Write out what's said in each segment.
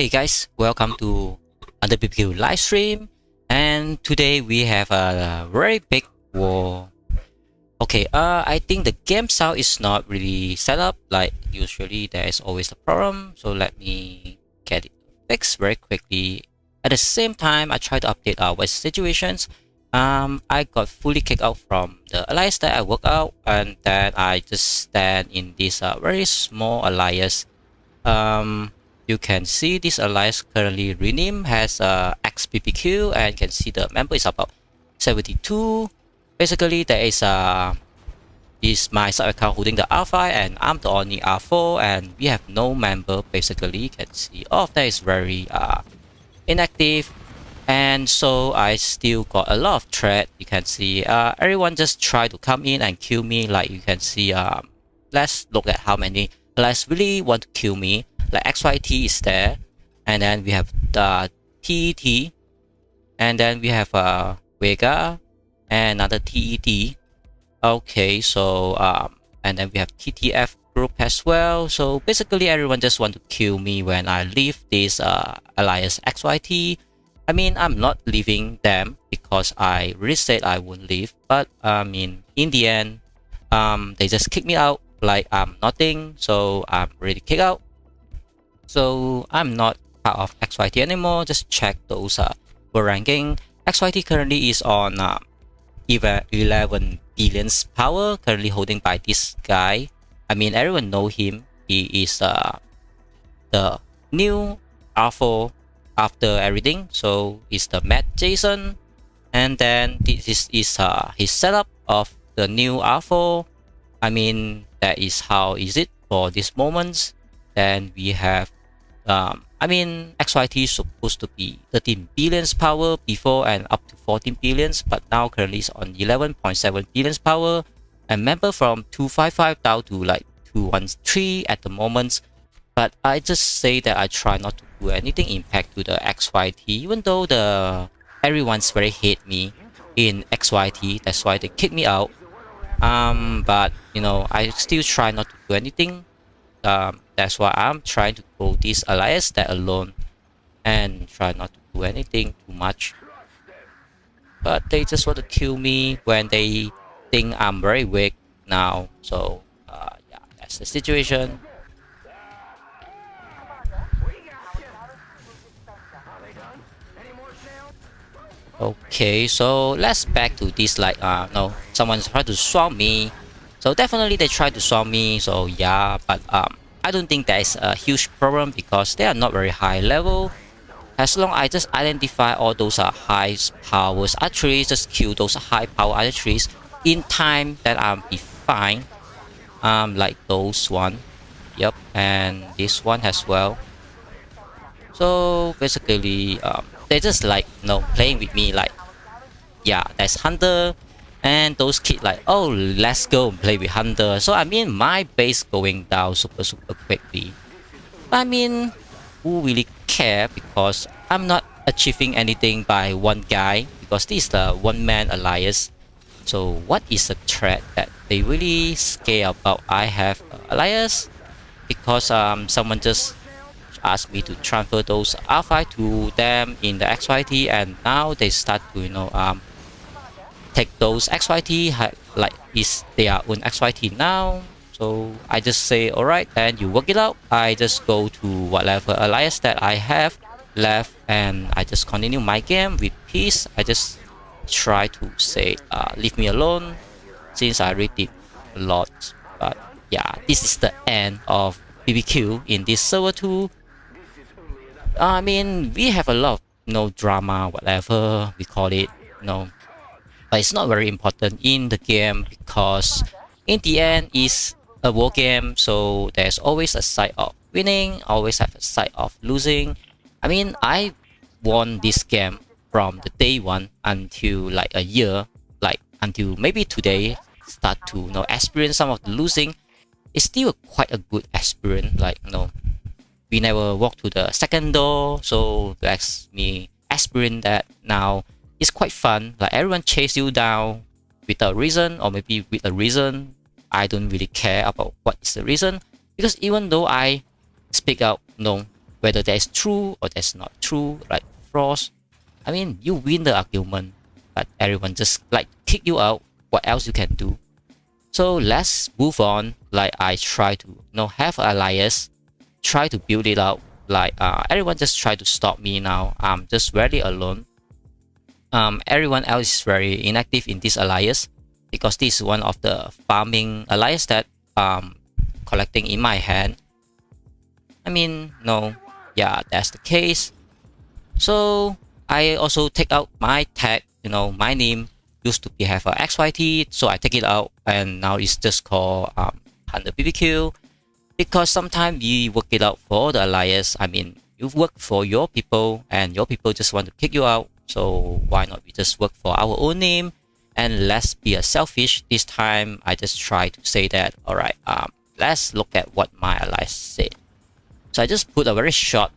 Hey guys, welcome to HunterBBQ live stream, and today we have a very big war. Okay, I think the game sound is not really set up. Like usually there is always a problem, so let me get it fixed very quickly. At the same time, I try to update our situations. I got fully kicked out from the alliance that I work out, and then I just stand in this very small alliance. You can see this alliance currently renamed as XBBQ, and you can see the member is about 72. Basically, there is my sub account holding the R5, and I'm the only R4, and we have no member. Basically, you can see all of that is very inactive, and so I still got a lot of threat. You can see everyone just try to come in and kill me. Like you can see, let's look at how many allies really want to kill me. Like XYT is there, and then we have the TET, and then we have Vega and another TET. Okay, so and then we have TTF group as well. So basically everyone just want to kill me when I leave this alliance XYT. I mean, I'm not leaving them because I really said I wouldn't leave, but I mean, in the end, they just kick me out like I'm nothing, so I'm really kicked out. So I'm not part of XYT anymore. Just check those world ranking. XYT currently is on 11 billion power, currently holding by this guy. I mean, everyone know him. He is the new R4 after everything. So he's the Matt Jason, and then this is his setup of the new R4. I mean, that is how is it for this moments. Then we have I mean, XYT is supposed to be 13 billion power before and up to 14 billion, but now currently is on 11.7 billion power, and member from 255 down to like 213 at the moment. But I just say that I try not to do anything impact to the XYT, even though everyone's very hate me in XYT. That's why they kick me out. But you know, I still try not to do anything. That's why I'm trying to go this alliance that alone and try not to do anything too much. But they just want to kill me when they think I'm very weak now. So yeah, that's the situation. Okay, so let's back to this. Like no, someone's trying to swamp me. So definitely they try to swamp me. So yeah, but I don't think that is a huge problem because they are not very high level. As long as I just identify all those high powers archeries, just kill those high power archeries in time, that I'll be fine. Like those one, yep, and this one as well. So basically, they just like playing with me. Like yeah, that's Hunter. And those kids like, oh, let's go and play with Hunter. So I mean, my base going down super quickly. I mean, who really care? Because I'm not achieving anything by one guy, because this is the one-man alliance. So what is the threat that they really scare about? I have alliance because someone just asked me to transfer those R5 to them in the XYT, and now they start to take those XYT like is their own XYT now. So I just say, alright, then you work it out. I just go to whatever alliance that I have left, and I just continue my game with peace. I just try to say leave me alone, since I already did a lot. But yeah, this is the end of BBQ in this server 2. I mean, we have a lot of drama, whatever we call it, but it's not very important in the game, because in the end it's a war game. So there's always a side of winning, always have a side of losing. I mean, I won this game from the day one until like a year, like until maybe today start to experience some of the losing. It's still quite a good experience. Like we never walk to the second door, so that's me experience that now. It's quite fun. Like everyone chase you down with a reason, or maybe with a reason. I don't really care about what is the reason, because even though I speak out whether that is true or that's not true, like frost. I mean, you win the argument, but everyone just like kick you out. What else you can do? So let's move on. Like I try to have an alliance, try to build it out. Like everyone just try to stop me now. I'm just very alone. Everyone else is very inactive in this alliance because this is one of the farming alliance that collecting in my hand. I mean, no, yeah, that's the case. So I also take out my tag. My name used to be have a XYT, so I take it out, and now it's just called HunterBBQ. Because sometimes we work it out for the alliance. I mean, you work for your people, and your people just want to kick you out. So why not we just work for our own name, and let's be a selfish. This time I just try to say that, all right, let's look at what my alliance said. So I just put a very short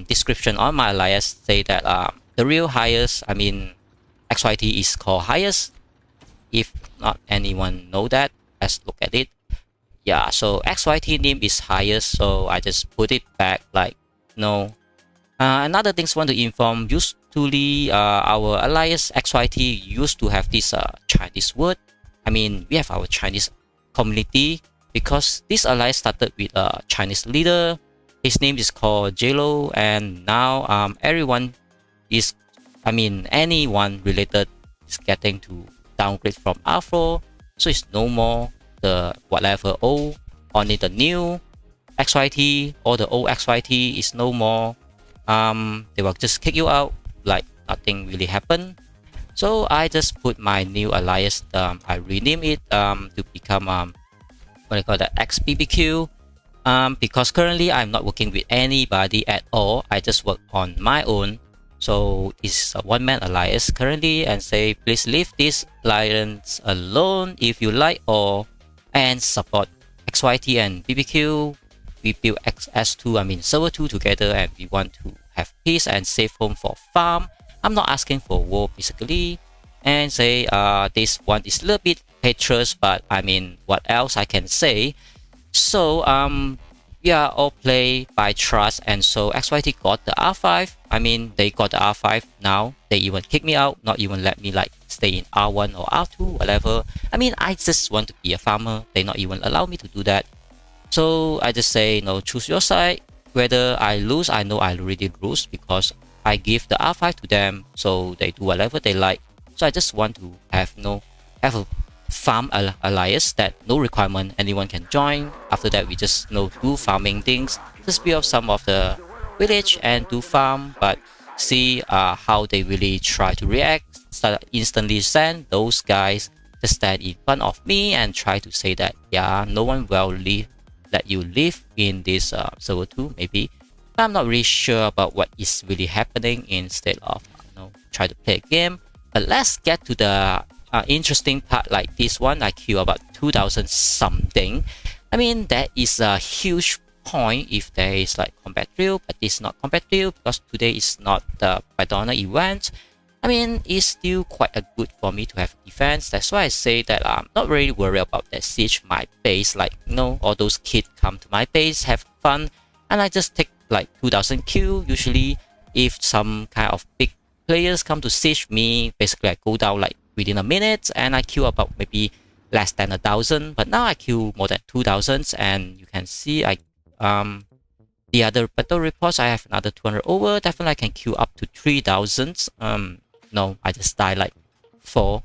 description on my alliance, say that the real highest, I mean, XYT is called highest. If not anyone know that, let's look at it. Yeah, so XYT name is highest, so I just put it back like no. Another things want to inform, usually our alliance XYT used to have this Chinese word. I mean, we have our Chinese community because this alliance started with a Chinese leader. His name is called JLo, and now everyone is, I mean, anyone related is getting to downgrade from Afro, so it's no more the whatever old, only the new XYT or the old XYT is no more. They will just kick you out like nothing really happened. So I just put my new alliance, I rename it to become what I call the XBBQ, because currently I'm not working with anybody at all. I just work on my own. So it's a one-man alliance currently, and say please leave this alliance alone if you like, and support XYT and BBQ. We build XS2, I mean server-2 together, and we want to have peace and safe home for farm. I'm not asking for war basically, and say this one is a little bit hatred, but I mean, what else I can say? So we are all play by trust, and so XYT got the R5. I mean, they got the R5 now. They even kick me out, not even let me like stay in R1 or R2, whatever. I mean, I just want to be a farmer. They not even allow me to do that. So I just say, no, choose your side. Whether I lose, I know I already lose because I give the R5 to them, so they do whatever they like. So I just want to have a farm alliance that no requirement anyone can join. After that, we just do farming things, just build up some of the village and do farm, but see how they really try to react. Start instantly send those guys to stand in front of me and try to say that, yeah, no one will let you live in this server 2 maybe. But I'm not really sure about what is really happening instead of try to play a game. But let's get to the interesting part. Like this one, I kill about 2000 something. I mean, that is a huge point if there is like combat drill, but it's not combat drill because today is not the Madonna event. I mean, it's still quite good for me to have defense. That's why I say that I'm not really worried about that siege my base. Like, all those kids come to my base, have fun, and I just take like 2000 kill. Usually, if some kind of big players come to siege me, basically I go down like within a minute, and I kill about maybe less than 1000. But now I kill more than 2000, and you can see the other battle reports I have another 200 over. Definitely I can kill up to 3000. No, I just die like 4.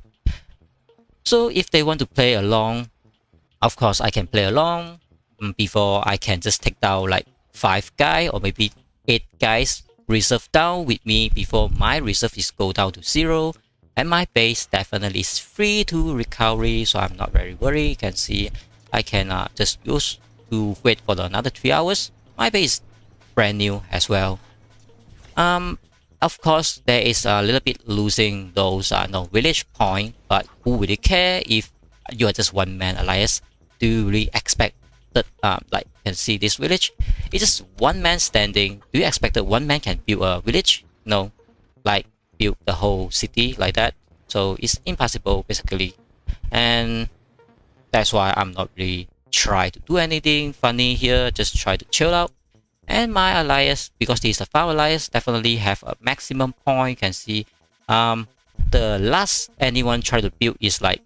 So if they want to play along, of course I can play along. Before I can just take down like 5 guys or maybe 8 guys reserve down with me before my reserve is go down to 0, and my base definitely is free to recovery, so I'm not very worried. You can see I can just use to wait for another 3 hours. My base is brand new as well. Of course, there is a little bit losing those village point, but who really care if you are just one man alliance? Do you really expect that like you can see this village? It's just one man standing. Do you expect that one man can build a village? No, like build the whole city like that. So it's impossible basically, and that's why I'm not really try to do anything funny here. Just try to chill out. And my alliance, because this is a farm alliance, definitely have a maximum point. You can see the last anyone tried to build is like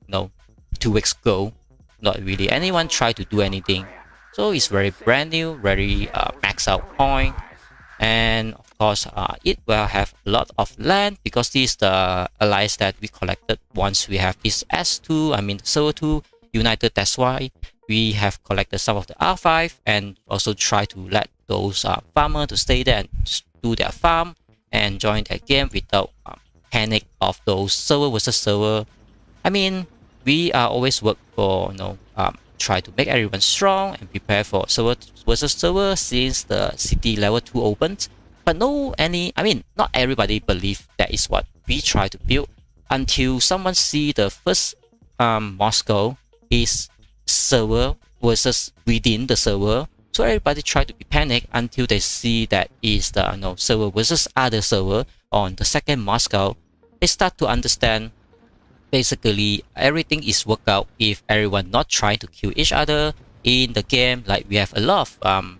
2 weeks ago. Not really anyone tried to do anything. So it's very brand new, very max out point. And of course, it will have a lot of land because this is the alliance that we collected once we have this S2, I mean server-2 united. That's why we have collected some of the R5 and also try to let those farmers to stay there and do their farm and join their game without panic of those server versus server. I mean, we always work for try to make everyone strong and prepare for server versus server since the city level 2 opens. But not everybody believe that is what we try to build until someone see the first Moscow is server versus within the server. So everybody try to be panic until they see that is the server versus other server on the second Moscow. They start to understand basically everything is worked out if everyone not trying to kill each other in the game. Like we have a lot of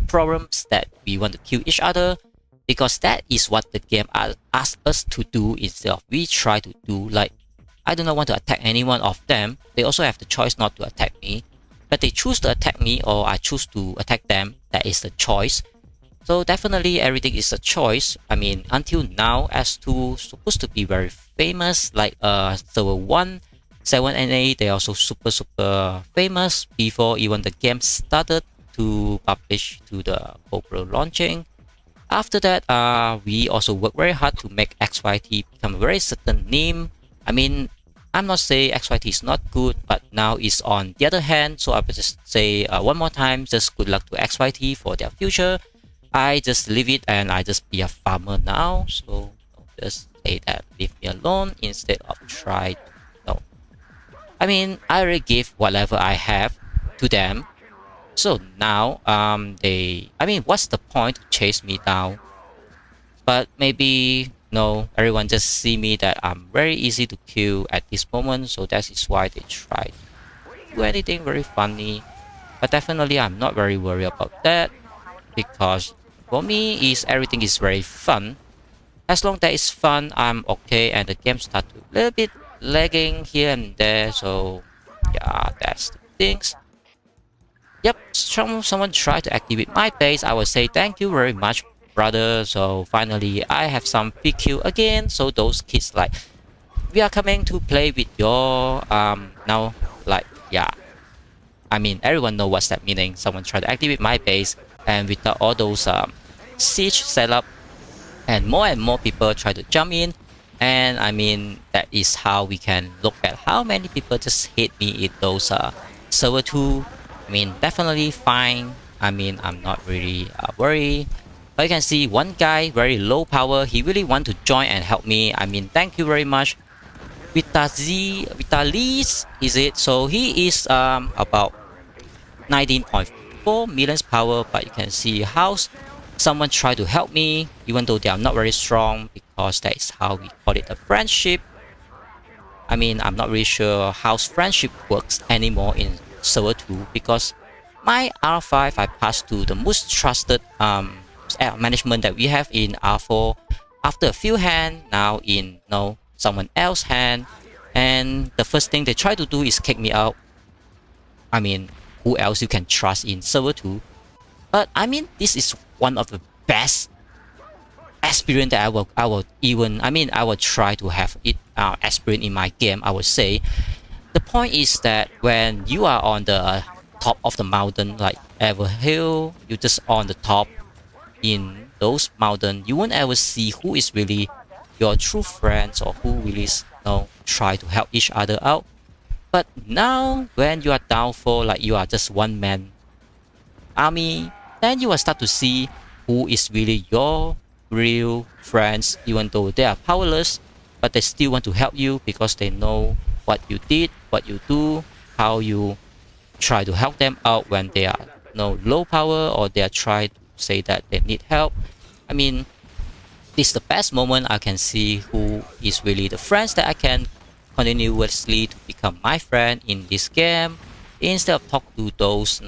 problems that we want to kill each other because that is what the game asks us to do instead of we try to do. Like I do not want to attack any one of them. They also have the choice not to attack me, but they choose to attack me or I choose to attack them. That is the choice. So definitely everything is a choice. I mean, until now S2 supposed to be very famous, like server 1, 7 and 8, they are also super famous before even the game started to publish to the corporate launching. After that, we also work very hard to make XYT become a very certain name. I mean, I'm not saying XYT is not good, but now it's on the other hand. So I will just say one more time, just good luck to XYT for their future. I just leave it and I just be a farmer now. So just say that leave me alone instead of try to, I mean, I already give whatever I have to them. So now what's the point to chase me down? But maybe everyone just see me that I'm very easy to kill at this moment, so that is why they try to do anything very funny. But definitely I'm not very worried about that because for me everything is very fun. As long as that is fun, I'm okay, and the game start to a little bit lagging here and there. So yeah, that's the things. Yep, someone tried to activate my base. I would say thank you very much, brother. So finally I have some PQ again. So those kids like, we are coming to play with your now, like, yeah, I mean everyone know what's that meaning. Someone tried to activate my base, and without all those siege setup, and more people try to jump in, and I mean that is how we can look at how many people just hit me in those server 2. I mean, definitely fine. I mean, I'm not really worried. But you can see one guy, very low power, he really want to join and help me. I mean, thank you very much. Vitalis, is it? So he is about 19.4 million power, but you can see how someone try to help me, even though they are not very strong, because that is how we call it a friendship. I mean, I'm not really sure how friendship works anymore in server 2 because my R5 I passed to the most trusted management that we have in R4 after a few hands, now in someone else's hand, and the first thing they try to do is kick me out. I mean, who else you can trust in server 2? But I mean, this is one of the best experience that I will try to have it experience in my game. I would say the point is that when you are on the top of the mountain, like ever hill, you just on the top in those mountains, you won't ever see who is really your true friends or who really try to help each other out. But now when you are down for, like, you are just one man army, then you will start to see who is really your real friends, even though they are powerless, but they still want to help you because they know what you did, what you do, how you try to help them out when they are low power, or they are trying to say that they need help. I mean, this is the best moment I can see who is really the friends that I can continuously to become my friend in this game, instead of talk to those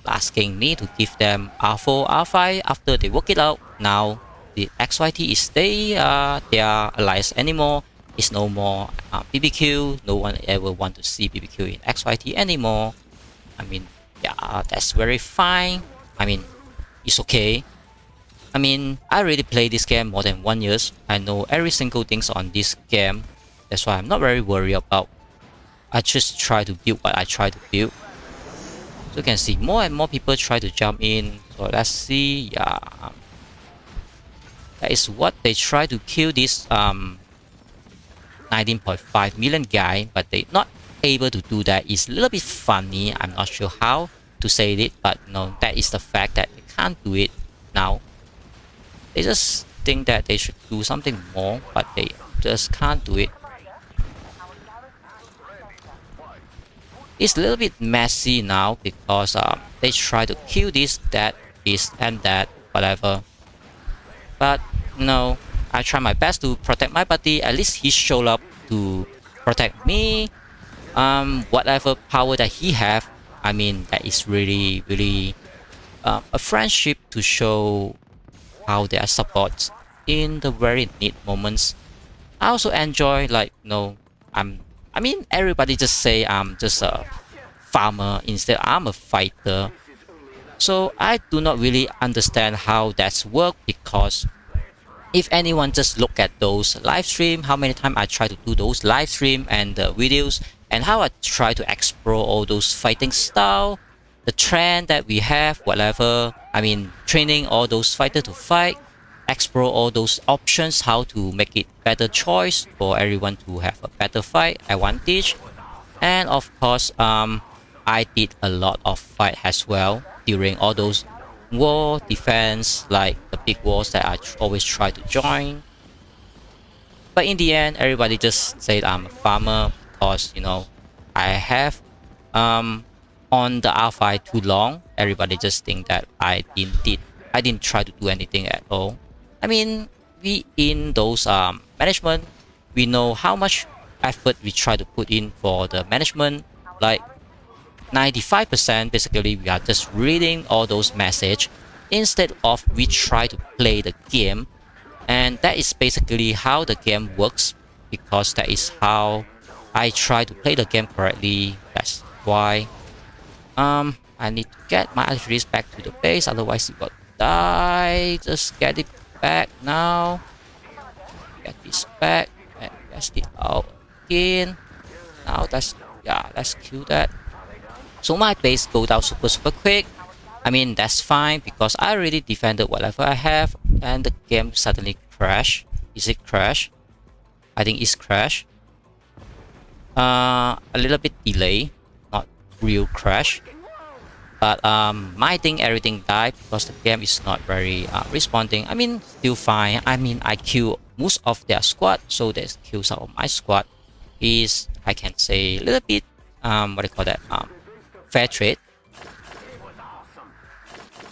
asking me to give them R4, R5 after they work it out. Now the XYT is their alliance anymore. It's no more BBQ. No one ever want to see BBQ in XYT anymore. I mean, yeah, that's very fine. I mean, it's okay. I mean, I already played this game more than 1 year. I know every single things on this game. That's why I'm not very worried about. I just try to build what I try to build. So you can see more and more people try to jump in. So let's see. Yeah, that is what they try to kill this 19.5 million guy, but they not able to do that. It's a little bit funny. I'm not sure how to say it, but no, that is the fact that they can't do it now. They just think that they should do something more, but they just can't do it. It's a little bit messy now because they try to kill this, that, and that, whatever. But no, I try my best to protect my buddy. At least he showed up to protect me. Whatever power that he have, I mean, that is really, really a friendship to show how they are support in the very neat moments. I also enjoy, like, I mean, everybody just say I'm just a farmer instead I'm a fighter. So I do not really understand how that's work, because if anyone just look at those live stream, how many times I try to do those live stream and the videos, and how I try to explore all those fighting style, the trend that we have, whatever. I mean, training all those fighters to fight, explore all those options, how to make it better choice for everyone to have a better fight advantage. And of course, I did a lot of fight as well during all those war defense, like the big wars that I always try to join. But in the end, everybody just said I'm a farmer because, you know, I have on the R5 too long. Everybody just think that I didn't try to do anything at all. I mean, we in those management, we know how much effort we try to put in for the management. Like 95% basically we are just reading all those messages instead of we try to play the game. And that is basically how the game works, because that is how I try to play the game correctly. That's why I need to get my artillery back to the base, otherwise it will die. Just get it back now. Get this back and test it out again. Now let's kill that. So my base go down super quick. I mean, that's fine because I already defended whatever I have, and the game suddenly crash. Is it crash? I think it's crash. A little bit delay, not real crash. But my thing, everything died because the game is not very responding. I mean, still fine. I mean, I kill most of their squad, so they kill some of my squad. Is, I can say, a little bit what do you call that? Fair trade.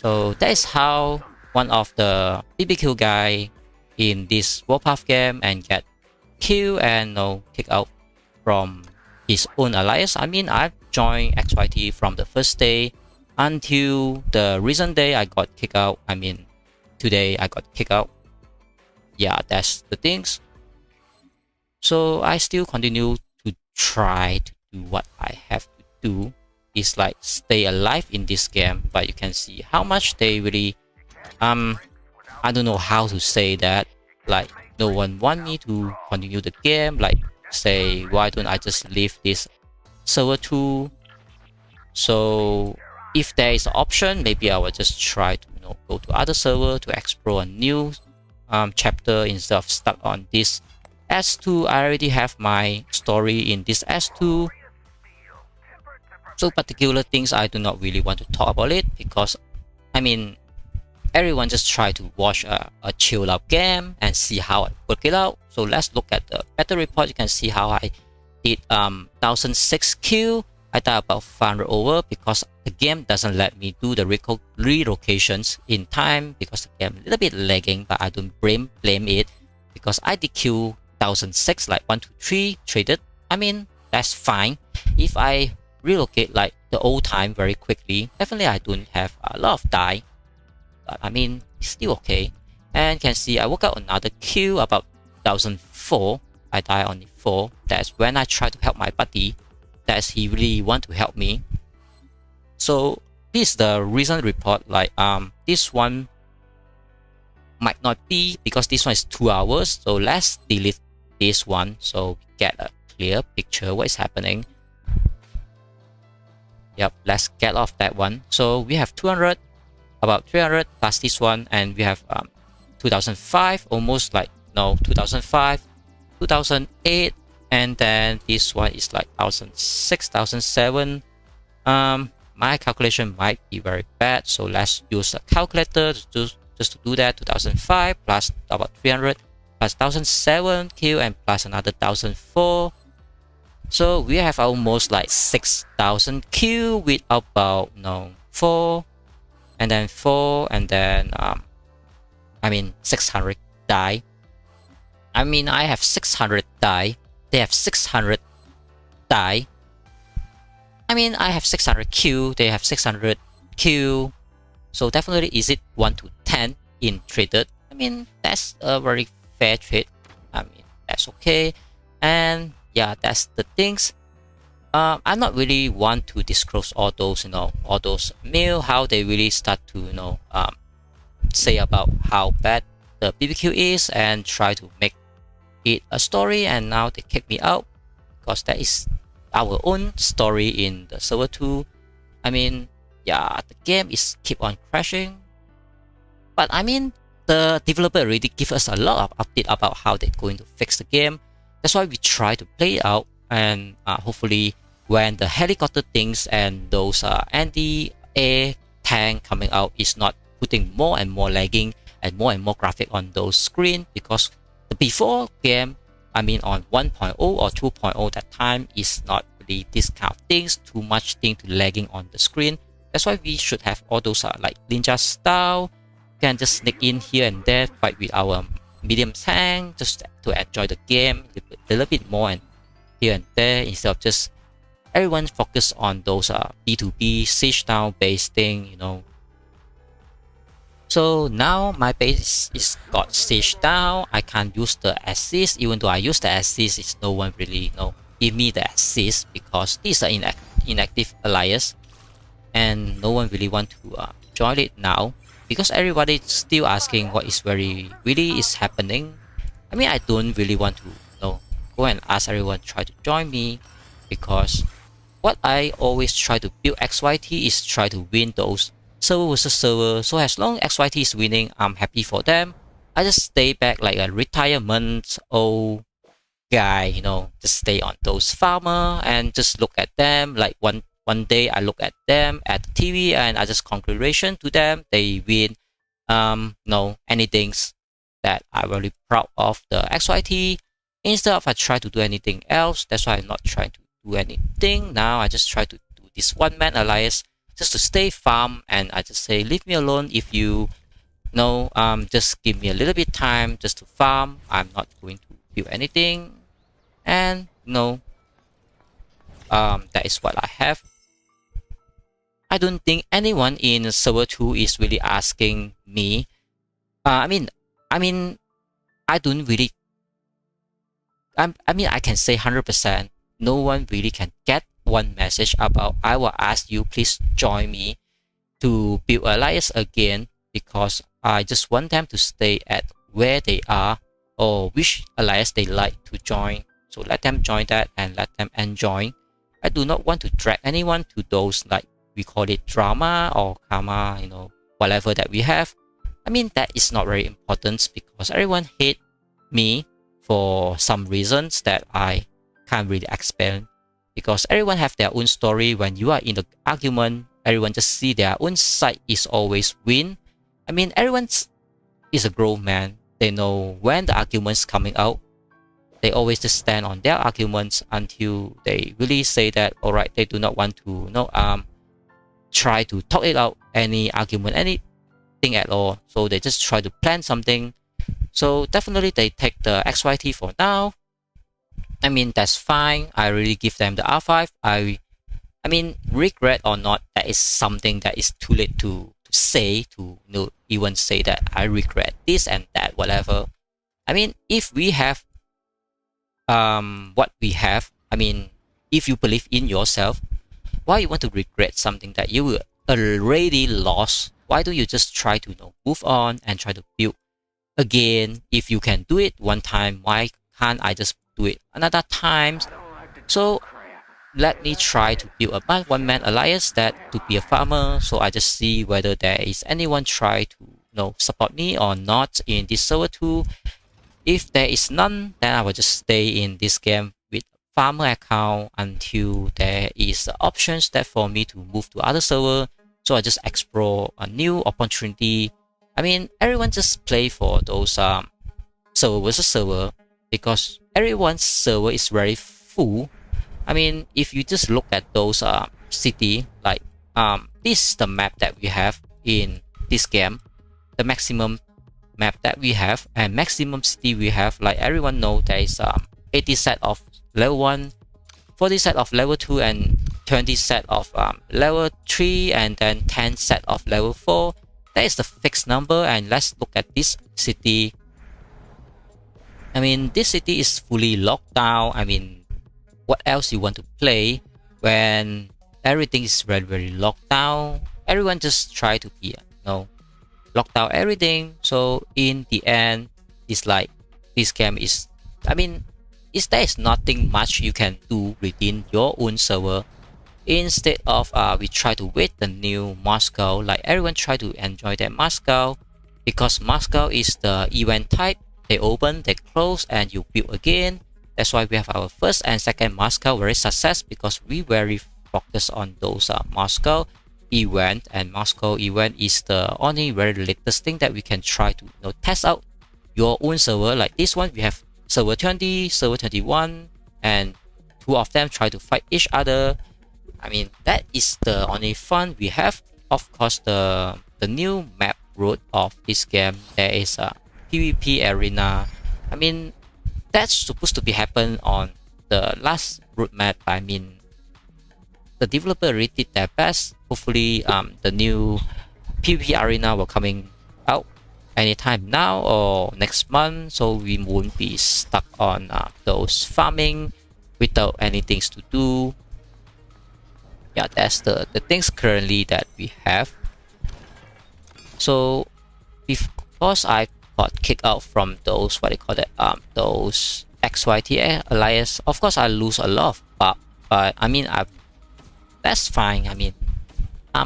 So that is how one of the BBQ guy in this Warpath game and get killed and kicked out from his own alliance. I mean, I've joined XYT from the first day until the recent day I got kicked out. I mean, today I got kicked out. Yeah, that's the things. So I still continue to try to do what I have to do. Is like stay alive in this game, but you can see how much they really I don't know how to say that, like no one want me to continue the game, like say why don't I just leave this server-2. So if there is an option, maybe I will just try to go to other server to explore a new chapter instead of stuck on this S2. I already have my story in this S2. So particular things I do not really want to talk about it, because I mean everyone just try to watch a chill out game and see how I work it out. So let's look at the battle report. You can see how I did 1006 kill. I died about 500 over because the game doesn't let me do the relocations in time because the game a little bit lagging, but I don't blame it because I did kill 1006 like 1 2 3 traded. I mean, that's fine. If I relocate like the old time very quickly. Definitely I don't have a lot of die, but I mean it's still okay. And you can see I work out another queue about 1004. I die on the 4. That's when I try to help my buddy. That's he really want to help me. So this is the recent report. Like this one might not be because this one is 2 hours. So let's delete this one so we get a clear picture what is happening. Yep, let's get off that one. So we have 200, about 300 plus this one, and we have 2005, almost like no 2005, 2008, and then this one is like 2006, 2007. My calculation might be very bad, so let's use a calculator just to do that. 2005 plus about 300 plus 1007 Q and plus another 1004. So we have almost like 6000 Q with about 4 and then 4 and then I mean 600 die. I mean I have 600 die. They have 600 die. I mean I have 600 Q. They have 600 Q. So definitely is it 1 to 10 in traded? I mean that's a very fair trade. I mean that's okay. And yeah, that's the things. I'm not really want to disclose all those, all those mail, how they really start to, say about how bad the BBQ is and try to make it a story. And now they kick me out because that is our own story in the server 2. I mean, yeah, the game is keep on crashing. But I mean, the developer already give us a lot of update about how they're going to fix the game. That's why we try to play it out, and hopefully when the helicopter things and those anti-air tank coming out is not putting more and more lagging and more graphic on those screen, because the before game, I mean on 1.0 or 2.0, that time is not really this kind of things, too much thing to lagging on the screen. That's why we should have all those like ninja style, can just sneak in here and there, fight with our medium tank just to enjoy the game a little bit more and here and there, instead of just everyone focus on those B2B siege down based thing, So now my base is got siege down. I can't use the assist. Even though I use the assist, it's no one really give me the assist because this is an inactive alliance and no one really want to join it now. Because everybody is still asking what is really is happening. I mean, I don't really want to go and ask everyone try to join me, because what I always try to build XYT is try to win those server versus server. So as long as XYT is winning, I'm happy for them. I just stay back like a retirement old guy, just stay on those farmer and just look at them like one day I look at them at the TV and I just congratulation to them. They win anything that I'm really proud of the XYT. Instead of I try to do anything else, that's why I'm not trying to do anything now. I just try to do this one-man alliance just to stay farm, and I just say leave me alone if you just give me a little bit time just to farm. I'm not going to do anything, and that is what I have. I don't think anyone in server 2 is really asking me. I mean, I don't really. I mean, I can say 100%. No one really can get one message about I will ask you please join me to build alliance again, because I just want them to stay at where they are or which alliance they like to join. So let them join that and let them enjoy. I do not want to drag anyone to those like we call it drama or karma, whatever that we have. I mean, that is not very important because everyone hate me for some reasons that I can't really explain, because everyone have their own story. When you are in the argument, everyone just see their own side is always win. I mean, everyone is a grown man. They know when the argument's coming out. They always just stand on their arguments until they really say that, all right, they do not want to try to talk it out, any argument, anything at all. So they just try to plan something. So definitely they take the XYT for now. I mean, that's fine. I really give them the R5. I I mean, regret or not, that is something that is too late to say, to even say that I regret this and that, whatever. I mean, if we have what we have, I mean, if you believe in yourself, why you want to regret something that you already lost? Why don't you just try to move on and try to build again? If you can do it one time, why can't I just do it another time? So let me try to build a one-man alliance that to be a farmer. So I just see whether there is anyone try to support me or not in this server 2. If there is none, then I will just stay in this game with farmer account until there is options that for me to move to other server. So I just explore a new opportunity. I mean, everyone just play for those server versus server because everyone's server is very full. I mean, if you just look at those city, like this is the map that we have in this game, the maximum map that we have and maximum city we have. Like everyone know there is 80 set of level 1, 40 set of level 2, and 20 set of level 3, and then 10 set of level 4. That is the fixed number. And let's look at this city. I mean, this city is fully locked down. I mean, what else you want to play when everything is very, very locked down? Everyone just try to be lock down everything. So in the end, it's like this game is, I mean, there is nothing much you can do within your own server. Instead of we try to wait the new Moscow, like everyone try to enjoy that Moscow, because Moscow is the event type. They open, they close, and you build again. That's why we have our first and second Moscow very success, because we very focus on those Moscow event, and Moscow event is the only very latest thing that we can try to test out your own server. Like this one, we have server 20, server 21, and two of them try to fight each other. I mean, that is the only fun we have. Of course, the new map road of this game, there is a PvP arena. I mean, that's supposed to be happen on the last road map. I mean, the developer really did their best. Hopefully, the new PvP arena will coming out anytime now or next month, so we won't be stuck on those farming without any things to do. Yeah, that's the things currently that we have. So because I got kicked out from those, what they call it, those XYT alliance, of course I lose a lot of buff, but I mean, that's fine. I mean,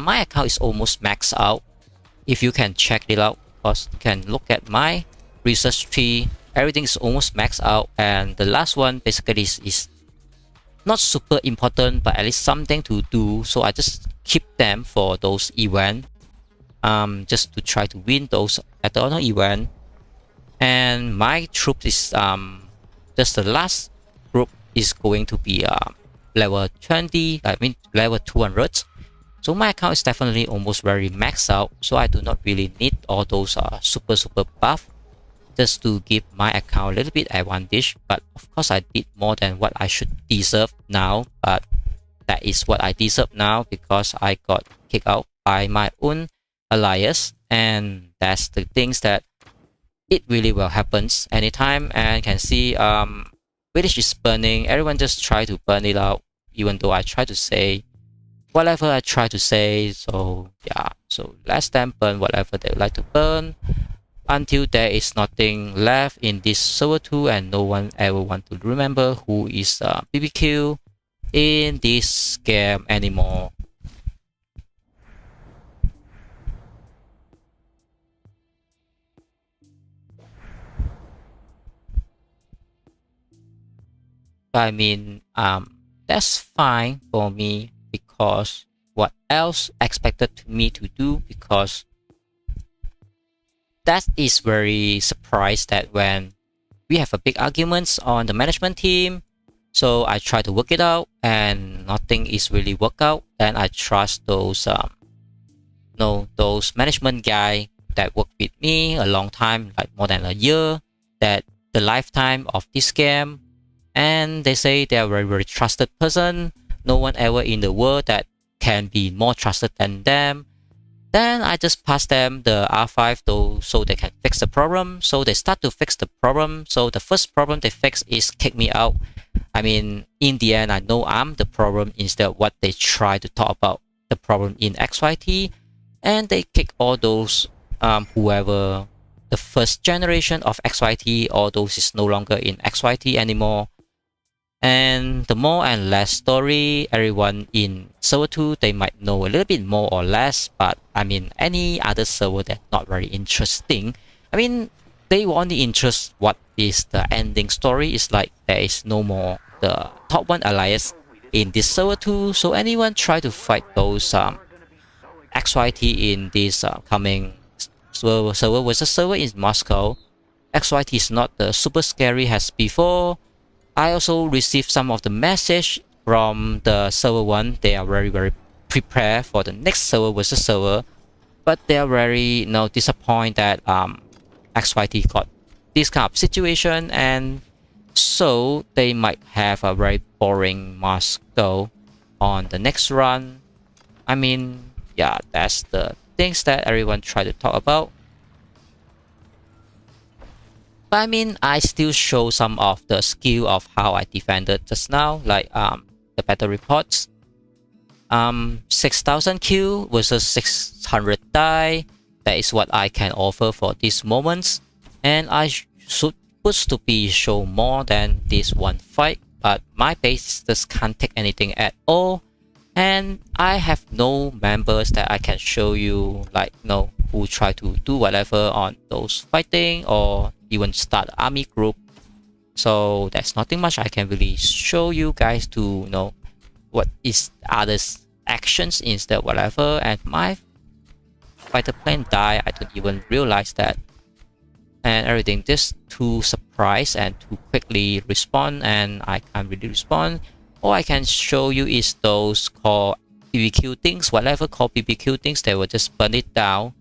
my account is almost maxed out. If you can check it out, because you can look at my research tree, everything is almost maxed out, and the last one basically is not super important, but at least something to do. So I just keep them for those events, just to try to win those at the other event. And my troop is just the last group is going to be level 20, I mean level 200. So my account is definitely almost very maxed out, so I do not really need all those super buff, just to give my account a little bit advantage. But of course I did more than what I should deserve now, but that is what I deserve now because I got kicked out by my own alliance. And that's the things that it really will happens anytime. And you can see village is burning, everyone just try to burn it out, even though I try to say whatever I try to say. So yeah, so let them burn whatever they would like to burn until there is nothing left in this server 2 and no one ever want to remember who is BBQ in this game anymore. I mean, that's fine for me, because what else expected me to do, because that is very surprised that when we have a big arguments on the management team, so I try to work it out and nothing is really work out. Then I trust those those management guy that worked with me a long time, like more than a year, that the lifetime of this game, and they say they are very trusted person. no one ever in the world that can be more trusted than them. Then I just pass them the R5 though, so they can fix the problem. So they start to fix the problem. So the first problem they fix is kick me out. I mean, in the end, I know I'm the problem instead of what they try to talk about the problem in XYT. And they kick all those whoever the first generation of XYT, all those is no longer in XYT anymore. And the more and less story, everyone in server 2, they might know a little bit more or less, but I mean, any other server that's not very interesting. I mean, they only interest what is the ending story. It's like there is no more the top 1 alliance in this server 2. So anyone try to fight those XYT in this coming server versus server in Moscow, XYT is not the super scary as before. I also received some of the message from the server 1. They are very prepared for the next server versus server, but they are very disappointed that XYT got this kind of situation, and so they might have a very boring Moscow on the next run. I mean, yeah, that's the things that everyone try to talk about. But I mean, I still show some of the skill of how I defended just now, like the battle reports. 6,000 kill versus 600 die. That is what I can offer for these moments. And I supposed to be show more than this one fight, but my base just can't take anything at all. And I have no members that I can show you, like who try to do whatever on those fighting or even start army group. So there's nothing much I can really show you guys to know what is others actions instead whatever. And my fighter plane die, I don't even realize that, and everything just too surprised and too quickly respond, and I can't really respond. All I can show you is those called BBQ things, whatever called BBQ things, they will just burn it down.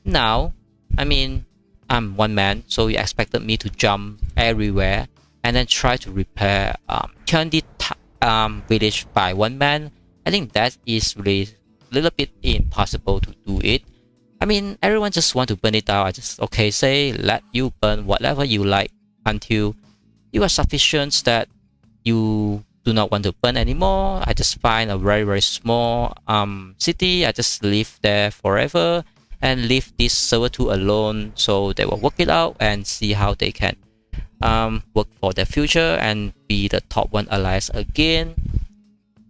Now, I mean, I'm one man, so you expected me to jump everywhere and then try to repair 20 village by one man. I think that is really a little bit impossible to do it. I mean, everyone just want to burn it down. I just say let you burn whatever you like until you are sufficient that you do not want to burn anymore. I just find a very small city. I just live there forever and leave this server 2 alone, so they will work it out and see how they can work for their future and be the top 1 alliance again.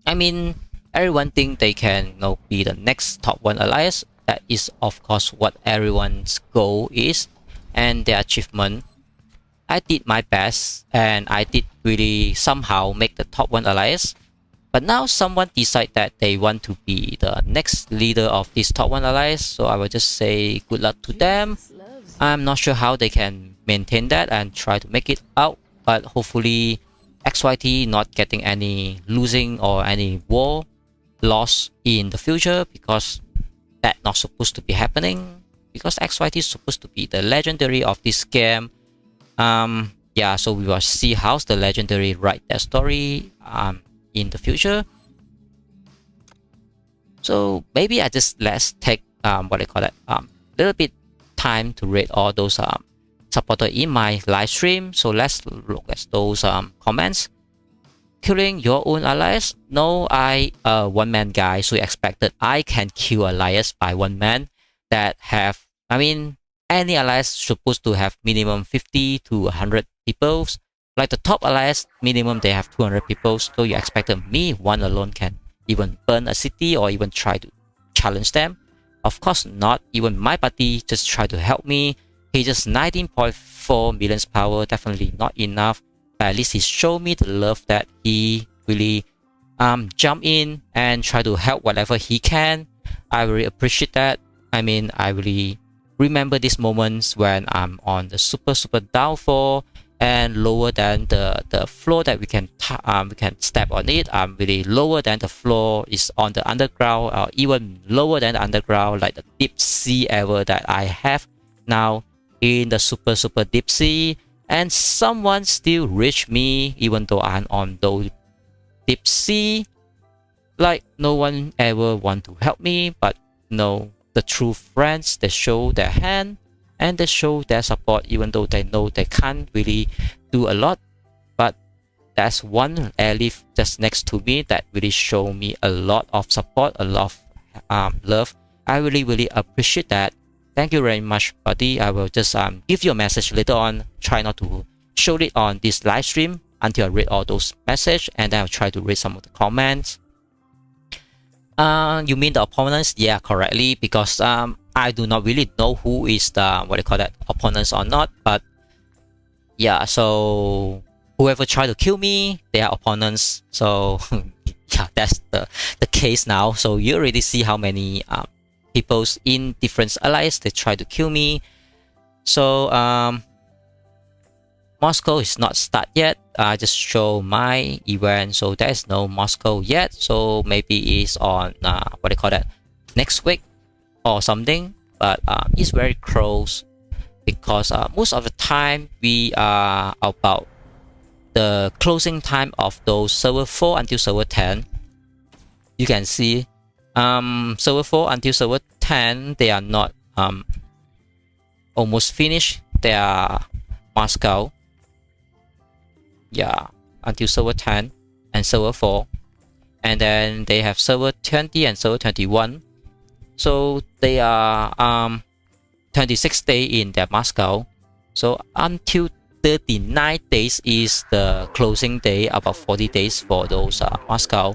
I mean, everyone think they can be the next top 1 alliance. That is of course what everyone's goal is and their achievement. I did my best and I did really somehow make the top 1 alliance. But now someone decide that they want to be the next leader of this top 1 alliance, so I will just say good luck to them. I'm not sure how they can maintain that and try to make it out, but hopefully XYT not getting any losing or any war loss in the future, because that not supposed to be happening, because XYT is supposed to be the legendary of this game. Yeah, so we will see how the legendary write their story in the future. So maybe I just let's take what I call it little bit time to read all those supporters in my live stream. So let's look at those comments. Killing your own alliance? No, I one man guy, so you expected I can kill alliance by one man that have, I mean, any alliance supposed to have minimum 50 to 100 people. Like the top alliance, minimum they have 200 people, so you expected me one alone can even burn a city or even try to challenge them? Of course not. Even my buddy just tried to help me. He just 19.4 million power, definitely not enough, but at least he showed me the love that he really jump in and try to help whatever he can. I really appreciate that. I mean, I really remember these moments when I'm on the super downfall and lower than the floor that we can step on it. I'm really lower than the floor is on the underground, or even lower than the underground, like the deep sea ever that I have now in the super deep sea. And someone still reach me even though I'm on those deep sea. like no one ever want to help me, but no, the true friends, they show their hand and they show their support, even though they know they can't really do a lot. But there's one airlift just next to me that really show me a lot of support, a lot of love. I really appreciate that. Thank you very much, buddy. I will just give you a message later on. Try not to show it on this live stream until I read all those messages, and then I'll try to read some of the comments. You mean the opponents? Yeah, correctly, because I do not really know who is the opponents or not. But yeah, so whoever try to kill me, they are opponents. So yeah, that's the case now. So you already see how many peoples in different allies they try to kill me. So Moscow is not start yet. I just show my event, so there is no Moscow yet. So maybe it's on next week or something. But it's very close because most of the time we are about the closing time of those server 4 until server 10. You can see server 4 until server 10 they are not almost finished their Moscow. Yeah, until server 10 and server 4, and then they have server 20 and server 21. So they are 26 days in their Moscow. So until 39 days is the closing day, about 40 days for those Moscow.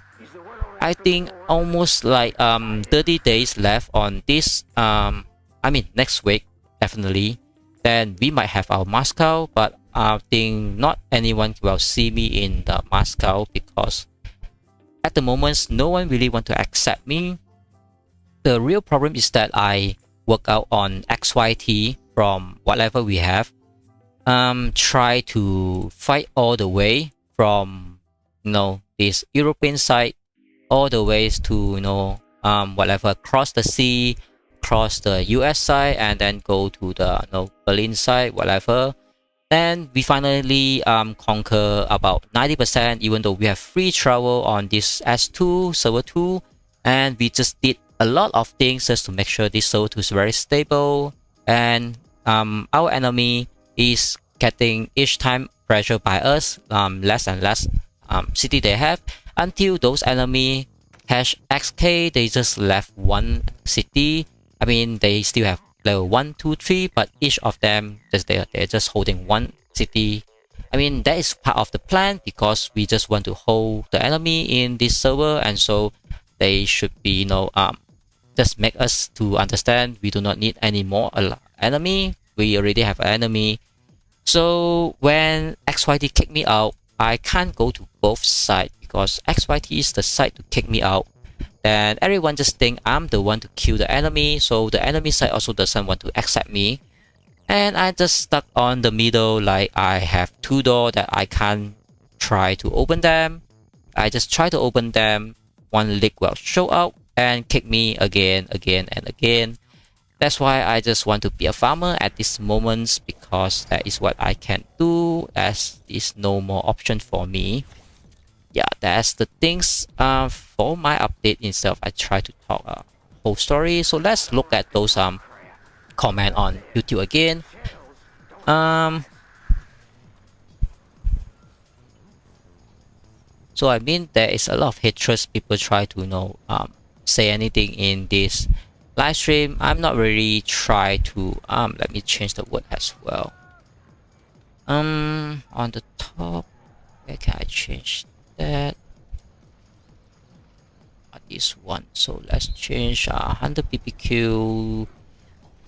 I think almost like 30 days left on this. I mean next week definitely. Then we might have our Moscow, but I think not anyone will see me in the Moscow because at the moment no one really want to accept me. The real problem is that I work out on XYT from whatever we have. Try to fight all the way from this European side all the ways to whatever, cross the sea, cross the US side, and then go to the Berlin side, whatever. Then we finally conquer about 90%, even though we have free travel on this S2 server 2, and we just did a lot of things just to make sure this server 2 is very stable. And our enemy is getting each time pressure by us, less and less city they have, until those enemy hash XK they just left one city. I mean they still have level 1, 2, 3, but each of them they're just holding one city. I mean that is part of the plan because we just want to hold the enemy in this server, and so they should be just make us to understand we do not need any more enemy. We already have an enemy. So when XYT kicked me out, I can't go to both sides because XYT is the side to kick me out. Then everyone just think I'm the one to kill the enemy, so the enemy side also doesn't want to accept me. And I just stuck on the middle, like I have two doors that I can't try to open them. I just try to open them, one leak will show up and kick me again and again. That's why I just want to be a farmer at this moment because that is what I can do, as is no more option for me. Yeah, that's the things for my update itself. I try to talk a whole story. So let's look at those comment on YouTube again. So I mean there is a lot of hatred. People try to say anything in this live stream. I'm not really try to let me change the word as well. On the top, where can I change that? This one. So let's change HunterBBQ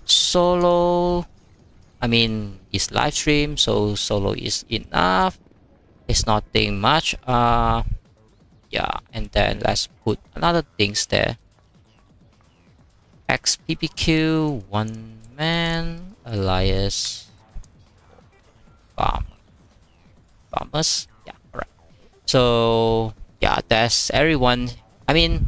Solo. I mean it's live stream, so solo is enough. It's nothing much. Yeah, and then let's put another things there. XBBQ, one man, Elias, farmers. Yeah, alright. So yeah, that's everyone. I mean,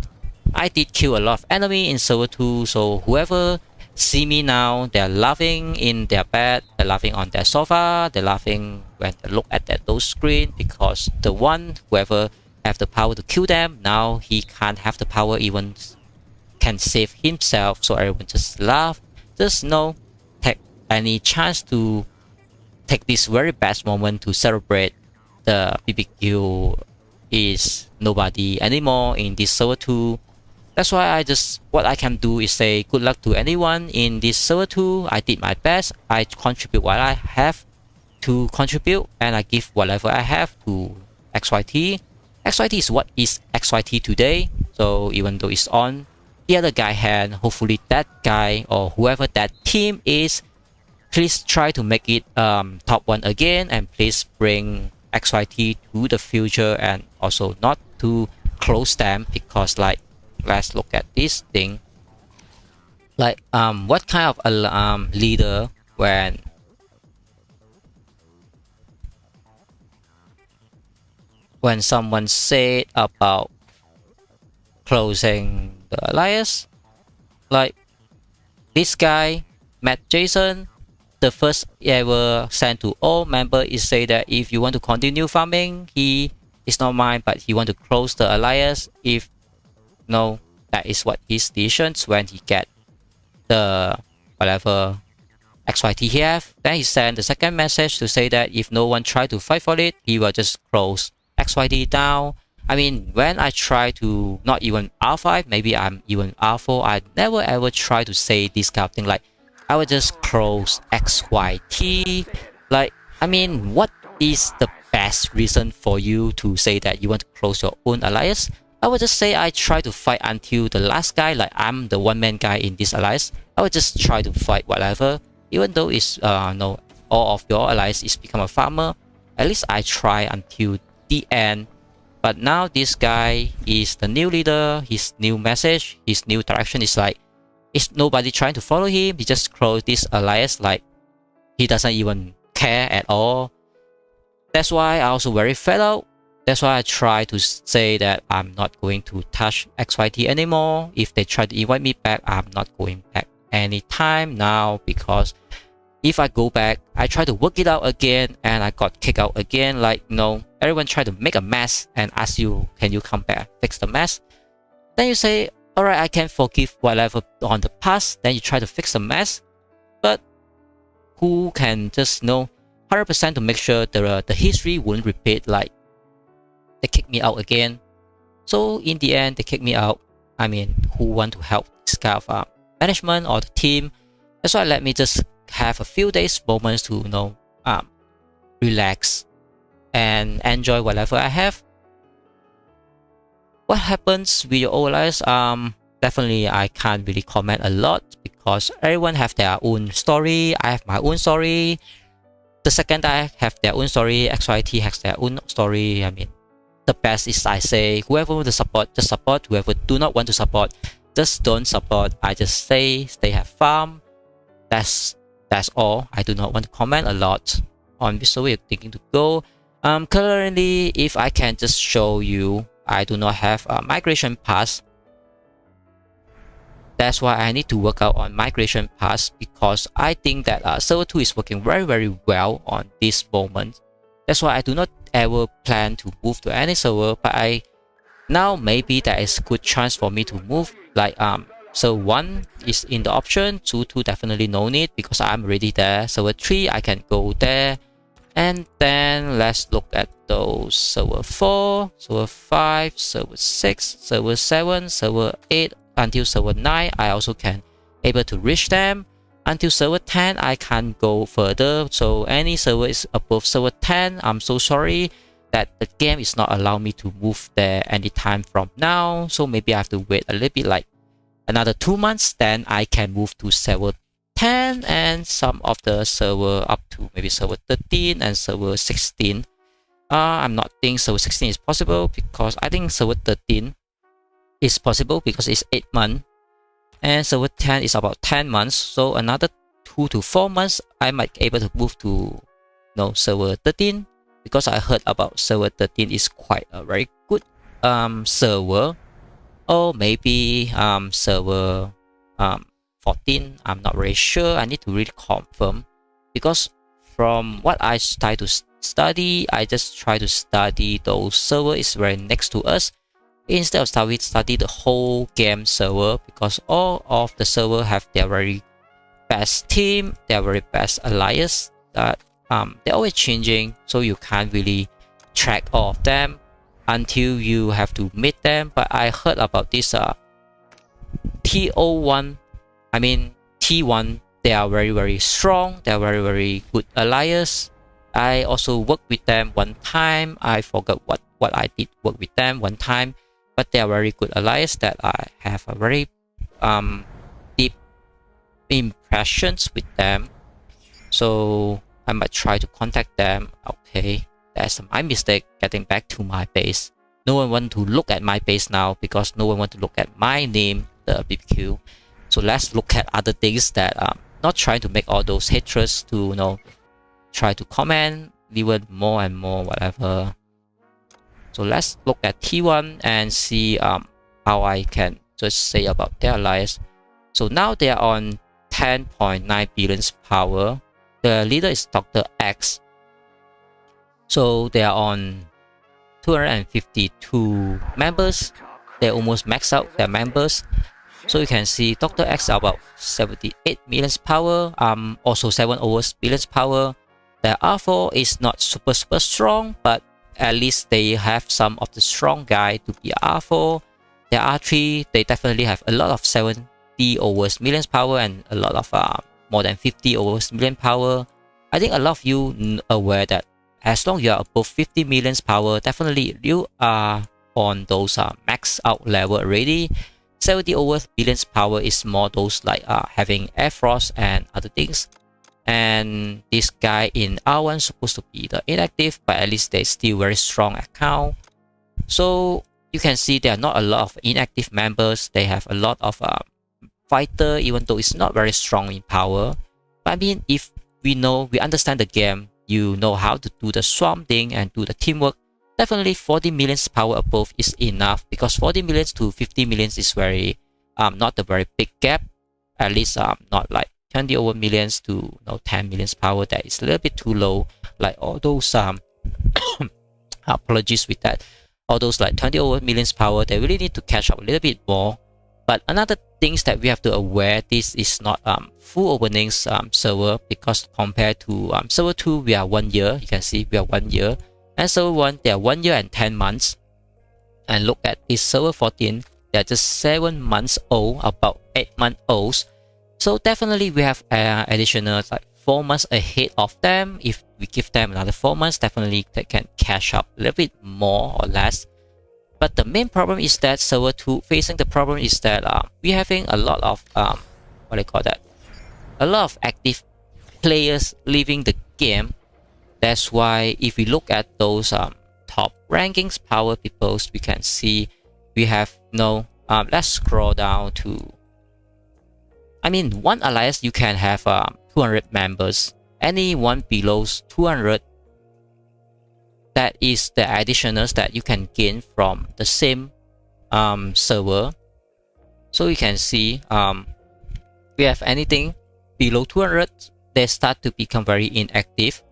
I did kill a lot of enemy in server 2, so whoever see me now, they're laughing in their bed, they're laughing on their sofa, they're laughing when they look at those screen, because the one whoever have the power to kill them. Now he can't have the power, even can save himself. So everyone just laugh. Just take any chance to take this very best moment to celebrate the BBQ is nobody anymore in this server 2. That's why what I can do is say good luck to anyone in this server 2. I did my best. I contribute what I have to contribute, and I give whatever I have to XYT. XYT is what is XYT today. So even though it's on the other guy hand, hopefully that guy or whoever that team is, please try to make it top 1 again, and please bring XYT to the future, and also not to close them, because like, let's look at this thing. Like what kind of a leader when someone said about closing the alliance, like this guy Matt Jason, the first ever sent to all members is say that if you want to continue farming, he is not mine, but he want to close the alliance. If no, that is what his decisions when he get the whatever XYT he have. Then he sent the second message to say that if no one try to fight for it, he will just close XYT down. I mean, when I try to not even R5, maybe I'm even R4, I never ever try to say this kind of thing. Like I would just close XYT. Like, I mean, what is the best reason for you to say that you want to close your own alliance? I would just say I try to fight until the last guy, like I'm the one-man guy in this alliance. I would just try to fight whatever, even though it's no, all of your allies is become a farmer. At least I try until the end. But now this guy is the new leader. His new message, his new direction is like, it's nobody trying to follow him. He just closed this alliance, like he doesn't even care at all. That's why I also very fed up. That's why I try to say that I'm not going to touch XYT anymore. If they try to invite me back, I'm not going back anytime now, because if I go back, I try to work it out again and I got kicked out again. Like, everyone try to make a mess and ask you, can you come back, fix the mess? Then you say, alright, I can forgive whatever on the past. Then you try to fix the mess. But who can just know 100% to make sure the history won't repeat? Like, they kick me out again. So in the end, they kick me out. I mean, who want to help this kind of management or the team? That's why let me just have a few days moments to relax and enjoy whatever I have. What happens with your own lives? Definitely I can't really comment a lot, because everyone have their own story. I have my own story. The second I have their own story, XYT has their own story. I mean, the best is I say, whoever want to support, just support. Whoever do not want to support, just don't support. I just say, stay have fun. That's all. I do not want to comment a lot on this, so we're thinking to go. Currently, if I can just show you, I do not have a migration pass. That's why I need to work out on migration pass, because I think that server 2 is working very, very well on this moment. That's why I do not ever plan to move to any server, but now maybe there is a good chance for me to move. Like server 1 is in the option, server 2 definitely no need, because I'm already there. Server 3 I can go there. And then let's look at those: server 4, server 5, server 6, server 7, server 8 until server 9. I also can able to reach them. Until server 10 I can't go further. So any server is above server 10, I'm so sorry that the game is not allowing me to move there anytime from now. So maybe I have to wait a little bit, like another 2 months, then I can move to server 10 and some of the server up to maybe server 13 and server 16. I'm not think server 16 is possible, because I think server 13 is possible because it's 8 months, and server 10 is about 10 months. So another 2 to 4 months I might be able to move to server 13, because I heard about server 13 is quite a very good server. Or maybe server 14, I'm not very sure. I need to really confirm, because from what I try to study, I just try to study those server is very next to us instead of study the whole game server, because all of the server have their very best team, their very best alliance that they're always changing, so you can't really track all of them until you have to meet them. But I heard about this TO1, I mean T1, they are very strong, they are very good alliance. I also worked with them one time. I forgot what I did work with them one time, but they are very good alliance that I have a very deep impressions with them. So I might try to contact them. Okay, that's my mistake getting back to my base. No one want to look at my base now because no one want to look at my name, the BBQ. So let's look at other things that not trying to make all those hatreds to try to comment even more and more whatever. So let's look at T1 and see how I can just say about their alliance. So now they are on 10.9 billion power. The leader is Dr. X. So they are on 252 members. They almost max out their members. So you can see Dr. X are about 78 million power. Also 7 billion power. Their R4 is not super strong, but at least they have some of the strong guy to be R4. Their R3, they definitely have a lot of 70 million power and a lot of more than 50 million power. I think a lot of you aware that as long as you are above 50 million power, definitely you are on those max out level already. 70 billion power is more those like having Air Force and other things. And this guy in R1 supposed to be the inactive, but at least they still very strong account. So you can see there are not a lot of inactive members. They have a lot of fighter, even though it's not very strong in power. But I mean, if we understand the game, you know how to do the swarm thing and do the teamwork, definitely 40 million power above is enough, because 40 million to 50 million is very not a very big gap. At least not like 20 millions to 10 million power. That is a little bit too low. Like all those apologies with that. All those like 20 million power, they really need to catch up a little bit more. But another things that we have to aware, this is not full openings server, because compared to server 2, we are 1 year. You can see we are 1 year, and server 1, they are 1 year and 10 months. And look at this server 14, they are just 7 months old, about 8-month olds. So definitely we have additional like 4 months ahead of them. If we give them another 4 months, definitely they can catch up a little bit more or less. But the main problem is that server 2 facing the problem is that we're having a lot of a lot of active players leaving the game. That's why if we look at those top rankings power peoples, we can see we have let's scroll down to, I mean, one alliance you can have 200 members. Anyone below 200, that is the additionals that you can gain from the same server. So you can see we have anything below 200, they start to become very inactive.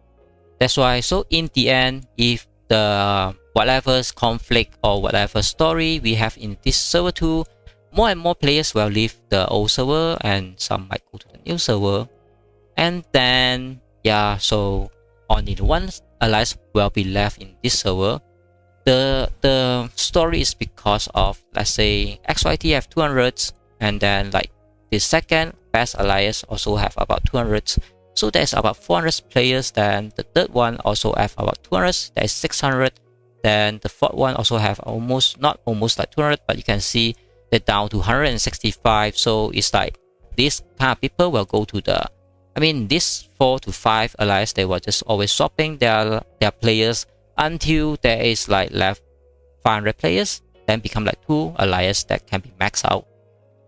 That's why, so in the end, if the whatever's conflict or whatever story we have in this server 2, more and more players will leave the old server and some might go to the new server. And then yeah, so only one alliance will be left in this server. The story is because of, let's say, XYT have 200, and then like the second best alliance also have about 200. So there's about 400 players. Then the third one also have about 200. That is 600. Then the fourth one also have not almost like 200, but you can see they're down to 165. So it's like this kind of people will go to the, I mean, this 4 to 5 alliance, they were just always swapping their players until there is like left 500 players, then become like 2 alliance that can be maxed out.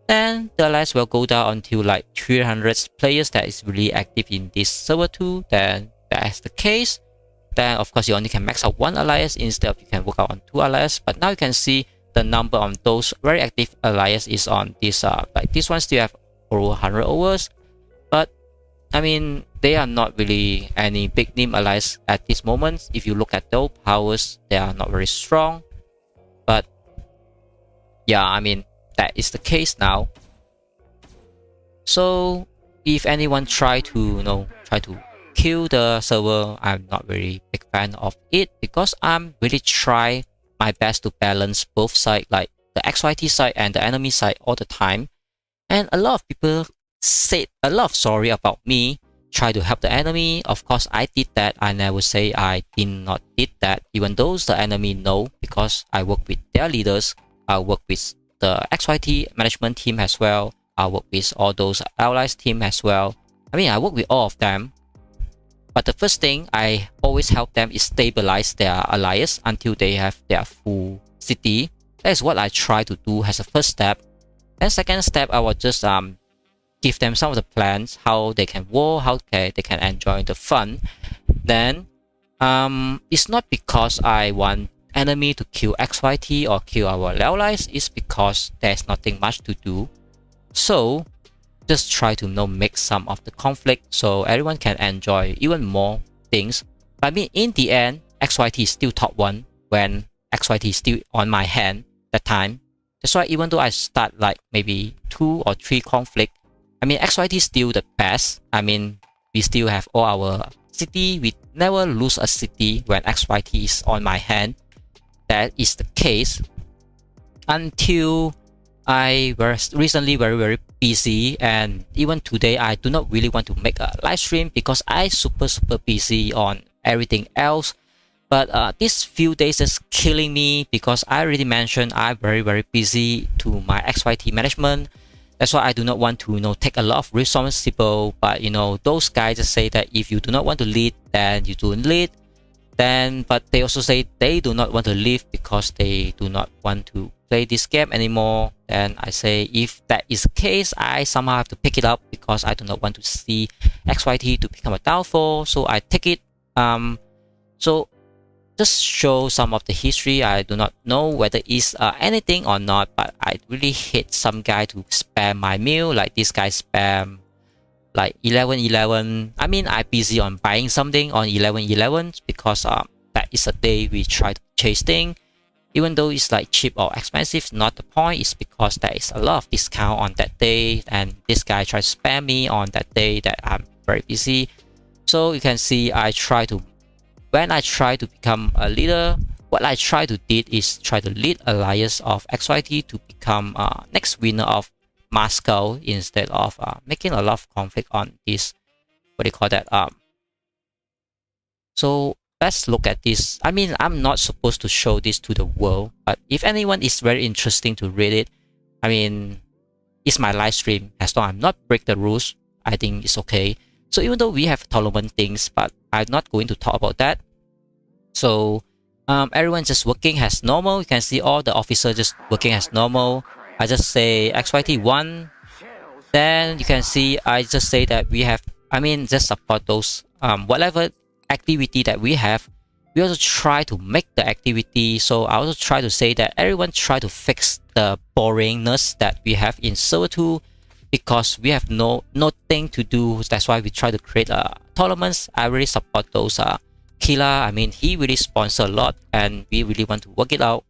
Then the alliance will go down until like 300 players that is really active in this server 2. Then that's the case. Then of course you only can max out 1 alliance instead of you can work out on 2 alliance. But now you can see the number of those very active alliance is on this like this one still have over 100 hours. But I mean, they are not really any big name allies at this moment. If you look at those powers, they are not very strong. But yeah, I mean, that is the case now. So if anyone try to kill the server, I'm not very big fan of it, because I'm really try my best to balance both sides, like the XYT side and the enemy side all the time. And a lot of people said a lot of sorry about me try to help the enemy. Of course, I did that. I never say I did not did that, even though the enemy know, because I work with their leaders. I work with the XYT management team as well. I work with all those allies team as well. I mean, I work with all of them. But the first thing I always help them is stabilize their alliance until they have their full city. That is what I try to do as a first step. Then second step, I will just give them some of the plans, how they can war, how they can enjoy the fun. Then it's not because I want enemy to kill XYT or kill our allies. It's because there's nothing much to do. So just try to make some of the conflict so everyone can enjoy even more things. But I mean, in the end, XYT is still top 1 when XYT is still on my hand that time. That's why even though I start like maybe 2 or 3 conflict, I mean, XYT is still the best. I mean, we still have all our city. We never lose a city when XYT is on my hand. That is the case until I was recently very busy, and even today I do not really want to make a live stream because I super busy on everything else. But these few days is killing me, because I already mentioned I'm very busy to my XYT management. That's why I do not want to take a lot of responsibility. But those guys just say that if you do not want to lead, then you don't lead. But they also say they do not want to leave because they do not want to play this game anymore. And I say, if that is the case, I somehow have to pick it up, because I do not want to see XYT to become a downfall. So I take it. So just show some of the history. I do not know whether it's anything or not, but I really hate some guy to spam my mail, like this guy spam like 11/11. I mean, I'm busy on buying something on 11/11 because that is a day we try to chase thing. Even though it's like cheap or expensive, not the point. It's because there is a lot of discount on that day, and this guy tries to spam me on that day that I'm very busy. So you can see when I try to become a leader, what I try to did is try to lead alliance of XYT to become next winner of Moscow, instead of making a lot of conflict on this, what do you call that, so let's look at this. I mean, I'm not supposed to show this to the world, but if anyone is very interesting to read it, I mean, it's my live stream. As long as I'm not break the rules, I think it's okay. So even though we have tournament things, but I'm not going to talk about that. So everyone just working as normal. You can see all the officers just working as normal. I just say XYT 1. Then you can see I just say that we have, I mean, just support those whatever activity that we have. We also try to make the activity. So I also try to say that everyone try to fix the boringness that we have in server-2, because we have nothing to do. That's why we try to create tournaments. I really support those Killer. I mean, he really sponsor a lot, and we really want to work it out.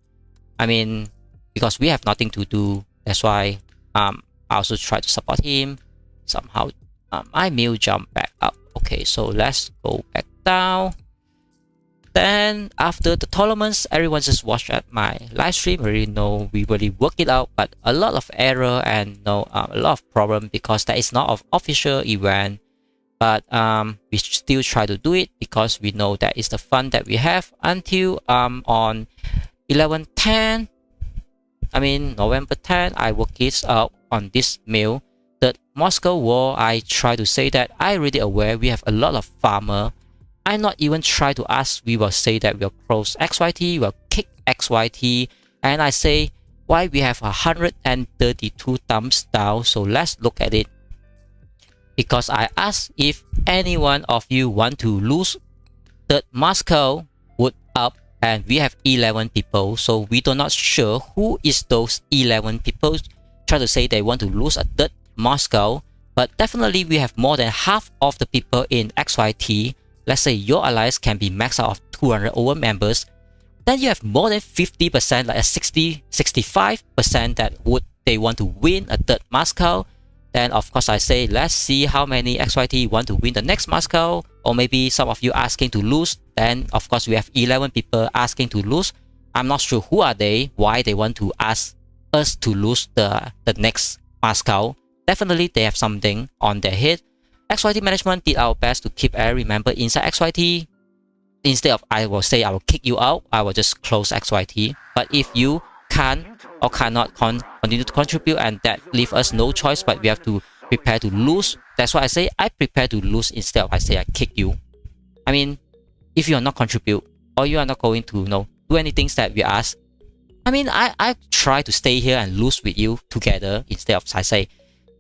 I mean, because we have nothing to do. That's why I also try to support him. Somehow my mail jump back up. Okay, so let's go back down. Then after the tournaments, everyone just watch at my live stream. We really work it out, but a lot of error and a lot of problem, because that is not an official event. But we still try to do it because we know that is the fun that we have until on 11/10. I mean November 10, I work it out on this mail. The Moscow war, I try to say that I really aware we have a lot of farmer. I not even try to ask. We will say that we'll close XYT, we'll kick XYT, and I say why we have 132 thumbs down. So let's look at it. Because I asked if any one of you want to lose, the Moscow would up, and we have 11 people. So we do not sure who is those 11 people try to say they want to lose a third Moscow. But definitely we have more than half of the people in XYT. Let's say your alliance can be maxed out of 200 over members. Then you have more than 50%, like a 65% that they want to win a third Moscow. Then of course I say, let's see how many XYT want to win the next Moscow, or maybe some of you asking to lose. Then of course we have 11 people asking to lose. I'm not sure who are they, why they want to ask us to lose the next Moscow. Definitely they have something on their head. XYT management did our best to keep every member inside XYT. Instead of I will say I will kick you out, I will just close XYT. But if you can't or cannot continue to contribute, and that leave us no choice, but we have to prepare to lose. That's why I say I prepare to lose instead of I say I kick you. I mean, if you are not contribute or you are not going to do anything that we ask, I mean, I try to stay here and lose with you together instead of I say,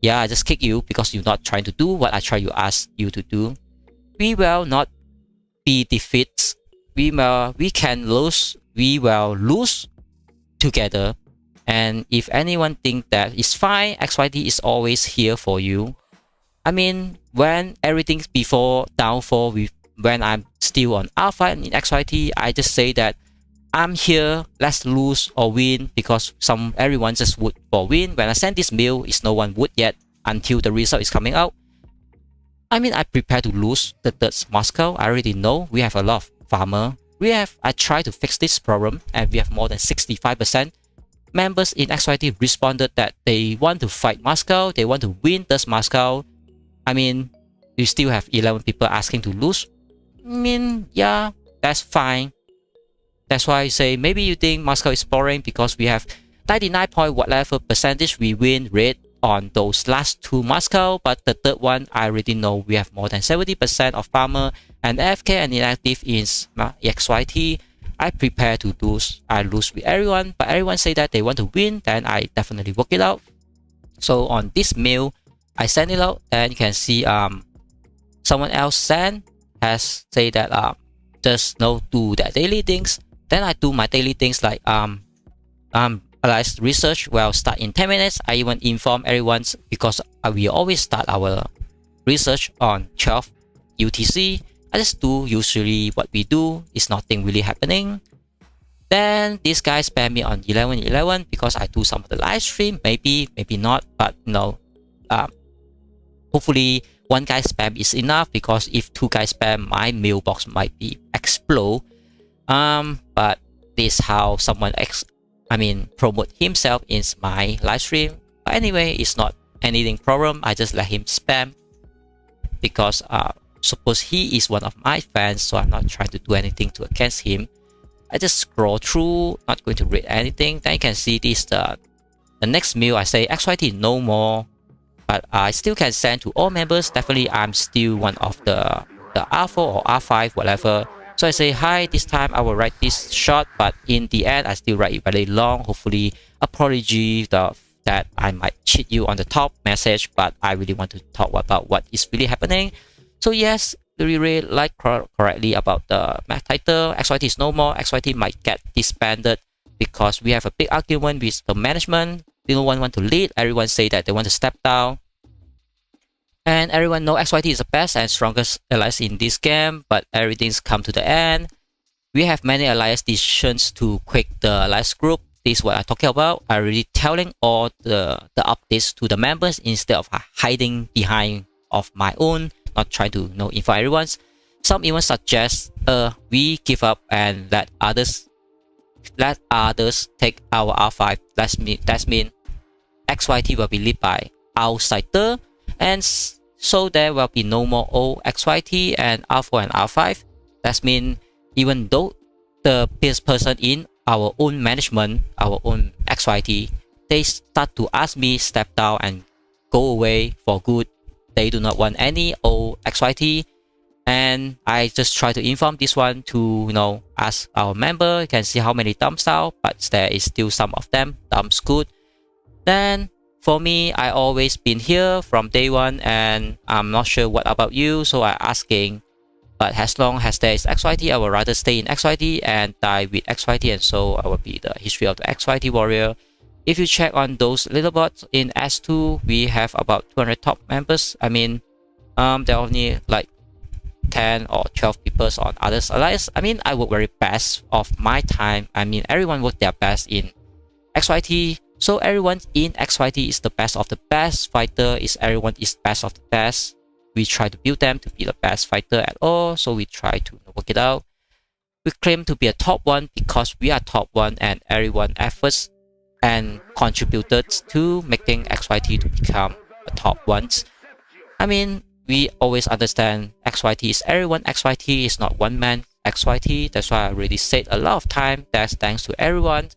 yeah, I just kick you because you're not trying to do what I try to ask you to do. We will not be defeats. We can lose. We will lose together. And if anyone think that it's fine, XYT is always here for you. I mean, when everything's before downfall, when I'm still on alpha in XYT, I just say that I'm here, let's lose or win, because everyone just would for win. When I send this mail, it's no one would yet until the result is coming out. I mean, I prepare to lose the third Moscow. I already know we have a lot of farmer. I try to fix this problem, and we have more than 65% members in XYT responded that they want to fight Moscow, they want to win this Moscow. I mean, you still have 11 people asking to lose. I mean, yeah, that's fine. That's why I say maybe you think Moscow is boring because we have 99 point whatever percentage we win rate on those last two Moscow, but the third one I already know we have more than 70% of farmer and AFK and inactive in XYT. I prepare to lose. I lose with everyone, but everyone say that they want to win, then I definitely work it out. So on this mail, I send it out, and you can see someone else has say that just do their daily things. Then I do my daily things like research will start in 10 minutes. I even inform everyone because we always start our research on 12 UTC. I just do usually what we do. It's nothing really happening. Then this guy spam me on 11:11 because I do some of the live stream. Maybe not, but hopefully one guy spam is enough, because if two guys spam, my mailbox might be explode. But this is how someone promote himself in my live stream. But anyway, it's not anything problem. I just let him spam because suppose he is one of my fans, so I'm not trying to do anything to against him. I just scroll through, not going to read anything. Then you can see this the next mail. I say XYT no more, but I still can send to all members. Definitely I'm still one of the R4 or R5 whatever. So I say hi, this time I will write this short, but in the end I still write it very long. Hopefully apology that I might cheat you on the top message, but I really want to talk about what is really happening. So yes, we really like correctly about the title. XYT is no more. XYT might get disbanded because we have a big argument with the management. No one want to lead. Everyone say that they want to step down. And everyone know XYT is the best and strongest alliance in this game, but everything's come to the end. We have many alliance decisions to quit the alliance group. This is what I'm talking about. I'm really telling all the updates to the members instead of hiding behind of my own, not trying to inform everyone. Some even suggest we give up and let others take our R5. That means XYT will be led by outsider, and so there will be no more old XYT and R4 and R5. That means even though the person in our own management, our own XYT, they start to ask me step down and go away for good. They do not want any old XYT, and I just try to inform this one to ask our member. You can see how many thumbs out, but there is still some of them thumbs good. Then for me, I always been here from day one, and I'm not sure what about you, so I asking. But as long as there is XYT, I would rather stay in XYT and die with XYT, and so I will be the history of the XYT warrior. if you check on those little bots in S2, we have about 200 top members. I mean, there are only like 10 or 12 people on others allies. I mean, I work very best of my time. I mean, everyone work their best in XYT. So everyone in XYT is the best of the best fighter. Everyone is best of the best. We try to build them to be the best fighter at all. So we try to work it out. We claim to be a top one because we are top one, and everyone efforts and contributed to making XYT to become a top ones. I mean, we always understand XYT is everyone. XYT is not one man XYT. That's why I already said a lot of time. That's thanks to everyone.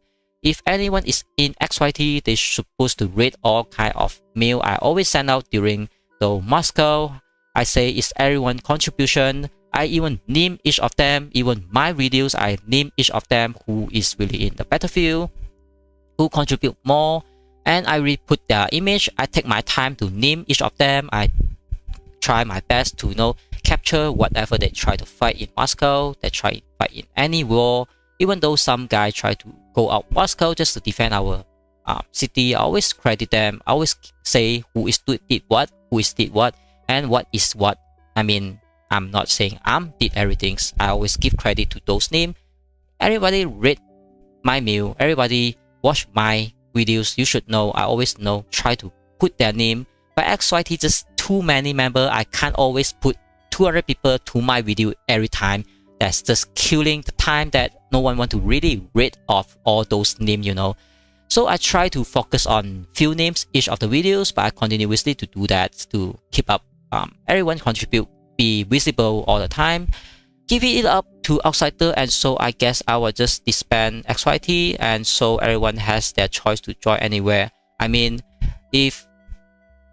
If anyone is in XYT, they're supposed to read all kind of mail I always send out during the Moscow. I say it's everyone contribution. I even name each of them. Even my videos, I name each of them who is really in the battlefield, who contribute more, and I re-put their image. I take my time to name each of them. I try my best to capture whatever they try to fight in Moscow. They try to fight in any war. Even though some guy try to go out Moscow just to defend our city, I always credit them. I always say who is did what, who is did what, and what is what. I mean, I'm not saying did everything. I always give credit to those names. Everybody read my mail. Everybody watch my videos. You should know. I always know. Try to put their name. But XYT just too many members. I can't always put 200 people to my video every time. That's just killing the time that no one want to really read off all those names, So I try to focus on few names each of the videos, but I continuously to do that to keep up. Everyone contribute, be visible all the time, giving it up to outsider, and so I guess I will just disband XYT, and so everyone has their choice to join anywhere. I mean, if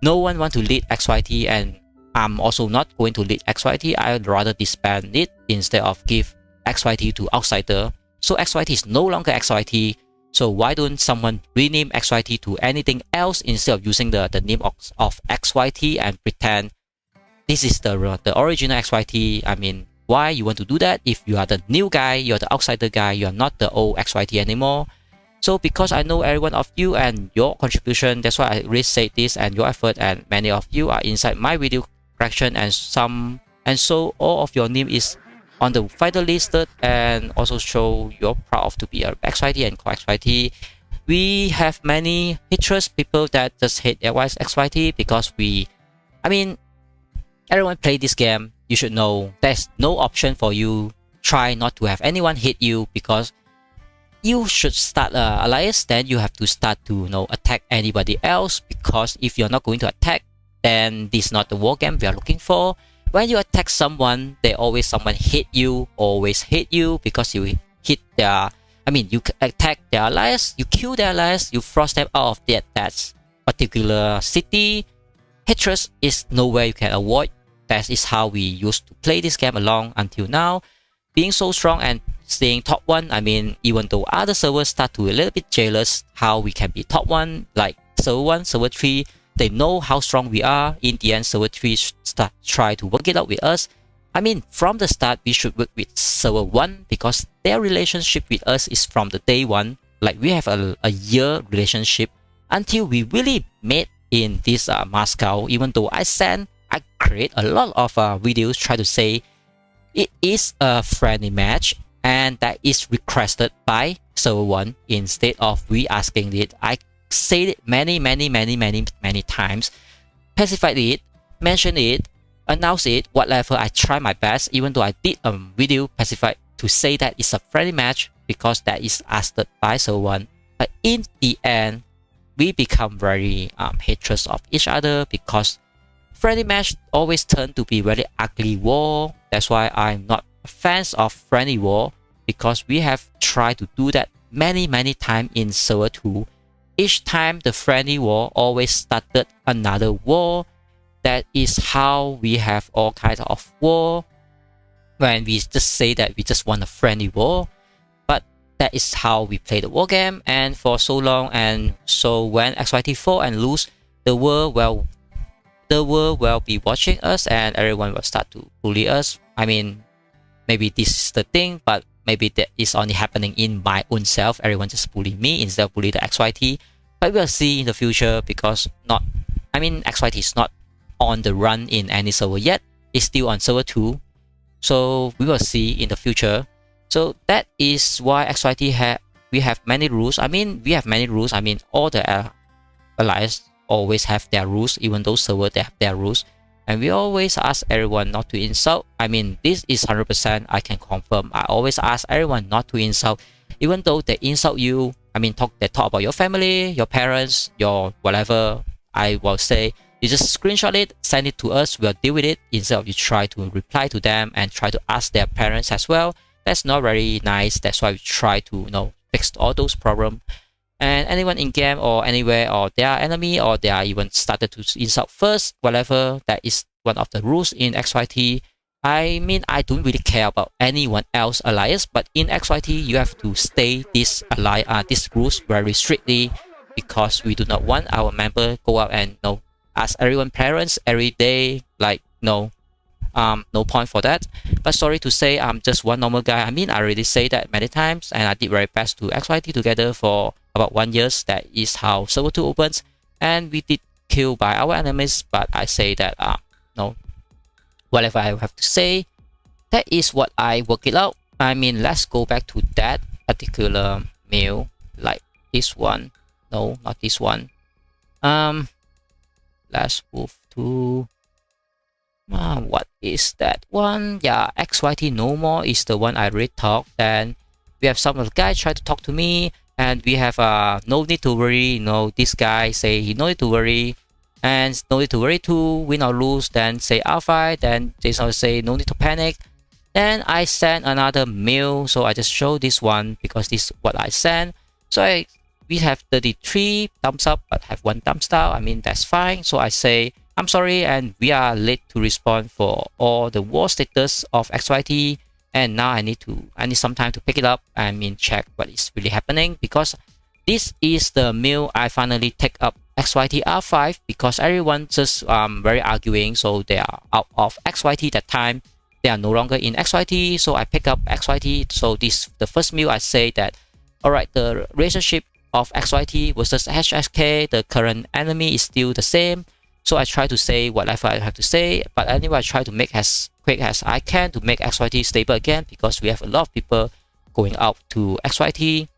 no one want to lead XYT and I'm also not going to lead XYT, I'd rather disband it instead of give XYT to outsider. So XYT is no longer XYT. So why don't someone rename XYT to anything else instead of using the name of XYT and pretend this is the original XYT? I mean, why you want to do that? If you are the new guy, you're the outsider guy, you're not the old XYT anymore. So because I know every one of you and your contribution, that's why I really say this, and your effort, and many of you are inside my video collection, and so all of your name is on the fighter listed, and also show you're proud to be a XYT and co-XYT. We have many haters, people that just hate their XYT because everyone play this game. You should know there's no option for you. Try not to have anyone hate you, because you should start an alliance, then you have to start to attack anybody else, because if you're not going to attack, then this is not the war game we are looking for. When you attack someone, someone hate you, always hate you, because you hit their, you attack their allies, you kill their allies, you force them out of that particular city. Hatred is nowhere you can avoid. That is how we used to play this game along until now. Being so strong and staying top one, even though other servers start to a little bit jealous how we can be top one, like server 1, server 3, they know how strong we are. In the end, server 3 try to work it out with us. From the start, we should work with server 1, because their relationship with us is from the day one. Like we have a year relationship until we really met in this Moscow. Even though I create a lot of videos try to say it is a friendly match, and that is requested by server 1 instead of we asking it. I said it many times, pacified it, mentioned it, announce it, whatever. I try my best, even though I did a video pacified to say that it's a friendly match, because that is asked by server 1. But in the end, we become very hatred of each other, because friendly match always turn to be very ugly war. That's why I'm not a fan of friendly war, because we have tried to do that many times in server 2. Each time the friendly war always started another war. That is how we have all kinds of war, when we just say that we just want a friendly war. But that is how we play the war game, and for so long. And so when XYT fall and lose, the world will be watching us, and everyone will start to bully us. Maybe this is the thing, but maybe that is only happening in my own self. Everyone just bully me instead of bully the XYT. but we'll see in the future because XYT is not on the run in any server yet. It's still on server 2. So we will see in the future. So that is why XYT we have many rules. We have many rules. All the allies always have their rules, even those servers they have their rules. And we always ask everyone not to insult. This is 100%, I can confirm. I always ask everyone not to insult, even though they insult you. They talk about your family, your parents, your whatever. I will say, you just screenshot it, send it to us, we'll deal with it, instead of you try to reply to them and try to ask their parents as well. That's not very nice. That's why we try to fix all those problems. And anyone in game or anywhere, or they are enemy, or they are even started to insult first, whatever, that is one of the rules in XYT. I don't really care about anyone else alliance, but in XYT you have to stay these rules very strictly, because we do not want our member go out and ask everyone parents every day. No point for that. But sorry to say, I'm just one normal guy. I already say that many times, and I did very best to XYT together for about 1 year. That is how server 2 opens, and we did kill by our enemies. But I say that no, whatever I have to say, that is what I work it out. Let's go back to that particular meal, like this one. No, not this one. Let's move to what is that one? Yeah, XYT no more is the one I already talked. Then we have some of the guys try to talk to me, and we have no need to worry. This guy say he no need to worry, and no need to worry to win or lose. Then say alpha, then Jason say no need to panic. Then I send another mail, so I just show this one because this is what I send. So we have 33 thumbs up, but have 1 thumbs down. That's fine. So I say I'm sorry, and we are late to respond for all the war status of XYT, and now I need some time to pick it up. Check what is really happening, because this is the mail I finally take up XYT R5, because everyone just very arguing, so they are out of XYT that time. They are no longer in XYT, so I pick up XYT. So this the first mail I say that, alright, the relationship of XYT versus HSK, the current enemy is still the same. So I try to say whatever I have to say, but anyway, I try to make as quick as I can to make XYT stable again, because we have a lot of people going out to XYT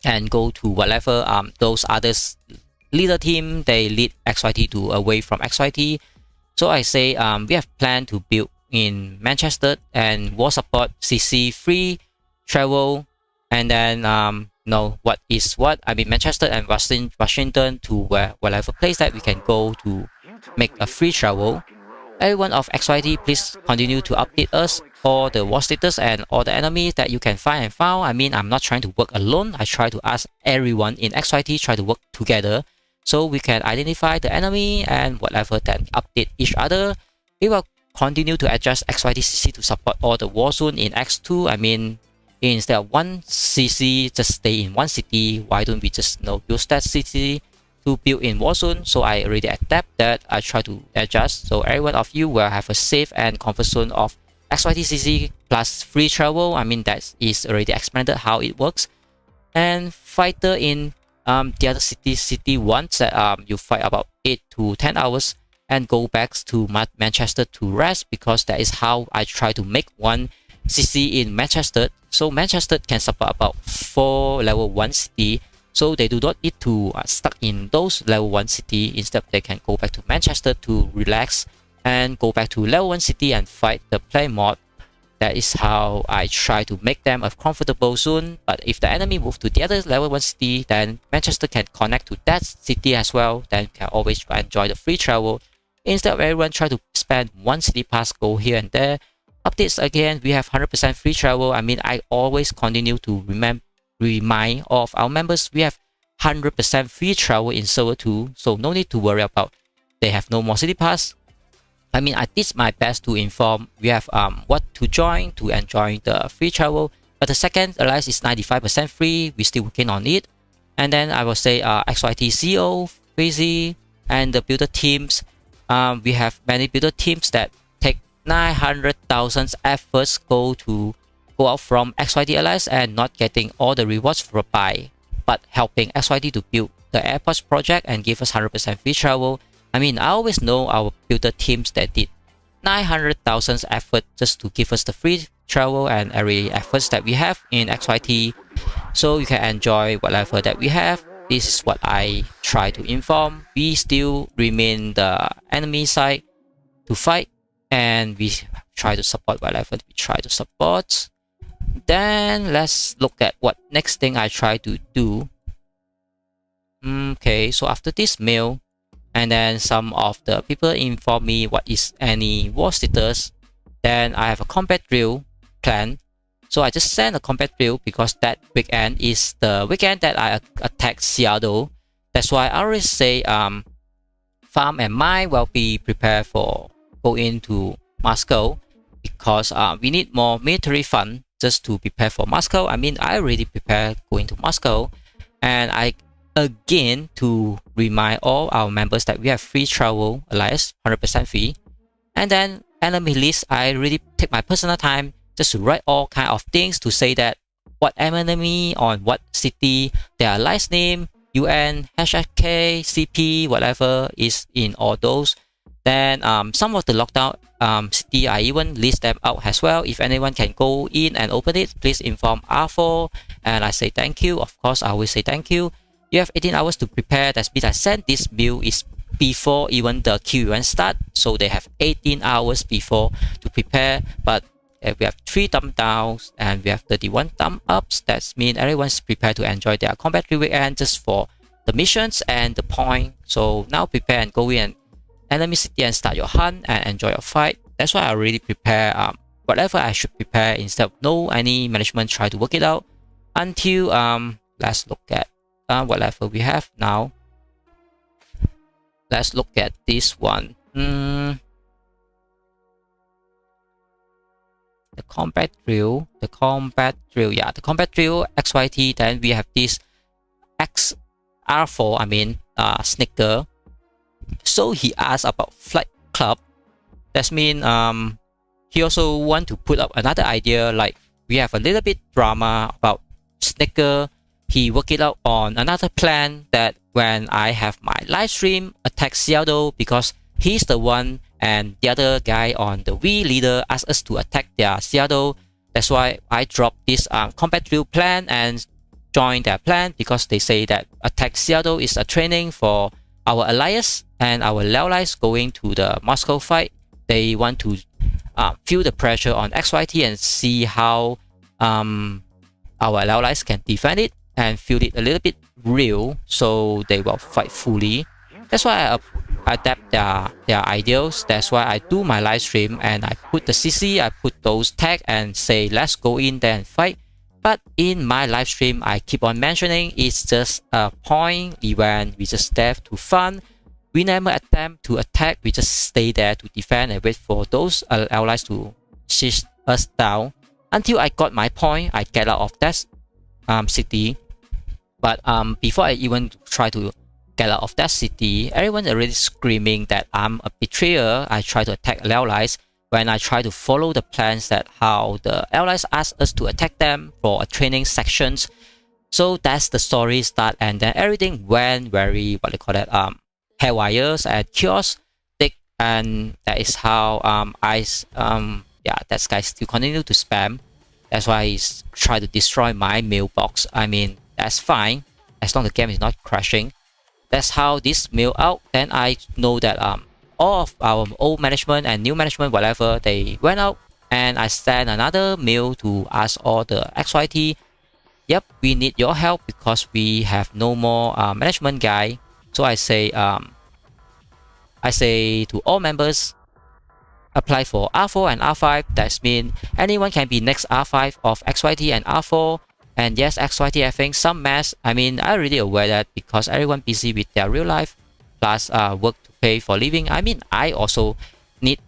and go to whatever those others leader team, they lead XYT to away from XYT. So I say we have planned to build in Manchester and war support, CC, free travel, and then what is what. Manchester and Washington to whatever place that we can go to make a free travel. Everyone of XYT, please continue to update us all the war status and all the enemies that you can find and found. I'm not trying to work alone. I try to ask everyone in XYT try to work together, so we can identify the enemy and whatever, then update each other. We will continue to adjust XYT CC to support all the war zone in X2. Instead of one CC just stay in one city, why don't we just use that city to build in Warzone? So I already adapt that. I try to adjust, so every one of you will have a safe and comfort zone of XYT CC plus free travel. That is already explained how it works. And fighter in the other city once that you fight about 8 to 10 hours and go back to Manchester to rest, because that is how I try to make one CC in Manchester. So Manchester can support about 4 level 1 city, so they do not need to stuck in those level 1 city. Instead, they can go back to Manchester to relax and go back to level 1 city and fight the play mod. That is how I try to make them a comfortable zone. But if the enemy move to the other level 1 city, then Manchester can connect to that city as well, then can always enjoy the free travel. Instead of everyone try to spend one city pass, go here and there. Updates again, we have 100% free travel. I always continue to remind all of our members we have 100% free travel in server 2, so no need to worry about they have no more city pass. I did my best to inform we have what to join to enjoy the free travel, but the second alliance is 95% free. We're still working on it. And then I will say XYT CEO, Crazy, and the builder teams. We have many builder teams that 900,000 efforts go out from XYT alliance and not getting all the rewards for buy, but helping XYT to build the airports project and give us 100% free travel. I mean, I always know our builder teams that did 900,000 effort just to give us the free travel and every efforts that we have in XYT, so you can enjoy whatever that we have. This is what I try to inform. We still remain the enemy side to fight, and we try to support whatever we try to support. Then let's look at what next thing I try to do. Okay, so after this mail, and then some of the people inform me what is any war status. Then I have a combat drill plan. So I just send a combat drill because that weekend is the weekend that I attack Seattle. That's why I always say farm and mine will be prepared for going to Moscow, because we need more military fund just to prepare for Moscow. I mean, I already prepared going to Moscow, and I again to remind all our members that we have free travel alliance, 100% free. And then enemy list, I really take my personal time just to write all kind of things to say that what enemy on what city, their alliance name, UN, HK, CP, whatever is in all those. Then some of the lockdown city, I even list them out as well. If anyone can go in and open it, please inform R4, and I say thank you. Of course, I always say thank you. You have 18 hours to prepare. That means I sent this build is before even the QUN start, so they have 18 hours before to prepare. But we have 3 thumb downs and we have 31 thumb ups. That means everyone's prepared to enjoy their combat weekend just for the missions and the point. So now prepare and go in enemy city and start your hunt and enjoy your fight. That's why I really prepare whatever I should prepare instead of no any management try to work it out until let's look at whatever we have now. Let's look at this one. The combat drill, yeah, the combat drill XYT. Then we have this XR4, I mean Snicker. So he asked about flight club. That means he also want to put up another idea, like we have a little bit drama about Snicker. He worked it out on another plan that when I have my live stream attack Seattle, because he's the one and the other guy on the V leader asked us to attack their Seattle. That's why I dropped this combat drill plan and joined their plan, because they say that attack Seattle is a training for our alliance and our allies going to the Moscow fight. They want to feel the pressure on XYT and see how our allies can defend it and feel it a little bit real, so they will fight fully. That's why I adapt their ideals. That's why I do my live stream and I put the CC, I put those tags and say let's go in there and fight. But in my live stream, I keep on mentioning it's just a point event. We just there to fun. We never attempt to attack. We just stay there to defend and wait for those allies to chase us down. Until I got my point, I get out of that city. But before I even try to get out of that city, everyone already screaming that I'm a betrayer. I try to attack allies when I try to follow the plans that how the allies ask us to attack them for a training sections. So that's the story start, and then everything went very hair wires and chaotic, and that is how that guy still continue to spam. That's why he's try to destroy my mailbox. I mean, that's fine as long as the game is not crashing. That's how this mail out. Then I know that all of our old management and new management, whatever, they went out, and I sent another mail to ask all the XYT. Yep, we need your help because we have no more management guy. So I say to all members, apply for R4 and R5. That means anyone can be next R5 of XYT and R4. And yes, XYT having some mess. I mean, I'm really aware that because everyone busy with their real life, plus work to pay for living. I mean, I also need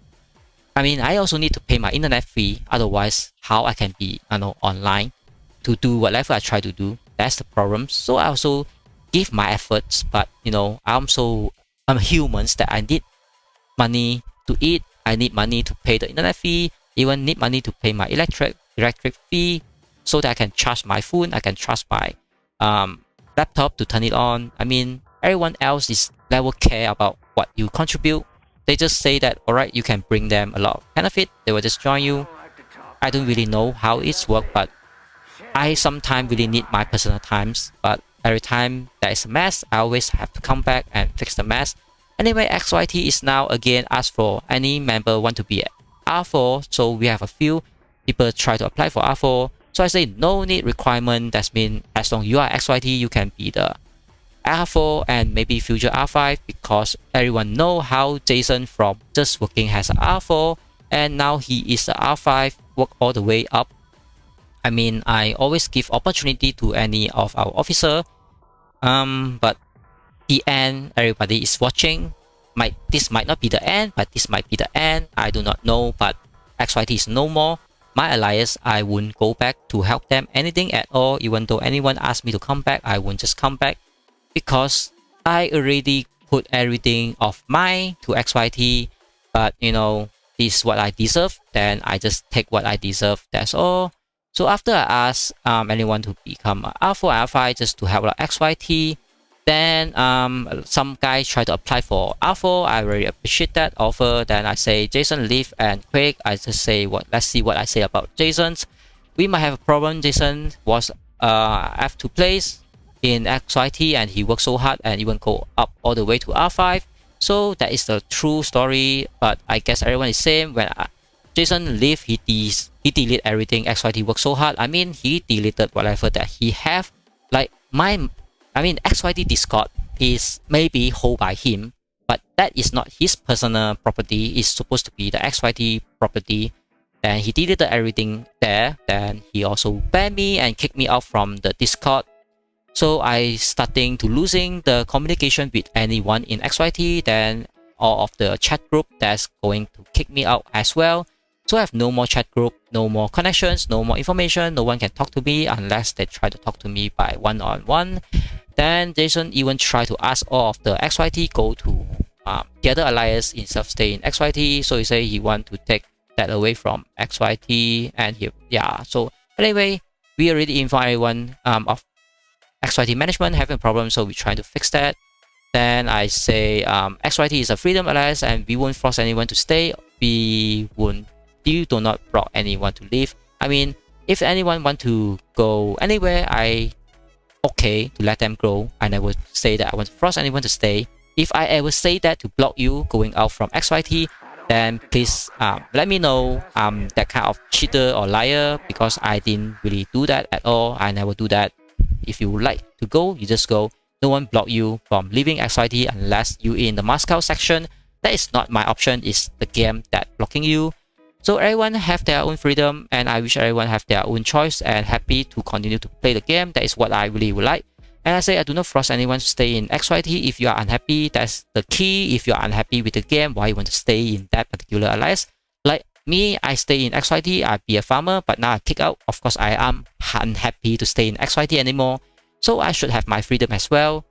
to pay my internet fee. Otherwise, how I can be online to do whatever I try to do? That's the problem. So I also give my efforts, but I'm humans that I need money to eat. I need money to pay the internet fee. Even need money to pay my electric fee, so that I can charge my phone, I can charge my laptop to turn it on. I mean, everyone else is never care about what you contribute. They just say that, alright, you can bring them a lot of benefit. They will just join you. I don't really know how it's work, but I sometimes really need my personal times. But every time there is a mess, I always have to come back and fix the mess. Anyway, XYT is now again asked for any member want to be R4. So we have a few people try to apply for R4. So I say no need requirement. That means as long you are XYT, you can be the R4 and maybe future R5, because everyone know how Jason from just working has an R4 and now he is a R5, work all the way up. I mean, I always give opportunity to any of our officer, but the end, everybody is watching. This might not be the end, but this might be the end. I do not know, but XYT is no more. My alliance, I won't go back to help them anything at all. Even though anyone asks me to come back, I won't just come back, because I already put everything of mine to XYT. But you know, this is what I deserve, then I just take what I deserve. That's all. So after I ask anyone to become R4, R5 just to help out XYT, then some guys try to apply for R4. I really appreciate that offer. Then I say Jason, leave, and Craig, I just say let's see what I say about Jason's. We might have a problem. Jason was F2 place in XYT and he worked so hard and even go up all the way to R5. So that is the true story. But I guess everyone is same. When Jason leave, he delete everything. XYT worked so hard. I mean, he deleted whatever that he have. Like XYT Discord is maybe hold by him, but that is not his personal property. It's supposed to be the XYT property. Then he deleted everything there. Then he also banned me and kicked me out from the Discord. So I starting to losing the communication with anyone in XYT. Then all of the chat group that's going to kick me out as well. So I have no more chat group, no more connections, no more information. No one can talk to me unless they try to talk to me by one-on-one. Then Jason even tried to ask all of the XYT go to the other alliance instead of stay in XYT. So he say he want to take that away from XYT, and so anyway, we already informed everyone of XYT management having a problem, so we trying to fix that. Then I say XYT is a freedom alliance and we won't force anyone to stay. You do not block anyone to leave. I mean, if anyone want to go anywhere, I okay to let them go. I never say that I want to force anyone to stay. If I ever say that to block you going out from XYT, then please let me know that kind of cheater or liar, because I didn't really do that at all. I never do that. If you would like to go, you just go. No one block you from leaving XYT unless you in the Moscow section. That is not my option. It's the game that blocking you. So everyone have their own freedom, and I wish everyone have their own choice and happy to continue to play the game. That is what I really would like. And I say I do not force anyone to stay in XYT. If you are unhappy, that's the key. If you are unhappy with the game, why you want to stay in that particular alliance? Like me, I stay in XYT, I be a farmer, but now I kick out. Of course, I am unhappy to stay in XYT anymore. So I should have my freedom as well.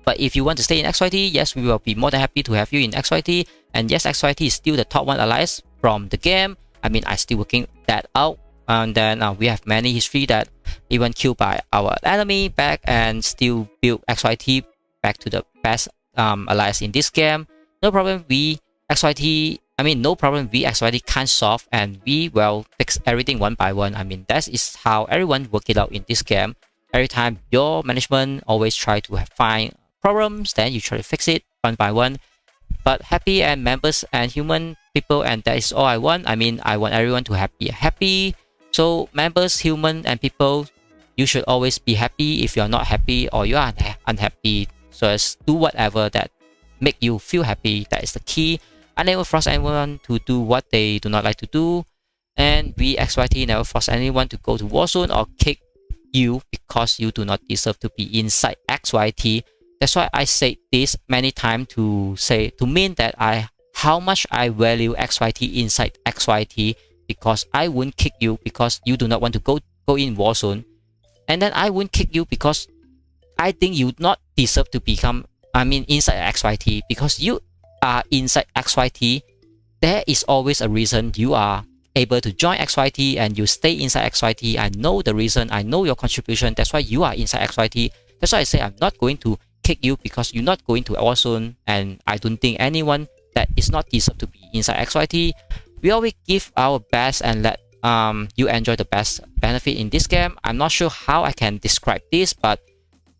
But if you want to stay in XYT, yes, we will be more than happy to have you in XYT. And yes, XYT is still the top one alliance from the game. I mean, I still working that out. And then we have many history that even killed by our enemy back and still build XYT back to the best alliance in this game. No problem, no problem, we XYT can't solve, and we will fix everything one by one. I mean, that is how everyone work it out in this game. Every time your management always try to find problems, then you try to fix it one by one. But happy and members and human people, and that is all I want. I mean, I want everyone to be happy. So members, human and people, you should always be happy. If you're not happy or you are unhappy, so just do whatever that make you feel happy. That is the key. I never force anyone to do what they do not like to do. And we XYT never force anyone to go to Warzone or kick you because you do not deserve to be inside XYT. That's why I say this many times to mean that how much I value XYT inside XYT, because I won't kick you because you do not want to go in Warzone, and then I won't kick you because I think you not deserve to become inside XYT. Because you are inside XYT, there is always a reason you are able to join XYT and you stay inside XYT. I know the reason, I know your contribution, that's why you are inside XYT. That's why I say I'm not going to kick you because you're not going to our zone, and I don't think anyone that is not deserve to be inside XYT. We always give our best and let you enjoy the best benefit in this game. I'm not sure how I can describe this, but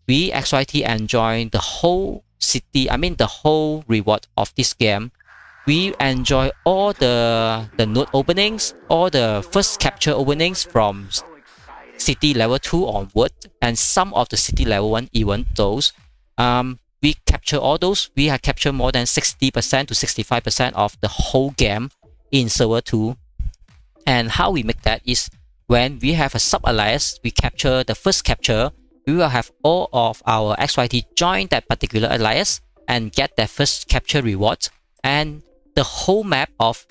we XYT enjoy the whole city, I mean the whole reward of this game. We enjoy all the node openings, all the first capture openings from city level 2 onward, and some of the city level 1 even those. We capture all those. We have captured more than 60% to 65% of the whole game in server 2. And how we make that is when we have a sub-alliance, we capture the first capture, we will have all of our XYT join that particular alliance and get that first capture reward. And the whole map of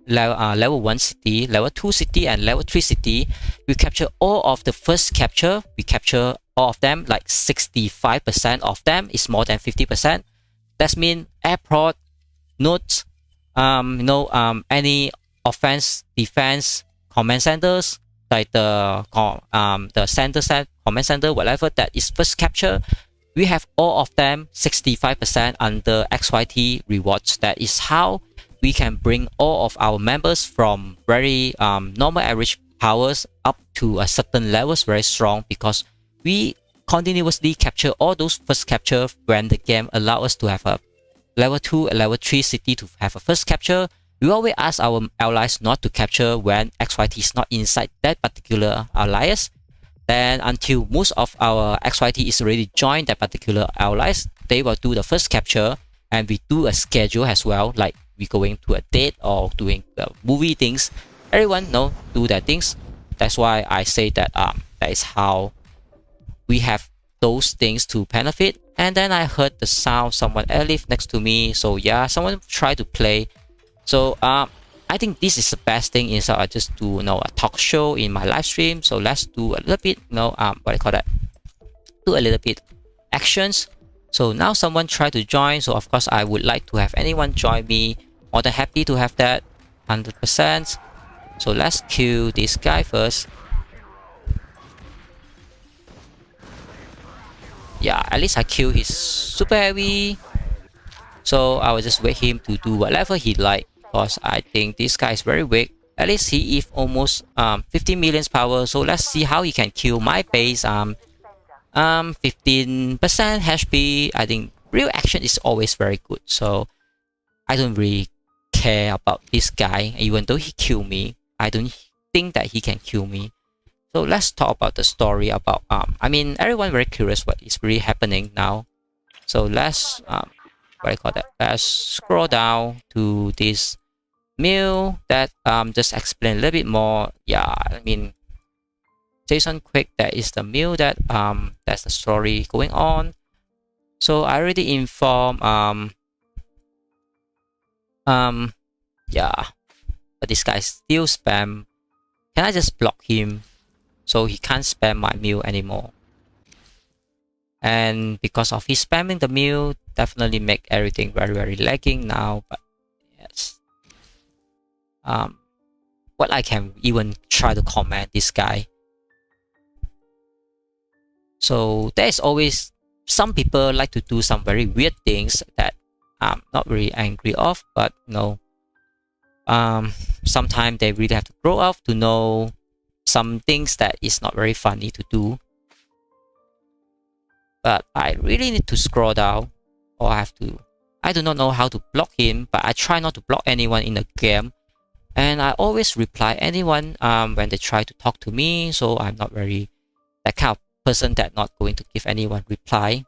level 1 city, level 2 city, and level 3 city, we capture all of the first capture. We capture all of them, like 65% of them is more than 50%. That means airport, nodes, any offense, defense, command centers, like the center set, command center, whatever that is first capture, we have all of them 65% under XYT rewards. That is how we can bring all of our members from very normal average powers up to a certain levels very strong, because we continuously capture all those first capture when the game allow us to have a level 2 and level 3 city to have a first capture. We always ask our allies not to capture when XYT is not inside that particular alliance. Then until most of our XYT is already joined that particular allies, they will do the first capture, and we do a schedule as well, like we going to a date or doing movie things. Everyone do their things. That's why I say that that is how we have those things to benefit. And then I heard the sound, someone live next to me. So yeah, someone try to play. So I think this is the best thing is I just do a talk show in my live stream. So let's do a little bit what I call that, do a little bit actions. So now someone try to join, so of course I would like to have anyone join me. More than happy to have that 100%. So let's kill this guy first. Yeah, at least I kill his super heavy. So I will just wait him to do whatever he like, because I think this guy is very weak. At least he is almost 50 million power. So let's see how he can kill my base 15% HP. I think real action is always very good. So I don't really care about this guy. Even though he killed me, I don't think that he can kill me. So let's talk about the story about I mean everyone very curious what is really happening now. So let's let's scroll down to this mill that just explain a little bit more. Yeah, I mean Jason quick, that is the mill that that's the story going on. So I already informed yeah, but this guy still spam. Can I just block him so he can't spam my mill anymore? And because of his spamming the mill, definitely make everything very lagging now. But yes, what I can even try to comment this guy. So there's always some people like to do some very weird things that I'm not really angry of, but sometimes they really have to grow up to know some things that is not very funny to do. But I really need to scroll down, or I do not know how to block him, but I try not to block anyone in the game. And I always reply anyone when they try to talk to me, so I'm not very that kind of person that not going to give anyone reply.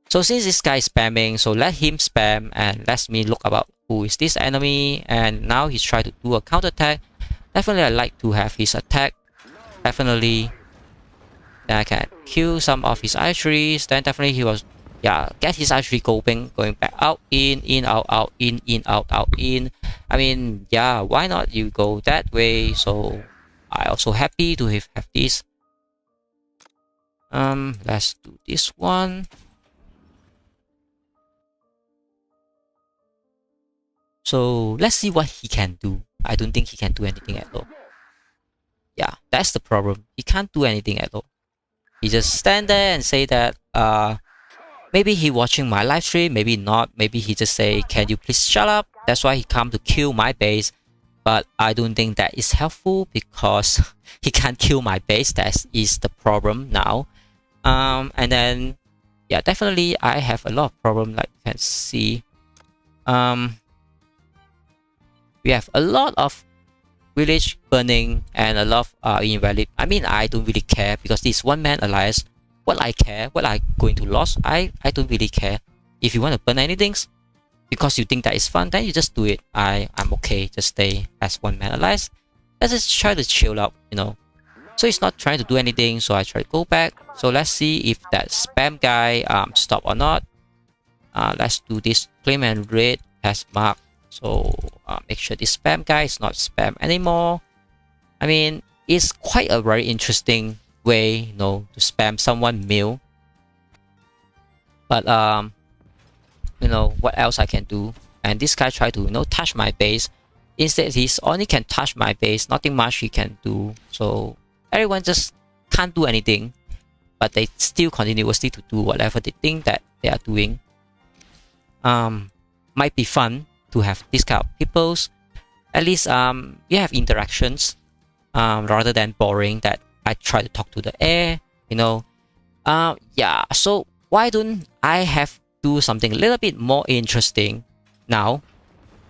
So since this guy is spamming, so let him spam and let me look about who is this enemy. And now he's trying to do a counter attack. Definitely I like to have his attack. Definitely then I can kill some of his archeries. Then definitely he was get his archery going back out, in, out, in, out, in. I mean, yeah, why not you go that way? So I also happy to have this. Let's do this one. So let's see what he can do. I don't think he can do anything at all. Yeah, that's the problem. He can't do anything at all. he just stand there and say that maybe he watching my live stream, maybe not, maybe he just say, can you please shut up? That's why he come to kill my base. But I don't think that is helpful because he can't kill my base. That is the problem now. And then yeah, definitely I have a lot of problem, like you can see. We have a lot of village burning and a lot of invalid. I mean, I don't really care because this one-man alliance. What I care, what I going to lose, I don't really care. If you want to burn anything because you think that is fun, then you just do it. I'm okay, just stay as one-man alliance. Let's just try to chill out, you know. So he's not trying to do anything, so I try to go back. So let's see if that spam guy stop or not. Let's do this claim and raid as marked. So make sure this spam guy is not spam anymore. I mean, it's quite a very interesting way, you know, to spam someone meal. But you know, what else I can do? And this guy tried to, you know, touch my base. Instead, he's only can touch my base, nothing much he can do. So everyone just can't do anything, but they still continuously to do whatever they think that they are doing. Might be fun to have this kind of peoples. At least you have interactions rather than boring that I try to talk to the air, you know. Yeah, so why don't I have do something a little bit more interesting now?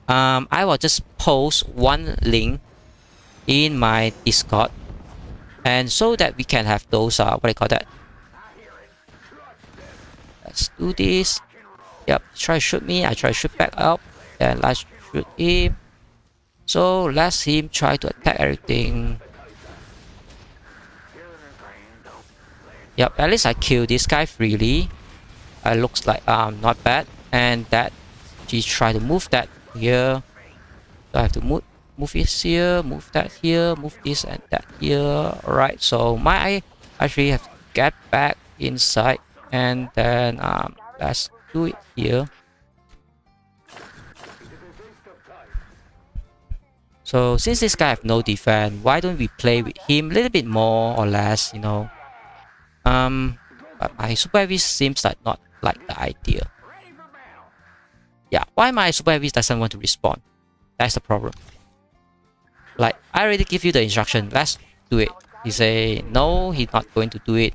I will just post one link in my Discord, and so that we can have those what do you call that? Let's do this. Yep, try to shoot me. I try to shoot back up. Then let's shoot him. So let him try to attack everything. Yep, at least I killed this guy freely. It looks like not bad. And that he tried to move that here. So I have to move this here, move that here, move this and that here. Alright, so I actually have to get back inside, and then let's do it here. So since this guy have no defense, why don't we play with him a little bit more or less, you know? But my super heavy seems like not like the idea. Yeah, why my super heavy doesn't want to respawn? That's the problem. Like, I already give you the instruction, let's do it. He say no, he's not going to do it.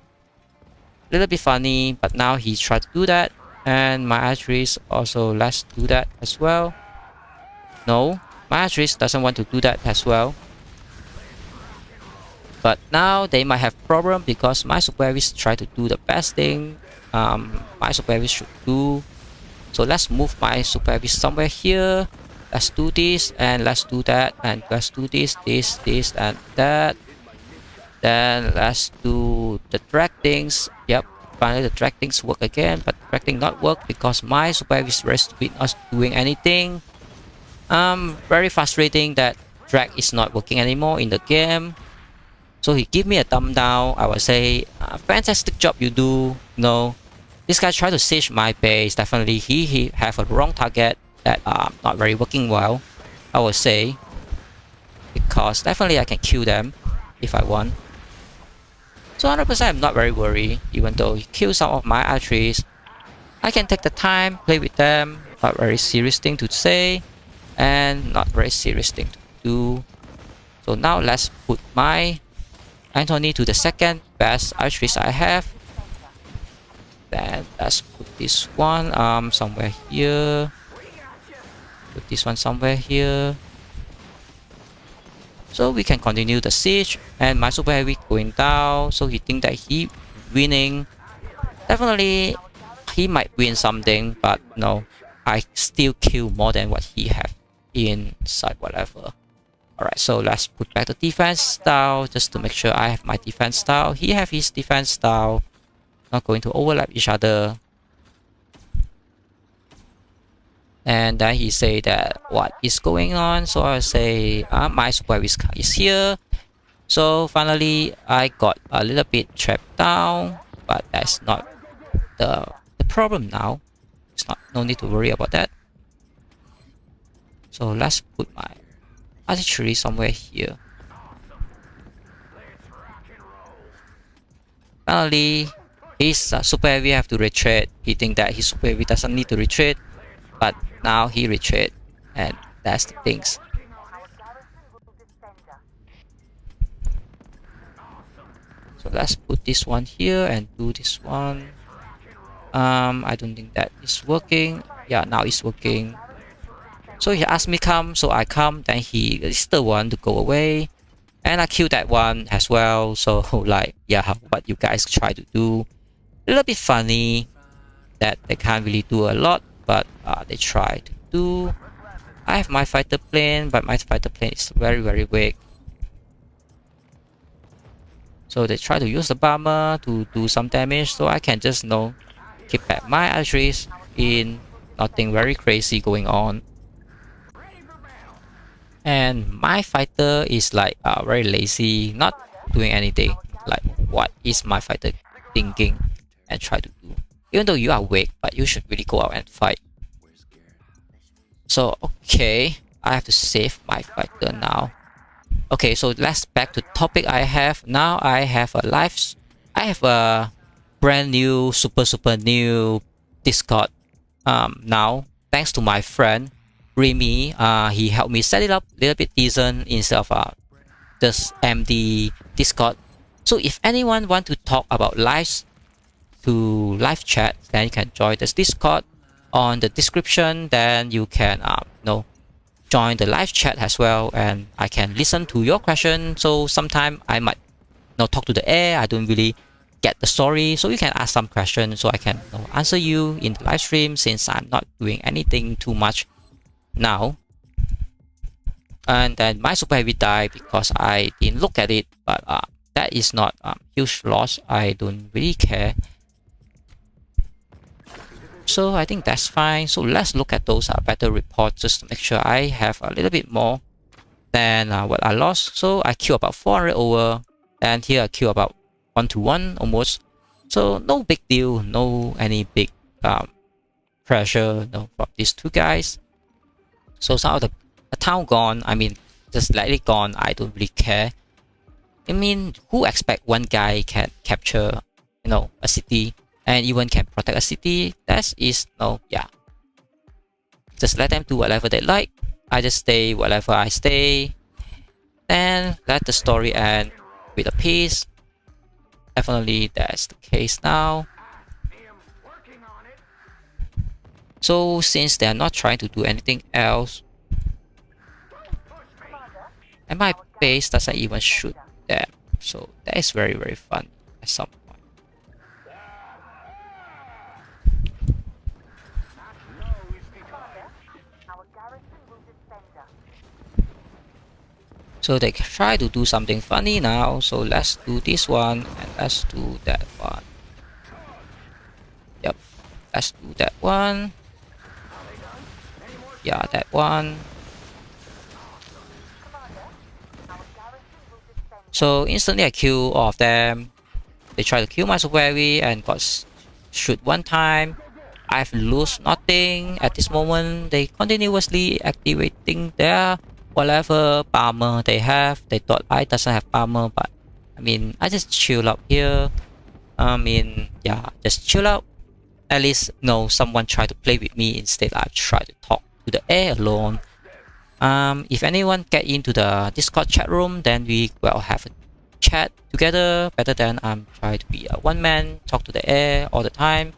Little bit funny, but now he tried to do that. And my archeries also, let's do that as well. No, my archeries doesn't want to do that as well. But now they might have problem because my super heavies try to do the best thing my super heavies should do. So let's move my super heavies somewhere here. Let's do this and let's do that and let's do this and that. Then let's do the drag things. Yep, finally the drag things work again, but drag thing not work because my super heavy is very stupid, not doing anything. Very frustrating that drag is not working anymore in the game. So he give me a thumb down. I would say fantastic job you do. No, this guy tried to siege my base. Definitely he have a wrong target that not very working well, I would say, because definitely I can kill them if I want. So 100% I'm not very worried, even though he kills some of my archeries. I can take the time, play with them. Not very serious thing to say, and not very serious thing to do. So now let's put my Anthony to the second best archeries I have. Then let's put this one somewhere here. Put this one somewhere here. So we can continue the siege, and my super heavy going down. So he think that he winning. Definitely he might win something, but no, I still kill more than what he have inside whatever. Alright, so let's put back the defense style just to make sure I have my defense style. He have his defense style. Not going to overlap each other. And then he say that what is going on. So I say my super heavy is here. So finally I got a little bit trapped down, but that's not the problem now. It's not, no need to worry about that. So let's put my artillery somewhere here. finally his super heavy have to retreat. He think that his super heavy doesn't need to retreat, but now he retreat, and that's the things. So let's put this one here and do this one. I don't think that is working. Yeah, now it's working. So he asked me come, so I come. Then he is the one to go away, and I kill that one as well. So like, yeah, what you guys try to do, a little bit funny that they can't really do a lot, but they try to do. I have my fighter plane, but my fighter plane is very weak. So they try to use the bomber to do some damage, so I can just keep back my archeries in, nothing very crazy going on. And my fighter is like very lazy, not doing anything. Like, what is my fighter thinking and try to do? Even though you are weak, but you should really go out and fight. So okay, I have to save my fighter now. Okay, so let's back to topic I have. Now I have a brand new, super new Discord. Now, thanks to my friend Remy, he helped me set it up a little bit decent instead of just empty Discord. So if anyone want to talk about live chat, then you can join this Discord. On the description, then you can join the live chat as well, and I can listen to your question. So sometimes I might talk to the air, I don't really get the story, so you can ask some questions so I can answer you in the live stream, since I'm not doing anything too much now. And then my super heavy died because I didn't look at it, but that is not huge loss. I don't really care, so I think that's fine. So let's look at those battle reports just to make sure I have a little bit more than what I lost. So I kill about 400 over, and here I kill about 1-to-1 almost. So no big deal, no any big pressure from these two guys. So some of the town gone, I mean, just let it gone. I don't really care. I mean, who expect one guy can capture a city and even can protect a city? That is yeah. Just let them do whatever they like. I just stay whatever I stay. Then let the story end with a peace. Definitely that's the case now. So since they are not trying to do anything else, and my base doesn't even shoot them, so that is very fun at some point. So they try to do something funny now, so let's do this one and let's do that one. Yep, let's do that one. Yeah, that one. So instantly I kill all of them. They try to kill my super heavy and got shoot one time. I've lost nothing at this moment. They continuously activating their whatever bomber they have. They thought I doesn't have bomber, but I mean, I just chill out here. I mean, yeah, just chill out. At least someone try to play with me instead. I try to talk to the air alone. If anyone get into the Discord chat room, then we will have a chat together, better than I'm trying to be a one man, talk to the air all the time.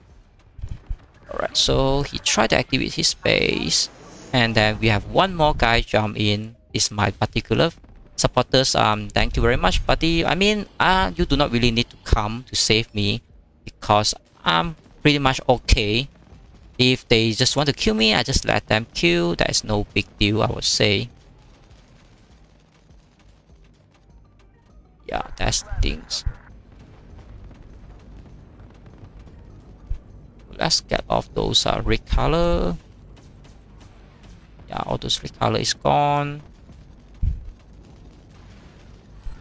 Alright, so he tried to activate his base, and then we have one more guy jump in. Is my particular supporters. Thank you very much, buddy. I mean, you do not really need to come to save me, because I'm pretty much okay. If they just want to kill me, I just let them kill. That is no big deal, I would say. Yeah, that's the things. Let's get off those red color. Yeah, all those red color is gone.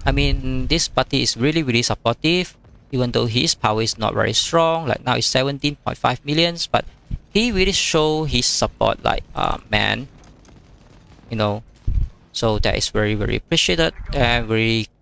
I mean, this party is really supportive, even though his power is not very strong. Like now it's 17.5 millions, but he really show his support like man, so that is very appreciated and very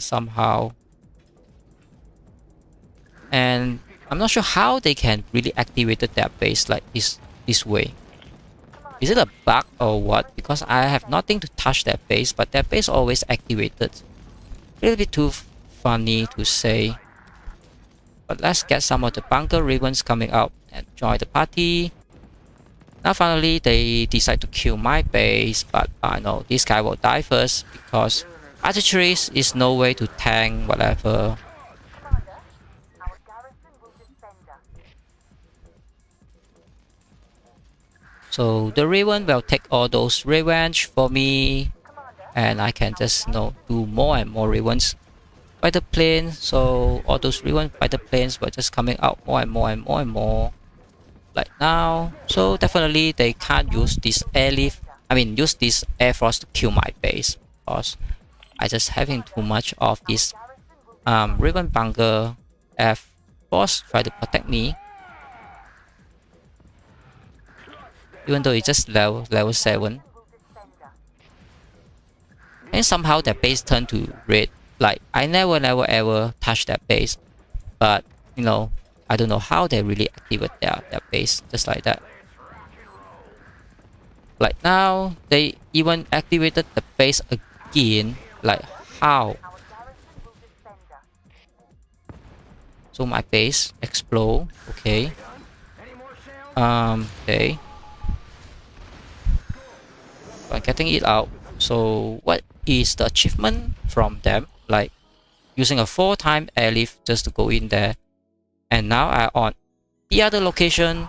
somehow. And I'm not sure how they can really activate their base like this way. Is it a bug or what? Because I have nothing to touch their base, but their base always activated. A little bit too funny to say. But let's get some of the bunker ribbons coming out and join the party. Now finally they decide to kill my base, but I know this guy will die first because artillery is no way to tank whatever. So the Raven will take all those revenge for me, and I can just do more and more Ravens by the plane. So all those Ravens by the planes were just coming out more and more and more and more like now. So definitely they can't use this airlift, use this air force to kill my base, because I just having too much of this Raven bunker air force try to protect me. Even though it's just level 7. And somehow that base turned to red. Like, I never ever touch that base. But, I don't know how they really activate their base. Just like that. Like now, they even activated the base again. Like, how? So my base explode. Okay. Okay. I'm getting it out. So what is the achievement from them? Like using a 4-time airlift just to go in there. And now I'm on the other location.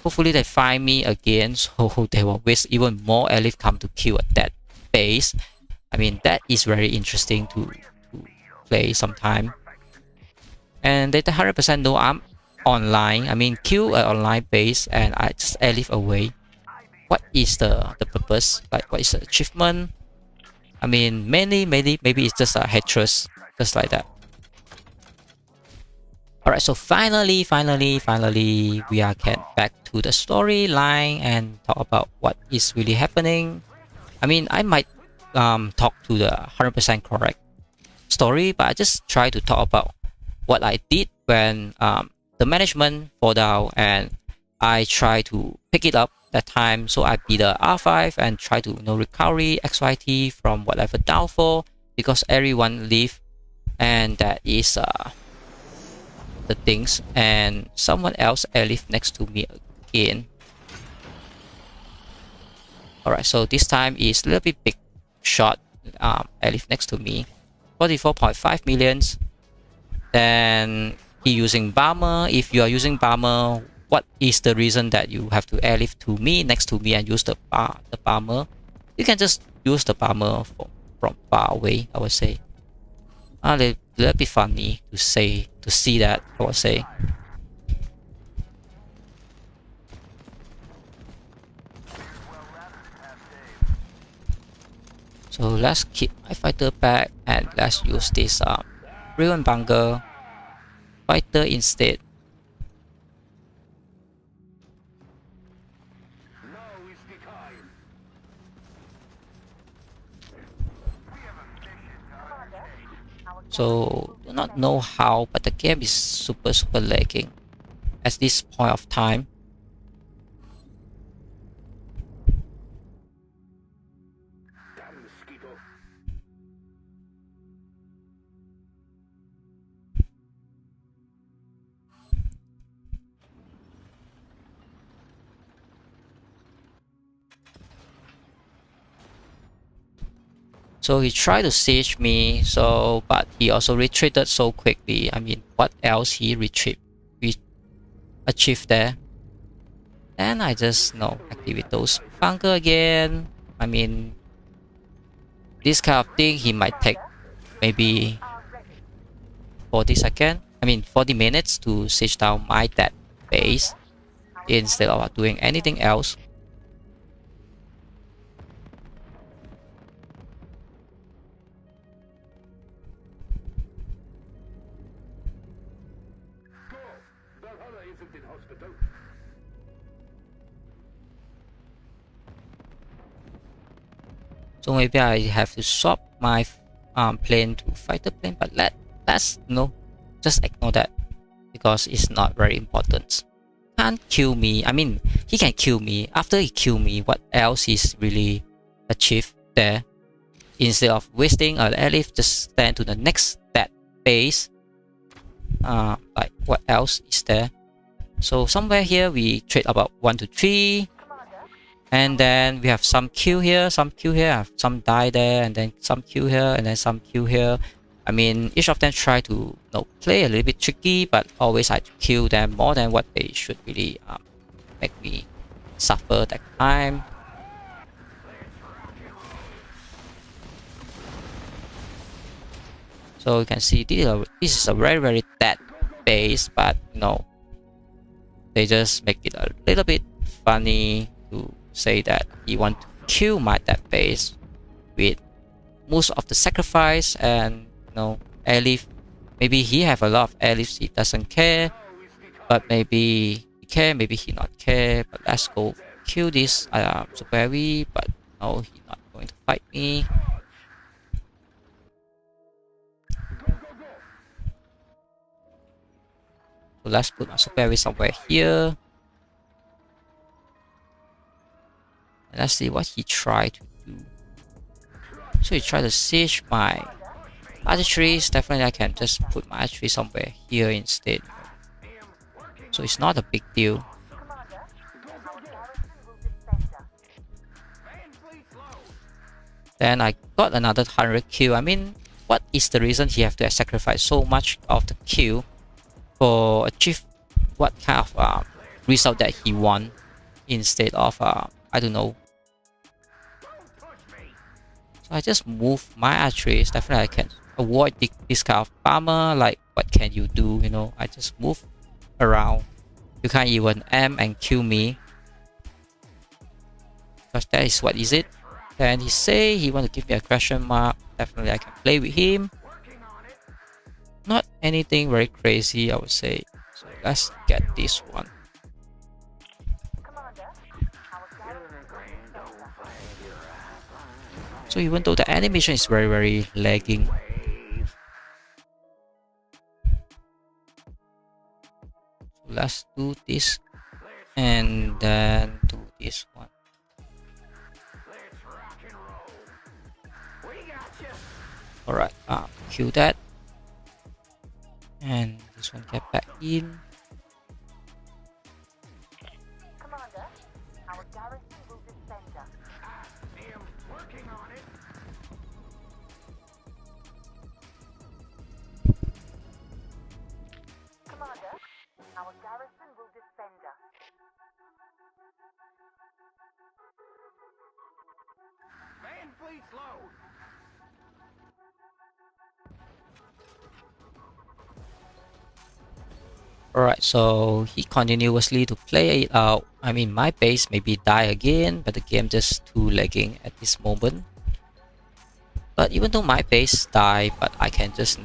Hopefully they find me again, so they will waste even more airlift come to kill at that base. That is very interesting to play sometime. And they 100% know I'm online. Kill an online base and I just airlift away. What is the purpose? Like, what is the achievement? Maybe it's just a hatred, just like that. Alright, so finally we are get back to the storyline and talk about what is really happening. I might talk to the 100% correct story, but I just try to talk about what I did when the management fall down and I try to pick it up that time. So I beat the R5 and try to recovery XYT from whatever downfall, because everyone leave, and that is the things. And someone else airlift next to me again. Alright, so this time is a little bit big shot airlift next to me, 44.5 millions. Then he using bomber. If you are using bomber, what is the reason that you have to airlift to me, next to me, and use the bomber? You can just use the bomber from far away, I would say. A little bit funny to see that, I would say. So let's keep my fighter back and let's use this Raven bunker fighter instead. So do not know how, but the game is super lagging at this point of time. So he tried to siege me, but he also retreated so quickly. What else he achieved there? And I just activate those bunker again. This kind of thing he might take maybe 40 seconds. 40 minutes to siege down my dead base instead of doing anything else. So So maybe I have to swap my plane to fighter plane, but let's just ignore that because it's not very important. Can't kill me. I mean, he can kill me. After he kill me, what else is really achieved there? Instead of wasting a lilith, just stand to the next that base. Like what else is there? So somewhere here we trade about 1 to 3. And then we have some Q here, some die there, and then some Q here, and then some Q here. I mean, each of them try to play a little bit tricky, but always I kill them more than what they should really make me suffer that time. So you can see this is a very dead base, but they just make it a little bit funny to say that he want to kill my dead base with most of the sacrifice and airlift. Maybe he have a lot of airlifts, he doesn't care, but maybe he care, maybe he not care. But let's go kill this super heavy, but no, he's not going to fight me. So let's put my super heavy somewhere here. And let's see what he tried to do. So he tried to siege my archeries. Definitely I can just put my archery somewhere here instead. So it's not a big deal. Then I got another 100 kill. I mean, what is the reason he have to sacrifice so much of the kill for achieve what kind of result that he want instead of I don't know. So I just move my archeries. Definitely I can avoid this kind of armor. Like what can you do? I just move around. You can't even aim and kill me, because that is what is it. Then he say he want to give me a question mark. Definitely I can play with him. Not anything very crazy, I would say. So let's get this one. So even though the animation is very lagging, so let's do this and then do this one. Alright, kill that. And this one get back in. Commander, our garrison will defend us. I am working on it. Commander, our garrison will defend us. Man fleets low. Alright, so he continuously to play it out. I mean, my base maybe die again, but the game just too lagging at this moment. But even though my base die, but I can just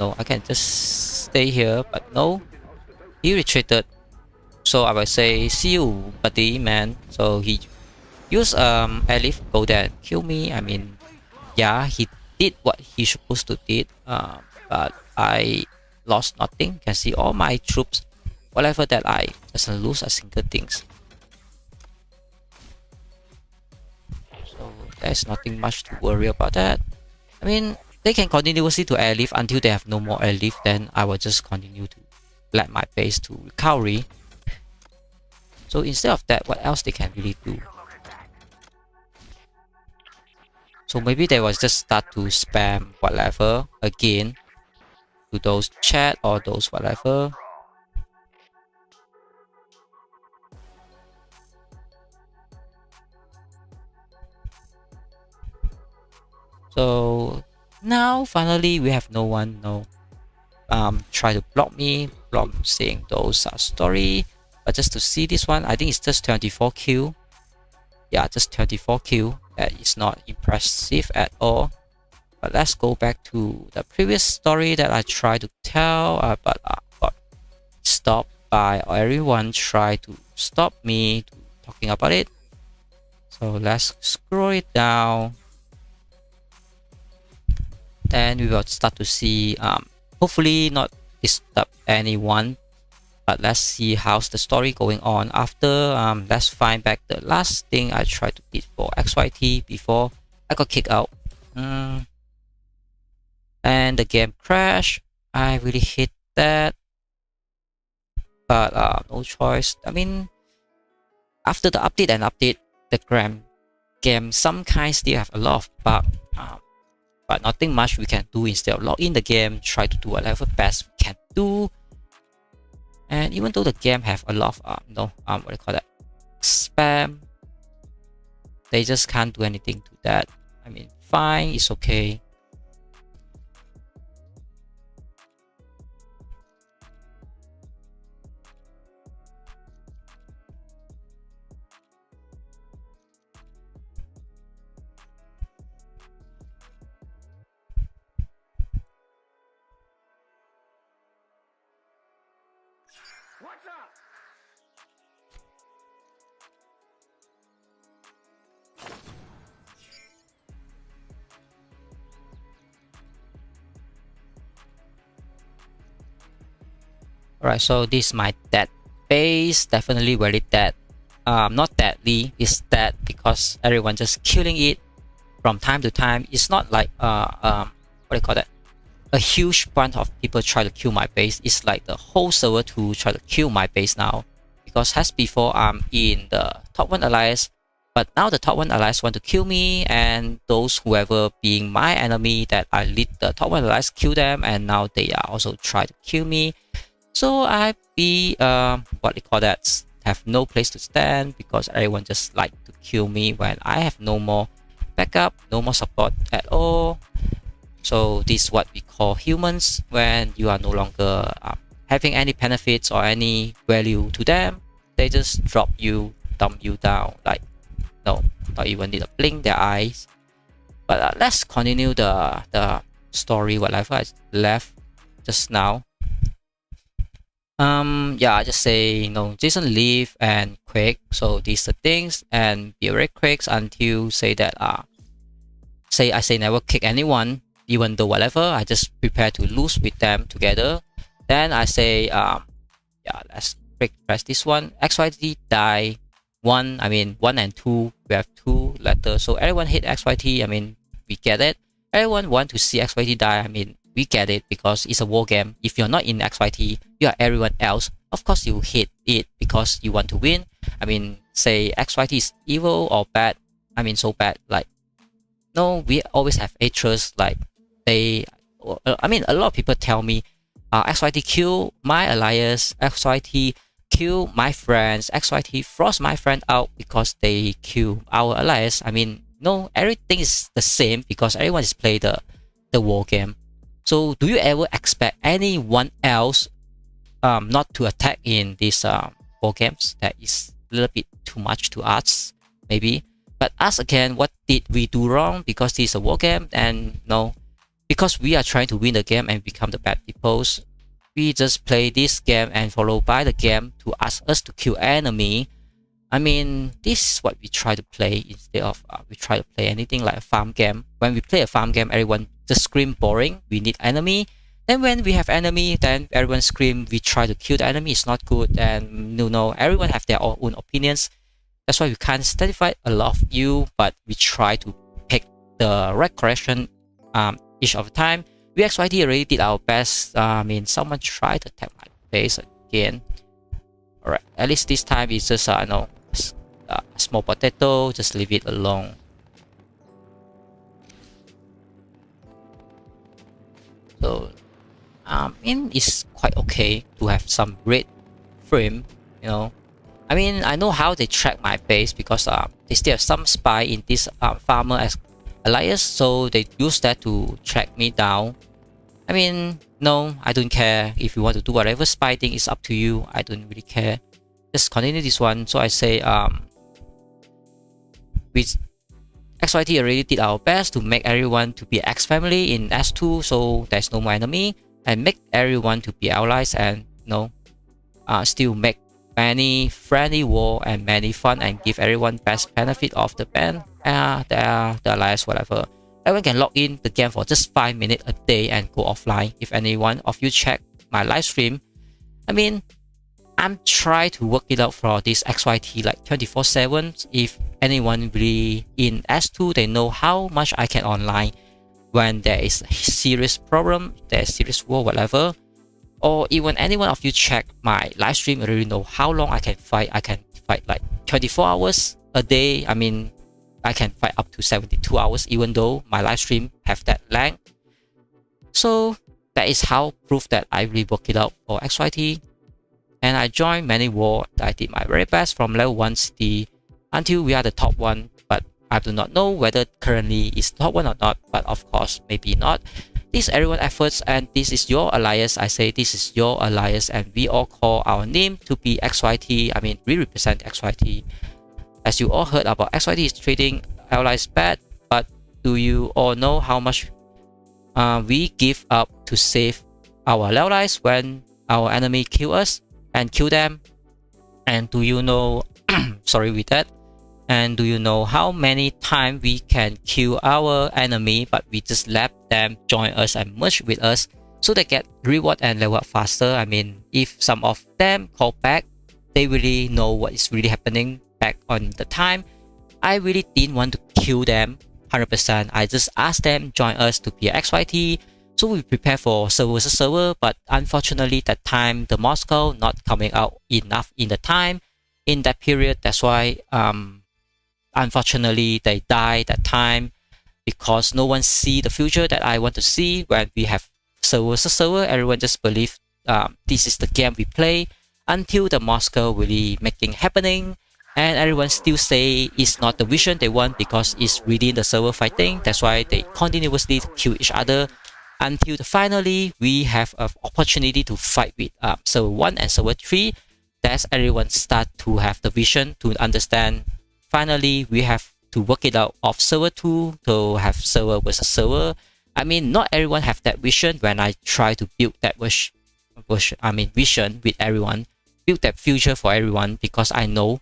stay here. But no, he retreated. So I will say, see you, buddy, man. So he used airlift, go there and kill me. I mean, yeah, he did what he supposed to did. But I lost nothing. You can see all my troops. Whatever that I doesn't lose a single things. So there's nothing much to worry about that. I mean, they can continuously to airlift until they have no more airlift. Then I will just continue to let my base to recovery. So instead of that, what else they can really do? So maybe they will just start to spam whatever again to those chat or those whatever. So now finally we have no one try to block me from seeing those story. But just to see this one, I think it's just 24 kill. Yeah, just 24 kill. That is not impressive at all. But let's go back to the previous story that I tried to tell, but got stopped by everyone. Try to stop me talking about it. So let's scroll it down. then we will start to see hopefully not disturb anyone, but let's see how's the story going on after. Let's find back the last thing I tried to beat for XYT before I got kicked out. And the game crashed. I really hate that, but no choice. I mean, after the update, the game some kinds still have a lot of bugs, but nothing much we can do. Instead of log in the game, try to do whatever best we can do. And even though the game have a lot of what do you call that, spam, they just can't do anything to that. I mean, fine, it's okay. What's up? Alright, so this is my dead base. Definitely very dead. Not deadly, it's dead because everyone just killing it from time to time. It's not like what do you call that, a huge bunch of people try to kill my base. It's like the whole server-2 try to kill my base now, because as before I'm in the top 1 alliance, but now the top 1 alliance want to kill me, and those whoever being my enemy that I lead the top 1 alliance kill them, and now they are also try to kill me. So I be what they call that, have no place to stand, because everyone just like to kill me when I have no more backup, no more support at all. So this is what we call humans, when you are no longer having any benefits or any value to them. They just drop you, dump you down, like no, not even need to blink their eyes. But let's continue the story whatever I left just now. Yeah, I just say Jason leave and quick. So these are things, and be very quick until say that I say never kick anyone, even though whatever, I just prepare to lose with them together. Then I say yeah, let's press this one. XYT die 1, I mean 1 and 2, we have 2 letters, so everyone hate XYT, I mean we get it. Everyone want to see XYT die, I mean we get it, because it's a war game. If you're not in XYT, you are everyone else, of course you hate it because you want to win. I mean, say XYT is evil or bad, I mean so bad, like no, we always have haters, like I mean a lot of people tell me XYT kill my alliance, XYT kill my friends, XYT frost my friend out because they kill our alliance. I mean no, everything is the same because everyone is play the war game. So do you ever expect anyone else not to attack in these war games? That is a little bit too much to us, maybe. But us again, what did we do wrong? Because this is a war game, and no, because we are trying to win the game and become the bad people, we just play this game and follow by the game to ask us to kill enemy. I mean, this is what we try to play instead of we try to play anything like a farm game. When we play a farm game, everyone just scream boring, we need enemy. Then when we have enemy, then everyone scream, we try to kill the enemy, it's not good. And everyone have their own opinions. That's why we can't satisfy a lot of you, but we try to pick the right correction each of the time. We XYT already did our best. I mean, someone tried to attack my base again. Alright, at least this time it's just small potato, just leave it alone. So I mean, it's quite okay to have some red frame, I mean, I know how they track my base because they still have some spy in this farmer as alliance, so they use that to track me down. I mean, no, I don't care. If you want to do whatever spy thing, it's up to you. I don't really care. Just continue this one. So I say with XYT already did our best to make everyone to be X family in S2, so there's no more enemy, and make everyone to be allies, and still make many friendly war and many fun, and give everyone best benefit of the band, the alliance, whatever. everyone can log in the game for just 5 minutes a day and go offline. If any one of you check my live stream, I mean, I'm trying to work it out for this XYT like 24/7. If anyone really in S2, they know how much I can online when there is a serious problem, there's serious war, whatever. Or even any one of you check my live stream, I really know how long I can fight. I can fight like 24 hours a day. I mean, I can fight up to 72 hours, even though my live stream have that length. So that is how proof that I really work it out for XYT. And I joined many war. I did my very best from level 1 city until we are the top 1. But I do not know whether currently is top 1 or not. But of course, maybe not. This is everyone's efforts, and this is your alliance. I say this is your alliance, and we all call our name to be XYT. I mean, we represent XYT. As you all heard about, XYT is treating allies bad. But do you all know how much we give up to save our allies when our enemy kill us and kill them? And do you know sorry with that, and do you know how many times we can kill our enemy but we just let them join us and merge with us so they get reward and level up faster? I mean, if some of them call back, they really know what is really happening back on the time. I really didn't want to kill them 100%. I just asked them join us to be XYT. So we prepare for server versus server, but unfortunately that time the Moscow not coming out enough in the time in that period. That's why unfortunately they die that time, because no one see the future that I want to see. When we have server versus server, everyone just believe this is the game we play until the Moscow really making happening, and everyone still say it's not the vision they want because it's within the server fighting. That's why they continuously kill each other until finally we have an opportunity to fight with server 1 and server 3. That's everyone start to have the vision to understand. Finally, we have to work it out of server 2 to have server versus server. I mean, not everyone have that vision. When I try to build that vision with everyone, build that future for everyone, because I know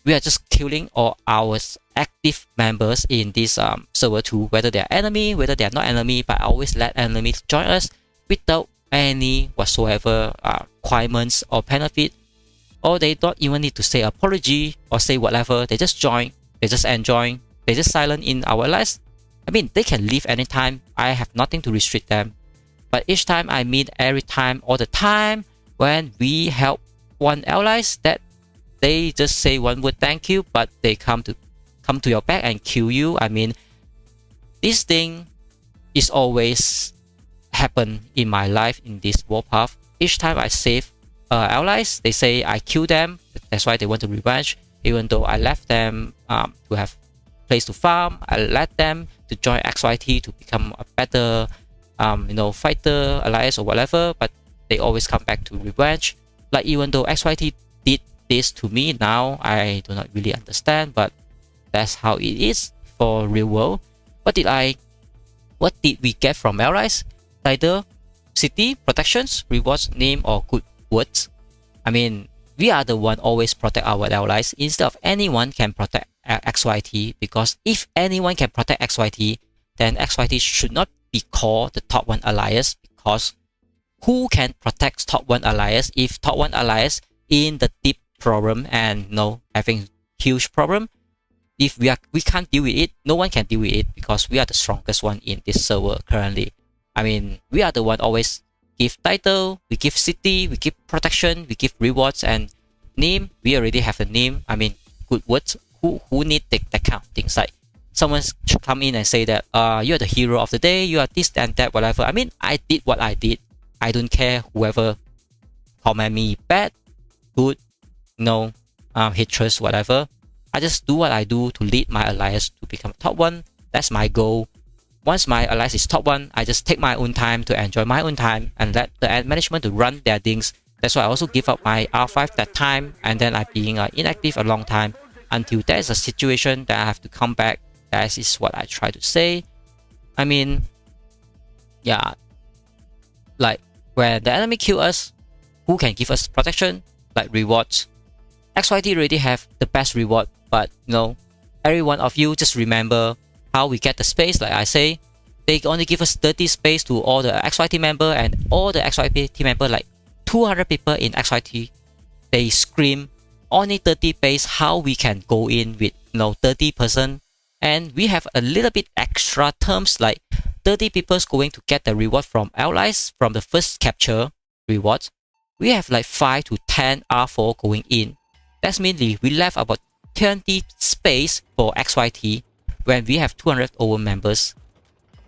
we are just killing all our active members in this server 2, whether they are enemy, whether they are not enemy. But I always let enemies join us without any whatsoever requirements or benefit, or they don't even need to say apology or say whatever. They just join, they just enjoy, they just silent in our lives. I mean, they can leave anytime. I have nothing to restrict them. But each time I meet, every time, all the time, when we help one allies, that they just say one word thank you, but they come to your back and kill you. I mean, this thing is always happen in my life in this Warpath. Each time I save allies, they say I kill them. That's why they want to revenge. Even though I left them to have place to farm, I let them to join XYT to become a better fighter, alliance or whatever. But they always come back to revenge. Like, even though XYT did this to me, now I do not really understand, but that's how it is for real world. What did we get from allies? Either city, protections, rewards, name, or good words. I mean, we are the one always protect our allies instead of anyone can protect XYT, because if anyone can protect XYT, then XYT should not be called the top 1 alliance, because who can protect top 1 alliance if top 1 alliance in the deep problem and having huge problem? If we can't deal with it, no one can deal with it, because we are the strongest one in this server currently. I mean, we are the one always give title, we give city, we give protection, we give rewards, and name. We already have a name. I mean, good words. Who need that kind of things? Like, someone should come in and say that you're the hero of the day, you are this and that, whatever. I mean, I did what I did. I don't care whoever comment me bad, good, hatred, whatever. I just do what I do to lead my alliance to become top 1. That's my goal. Once my alliance is top 1, I just take my own time to enjoy my own time and let the management to run their things. That's why I also give up my R5 that time, and then I being inactive a long time until there is a situation that I have to come back. That is what I try to say. I mean, yeah, like when the enemy kill us, who can give us protection? Like rewards. XYT already have the best reward, but every one of you just remember how we get the space. Like I say, they only give us 30 space to all the XYT member, and all the XYT member, like 200 people in XYT, they scream only 30 base. How we can go in with 30%, and we have a little bit extra terms, like 30 people going to get the reward from allies from the first capture rewards. We have like 5 to 10 R4 going in. That's mainly we left about 20 space for XYT when we have 200 over members.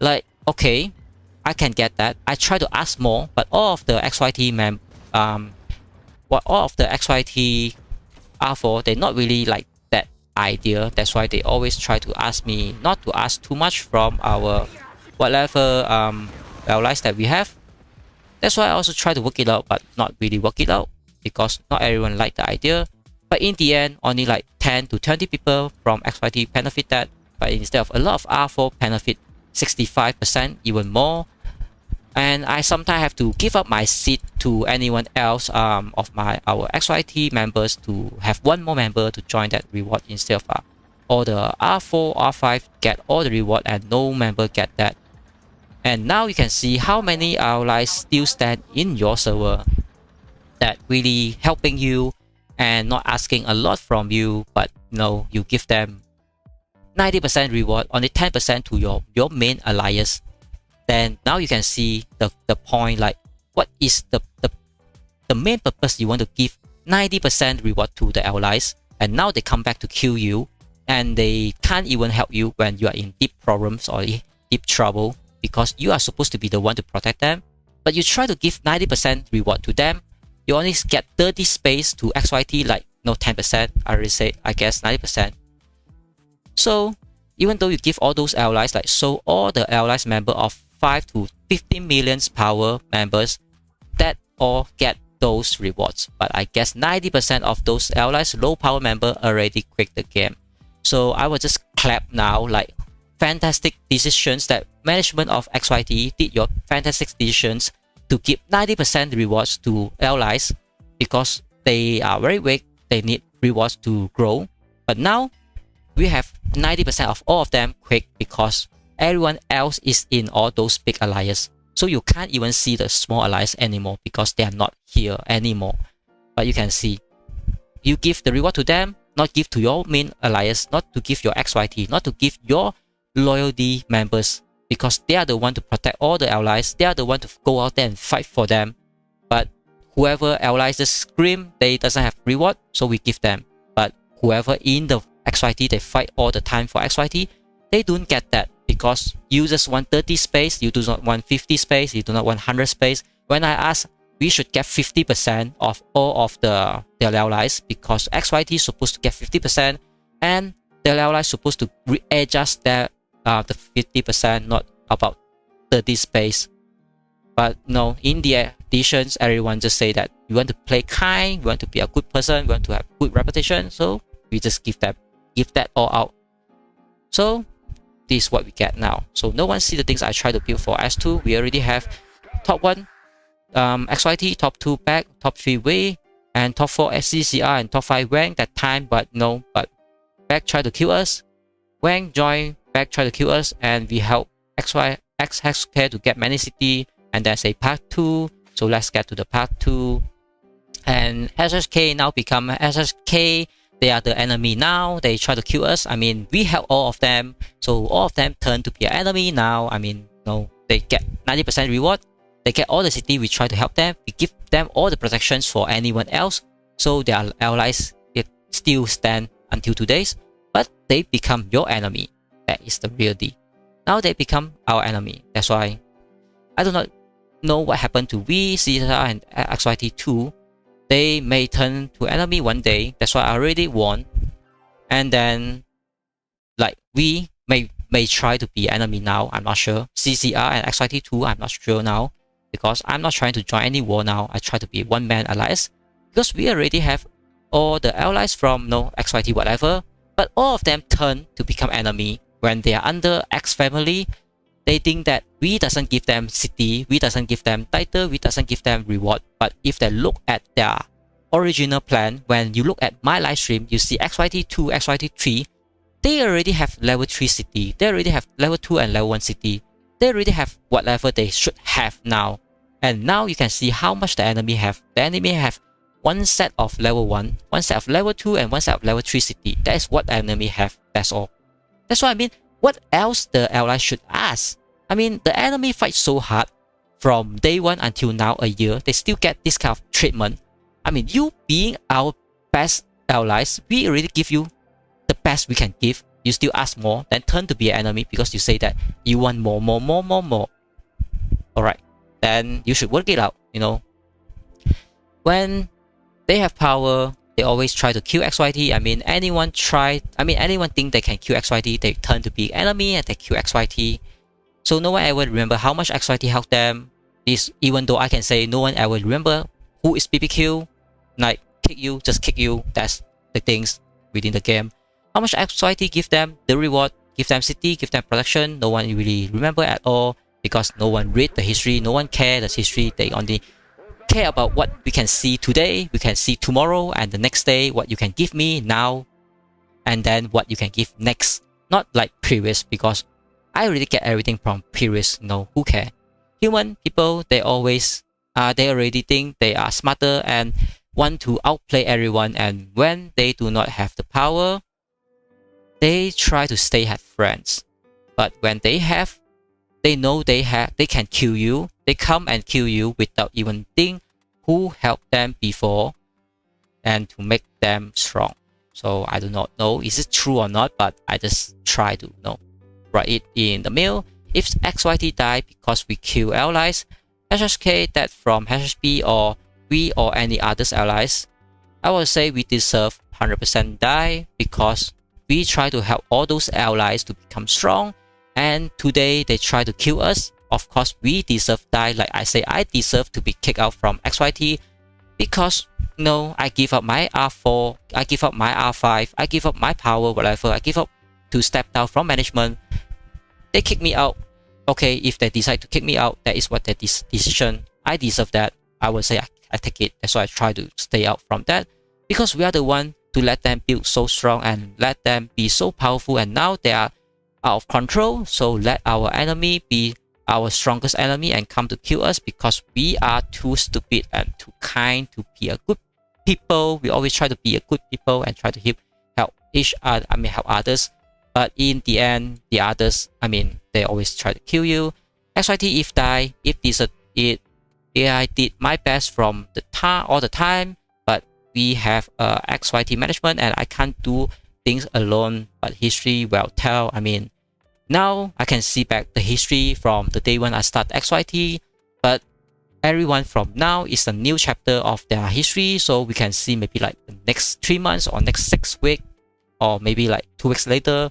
Like, okay, I can get that. I try to ask more, but all of the XYT all of the XYT R4, they're not really like that idea. That's why they always try to ask me not to ask too much from our whatever allies that we have. That's why I also try to work it out, but not really work it out because not everyone like the idea. But in the end, only like 10 to 20 people from XYT benefit that. But instead of a lot of R4 benefit 65%, even more. And I sometimes have to give up my seat to anyone else of our XYT members to have one more member to join that reward instead of all the R4, R5 get all the reward and no member get that. And now you can see how many allies still stand in your server that really helping you and not asking a lot from you, but you give them 90% reward, only 10% to your main alliance. Then now you can see the point, like what is the main purpose you want to give 90% reward to the allies, and now they come back to kill you and they can't even help you when you are in deep problems or deep trouble, because you are supposed to be the one to protect them, but you try to give 90% reward to them. You only get 30 space to XYT, like 10%. I already said, I guess 90%. So even though you give all those allies, like so all the allies member of 5 to 15 million power members, that all get those rewards. But I guess 90% of those allies low power member already quit the game. So I will just clap now, like fantastic decisions that management of XYT did, your fantastic decisions to give 90% rewards to allies, because they are very weak, they need rewards to grow. But now we have 90% of all of them quick because everyone else is in all those big alliances. So you can't even see the small allies anymore because they are not here anymore. But you can see, you give the reward to them, not give to your main alliance, not to give your XYT, not to give your loyalty members, because they are the one to protect all the allies. They are the one to go out there and fight for them. But whoever allies just scream, they doesn't have reward, so we give them. But whoever in the XYT, they fight all the time for XYT, they don't get that because you just want 30 space, you do not want 50 space, you do not want 100 space. When I ask, we should get 50% of all of their allies, because XYT is supposed to get 50% and their allies supposed to readjust their the 50%, not about 30 space. But no, in the editions, everyone just say that you want to play kind, you want to be a good person, you want to have good reputation, so we just give that all out. So this is what we get now. So no one see the things I try to build for S2. We already have top 1 XYT, top 2 back, top 3 way, and top 4 SCCR and top 5 Wang that time, but back try to kill us. Wang join, back try to kill us, and we help XHK to get many city, and that's a part 2. So let's get to the part 2. And SHK now become SHK. They are the enemy now. They try to kill us. I mean, we help all of them, so all of them turn to be an enemy now. I mean, they get 90% reward. They get all the city. We try to help them. We give them all the protections for anyone else, so their allies still stand until today's. But they become your enemy. That is the real deal. Now they become our enemy. That's why I do not know what happened to V, CSR, and XYT2. They may turn to enemy one day. That's why I already won. And then, like, we may try to be enemy now. I'm not sure. CCR and XYT2, I'm not sure now, because I'm not trying to join any war now. I try to be one-man allies, because we already have all the allies from XYT whatever. But all of them turn to become enemy when they are under X family. They think that we doesn't give them city, we doesn't give them title, we doesn't give them reward. But if they look at their original plan, when you look at my live stream, you see XYT2, XYT3, they already have level 3 city, they already have level 2 and level 1 city, they already have whatever they should have now. And now you can see how much the enemy have. The enemy have one set of level 1, one set of level 2, and one set of level 3 city. That is what the enemy have. That's all. That's what I mean. What else the ally should ask? I mean, the enemy fight so hard from day 1 until now a year. They still get this kind of treatment. I mean, you being our best allies, we already give you the best we can give. You still ask more, then turn to be an enemy because you say that you want more. Alright, then you should work it out, you know. When they have power, they always try to kill XYT. I mean, anyone think they can kill XYT, they turn to be enemy and they kill XYT. So no one ever remember how much XYT helped them. This, even though I can say no one ever remember who is BBQ, like kick you, just kick you. That's the things within the game. How much XYT give them the reward, give them city, give them protection. No one really remember at all because no one read the history, no one care the history. They only care about what we can see today, we can see tomorrow, and the next day, what you can give me now, and then what you can give next. Not like previous, because I already get everything from previous. You know, who care? Human people, they always they already think they are smarter and want to outplay everyone, and when they do not have the power, they try to stay as friends. But when they have, they know they can kill you. They come and kill you without even think who helped them before and to make them strong. So I do not know is it true or not, but I just try to write it in the mail. If XYT die because we kill allies, HHK that from HHB or we or any others allies, I will say we deserve 100% die because we try to help all those allies to become strong, and today they try to kill us. Of course, we deserve die. Like I say, I deserve to be kicked out from XYT because I give up my R4, I give up my R5, I give up my power, whatever. I give up to step down from management. They kick me out. Okay, if they decide to kick me out, that is what their decision. I deserve that. I will say I take it. That's why I try to stay out from that because we are the one to let them build so strong and let them be so powerful, and now they are out of control. So let our enemy be our strongest enemy and come to kill us because we are too stupid and too kind to be a good people. We always try to be a good people and try to help each other. Help others. But in the end, the others, they always try to kill you. XYT if die, if this I did my best from the time all the time, but we have XYT management and I can't do things alone. But history will tell. Now I can see back the history from the day when I start XYT, but everyone from now is a new chapter of their history. So we can see maybe like the next 3 months or next 6 weeks, or maybe like 2 weeks later,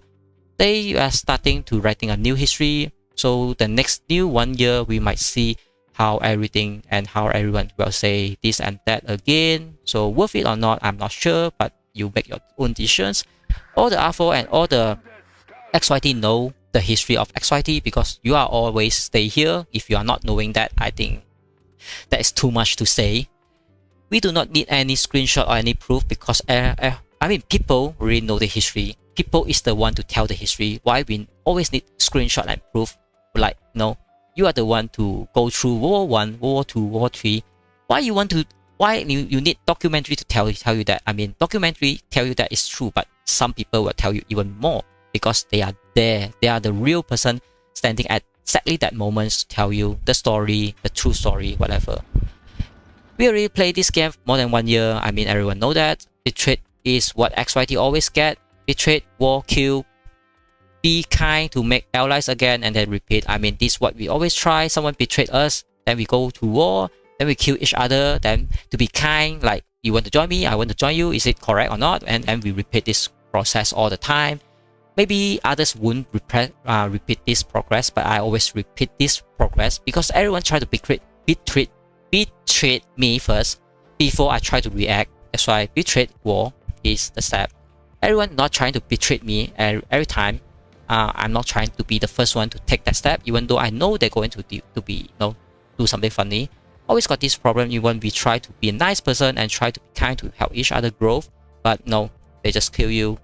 they are starting to writing a new history. So the next new 1 year, we might see how everything and how everyone will say this and that again. So worth it or not, I'm not sure, but you make your own decisions. All the R4 and all the XYT know the history of XYT because you are always stay here. If you are not knowing that, I think that is too much to say. We do not need any screenshot or any proof because people really know the history. People is the one to tell the history. Why we always need screenshot and proof? Like you are the one to go through World War 1, World War 2, World War 3. Why you need documentary to tell you that? Documentary tell you that it's true, but some people will tell you even more because they are there. They are the real person standing at exactly that moment to tell you the story, the true story, whatever. We already played this game more than 1 year. Everyone know that. Betrayed is what XYT always get. Betrayed, war, kill, be kind to make allies again, and then repeat. This is what we always try. Someone betrayed us, then we go to war, then we kill each other, then to be kind, like you want to join me, I want to join you, is it correct or not? And we repeat this process all the time. Maybe others won't repeat this progress, but I always repeat this progress because everyone try to betray me first before I try to react. That's why betrayed war is the step. Everyone not trying to betray me every time. I'm not trying to be the first one to take that step, even though I know they're going to do something funny. Always got this problem even we try to be a nice person and try to be kind to help each other grow, but no, they just kill you.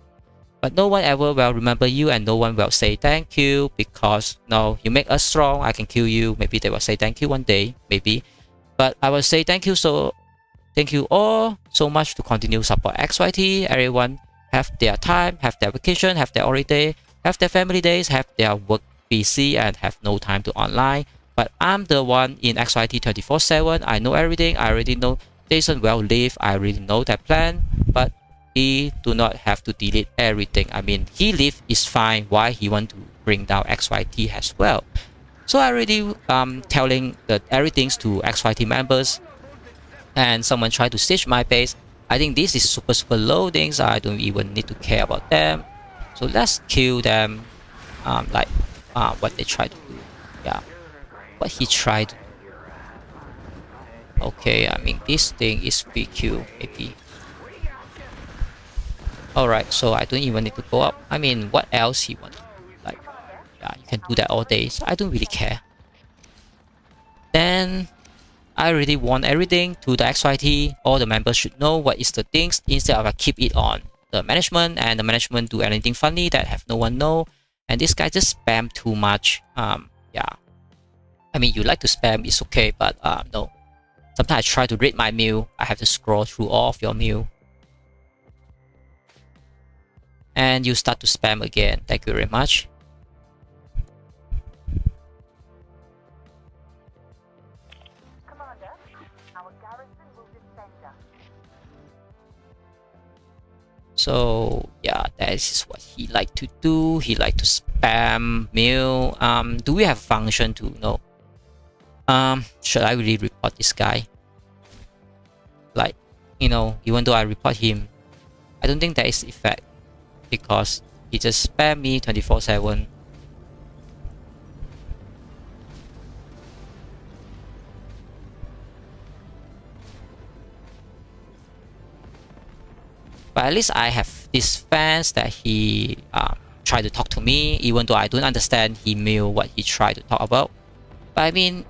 but no one ever will remember you, and no one will say thank you because no, you make us strong. I can kill you. Maybe they will say thank you one day, maybe, but I will say thank you. So thank you all so much to continue support XYT. Everyone have their time, have their vacation, have their holiday, have their family days, have their work busy, and have no time to online. But I'm the one in XYT 24/7. I know everything. I already know Jason will leave. I already know that plan, but he do not have to delete everything. I mean, he leave is fine. Why he want to bring down XYT as well? So I already telling the everything to XYT members, and someone try to stitch my base. I think this is super low things. I don't even need to care about them. So let's kill them. Like what they try to do. Yeah, what he tried. Okay, I mean this thing is PQ maybe. Alright, so I don't even need to go up. I mean, what else he want? Like, yeah, you can do that all day. So I don't really care. Then I really want everything to the XYT. All the members should know what is the things instead of I keep it on the management, and the management do anything funny that have no one know. And this guy just spam too much. Yeah. I mean, you like to spam, it's okay, but no. Sometimes I try to read my mail. I have to scroll through all of your mail. And you start to spam again. Thank you very much. Commander, our garrison will defend us. So yeah, that is what he like to do. He like to spam mail. Do we have a function to know? Should I really report this guy? Like, you know, even though I report him, I don't think that is effect because he just spam me 24/7. But at least I have these fans that he try to talk to me, even though I don't understand he mail what he tried to talk about. But I mean,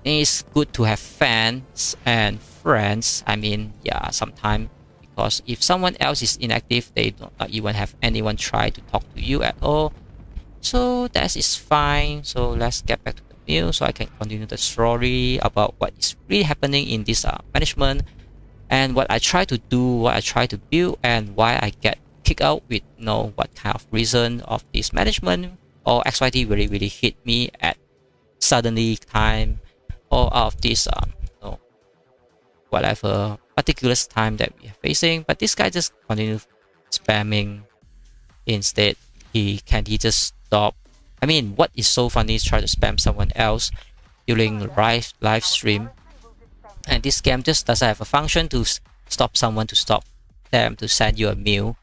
it's good to have fans and friends. I mean, yeah, sometimes because if someone else is inactive, they don't not even have anyone try to talk to you at all. So that is fine. So let's get back to the mail so I can continue the story about what is really happening in this management, and what I try to do, what I try to build, and why I get kicked out with no what kind of reason of this management or XYT really hit me at suddenly time or out of this no, whatever particular time that we are facing. But this guy just continue spamming instead. He just stop? I mean, what is so funny is try to spam someone else during live stream, and this game just doesn't have a function to stop someone, to stop them to send you a mail.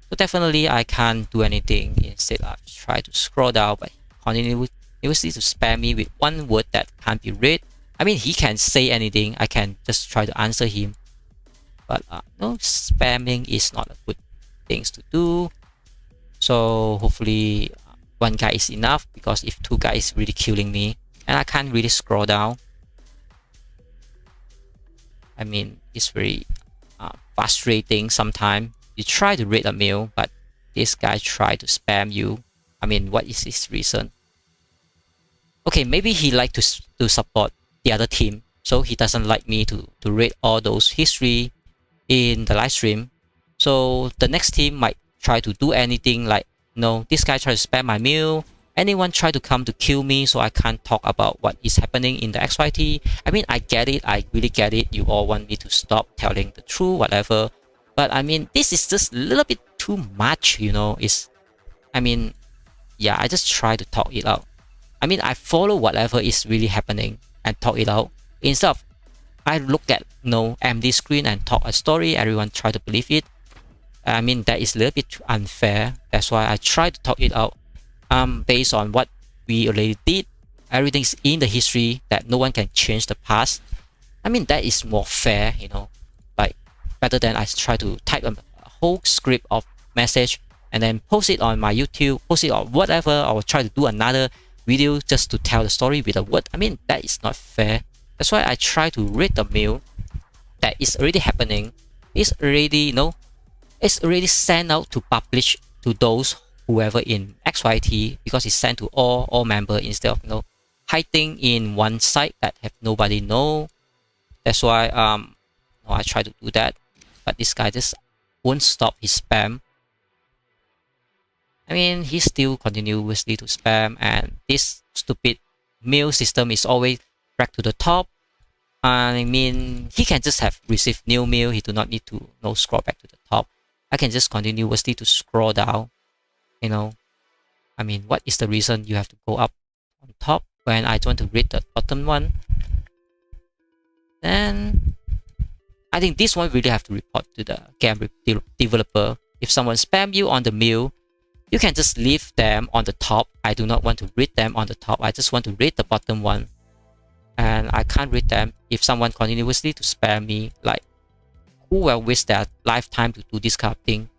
So definitely I can't do anything. Instead I try to scroll down, but continue to spam me with one word that can't be read. I mean, he can say anything, I can just try to answer him, but no, spamming is not a good thing to do. So hopefully one guy is enough, because if two guys really killing me and I can't really scroll down, I mean, it's very frustrating sometimes. You try to read a mail, but this guy try to spam you. I mean, what is his reason? Okay, maybe he like to support the other team, so he doesn't like me to read all those history in the live stream. So the next team might try to do anything like, no, this guy try to spam my mail. Anyone try to come to kill me, so I can't talk about what is happening in the XYT. I mean, I get it. I really get it. You all want me to stop telling the truth, whatever. But I mean, this is just a little bit too much, you know. I mean, yeah, I just try to talk it out. I mean, I follow whatever is really happening and talk it out. Instead of I look at empty screen and talk a story, everyone try to believe it. I mean, that is a little bit unfair. That's why I try to talk it out. Based on what we already did, everything's in the history that no one can change the past. I mean, that is more fair, you know, like better than I try to type a whole script of message and then post it on my YouTube, post it on whatever, or try to do another video just to tell the story with a word. I mean, that is not fair. That's why I try to read the mail that is already happening. It's already, it's already sent out to publish to those whoever in XYT, because it's sent to all member instead of hiding in one site that have nobody know. That's why I try to do that, but this guy just won't stop his spam. I mean, he still continuously to spam, and this stupid mail system is always dragged to the top. I mean, he can just have received new mail. He do not need to scroll back to the top. I can just continuously to scroll down. I mean, what is the reason you have to go up on top when I don't want to read the bottom one? Then I think this one really have to report to the game developer. If someone spam you on the mail, you can just leave them on the top. I do not want to read them on the top. I just want to read the bottom one. And I can't read them if someone continuously to spam me. Like, who will waste their lifetime to do this kind of thing?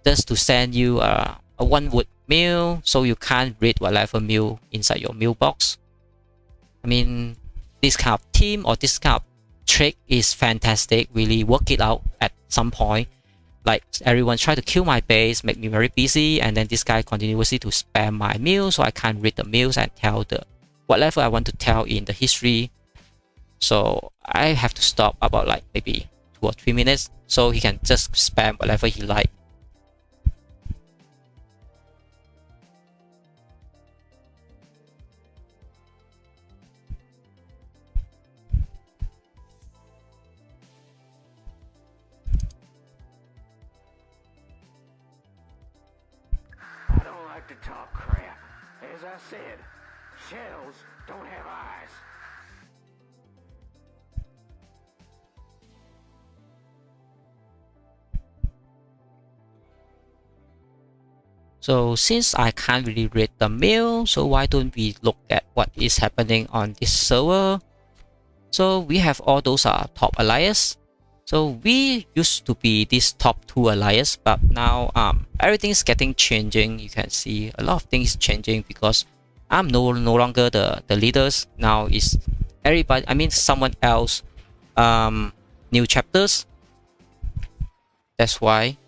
Just to send you a one-word mail so you can't read whatever mail inside your mailbox. I mean, this kind of team or this kind of trick is fantastic. Really work it out at some point. Like, everyone try to kill my base, make me very busy, and then this guy continuously to spam my mail, so I can't read the mails and tell the whatever I want to tell in the history. So I have to stop about like maybe 2 or 3 minutes so he can just spam whatever he like. I don't like to talk crap. As I said, shells don't have eyes. So since I can't really read the mail, so why don't we look at what is happening on this server? So we have all those top alliance. So we used to be this top 2 alliance, but now everything is getting changing. You can see a lot of things changing because I'm no longer the leaders. Now is everybody, I mean someone else, new chapters. That's why.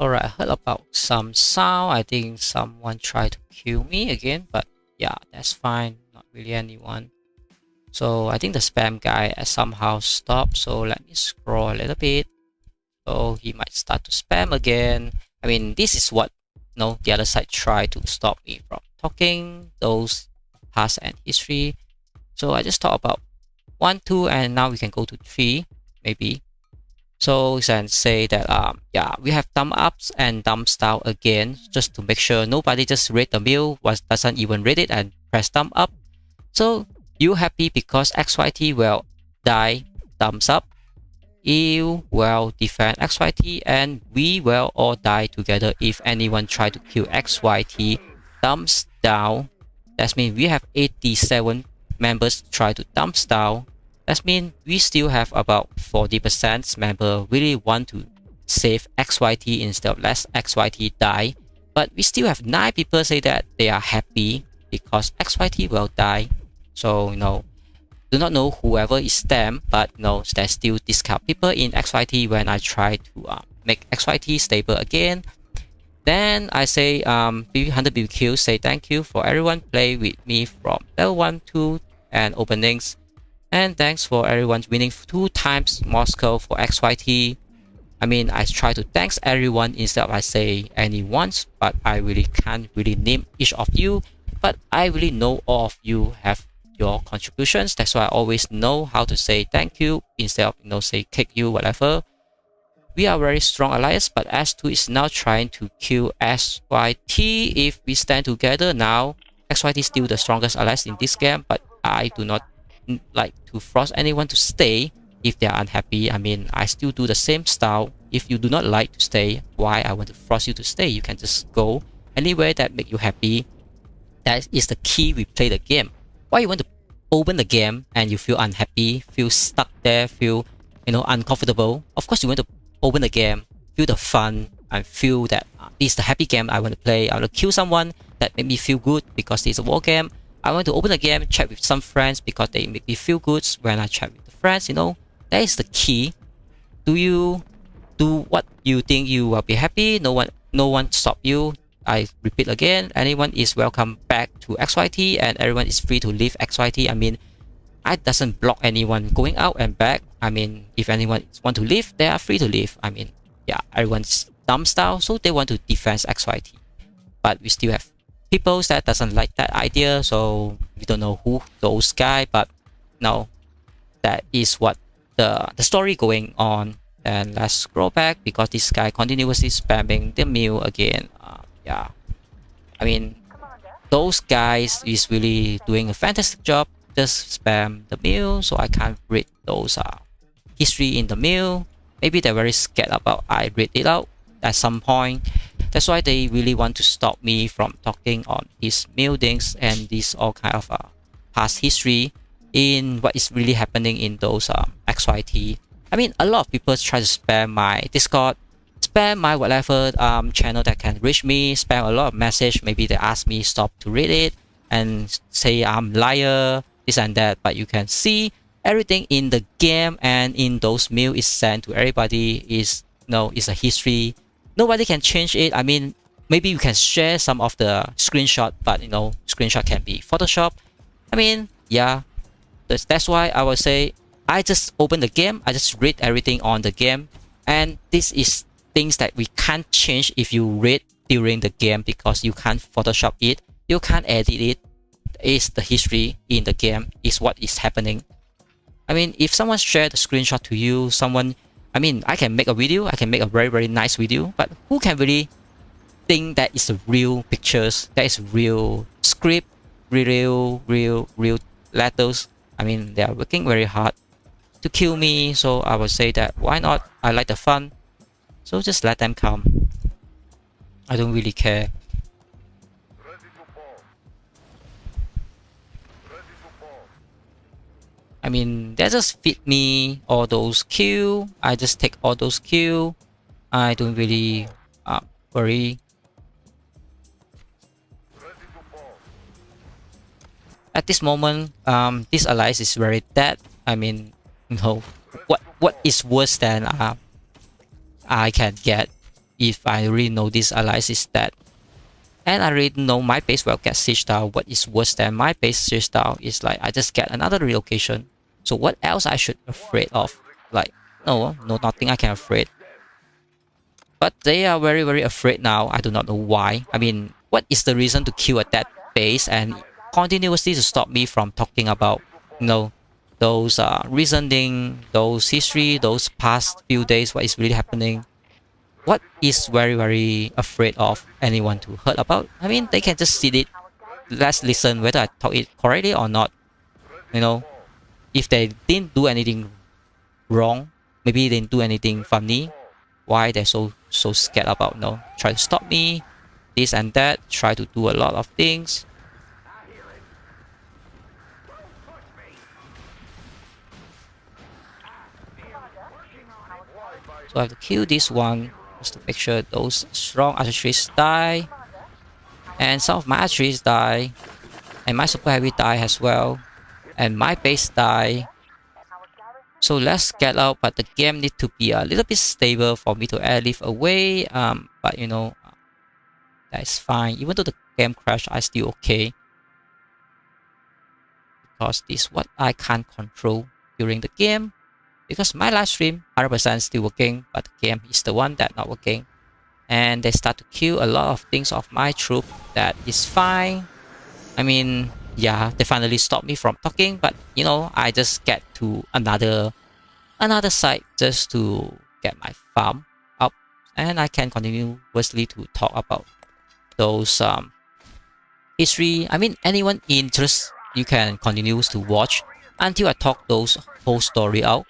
Alright, I heard about some sound. I think someone tried to kill me again, but yeah, that's fine. Not really anyone. So I think the spam guy has somehow stopped. So let me scroll a little bit. So he might start to spam again. I mean, this is what the other side tried to stop me from talking those past and history. So I just talk about 1, 2, and now we can go to 3 maybe. So you can say that yeah, we have thumb ups and thumbs down again, just to make sure nobody just read the mail, doesn't even read it and press thumb up. So you happy because XYT will die, thumbs up. You will defend XYT, and we will all die together if anyone try to kill XYT, thumbs down. That means we have 87 members try to thumbs down. That means we still have about 40% member really want to save XYT instead of let XYT die. But we still have 9 people say that they are happy because XYT will die. So do not know whoever is them, but there's still discount people in XYT when I try to make XYT stable again. Then I say HunterBBQ say thank you for everyone play with me from level 1, 2 and openings. And thanks for everyone winning 2 times Moscow for XYT. I mean, I try to thanks everyone instead of I say anyone, but I really can't really name each of you. But I really know all of you have your contributions. That's why I always know how to say thank you instead of say kick you, whatever. We are very strong alliance, but S2 is now trying to kill XYT. If we stand together now, XYT is still the strongest alliance in this game, but I do not like to force anyone to stay if they are unhappy. I mean, I still do the same style. If you do not like to stay, why I want to force you to stay? You can just go anywhere that make you happy. That is the key we play the game. Why you want to open the game and you feel unhappy, feel stuck there, feel uncomfortable? Of course you want to open the game, feel the fun, and feel that this is the happy game I want to play. I want to kill someone that make me feel good because it's a war game. I want to open the game, chat with some friends because they make me feel good when I chat with the friends. That is the key. Do you do what you think you will be happy? No one stop you. I repeat again, anyone is welcome back to XYT and everyone is free to leave XYT. I mean, I doesn't block anyone going out and back. I mean, if anyone want to leave, they are free to leave. I mean, yeah, everyone's dumb style, so they want to defend XYT. But we still have people that doesn't like that idea, so we don't know who those guys, but no, that is what the story going on. And let's scroll back because this guy continuously spamming the mill again. Yeah, I mean, those guys is really doing a fantastic job. Just spam the mill, so I can't read those history in the mill. Maybe they're very scared about I read it out at some point. That's why they really want to stop me from talking on these mill things and this all kind of past history in what is really happening in those XYT. I mean, a lot of people try to spam my Discord, spam my whatever channel that can reach me, spam a lot of message. Maybe they ask me stop to read it and say I'm liar, this and that. But you can see everything in the game and in those mail is sent to everybody is is a history. Nobody can change it. I mean, maybe you can share some of the screenshot, but screenshot can be Photoshop. I mean, yeah, that's why I would say I just open the game, I just read everything on the game, and this is things that we can't change if you read during the game because you can't Photoshop it, you can't edit it. It's the history in the game, is what is happening. I mean, if someone shared the screenshot to you, I mean, I can make a video, I can make a very, very nice video, but who can really think that is a real pictures, that is real script, real letters? I mean, they are working very hard to kill me, so I would say that why not? I like the fun, so just let them come. I don't really care. I mean, they just feed me all those kills. I just take all those kills. I don't really worry. At this moment, this alliance is very dead. I mean, what is worse than I can get if I really know this alliance is dead, and I really know my base will get sieged down. What is worse than my base sieged down is like I just get another relocation. So what else I should afraid of? Like no, nothing I can afraid. But they are very, very afraid now. I do not know why. I mean, what is the reason to kill at that base and continuously to stop me from talking about those reasoning, those history, those past few days, what is really happening? What is very, very afraid of anyone to heard about? I mean, they can just see it. Let's listen whether I talk it correctly or not. If they didn't do anything wrong, maybe they didn't do anything funny, why they're so scared about try to stop me, this and that, try to do a lot of things. So I have to kill this one just to make sure those strong archeries die, and some of my archeries die, and my super heavy die as well, and my base die. So let's get out, but the game need to be a little bit stable for me to airlift away. But that's fine. Even though the game crash, I still okay, because this is what I can't control during the game. Because my live stream 100% still working, but the game is the one that not working, and they start to kill a lot of things of my troop. That is fine. I mean, yeah, they finally stopped me from talking. But you know, I just get to another site just to get my farm up, and I can continuously to talk about those history. I mean, anyone interested, you can continue to watch until I talk those whole story out.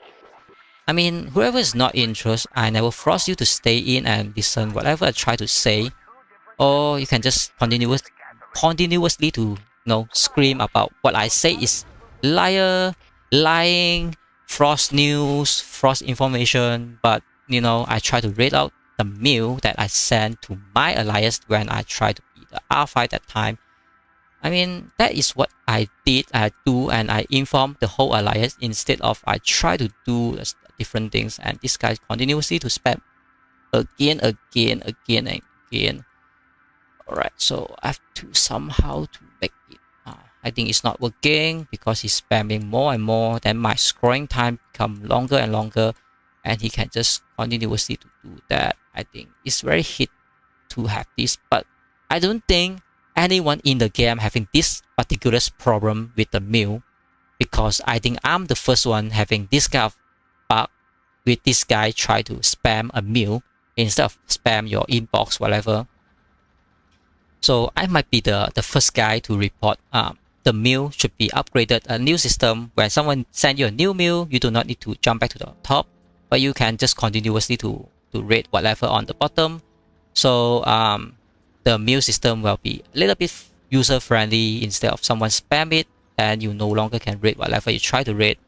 I mean, whoever is not interested, I never force you to stay in and listen whatever I try to say, or you can just continuously to scream about what I say is liar, lying, false news, false information. But you know, I try to read out the mail that I sent to my alliance when I try to be the R5 that time. I mean, that is what I do, and I inform the whole alliance instead of I try to do different things, and this guy continuously to spam again. Alright, so I have to somehow to make it. I think it's not working because he's spamming more and more. Then my scrolling time become longer and longer, and he can just continuously to do that. I think it's very hit to have this, but I don't think anyone in the game having this particular problem with the mail, because I think I'm the first one having this kind of bug with this guy try to spam a mail instead of spam your inbox, whatever. So I might be the first guy to report the mail should be upgraded, a new system. When someone send you a new mail, you do not need to jump back to the top, but you can just continuously to read whatever on the bottom. So the mail system will be a little bit user friendly instead of someone spam it and you no longer can read whatever you try to read.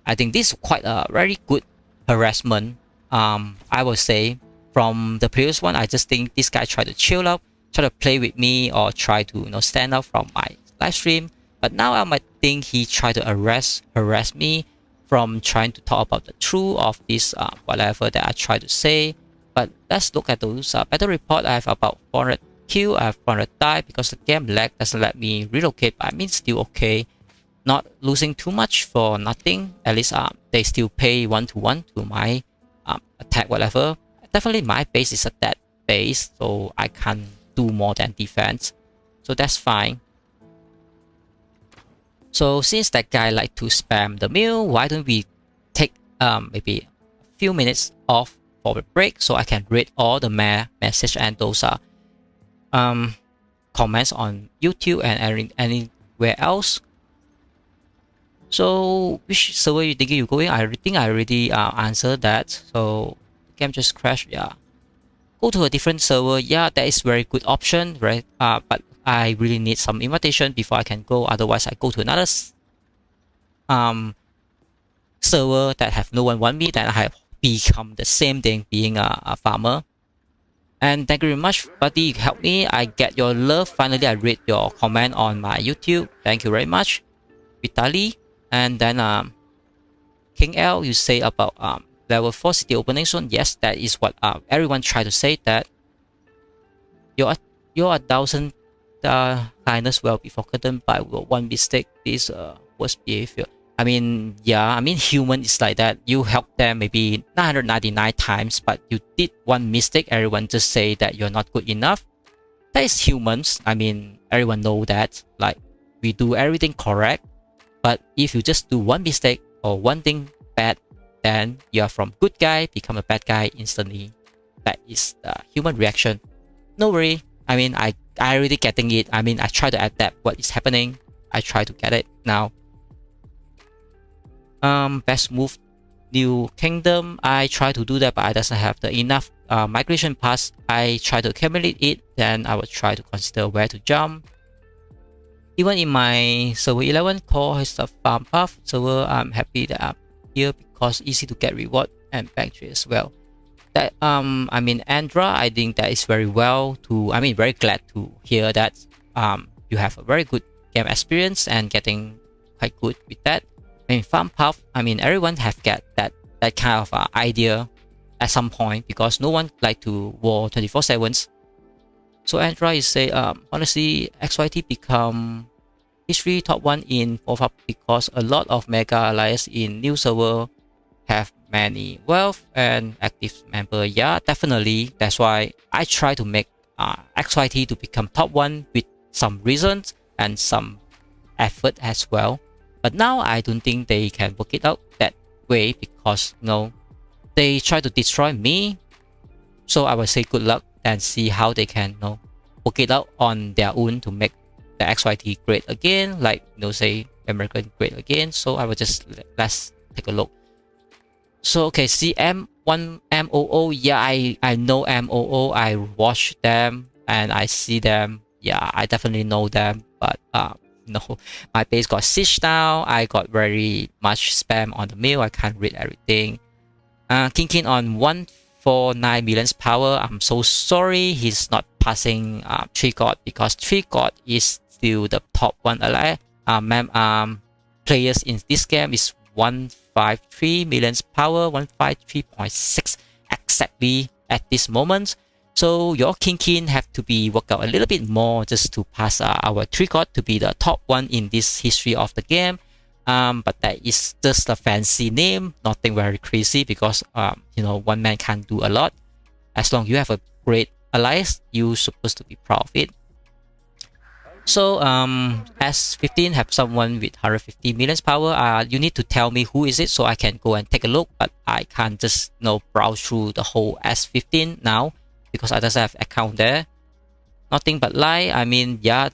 I think this is quite a very good harassment. I would say from the previous one, I just think this guy tried to chill out, try to play with me, or try to stand out from my live stream. But now I might think he tried to harass me from trying to talk about the truth of this whatever that I try to say. But let's look at those battle report. I have about 400 kill, I have 400 die because the game lag doesn't let me relocate. But I mean, still okay, not losing too much for nothing. At least they still pay 1-to-1 to my attack whatever. Definitely my base is a dead base, so I can't do more than defense, so that's fine. So since that guy like to spam the mail, why don't we take maybe a few minutes off for a break so I can read all the message and those comments on YouTube and anywhere else. So which server you think you're going? I think I already answered that. So the game just crashed. Yeah, go to a different server. Yeah, that is very good option, right? But I really need some invitation before I can go. Otherwise, I go to another server that have no one want me. Then I have become the same thing, being a farmer. And thank you very much, buddy. Help me. I get your love. Finally, I read your comment on my YouTube. Thank you very much, Vitali. And then King L, you say about level 4 city opening soon. Yes, that is what everyone try to say, that your 1,000 kindness will be forgotten by one mistake. This worst behavior. I mean, yeah, I mean, human is like that. You help them maybe 999 times, but you did one mistake. Everyone just say that you're not good enough. That is humans. I mean, everyone know that. Like, we do everything correct, but if you just do one mistake or one thing bad, then you are from good guy become a bad guy instantly. That is the human reaction. No worry. I mean, I already getting it. I mean, I try to adapt what is happening. I try to get it now. Best move, new kingdom. I try to do that, but I doesn't have the enough migration pass. I try to accumulate it, then I will try to consider where to jump. Even in my server 11 core has the farm path server, I'm happy that I'm here because easy to get reward and factory as well. That I mean, Andra, I think that is very well to. I mean, very glad to hear that you have a very good game experience and getting quite good with that. I mean, farm path, I mean, everyone have get that kind of idea at some point, because no one like to war 24/7. So Andra, you say honestly, XYT become history top 1 in Warpath because a lot of mega alliance in new server have many wealth and active member. Yeah, definitely. That's why I try to make XYT to become top 1 with some reasons and some effort as well. But now I don't think they can work it out that way because they try to destroy me. So I will say good luck and see how they can work it out on their own to make the XYT great again, like say American great again. So I will just let's take a look. So okay, see M1 MOO. Yeah, I know MOO. I watch them and I see them. Yeah, I definitely know them. But my base got sieged down. I got very much spam on the mail. I can't read everything. King on 149 million power. I'm so sorry he's not passing 3 god because 3 god is still the top one alive. Players in this game is 153 million power, 153.6 exactly at this moment. So your King have to be worked out a little bit more just to pass our 3 god to be the top one in this history of the game. But that is just a fancy name, nothing very crazy because one man can't do a lot. As long as you have a great alliance, you're supposed to be proud of it. So S15 have someone with 150 million power. You need to tell me who is it so I can go and take a look. But I can't just browse through the whole S15 now because I just have account there. Nothing but lie. I mean, yeah,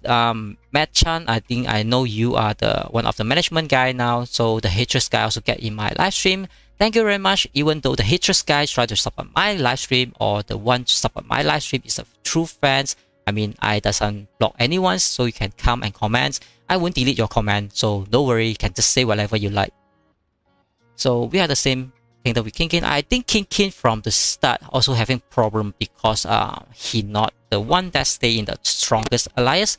Matt Chan, I think I know you are the one of the management guy now. So the haters guy also get in my live stream. Thank you very much. Even though the haters guy try to support my live stream or the one to support my live stream is a true fans. I mean, I doesn't block anyone, so you can come and comment. I won't delete your comment, so no worry, you can just say whatever you like. So we are the same kingdom with King. I think King from the start also having problem because he not the one that stay in the strongest alliance.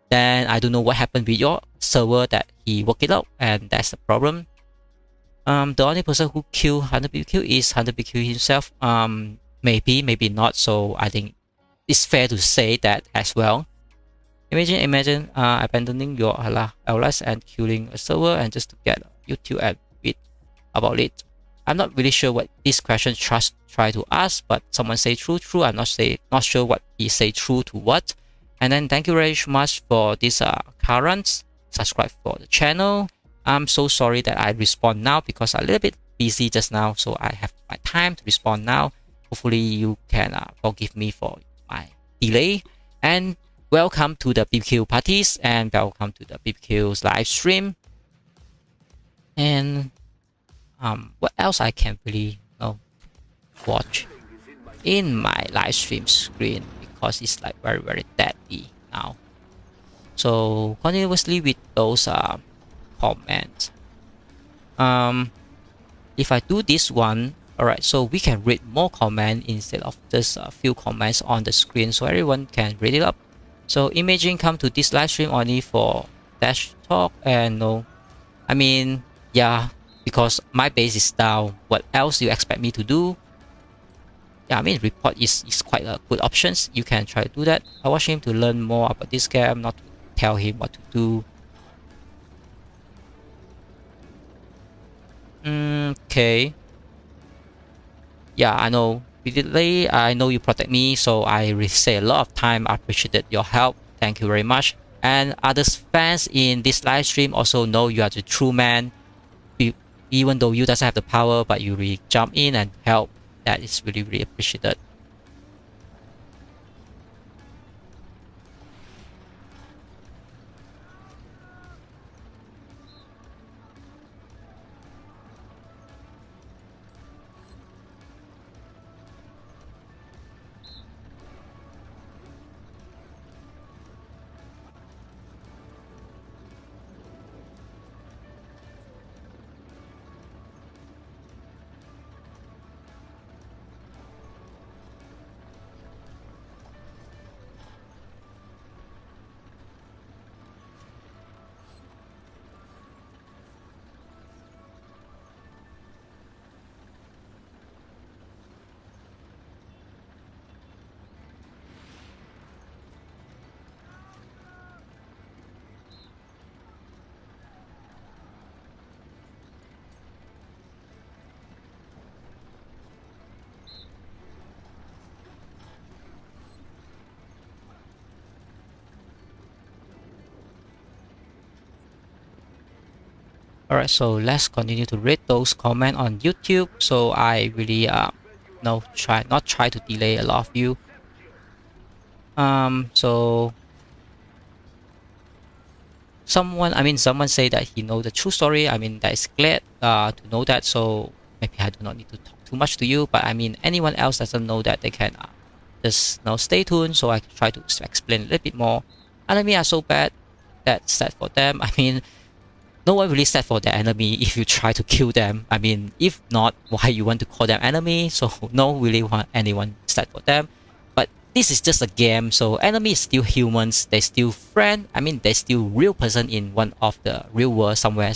Then I don't know what happened with your server that he worked it out, and that's the problem. The only person who killed HunterBBQ is HunterBBQ himself. Maybe not. So I think it's fair to say that as well. Imagine abandoning your alliance and killing a server and just to get YouTube and read about it. I'm not really sure what this question try to ask, but someone say true. I'm not sure what he say true to what. And then thank you very much for this currents. Subscribe for the channel. I'm so sorry that I respond now because I'm a little bit busy just now, so I have my time to respond now. Hopefully you can forgive me for my delay. And welcome to the BBQ parties and welcome to the BBQ's live stream. And what else I can really watch in my live stream screen because it's like very deadly now. So continuously with those comments. If I do this one, alright, so we can read more comments instead of just a few comments on the screen so everyone can read it up. So imagine come to this live stream only for dash talk and I mean, yeah, because my base is down. What else do you expect me to do? Yeah, I mean, report is quite a good option. You can try to do that. I watch him to learn more about this game, not to tell him what to do. Okay. Yeah, I know. Repeatedly, I know you protect me, so I really say a lot of time. I appreciated your help. Thank you very much. And other fans in this live stream also know you are the true man. Even though you doesn't have the power, but you really jump in and help. That is really appreciated. Alright, so let's continue to read those comments on YouTube. So I really try to delay a lot of you. So someone say that he know the true story. I mean, that is glad to know that. So maybe I do not need to talk too much to you. But I mean, anyone else doesn't know that, they can just stay tuned. So I can try to explain a little bit more. Enemy are so bad. That's sad for them. I mean, no one really sad for the enemy if you try to kill them. I mean, if not, why you want to call them enemy? So no really want anyone sad for them. But this is just a game, so enemy is still humans. They still friend. I mean, they still real person in one of the real world somewhere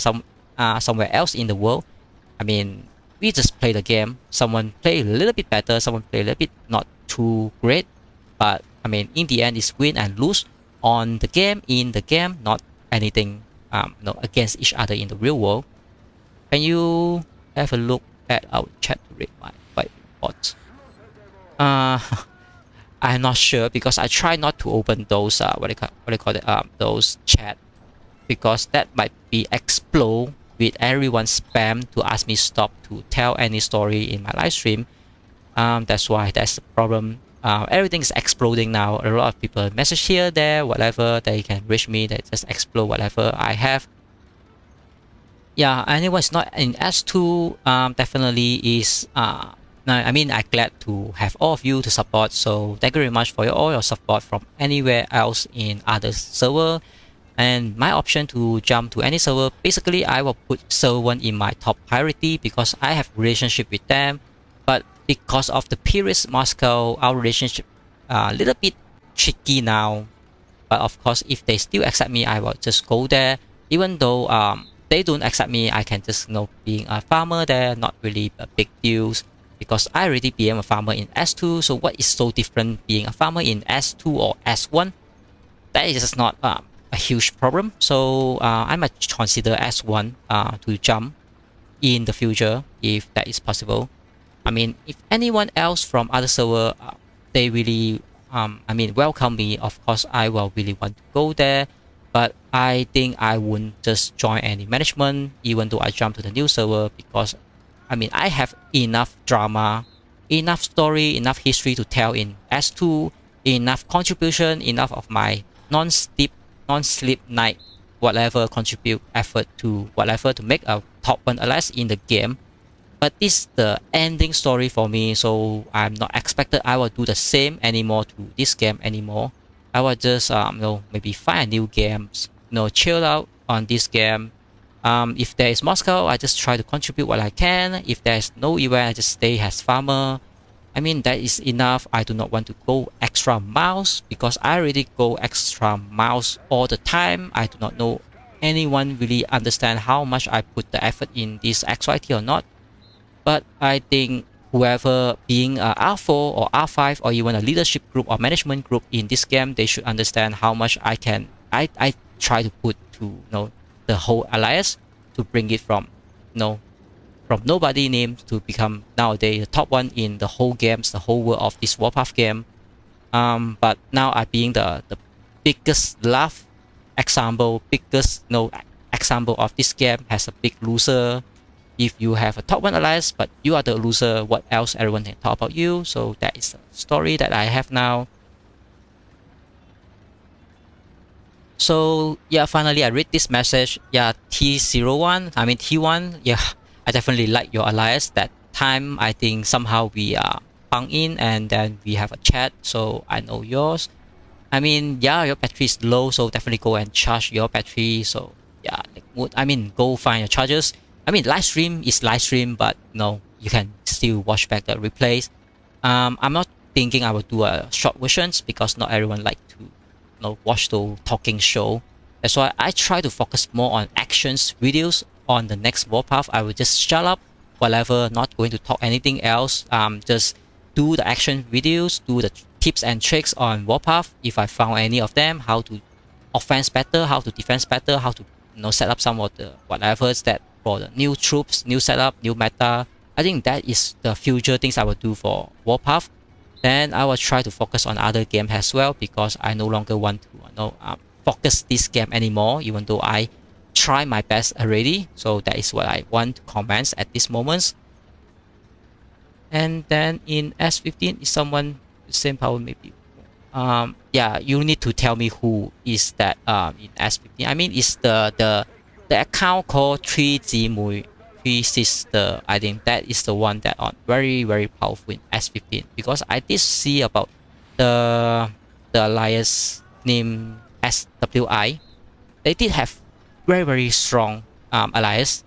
else in the world. I mean, we just play the game. Someone play a little bit better. Someone play a little bit not too great. But I mean, in the end, it's win and lose on the game, in the game, not anything against each other in the real world. Can you have a look at our chat to read my white report? I'm not sure, because I try not to open those those chat, because that might be explode with everyone spam to ask me stop to tell any story in my live stream. That's why that's the problem. Everything is exploding now. A lot of people message here, there, whatever. They can reach me. They just explode whatever I have. Yeah, anyone's not in S2. Definitely is. I mean, I'm glad to have all of you to support. So thank you very much for all your support from anywhere else in other server. And my option to jump to any server, basically I will put server 1 in my top priority because I have relationship with them. But because of the Paris Moscow, our relationship a little bit tricky now. But of course, if they still accept me, I will just go there. Even though they don't accept me, I can just being a farmer there, not really a big deal, because I already became a farmer in S2. So what is so different being a farmer in S2 or S1? That is just not a huge problem. So I might consider S1 to jump in the future if that is possible. I mean, if anyone else from other server, they really, welcome me, of course, I will really want to go there. But I think I wouldn't just join any management, even though I jump to the new server, because, I have enough drama, enough story, enough history to tell in S2, enough contribution, enough of my non-sleep night, whatever contribute effort to whatever to make a top 1 alliance in the game. But this is the ending story for me, so I'm not expected I will do the same anymore to this game anymore. I will just maybe find new games, chill out on this game. If there is Moscow, I just try to contribute what I can. If there's no event, I just stay as farmer. That is enough. I do not want to go extra miles, because I already go extra miles all the time. I do not know anyone really understand how much I put the effort in this XYT or not. But I think whoever being a R4 or R5 or even a leadership group or management group in this game, they should understand how much I try to put to the whole alliance to bring it from nobody name to become nowadays the top 1 in the whole games, the whole world of this Warpath game. But now I being the biggest example of this game has a big loser. If you have a top 1 alliance, but you are the loser, what else everyone can talk about you? So that is the story that I have now. So yeah, finally I read this message. Yeah, T1, T1. Yeah, I definitely like your alliance. That time I think somehow we hung in and then we have a chat. So I know yours. Yeah, your battery is low, so definitely go and charge your battery. So yeah, go find your chargers. Live stream is live stream, but you can still watch back the replays. I'm not thinking I will do a short versions, because not everyone like to watch the talking show. That's why I try to focus more on actions videos. On the next Warpath, I will just shut up, whatever, not going to talk anything else. Just do the action videos, do the tips and tricks on Warpath. If I found any of them, how to offense better, how to defense better, how to set up some of the whatever's that for the new troops, new setup, new meta. I think that is the future things I will do for Warpath. Then I will try to focus on other games as well, because I no longer want to focus this game anymore, even though I try my best already. So that is what I want to comment at this moment. And then in S15, is someone same power maybe? Yeah, you need to tell me who is that in S15. I mean, it's the account called 3G Sister. I think that is the one that on very powerful in S15, because I did see about the alliance named SWI. They did have very strong alliance,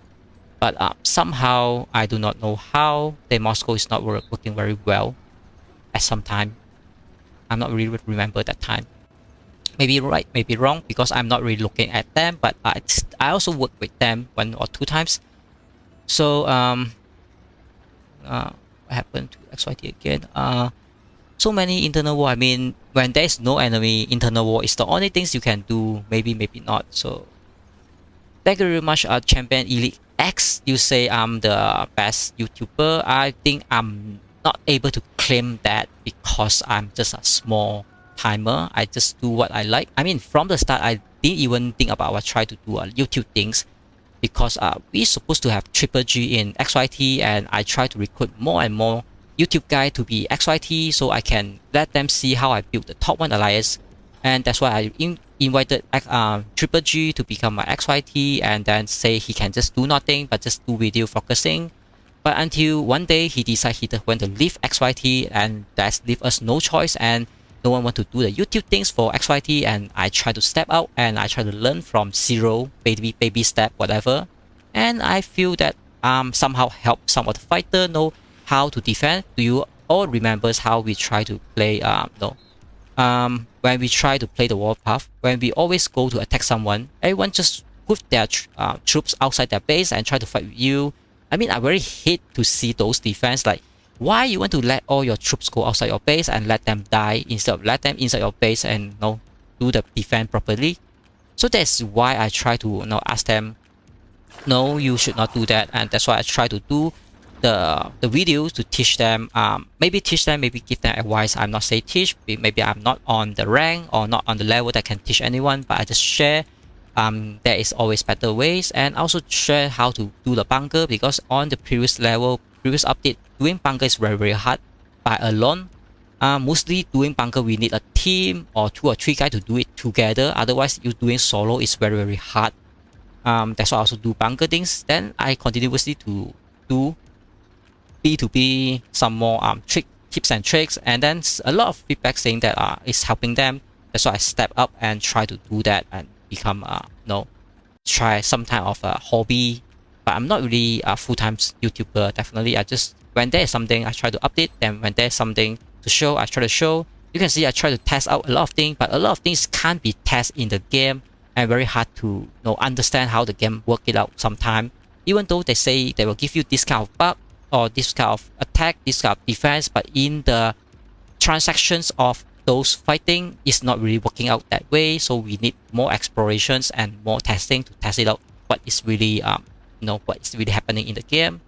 but somehow I do not know how the Moscow is not working very well at some time. I'm not really remember that time. Maybe right, maybe wrong, because I'm not really looking at them, but I also work with them 1 or 2 times. So what happened to XYT again? So many internal war. I mean, when there is no enemy, internal war is the only things you can do. Maybe not. So thank you very much, Champion Elite X. You say I'm the best YouTuber. I think I'm not able to claim that, because I'm just a small timer. I just do what I like. I mean, from the start, I didn't even think about what try to do YouTube things, because we're supposed to have triple G in XYT, and I try to recruit more and more YouTube guy to be XYT, so I can let them see how I build the top 1 alliance. And that's why I invited triple G to become my XYT, and then say he can just do nothing but just do video focusing. But until one day he decided he want to leave XYT, and that's leave us no choice, and no one want to do the YouTube things for XYT, and I try to step out and I try to learn from zero, baby step, whatever. And I feel that somehow help some of the fighter know how to defend. Do you all remember how we try to play when we try to play the Warpath, when we always go to attack someone, everyone just put their troops outside their base and try to fight with you. I mean, I very hate to see those defense, like why you want to let all your troops go outside your base and let them die instead of let them inside your base and do the defense properly. So that's why I try to ask them, no, you should not do that. And that's why I try to do the videos to teach them, maybe give them advice. I'm not say teach, maybe I'm not on the rank or not on the level that can teach anyone, but I just share there is always better ways, and also share how to do the bunker, because on the previous update, doing bunker is very hard by alone. Mostly doing bunker we need a team or 2 or 3 guys to do it together, otherwise you doing solo is very hard. That's why I also do bunker things. Then I continuously to do B2B, some more tips and tricks, and then a lot of feedback saying that it's helping them. That's why I step up and try to do that and become try some kind of a hobby. But I'm not really a full-time YouTuber. Definitely, I just, when there's something I try to update, then when there's something to show, I try to show. You can see I try to test out a lot of things, but a lot of things can't be tested in the game, and very hard to understand how the game work it out sometimes. Even though they say they will give you this kind of bug or this kind of attack, this kind of defense, but in the transactions of those fighting is not really working out that way. So we need more explorations and more testing to test it out what is really what is really happening in the game.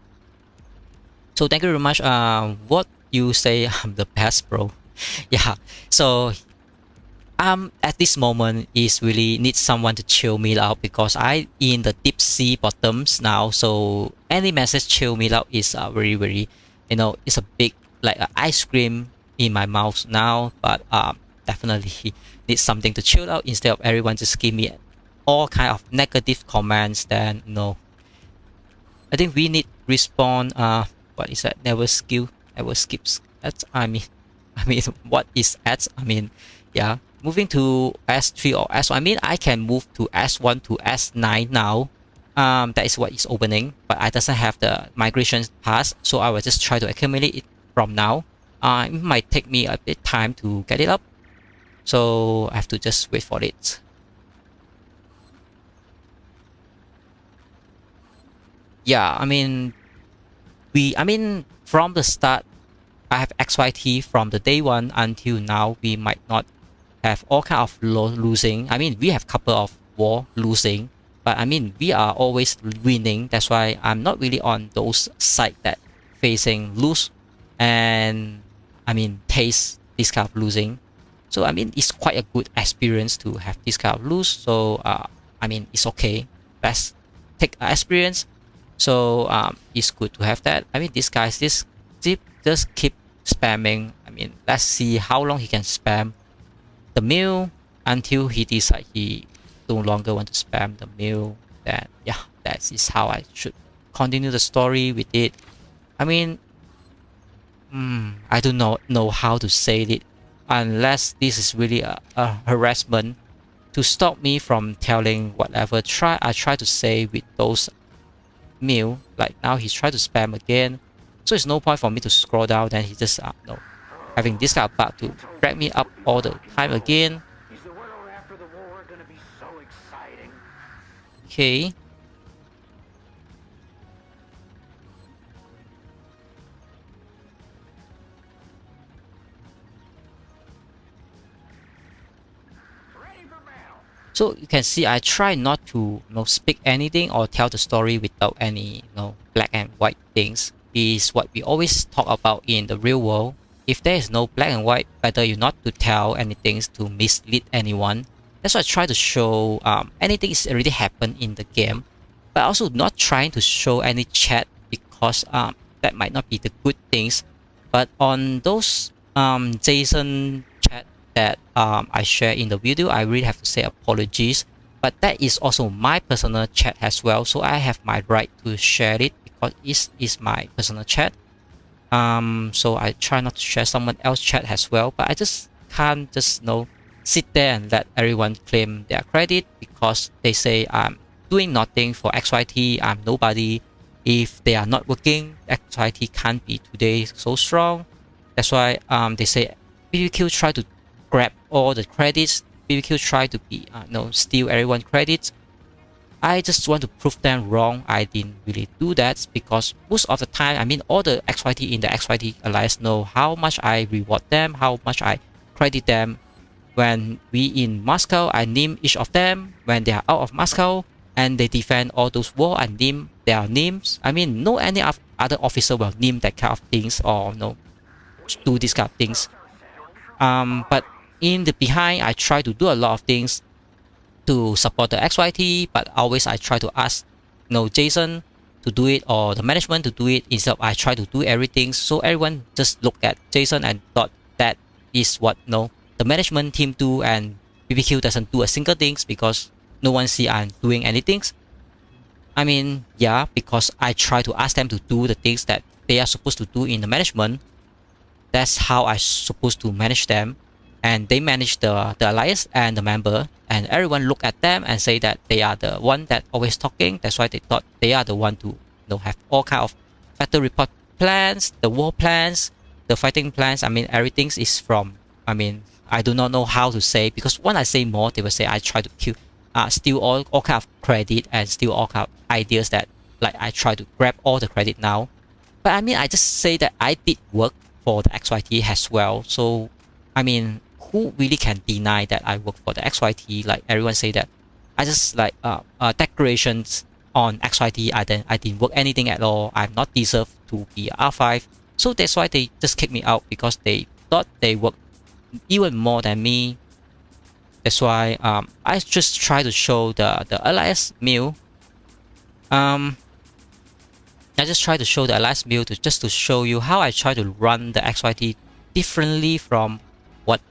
So thank you very much. What you say, I'm the best, bro. Yeah, so at this moment is really need someone to chill me out, because I in the deep sea bottoms now. So any message chill me out is very it's a big like ice cream in my mouth now. But definitely need something to chill out instead of everyone just give me all kind of negative comments. Then I think we need respond. What is that? Never skips. That's I mean what is ads? I mean, yeah. Moving to S3 or S1. I mean, I can move to S1 to S9 now. That is what is opening, but I doesn't have the migration pass, so I will just try to accumulate it from now. It might take me a bit time to get it up, so I have to just wait for it. Yeah, I mean, from the start, I have XYT from the day 1 until now. We might not have all kind of losing. I mean, we have couple of war losing, but I mean, we are always winning. That's why I'm not really on those side that facing lose, and I mean, taste this kind of losing. So I mean, it's quite a good experience to have this kind of lose. So I mean, it's okay. let's take experience. So it's good to have that. I mean, this guy just keep spamming. I mean, let's see how long he can spam the mill until he decides he no longer want to spam the mill. Then yeah, that is how I should continue the story with it. I mean, I do not know how to say it unless this is really a harassment to stop me from telling whatever I try to say with those mill. Like now he's trying to spam again, so it's no point for me to scroll down. Then he just no, having this guy about to drag me up all the time again. Is the world after the war gonna be so exciting? Okay. Ready for battle. So you can see I try not to speak anything or tell the story without any black and white things. Is what we always talk about in the real world. If there is no black and white, better you not to tell anything to mislead anyone. That's why I try to show anything is already happened in the game, but also not trying to show any chat because that might not be the good things. But on those Jason chat that I share in the video, I really have to say apologies. But that is also my personal chat as well, so I have my right to share it because it is my personal chat. So I try not to share someone else's chat as well, but I just can't just sit there and let everyone claim their credit because they say I'm doing nothing for XYT, I'm nobody. If they are not working, XYT can't be today so strong. That's why they say BBQ try to grab all the credits. BBQ try to be steal everyone's credits. I just want to prove them wrong. I didn't really do that because most of the time, I mean, all the XYT in the XYT Alliance know how much I reward them, how much I credit them. When we in Moscow, I name each of them. When they are out of Moscow and they defend all those war, I name their names. I mean, no any other officer will name that kind of things or do this kind of things. But in the behind, I try to do a lot of things to support the XYT, but always I try to ask Jason to do it or the management to do it instead of I try to do everything. So everyone just look at Jason and thought that is what the management team do, and BBQ doesn't do a single things because no one see I'm doing anything. I mean, yeah, because I try to ask them to do the things that they are supposed to do in the management. That's how I supposed to manage them. And they manage the alliance and the member, and everyone look at them and say that they are the one that always talking. That's why they thought they are the one to have all kind of battle report plans, the war plans, the fighting plans. I mean, everything is from, I mean, I do not know how to say, because when I say more, they will say I try to steal all kind of credit and steal all kind of ideas that like I try to grab all the credit now. But I mean, I just say that I did work for the XYT as well. So I mean, who really can deny that I work for the XYT? Like everyone say that I just like decorations on XYT. I didn't work anything at all. I'm not deserved to be R5. So that's why they just kicked me out, because they thought they worked even more than me. That's why I just try to show the alliance mill. I just try to show the alliance mill just to show you how I try to run the XYT differently from what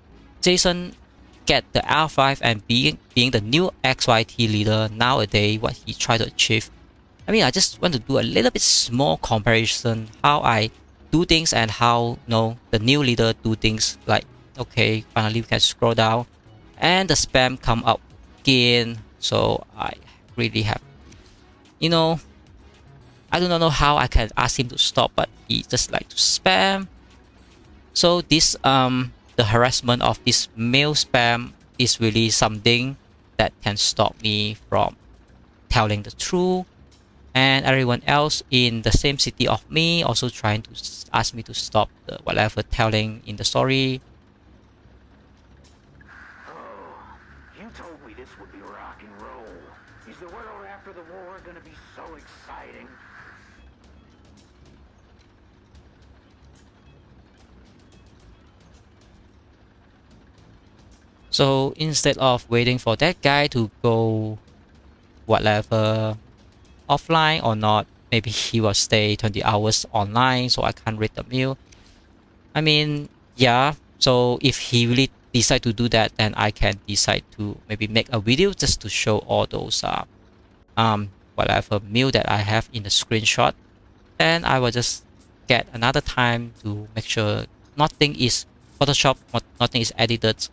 Jason get the R5 and being the new XYT leader nowadays, what he tried to achieve. I mean, I just want to do a little bit small comparison how I do things and how the new leader do things. Like, okay, finally we can scroll down and the spam come up again. So I really have, I do not know how I can ask him to stop, but he just like to spam. So this the harassment of this mail spam is really something that can stop me from telling the truth, and everyone else in the same city of me also trying to ask me to stop the whatever telling in the story. Oh, you told me this would be rock and roll. Is the world after the war gonna be so exciting? So instead of waiting for that guy to go whatever offline or not. Maybe he will stay 20 hours online, so I can't read the mail. I mean, yeah. So if he really decide to do that, then I can decide to maybe make a video just to show all those whatever mail that I have in the screenshot. Then I will just get another time to make sure nothing is Photoshop, nothing is edited.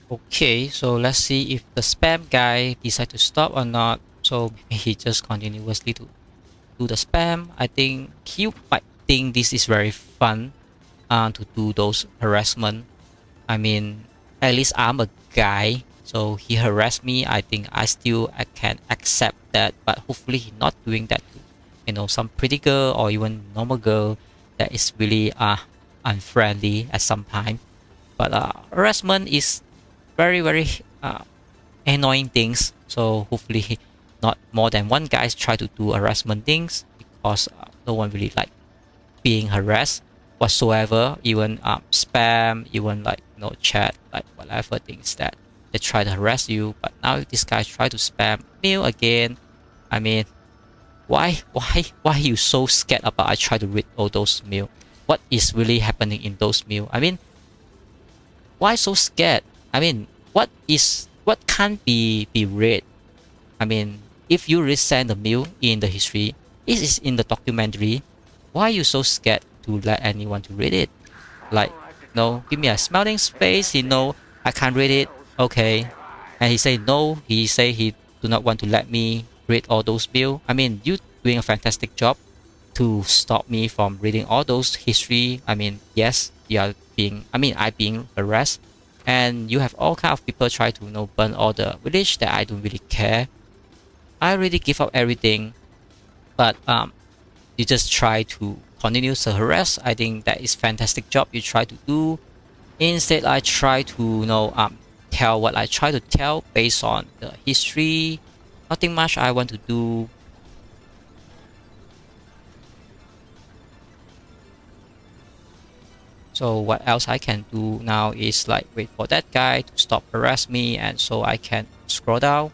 Okay, so let's see if the spam guy decide to stop or not. So maybe he just continuously to do the spam. I think he might think this is very fun to do those harassment. I mean, at least I'm a guy, so he harassed me. I think I can accept that, but hopefully he's not doing that to, you know, some pretty girl or even normal girl that is really unfriendly at some time. But harassment is very annoying things, so hopefully not more than one guy try to do harassment things, because no one really like being harassed whatsoever, even spam, even like chat, like whatever things that they try to harass you. But now this guy try to spam mail again. I mean, why you so scared about I try to read all those mail? What is really happening in those mail? I mean, why so scared? I mean, what can't be read? I mean, if you resend the mail in the history, it is in the documentary. Why are you so scared to let anyone to read it? Like, no, give me a smiling space. He know I can't read it. Okay, and he say no. He say he do not want to let me read all those mail. I mean, you doing a fantastic job to stop me from reading all those history. I mean, yes, you are being. I mean, I being harassed. And you have all kind of people try to burn all the village that I don't really care. I really give up everything, but you just try to continue to harass. I think that is fantastic job you try to do. Instead, I try to tell what I try to tell based on the history. Nothing much I want to do. So what else I can do now is like wait for that guy to stop harass me, and so I can scroll down.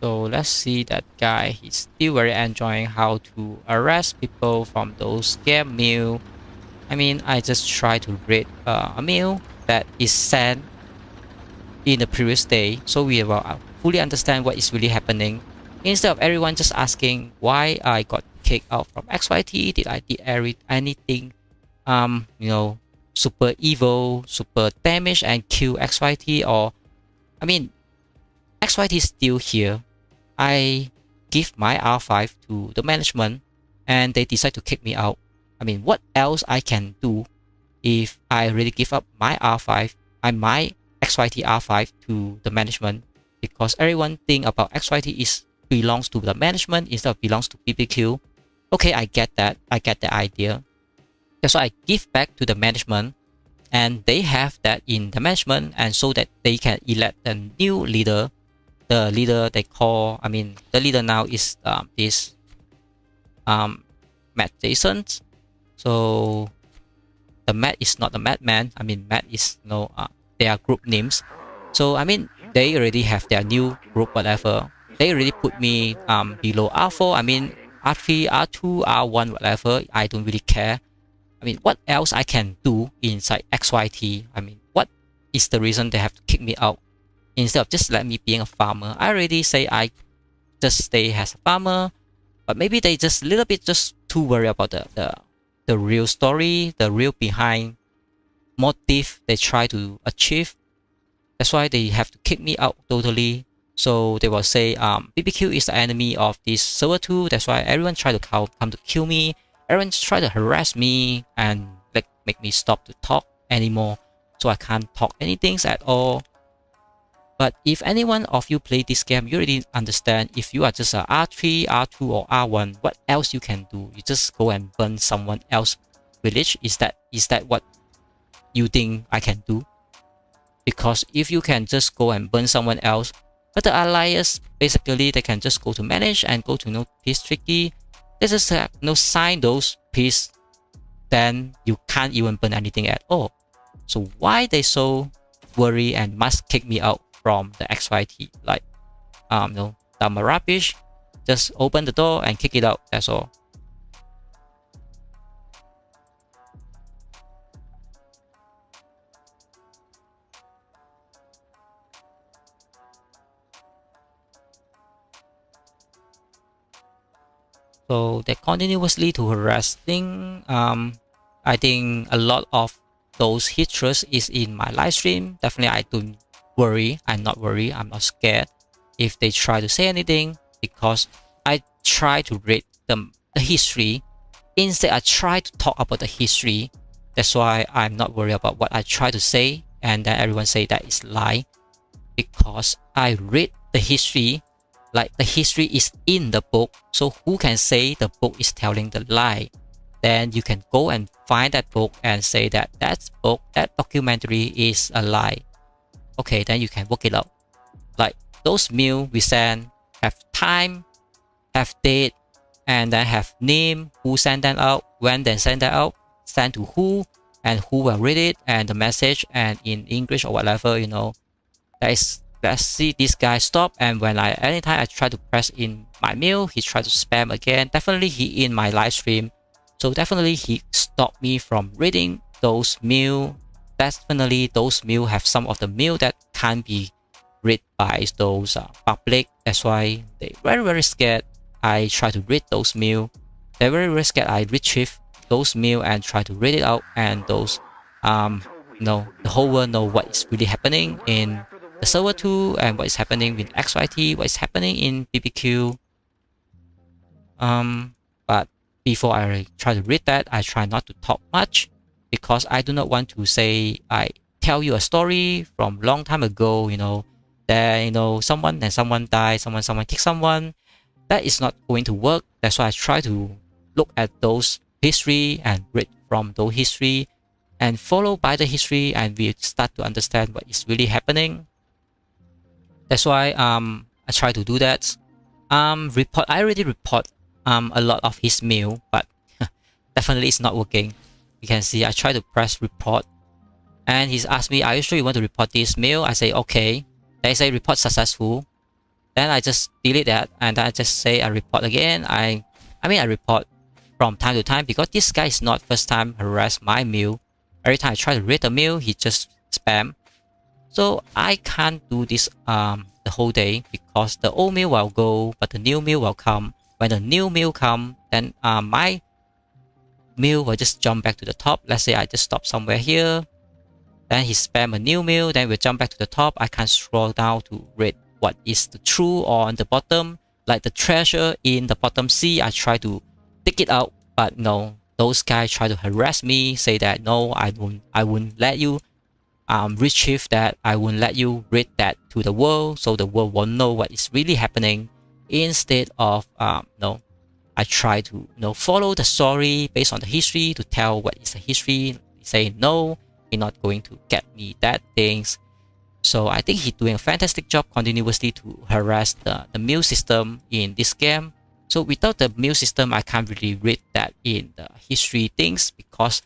So let's see that guy. He's still very enjoying how to arrest people from those scam mail. I mean, I just try to read a mail that is sent in the previous day, so we will fully understand what is really happening. Instead of everyone just asking why I got kicked out from XYT, did I did anything, super evil, super damage and kill XYT, or I mean, XYT is still here. I give my R5 to the management and they decide to kick me out. I mean, what else I can do if I really give up my R5 and my XYT R5 to the management? Because everyone think about XYT is belongs to the management instead of belongs to BBQ. Okay, I get that. I get the idea. That's why I give back to the management, and they have that in the management, and so that they can elect a new leader the leader they call, I mean, the leader now is this Matt Jason. So the Matt is not the madman. I mean, Matt is their group names. So I mean, they already have their new group, whatever. They already put me below R4. I mean, R3, R2, R1, whatever. I don't really care. I mean, what else I can do inside XYT? I mean, what is the reason they have to kick me out instead of just let me being a farmer? I already say I just stay as a farmer, but maybe they just a little bit just too worried about the real story, the real behind motive they try to achieve. That's why they have to kick me out totally. So they will say BBQ is the enemy of this server-2. That's why everyone try to come to kill me. Everyone try to harass me and like make me stop to talk anymore. So I can't talk anything at all. But if anyone of you play this game, you already understand. If you are just a R3, R2 or R1, what else you can do? You just go and burn someone else's village. Is that what you think I can do? Because if you can just go and burn someone else, but the allies basically they can just go to manage and go to peace treaty. They just sign those peace, then you can't even burn anything at all. So why they so worry and must kick me out from the XYT? Like dumb rubbish, just open the door and kick it out. That's all. So they continuously to harassing. I think a lot of those haters is in my live stream. Definitely, I don't worry. I'm not worried. I'm not scared if they try to say anything, because I try to read the history. Instead, I try to talk about the history. That's why I'm not worried about what I try to say, and then everyone say that is lie, because I read the history. Like the history is in the book, so who can say the book is telling the lie? Then you can go and find that book and say that that book, that documentary is a lie. Okay, then you can work it out. Like those mail we send have time, have date, and then have name, who sent them out, when they send that out, send to who, and who will read it, and the message, and in English or whatever, that is. Let's see this guy stop, and when anytime I try to press in my mail, he try to spam again. Definitely he in my live stream, so definitely he stopped me from reading those mail. Definitely those mail have some of the mail that can't be read by those public. That's why they very scared. I try to read those mail. They're very scared. I retrieve those mail and try to read it out, and those the whole world know what is really happening in the server-2 and what is happening with XYT, what is happening in BBQ. But before I try to read that, I try not to talk much, because I do not want to say I tell you a story from long time ago, that someone died, someone kicked someone. That is not going to work. That's why I try to look at those history and read from those history and follow by the history, and we start to understand what is really happening. That's why I try to do that. I already report a lot of his mail, but definitely it's not working. You can see I try to press report, and he's asked me, are you sure you want to report this mail? I say okay. They say report successful. Then I just delete that, and I just say I report again. I report from time to time, because this guy is not first time harass my mail. Every time I try to read the mail, he just spam. So I can't do this the whole day, because the old mail will go, but the new mail will come. When the new mail come, then my mail will just jump back to the top. Let's say I just stop somewhere here, then he spam a new mail, then we'll jump back to the top. I can scroll down to read what is the true or on the bottom, like the treasure in the bottom C. I try to dig it out, but no, those guys try to harass me, say that no, I won't let you retrieve that. I won't let you read that to the world, so the world won't know what is really happening. Instead of I try to follow the story based on the history to tell what is the history. Say no, you're not going to get me that things. So I think he's doing a fantastic job continuously to harass the meal system in this game. So without the meal system, I can't really read that in the history things, because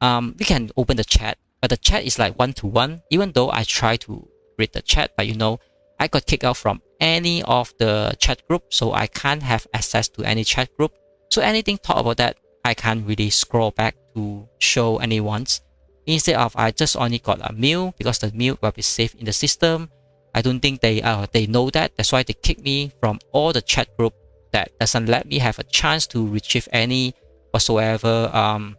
we can open the chat, but the chat is like one-to-one. Even though I try to read the chat, but you know, I got kicked out from any of the chat group, so I can't have access to any chat group. So anything talk about that, I can't really scroll back to show anyone's. Instead of, I just only got a meal, because the meal will be saved in the system. I don't think they know that. That's why they kick me from all the chat group. That doesn't let me have a chance to retrieve any whatsoever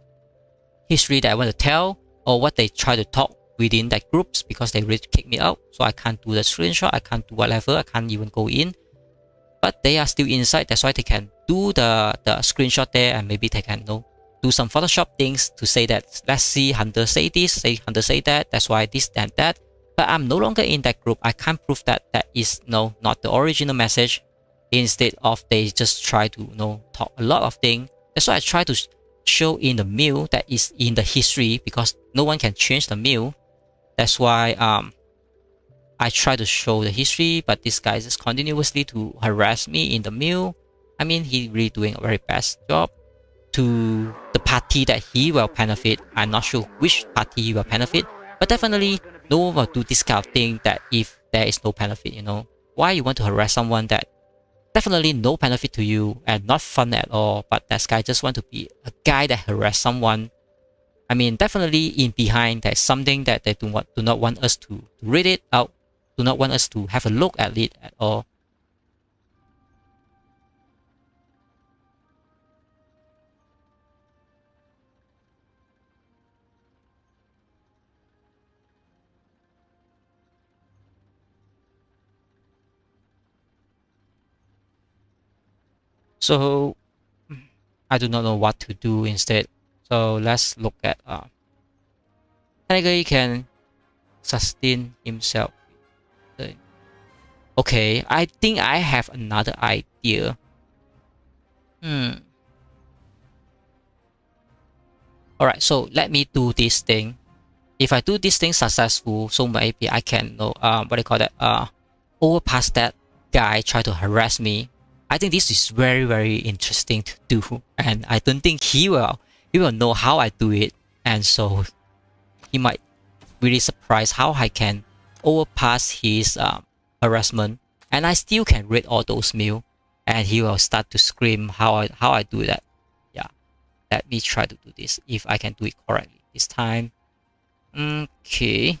history that I want to tell, or what they try to talk within that groups, because they really kick me out. So I can't do the screenshot, I can't do whatever, I can't even go in. But they are still inside. That's why they can do the screenshot there, and maybe they can do some Photoshop things to say that, let's see Hunter say this, say Hunter say that, that's why this and that. But I'm no longer in that group. I can't prove that that is not the original message. Instead of, they just try to talk a lot of things. That's why I try to show in the mail that is in the history, because no one can change the mail. That's why I try to show the history, but this guy is continuously to harass me in the mail. I mean, he really doing a very best job to the party that he will benefit. I'm not sure which party he will benefit, but definitely no one will do this kind of thing that if there is no benefit, why you want to harass someone that definitely no benefit to you and not fun at all, but that guy just want to be a guy that harass someone. I mean, definitely in behind there's something that they do not want us to read it out, do not want us to have a look at it at all. So I do not know what to do instead. So let's look at technically can sustain himself. Okay, I think I have another idea. Alright, so let me do this thing. If I do this thing successful, so maybe I can what do you call that? Overpass that guy try to harass me. I think this is very, very interesting to do, and I don't think he will know how I do it, and so he might really surprise how I can overpass his harassment, and I still can read all those mail, and he will start to scream how I do that. Yeah, let me try to do this if I can do it correctly this time. Okay.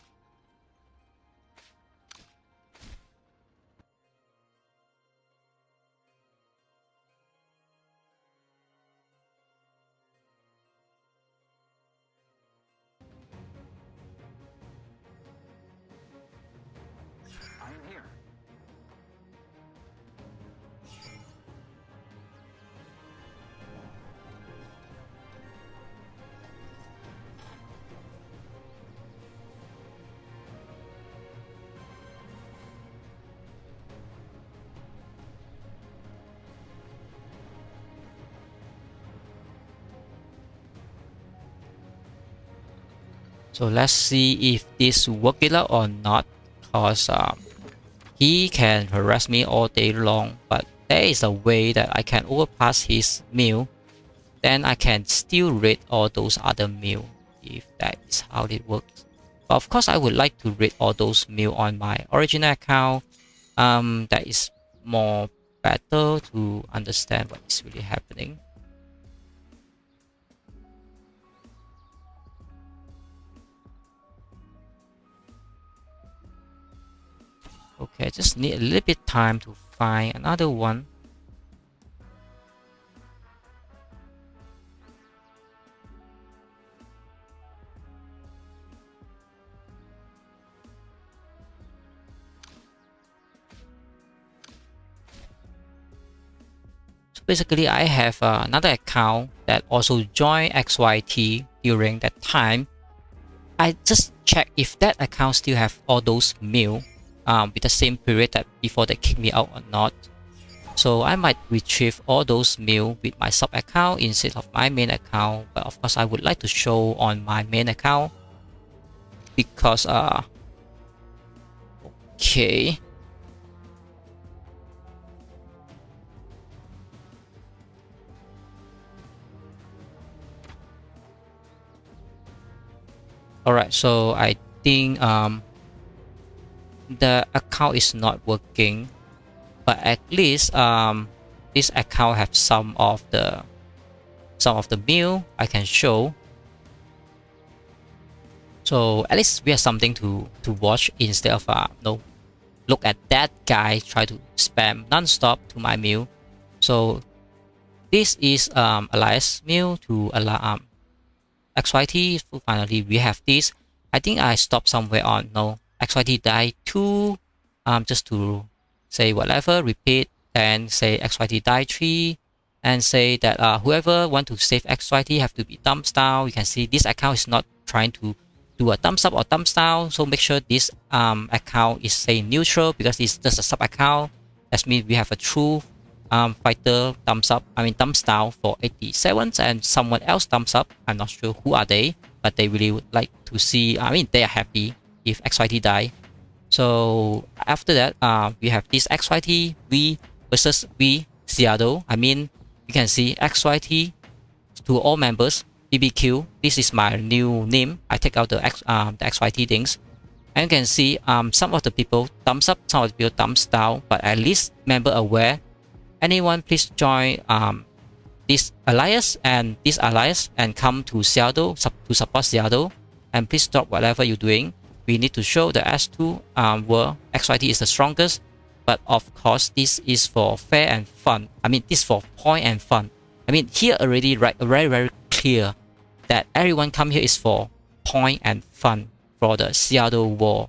So let's see if this work it out or not, because he can harass me all day long, but there is a way that I can overpass his mail, then I can still read all those other mail, if that is how it works. But of course I would like to read all those mail on my original account. That is more better to understand what is really happening. Okay, I just need a little bit time to find another one. So basically, I have another account that also joined XYT during that time. I just check if that account still have all those mail with the same period that before they kick me out or not. So I might retrieve all those mail with my sub account instead of my main account, but of course I would like to show on my main account, because Okay. Alright, so I think the account is not working, but at least this account have some of the meal I can show. So at least we have something to watch instead of no look at that guy try to spam non-stop to my meal. So this is Elias meal to allow XYT. So finally we have this. I think I stopped somewhere on no XYT die 2 just to say whatever, repeat, and say XYT die 3, and say that whoever want to save XYT have to be thumbs down. You can see this account is not trying to do a thumbs up or thumbs down, so make sure this account is say neutral because it's just a sub account. That means we have a true fighter thumbs up, thumbs down for 87s, and someone else thumbs up. I'm not sure who are they, but they really would like to see, they are happy if XYT die. So after that we have this XYT V versus V Seattle. You can see XYT to all members BBQ. This is my new name. I take out the XYT things, and you can see some of the people thumbs up, some of the people thumbs down, but at least member aware. Anyone please join this alliance and this alliance and come to Seattle to support Seattle, and please stop whatever you're doing. We need to show the S2 where XYT is the strongest, but of course this is for fair and fun. This for point and fun. Here already very clear that everyone come here is for point and fun for the Seattle war.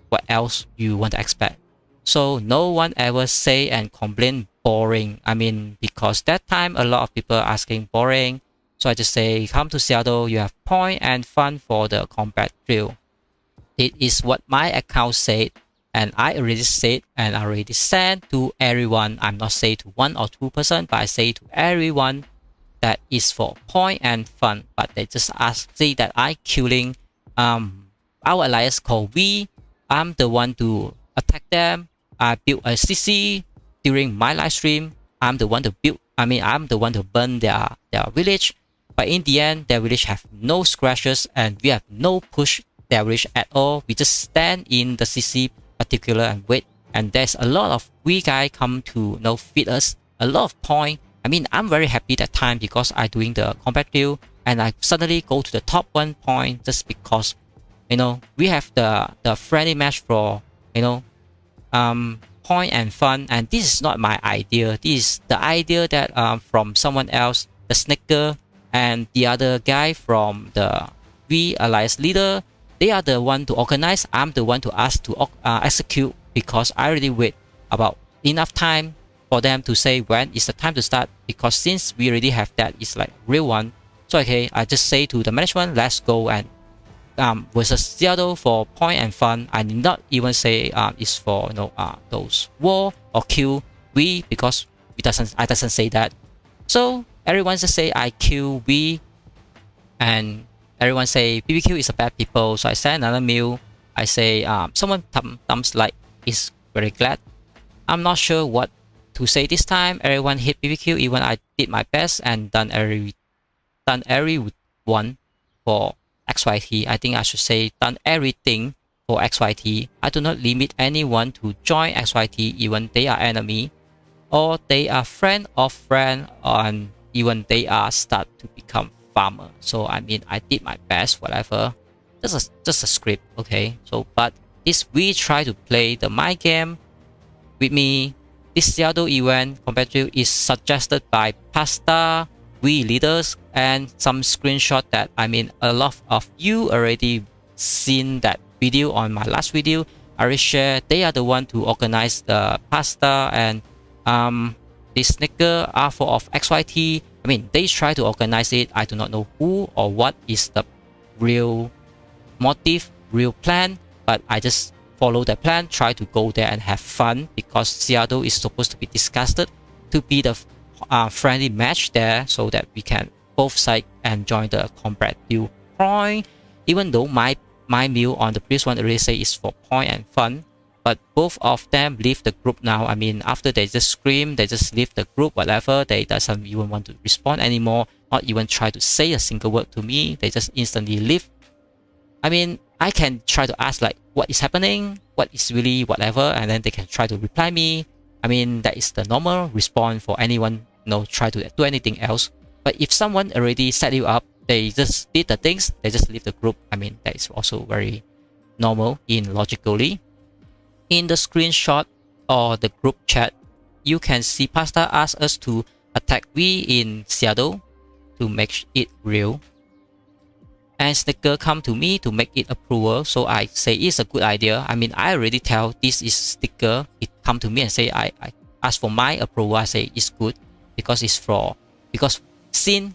What else you want to expect? So no one ever say and complain boring. Because that time a lot of people are asking boring. So I just say come to Seattle, you have point and fun for the combat drill. It is what my account said, and I already said and I already sent to everyone. I'm not saying to 1 or 2%, but I say to everyone that is for point and fun. But they just say that I killing our alliance called V. I'm the one to attack them. I built a CC during my live stream. I'm the one to build. I'm the one to burn their village. But in the end, their village have no scratches, and we have no push their village at all. We just stand in the CC particular and wait. And there's a lot of we guy come to feed us a lot of point. I'm very happy that time because I doing the combat deal, and I suddenly go to the top 1 point just because we have the friendly match for point and fun. And this is not my idea. This is the idea that from someone else, the Snicker and the other guy from the V Alliance leader. They are the one to organize. I'm the one to ask to execute because I already wait about enough time for them to say when is the time to start, because since we already have that, it's like real one. So okay, I just say to the management, let's go and versus Seattle for point and fun. I did not even say it's for those war or kill we, because I doesn't say that. So everyone just say I kill we, and everyone say BBQ is a bad people. So I send another mail. I say someone thumbs like is very glad. I'm not sure what to say this time. Everyone hit BBQ. Even I did my best and done everyone for XYT. I think I should say done everything for XYT. I do not limit anyone to join XYT, even they are enemy or they are friend of friend, and even they are start to become farmer. So I did my best, whatever. Just a script, okay. So but this we try to play the my game with me. This Seattle event competitive is suggested by Pasta, we leaders, and some screenshot that a lot of you already seen that video on my last video. I already share. They are the one to organize the Pasta and this Snicker R4 of XYT. They try to organize it. I do not know who or what is the real motive, real plan, but I just follow the plan, try to go there and have fun, because Seattle is supposed to be disgusted to be the friendly match there, so that we can both side and join the combat build point. Even though my my view on the previous one already say it's for point and fun. But both of them leave the group now. I mean, after they just scream, they just leave the group, whatever. They doesn't even want to respond anymore, not even try to say a single word to me. They just instantly leave. I mean, I can try to ask like, what is happening? What is really whatever? And then they can try to reply me. I mean, that is the normal response for anyone, try to do anything else. But if someone already set you up, they just did the things, they just leave the group. I mean, that is also very normal in logically. In the screenshot or the group chat, you can see Pasta asked us to attack V in Seattle to make it real. And Snicker come to me to make it approval. So I say it's a good idea. I mean, I already tell this is Sticker. It come to me and say I ask for my approval. I say it's good because since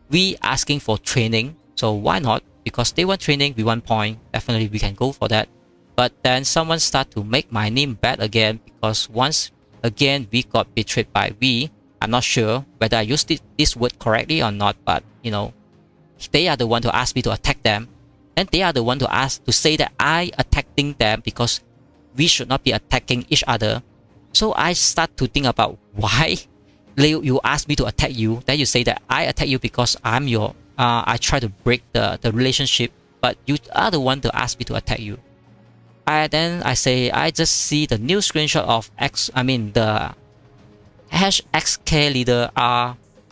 we asking for training, so why not? Because they want training, we want point. Definitely we can go for that. But then someone start to make my name bad again because once again we got betrayed by V. I'm not sure whether I used this word correctly or not, but they are the one to ask me to attack them, and they are the one to say that I attacking them because we should not be attacking each other. So I start to think about why you ask me to attack you, then you say that I attack you because I'm I try to break the relationship, but you are the one to ask me to attack you. Then I say I just see the new screenshot of the #XK leader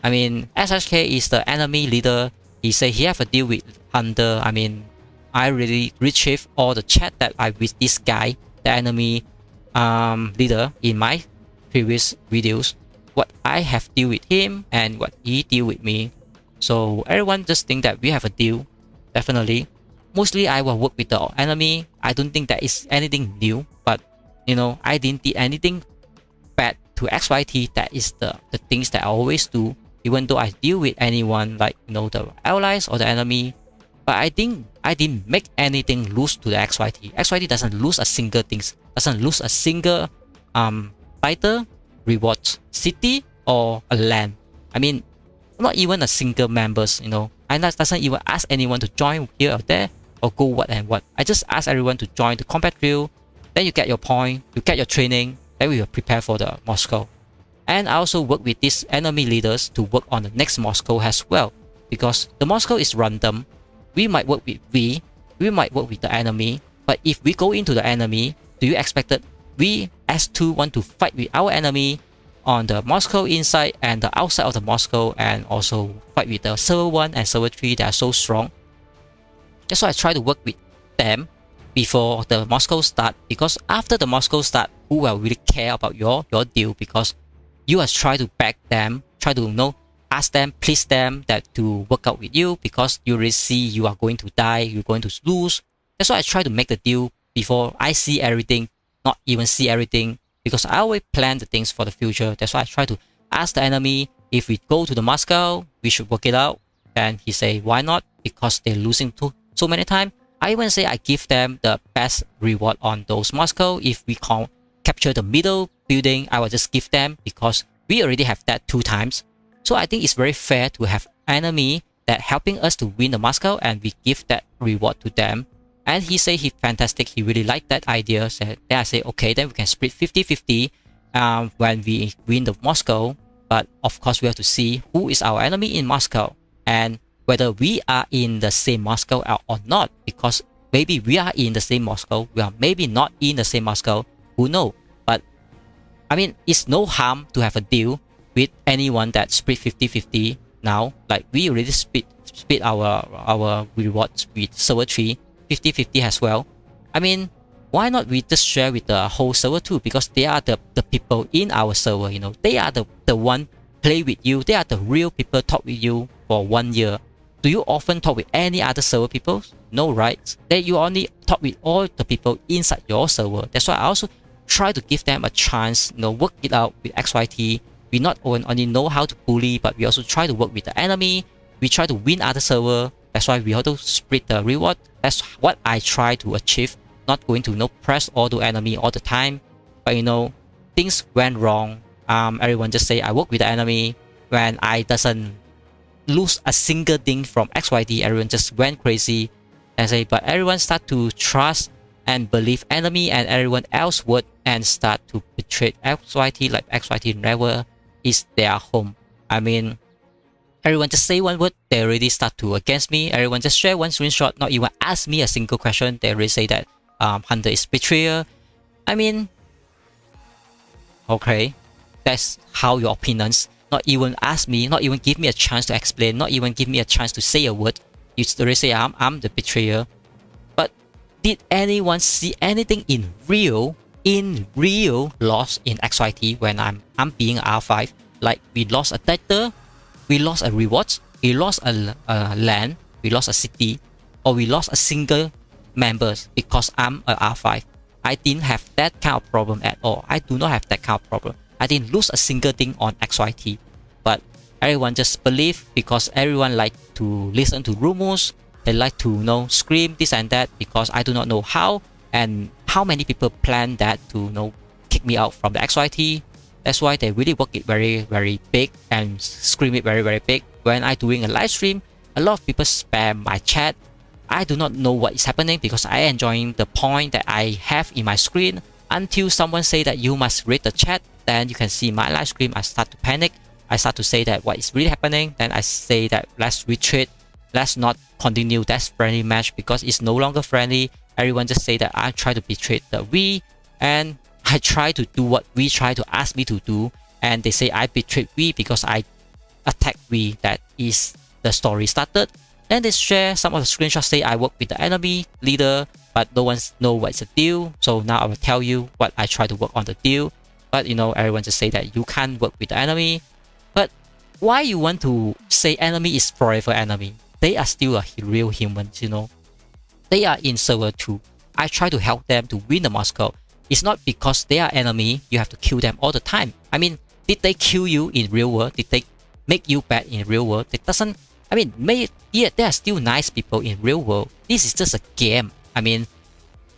SHK is the enemy leader. He say he have a deal with Hunter. I mean, I really retrieve all the chat that I with this guy, the enemy leader, in my previous videos. What I have deal with him and what he deal with me. So everyone just think that we have a deal. Definitely. Mostly I will work with the enemy. I don't think that is anything new, but I didn't do anything bad to XYT. That is the things that I always do, even though I deal with anyone like the allies or the enemy. But I think I didn't make anything lose to the XYT. XYT doesn't lose a single things, doesn't lose a single title, rewards, city, or a land. I mean, not even a single members, I doesn't even ask anyone to join here or there or go what and what. I just ask everyone to join the combat drill. Then you get your point, you get your training. Then we will prepare for the Moscow. And I also work with these enemy leaders to work on the next Moscow as well, because the Moscow is random. We might work with we might work with the enemy, but if we go into the enemy, do you expect that we S2 want to fight with our enemy on the Moscow inside and the outside of the Moscow, and also fight with the server 1 and server 3 that are so strong? That's why I try to work with them before the Moscow start, because after the Moscow start, who will really care about your deal? Because you are trying to back them, try to ask them, please them that to work out with you, because you already see you are going to die, you're going to lose. That's why I try to make the deal before I see everything, not even see everything, because I always plan the things for the future. That's why I try to ask the enemy, if we go to the Moscow, we should work it out. And he say, why not? Because they're losing so many times. I even say I give them the best reward on those Moscow. If we can't capture the middle building, I will just give them, because we already have that 2 times. So I think it's very fair to have enemy that helping us to win the Moscow, and we give that reward to them. And he say he's fantastic, he really liked that idea. So then I say, okay, then we can split 50-50 when we win the Moscow. But of course we have to see who is our enemy in Moscow, and whether we are in the same Moscow or not, because maybe we are in the same Moscow, we are maybe not in the same Moscow, who knows? But I mean, it's no harm to have a deal with anyone that split 50-50 now. Like we already split our rewards with server 3 50-50 as well. I mean, why not we just share with the whole server 2, because they are the people in our server, they are the one play with you, they are the real people talk with you for 1 year. Do you often talk with any other server people? No, right? Then you only talk with all the people inside your server. That's why I also try to give them a chance, work it out with XYT. We not only know how to bully, but we also try to work with the enemy. We try to win other server. That's why we have to split the reward. That's what I try to achieve. Not going to press all the enemy all the time. But things went wrong. Everyone just say I work with the enemy. When I doesn't lose a single thing from XYT, everyone just went crazy. And say, but everyone start to trust and believe enemy and everyone else would and start to betray XYT like XYT never is their home. I mean, everyone just say one word, they already start to against me. Everyone just share one screenshot, not even ask me a single question. They already say that Hunter is betrayer. I mean, okay, that's how your opinions. Not even ask me, not even give me a chance to explain, not even give me a chance to say a word. You already say I'm the betrayer. But did anyone see anything in real loss in XYT when I'm being R5? Like we lost a title, we lost a reward, we lost a land, we lost a city, or we lost a single members because I'm a R5. I didn't have that kind of problem at all. I do not have that kind of problem. I didn't lose a single thing on XYT. But everyone just believe because everyone like to listen to rumors. They like to scream this and that because I do not know how and how many people plan that to kick me out from the XYT. That's why they really work it very, very big and scream it very, very big. When I doing a live stream, a lot of people spam my chat. I do not know what is happening because I enjoying the point that I have in my screen until someone say that you must read the chat. Then you can see my live stream. I start to panic. I start to say that what is really happening. Then I say that let's retreat. Let's not continue that friendly match because it's no longer friendly. Everyone just say that I try to betray the we and I try to do what we try to ask me to do. And they say I betrayed we because I attacked we. That is the story started. Then they share some of the screenshots say I work with the enemy leader, but no one know what's the deal. So now I will tell you what I try to work on the deal. But everyone just say that you can't work with the enemy. But why you want to say enemy is forever enemy? They are still a real humans, They are in server 2. I try to help them to win the Moscow. It's not because they are enemy, you have to kill them all the time. I mean, did they kill you in real world? Did they make you bad in real world? It doesn't, yeah, they are still nice people in real world. This is just a game. I mean,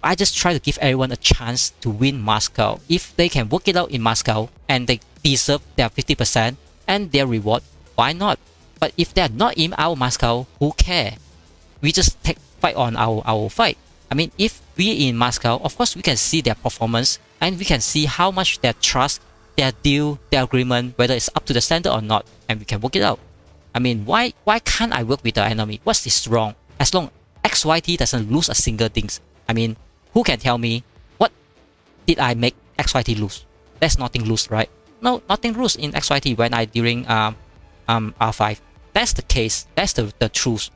I just try to give everyone a chance to win Moscow. If they can work it out in Moscow and they deserve their 50% and their reward, why not? But if they're not in our Moscow, who care? We just take fight on our fight. I mean, if we in Moscow, of course we can see their performance and we can see how much their trust, their deal, their agreement, whether it's up to the standard or not, and we can work it out. I mean, why can't I work with the enemy? What's this wrong? As long XYT doesn't lose a single thing. I mean, who can tell me what did I make XYT lose? There's nothing lose, right? No, nothing lose in XYT when I during R5. That's the case. That's the truth.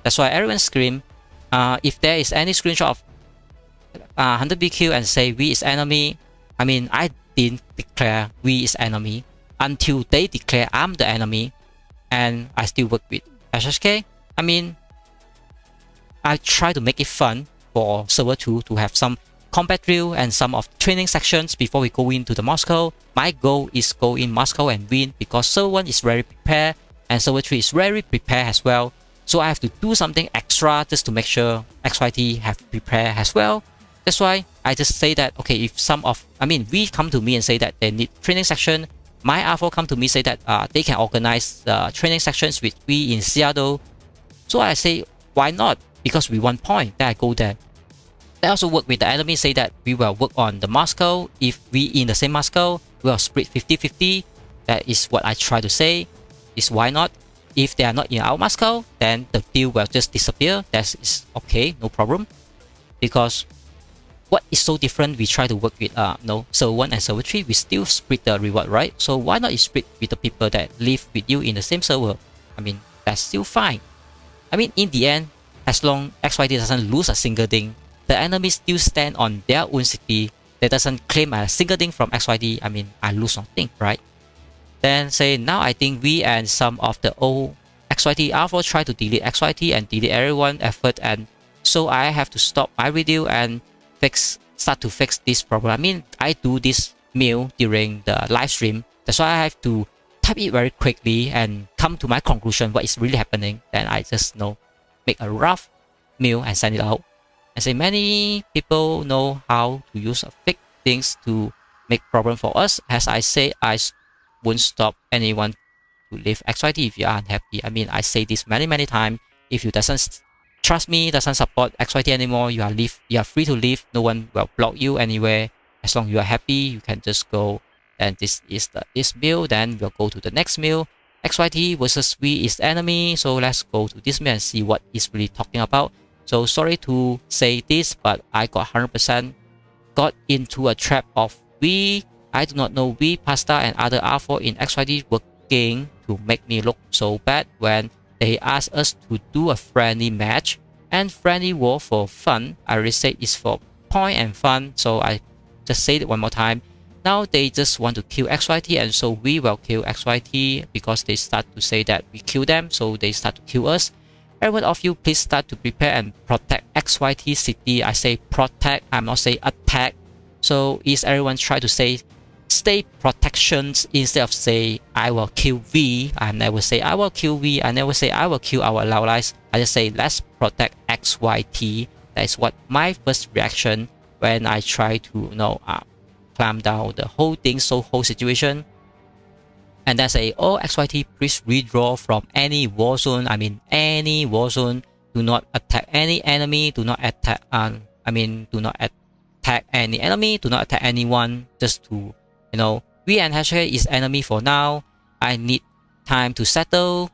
That's why everyone scream. If there is any screenshot of HunterBBQ and say we is enemy, I mean, I didn't declare we is enemy until they declare I'm the enemy, and I still work with HHK. I mean, I try to make it fun for server 2 to have some combat drill and some of training sections before we go into the Moscow. My goal is go in Moscow and win because server 1 is very prepared and server 3 is very prepared as well. So I have to do something extra just to make sure XYT have prepared as well. That's why I just say that, okay, if we come to me and say that they need training section, my R4 come to me say that they can organize training sections with we in Seattle. So I say, why not? Because we want point, then I go there. I also work with the enemy, say that we will work on the Moscow. If we in the same Moscow, we will split 50-50. That is what I try to say, is why not? If they are not in our Moscow, then the deal will just disappear. That is okay, no problem. Because what is so different, we try to work with server 1 and server 3, we still split the reward, right? So why not you split with the people that live with you in the same server? I mean, that's still fine. I mean, in the end, as long XYT doesn't lose a single thing, the enemy still stand on their own city. They doesn't claim a single thing from XYT. I mean, I lose nothing, right? Then say, now I think we and some of the old XYT R4 try to delete XYT and delete everyone effort, and so I have to stop my video and start to fix this problem. I mean, I do this mail during the live stream. That's why I have to type it very quickly and come to my conclusion what is really happening. Then I just make a rough mail and send it out. And say many people know how to use fake things to make problem for us. As I say, I won't stop anyone to leave XYT if you are unhappy. I mean, I say this many times. If you doesn't trust me, doesn't support XYT anymore. You are free to leave. No one will block you anywhere. As long as you are happy, you can just go. And this is this mill. Then we'll go to the next mill. XYT versus V is enemy. So let's go to this mill and see what it's really talking about. So sorry to say this, but I got 100% got into a trap of V. I do not know V, Pasta, and other R4 in XYT working to make me look so bad when they asked us to do a friendly match and friendly war for fun. I already said it's for point and fun, so I just say it one more time. Now they just want to kill XYT, and so we will kill XYT because they start to say that we kill them, so they start to kill us. Everyone of you, please start to prepare and protect XYT city. I say protect, I'm not saying attack. So is everyone try to say stay protections instead of say I will kill V. I never say I will kill V. I never say I will kill our allies. I just say let's protect XYT. That is what my first reaction when I try to clamp down the whole thing, so whole situation. And then say, oh XYT, please withdraw from any war zone. I mean any war zone. Do not attack any enemy. Do not attack. Do not attack any enemy. Do not attack anyone. Just to V and hashtag is enemy for now. I need time to settle.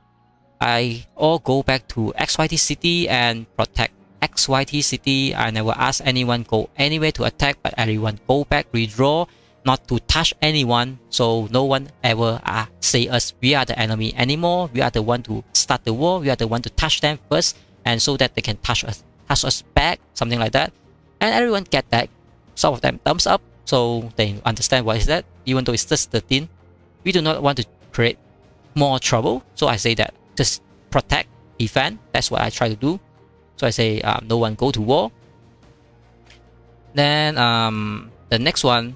I all go back to XYT city and protect XYT city. I never ask anyone go anywhere to attack, but everyone go back, withdraw, not to touch anyone. So no one ever say us we are the enemy anymore. We are the one to start the war. We are the one to touch them first, and so that they can touch us back, something like that. And everyone get that. Some of them thumbs up, so they understand what is that. Even though it's just 13, we do not want to create more trouble. So I say that just protect, defend. That's what I try to do. So I say no one go to war. Then the next one,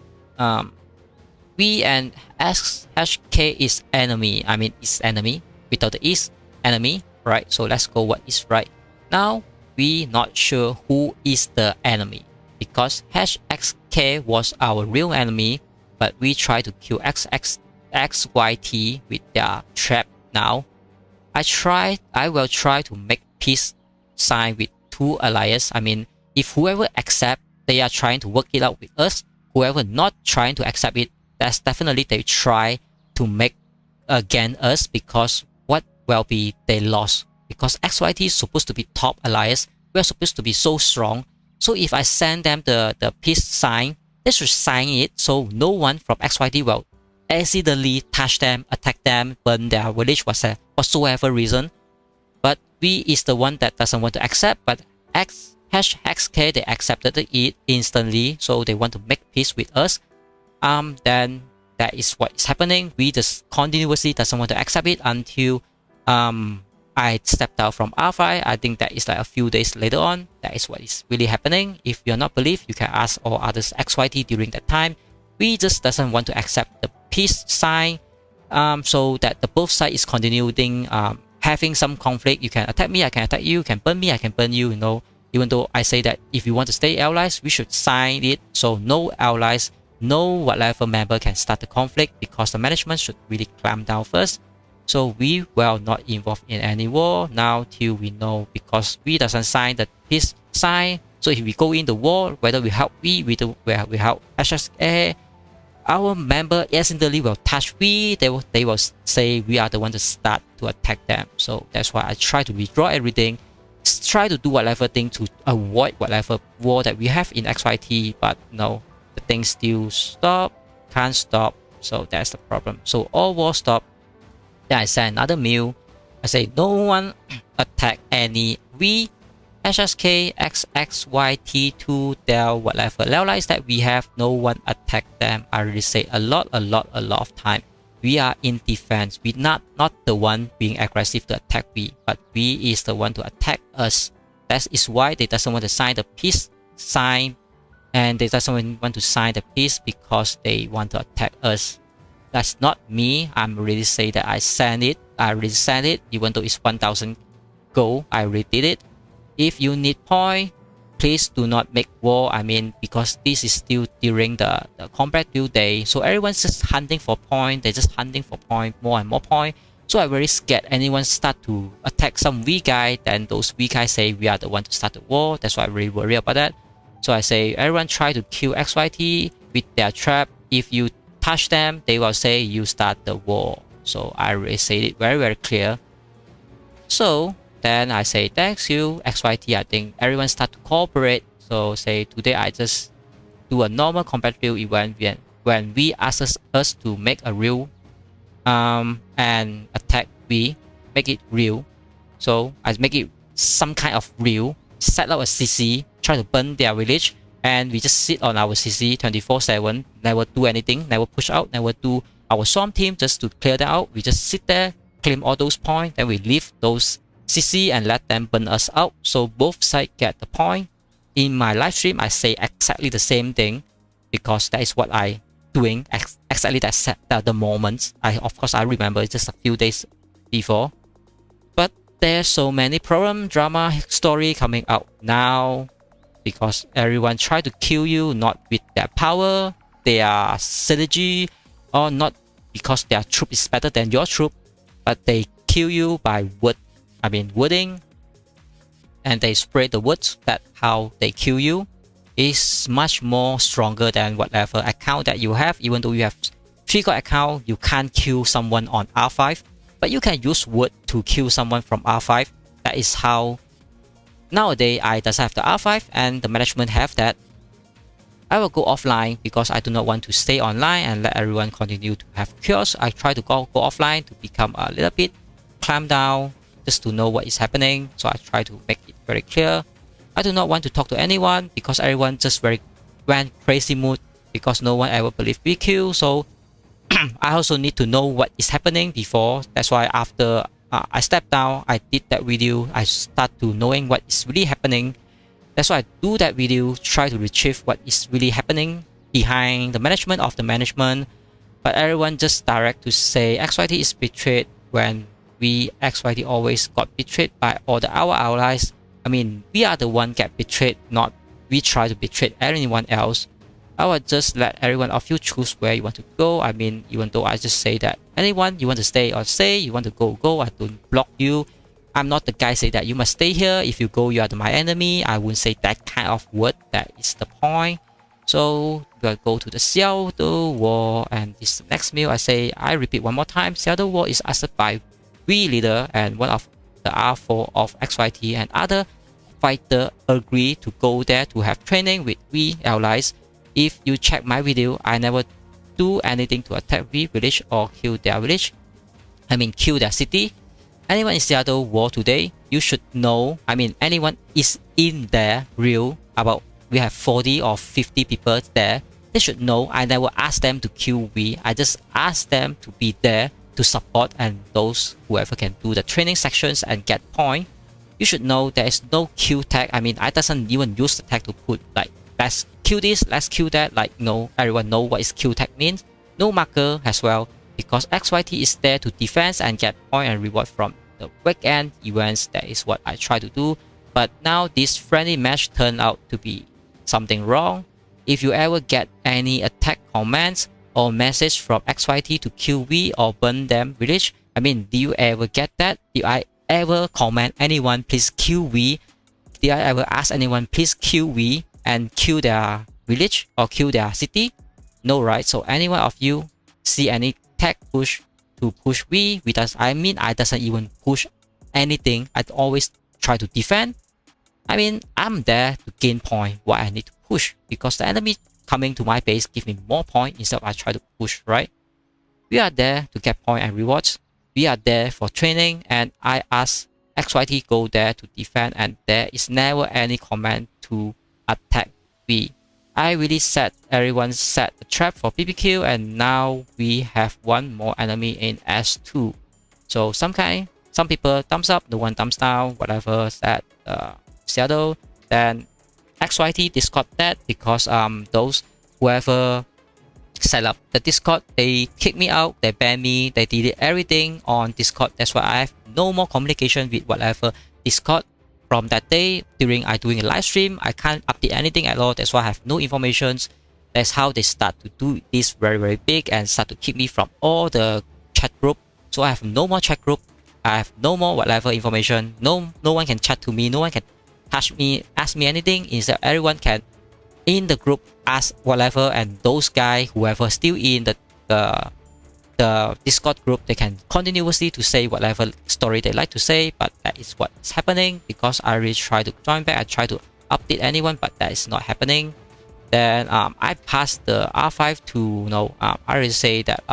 V and HK is enemy. I mean it's enemy without the is enemy, right? So let's go what is right. Now we not sure who is the enemy because XK was our real enemy, but we try to kill XYT with their trap now. I will try to make peace sign with two allies. I mean, if whoever accept, they are trying to work it out with us. Whoever not trying to accept it, that's definitely they try to make against us, because what will be they lost. Because XYT is supposed to be top alliance. We are supposed to be so strong. So if I send them the peace sign, they should sign it so no one from XYT will accidentally touch them, attack them, burn their village, whatsoever reason. But V is the one that doesn't want to accept, but XK they accepted it instantly, so they want to make peace with us. Then that is what is happening. We just continuously doesn't want to accept it until I stepped out from R5. I think that is like a few days later on. That is what is really happening. If you're not believe, you can ask all others XYT during that time. We just doesn't want to accept the peace sign, so that the both side is continuing having some conflict. You can attack me, I can attack you. You can burn me, I can burn you. Even though I say that if you want to stay allies, we should sign it so no allies, no whatever member can start the conflict, because the management should really clamp down first. So we will not involve in any war now till we know, because we doesn't sign the peace sign. So if we go in the war, whether we help we help HSA, our member instantly will touch we. They will say we are the one to start to attack them. So that's why I try to withdraw everything. Try to do whatever thing to avoid whatever war that we have in XYT, but no, the thing still can't stop. So that's the problem. So all war stop. Then I send another mail. I say no one attack any V, HSK, XYT2, Dell, whatever allies that we have. No one attack them. I already say a lot of time. We are in defense. We not the one being aggressive to attack we, but we is the one to attack us. That is why they doesn't want to sign the peace sign, and they doesn't want to sign the peace because they want to attack us. That's not me. I'm already say that I send it. I already sent it, even though it's 1,000 gold. I already did it. If you need point, please do not make war. I mean, because this is still during the combat due day, so everyone's just hunting for point. They're just hunting for point, more and more point. So I very scared anyone start to attack some weak guy, then those weak guys say we are the one to start the war. That's why I really worry about that. So I say everyone try to kill XYT with their trap. If you touch them, they will say you start the war. So I really say it very clear. So then I say thanks you XYT. I think everyone start to cooperate. So say today I just do a normal competitive event when we ask us to make a real and attack, we make it real. So I make it some kind of real, set up a CC, try to burn their village, and we just sit on our CC 24/7, never do anything, never push out, never do our swarm team just to clear them out. We just sit there, claim all those points, then we leave those CC and let them burn us out. So both sides get the point. In my live stream, I say exactly the same thing because that is what I doing exactly that the moment. Of course I remember it's just a few days before, but there's so many problem, drama, story coming out now because everyone try to kill you not with their power, their synergy, or not because their troop is better than your troop, but they kill you by wooding, and they spray the woods. That how they kill you is much more stronger than whatever account that you have. Even though you have 3 god account, you can't kill someone on R5, but you can use wood to kill someone from R5. That is how nowadays I does have the R5 and the management have that. I will go offline because I do not want to stay online and let everyone continue to have chaos. I try to go offline to become a little bit calm down just to know what is happening. So I try to make it very clear. I do not want to talk to anyone because everyone just went crazy mood because no one ever believed BQ. So I also need to know what is happening before. That's why after I stepped down, I did that video. I start to knowing what is really happening. That's why I do that video, try to retrieve what is really happening behind the management of the management. But everyone just direct to say XYT is betrayed when we XYT always got betrayed by all our allies. I mean, we are the one get betrayed, not we try to betray anyone else. I will just let everyone of you choose where you want to go. I mean, even though I just say that anyone you want to stay or stay, you want to go, I don't block you. I'm not the guy say that you must stay here. If you go, you are my enemy. I wouldn't say that kind of word. That is the point. So we'll go to the Seattle War, and this next meal I repeat one more time. Seattle War is asked by we leader and one of the R4 of XYT and other fighter agree to go there to have training with we allies. If you check my video, I never do anything to attack we village or kill their village. I mean kill their city. Anyone in Seattle War today, you should know. I mean anyone is in there real about we have 40 or 50 people there. They should know I never ask them to kill we. I just ask them to be there to support, and those whoever can do the training sections and get point. You should know there is no kill tag. I mean I doesn't even use the tag to put like let's kill this, let's kill that. Like no, everyone know what is kill tag means. No marker as well because XYT is there to defense and get point and reward from the weekend events. That is what I try to do. But now this friendly match turned out to be something wrong. If you ever get any attack commands or message from XYT to kill we or burn them village, I mean, do you ever get that? Did I ever command anyone please kill we? Did I ever ask anyone please kill we and kill their village or kill their city? No, right? So anyone of you see any tag push to push we with us, I mean I doesn't even push anything. I always try to defend. I mean I'm there to gain point what I need to push because the enemy coming to my base give me more point instead of I try to push, right? We are there to get point and rewards. We are there for training, and I ask XYT go there to defend, and there is never any command to attack we. I really everyone set a trap for BBQ, and now we have one more enemy in S2. So some people thumbs up, no one thumbs down, whatever said Seattle. Then XYT Discord that because those whoever set up the Discord, they kick me out, they ban me, they delete everything on Discord. That's why I have no more communication with whatever Discord. From that day, during I doing a live stream, I can't update anything at all. That's why I have no informations. That's how they start to do this very big and start to keep me from all the chat group So I have no more chat group. I have no more whatever information. No one can chat to me. No one can touch me, ask me anything. Instead, everyone can in the group ask whatever, and those guys, whoever still in the Discord group, they can continuously to say whatever story they like to say. But that is what is happening because I really try to join back. I try to update anyone, but that is not happening. Then I passed the R5 to I already say that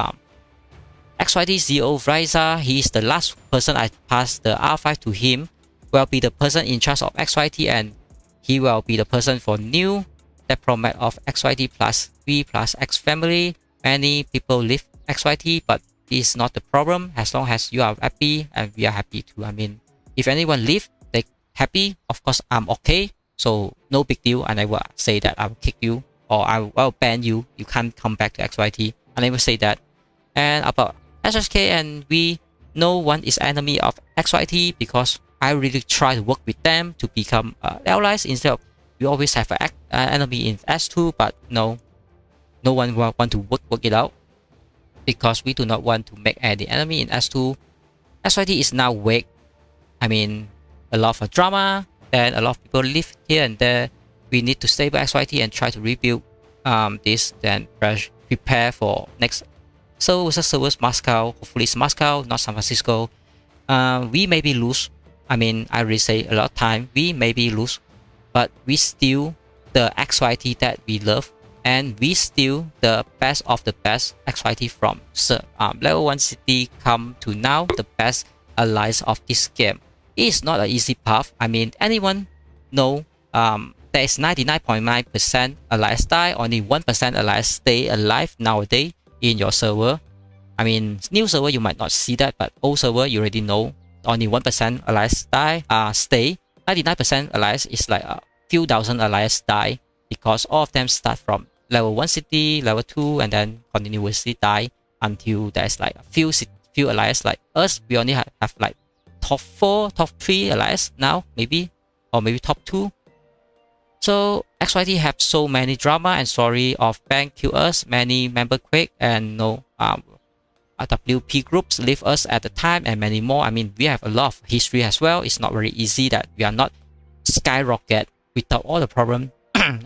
XYT-Zero Riza, he is the last person I passed the R5 to him. Will be the person in charge of XYT, and he will be the person for new diplomat of XYT plus V plus X family. Many people leave XYT, but it's not the problem as long as you are happy and we are happy too. I mean, if anyone leave, they happy, of course I'm okay. So no big deal. I never say that I will kick you or I will ban you. You can't come back to XYT. I never say that. And about SSK and we, no one is enemy of XYT because I really try to work with them to become allies instead of we always have an enemy in S2, but no one will want to work it out because we do not want to make any enemy in S2. XYT is now weak. I mean, a lot of drama. And a lot of people live here and there. We need to stable XYT and try to rebuild this. Then prepare for next servers Moscow. Hopefully it's Moscow, not San Francisco. We maybe lose. I mean, I really say a lot of time. We maybe lose, but we still the XYT that we love, and we still the best of the best XYT from level 1 city come to now the best allies of this game. It's not an easy path. I mean, anyone know there is 99.9% allies die, only 1% allies stay alive nowadays in your server. I mean, new server you might not see that, but old server you already know only 1% allies die, stay. 99% allies is like a few thousand allies die because all of them start from level 1 city, level 2, and then continuously die until there's like a few allies like us. We only have like top 4, top 3 allies now, maybe, or maybe top 2. So XYT have so many drama and story of bank kill us, many member quake, and WP groups leave us at the time, and many more. I mean, we have a lot of history as well. It's not very easy that we are not skyrocket without all the problem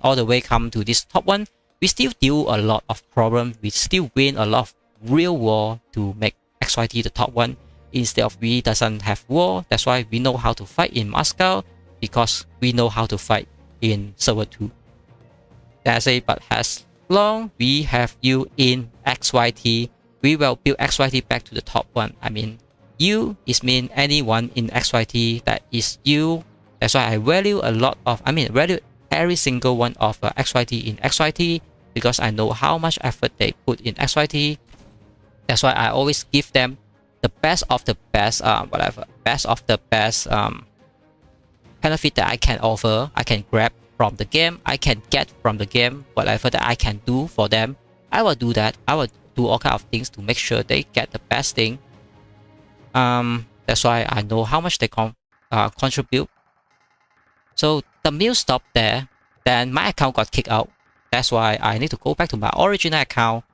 all the way come to this top 1. We still deal a lot of problem. We still win a lot of real war to make XYT the top 1. Instead of we doesn't have war. That's why we know how to fight in Moscow, because we know how to fight in server 2. That's it. But as long we have you in XYT, we will build XYT back to the top 1. I mean, you is mean anyone in XYT that is you. That's why I value a lot of, value every single one of XYT in XYT, because I know how much effort they put in XYT. That's why I always give them the best of the best, best of the best benefit that I can offer. I can grab from the game, I can get from the game, whatever that I can do for them, I will do that. I will do all kind of things to make sure they get the best thing. That's why I know how much they contribute. So the mill stopped there, then my account got kicked out. That's why I need to go back to my original account,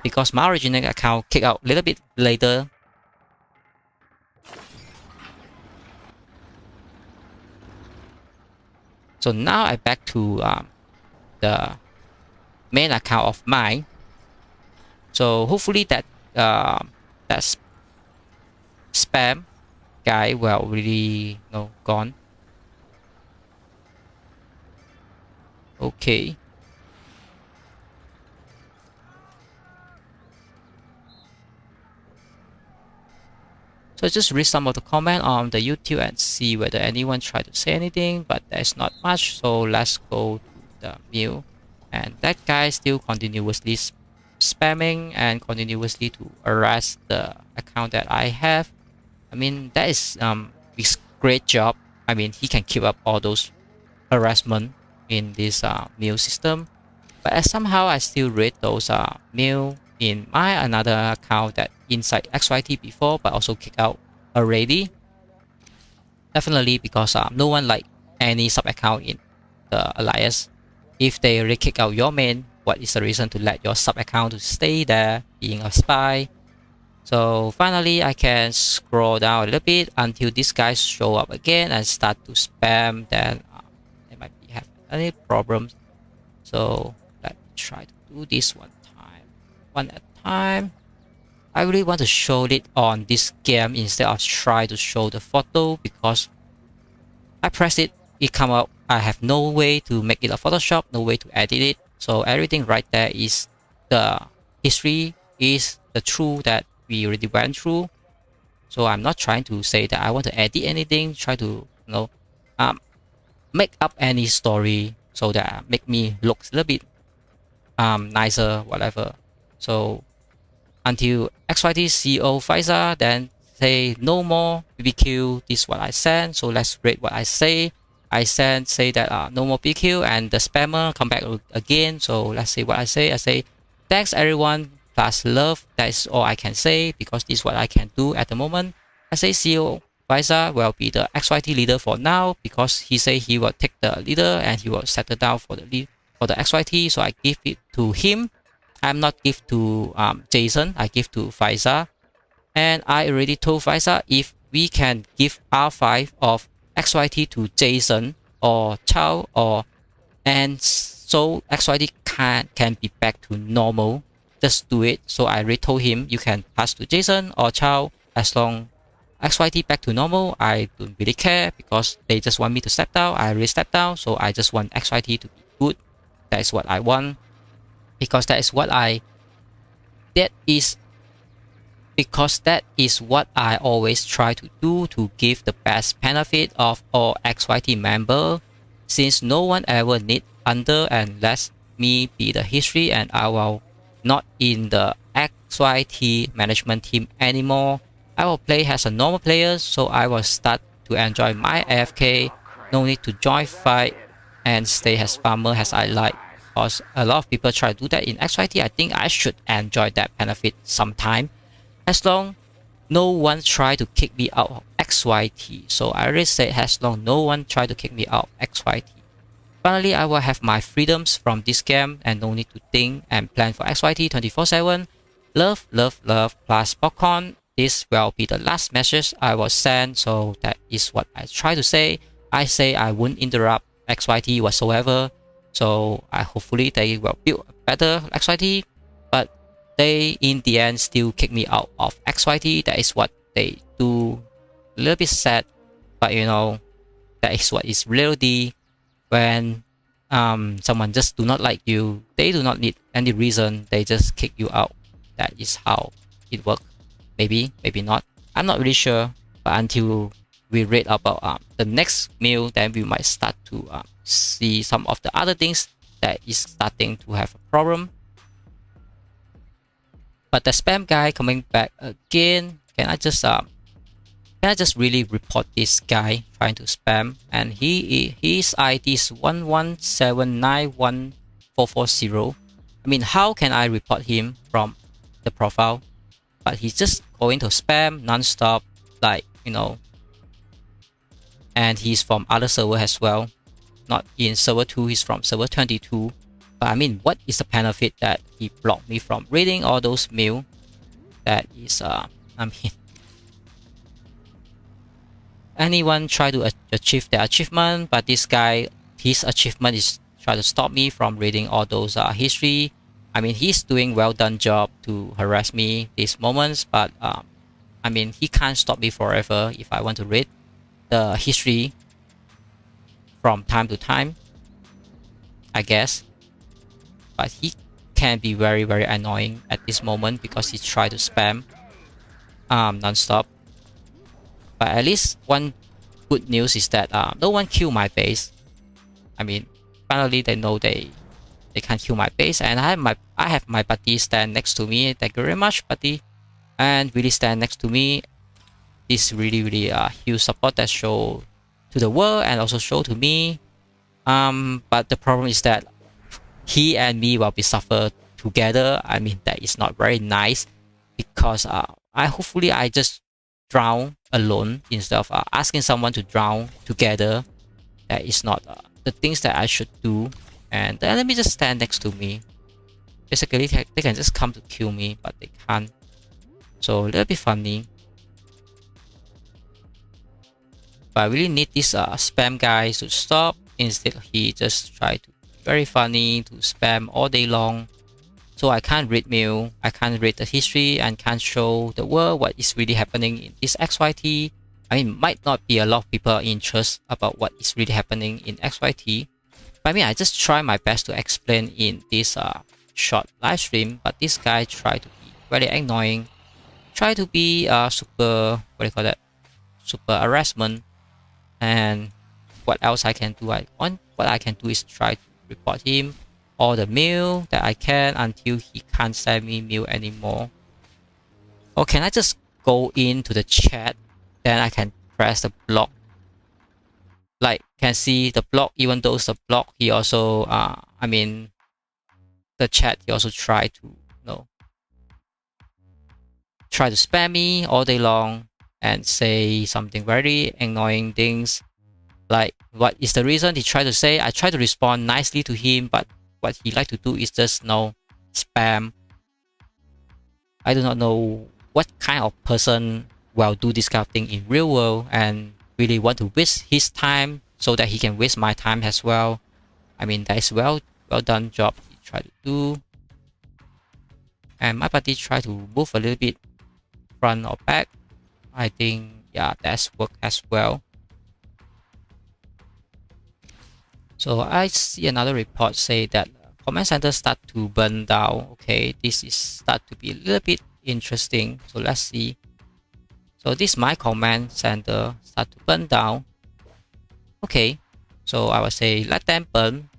because my original account kicked out a little bit later. So now I back to the main account of mine. So hopefully that that spam guy will really gone. Okay. So just read some of the comment on the YouTube and see whether anyone tried to say anything, but there's not much. So let's go to the mill, and that guy still continuously spamming and continuously to harass the account that I have. I mean, that is his great job. I mean, he can keep up all those harassment in this mill system, but somehow I still read those mill in my another account that inside XYT before, but also kicked out already. Definitely because no one like any sub account in the alliance. If they really kick out your main, what is the reason to let your sub account to stay there being a spy? So finally I can scroll down a little bit until these guys show up again and start to spam. Then they might be having any problems. So let's try to do this one at a time. I really want to show it on this game instead of try to show the photo, because I press it, it come up. I have no way to make it a Photoshop, no way to edit it. So everything right there is the history, is the truth that we already went through. So I'm not trying to say that I want to edit anything, try to make up any story so that make me look a little bit nicer, whatever. So until XYT-CO Pfizer, then say no more BBQ. This is what I send. So let's read what I say. I say that no more BBQ, and the spammer come back again. So let's see what I say. I say thanks everyone plus love. That is all I can say, because this is what I can do at the moment. I say CO Pfizer will be the XYT leader for now, because he say he will take the leader and he will settle down for the lead for the XYT. So I give it to him. I'm not give to Jason. I give to Pfizer. And I already told Pfizer, if we can give R5 of XYT to Jason or Chow, and so XYT can be back to normal, just do it. So I already told him you can pass to Jason or Chow. As long XYT back to normal, I don't really care, because they just want me to step down. I already stepped down, so I just want XYT to be good. That is what I want, because that is what I always try to do, to give the best benefit of all XYT member, since no one ever need Hunter and let me be the history, and I will not in the XYT management team anymore. I will play as a normal player, so I will start to enjoy my AFK. No need to join fight and stay as farmer as I like. Because a lot of people try to do that in XYT. I think I should enjoy that benefit sometime, as long no one try to kick me out of XYT. So I already said, as long no one try to kick me out of XYT. Finally, I will have my freedoms from this game and no need to think and plan for XYT 24/7. Love, love, love plus popcorn. This will be the last message I will send. So that is what I try to say. I say I won't interrupt XYT whatsoever. So hopefully they will build a better XYT, but they in the end still kick me out of XYT. That is what they do. A little bit sad, but you know, that is what is reality. When someone just do not like you, they do not need any reason, they just kick you out. That is how it works. Maybe, maybe not. I'm not really sure. But until we read about the next meal, then we might start to see some of the other things that is starting to have a problem. But the spam guy coming back again. Can I just really report this guy trying to spam? And his ID is 11791440. I mean, how can I report him from the profile? But he's just going to spam non-stop, like, you know. And he's from other server as well, not in server 2. He's from server 22. But I mean, what is the benefit that he blocked me from reading all those mail? That is I mean, anyone try to achieve their achievement, but this guy, his achievement is try to stop me from reading all those history. I mean, he's doing well done job to harass me these moments, but I mean, he can't stop me forever if I want to read the history from time to time, I guess. But he can be very, very annoying at this moment because he tried to spam non-stop. But at least one good news is that no one killed my base. I mean, finally they know they can't kill my base, and I have my buddy stand next to me. Thank you very much, buddy, and really stand next to me. This really huge support that show to the world and also show to me. But the problem is that he and me will be suffer together. I mean, that is not very nice, because hopefully I just drown alone instead of asking someone to drown together. That is not the things that I should do. And the enemy just stand next to me. Basically, they can just come to kill me, but they can't. So a little bit funny. But I really need this spam guy to stop. Instead, he just tried to be very funny to spam all day long. So I can't read mail, I can't read the history, and can't show the world what is really happening in this XYT. I mean, might not be a lot of people interest about what is really happening in XYT. But I mean, I just try my best to explain in this short live stream. But this guy tried to be very annoying, try to be super, what do you call that? Super harassment. And what else I can do? What I can do is try to report him all the mail that I can until he can't send me mail anymore. Or can I just go into the chat, then I can press the block? Like, can see the block, even though it's the block, he also I mean the chat, he also try to try to spam me all day long and say something very annoying things. Like, what is the reason he tried to say? I try to respond nicely to him, but what he like to do is just spam. I do not know what kind of person will do this kind of thing in real world and really want to waste his time so that he can waste my time as well. I mean, that is well done job he tried to do. And my buddy tried to move a little bit front or back. I think, yeah, that's worked as well. So I see another report say that command center start to burn down. Okay, this is start to be a little bit interesting. So let's see. So this my command center start to burn down. Okay, so I will say let them burn.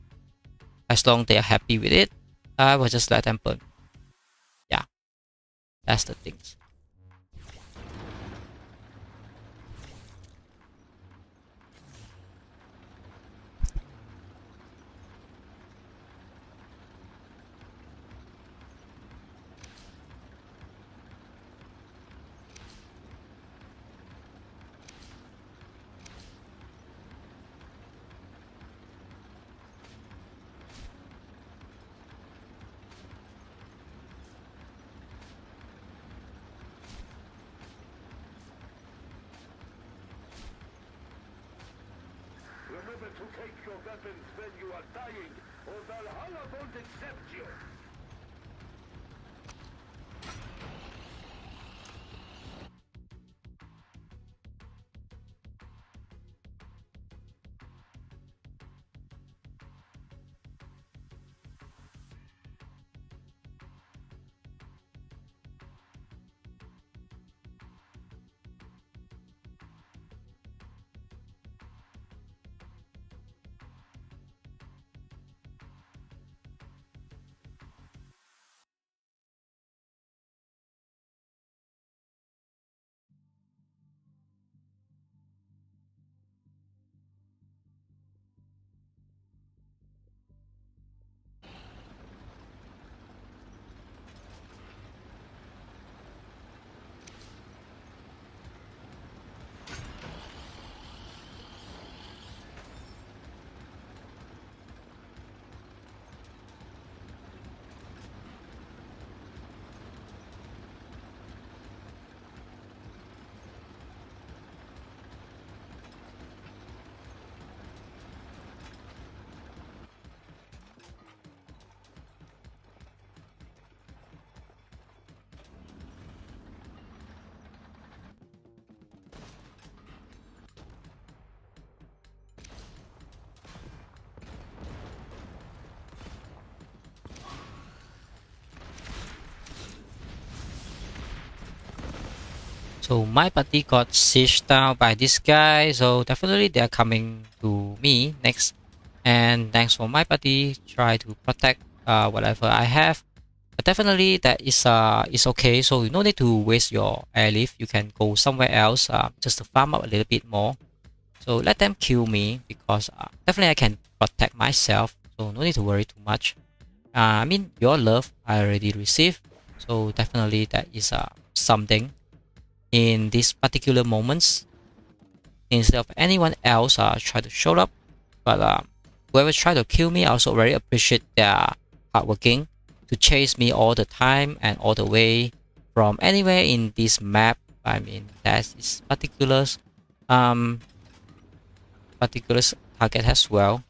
As long as they are happy with it, I will just let them burn. Yeah, that's the things. Remember to take your weapons when you are dying, or Valhalla won't accept you. So my party got sieged down by this guy, so definitely they are coming to me next. And thanks for my party try to protect whatever I have. But definitely that is okay. So you no need to waste your airlift. You can go somewhere else just to farm up a little bit more. So let them kill me because definitely I can protect myself. So no need to worry too much. I mean, your love I already received. So definitely that is something in these particular moments. Instead of anyone else try to show up, but whoever try to kill me, I also very appreciate their hardworking to chase me all the time and all the way from anywhere in this map. I mean, that is particular target as well.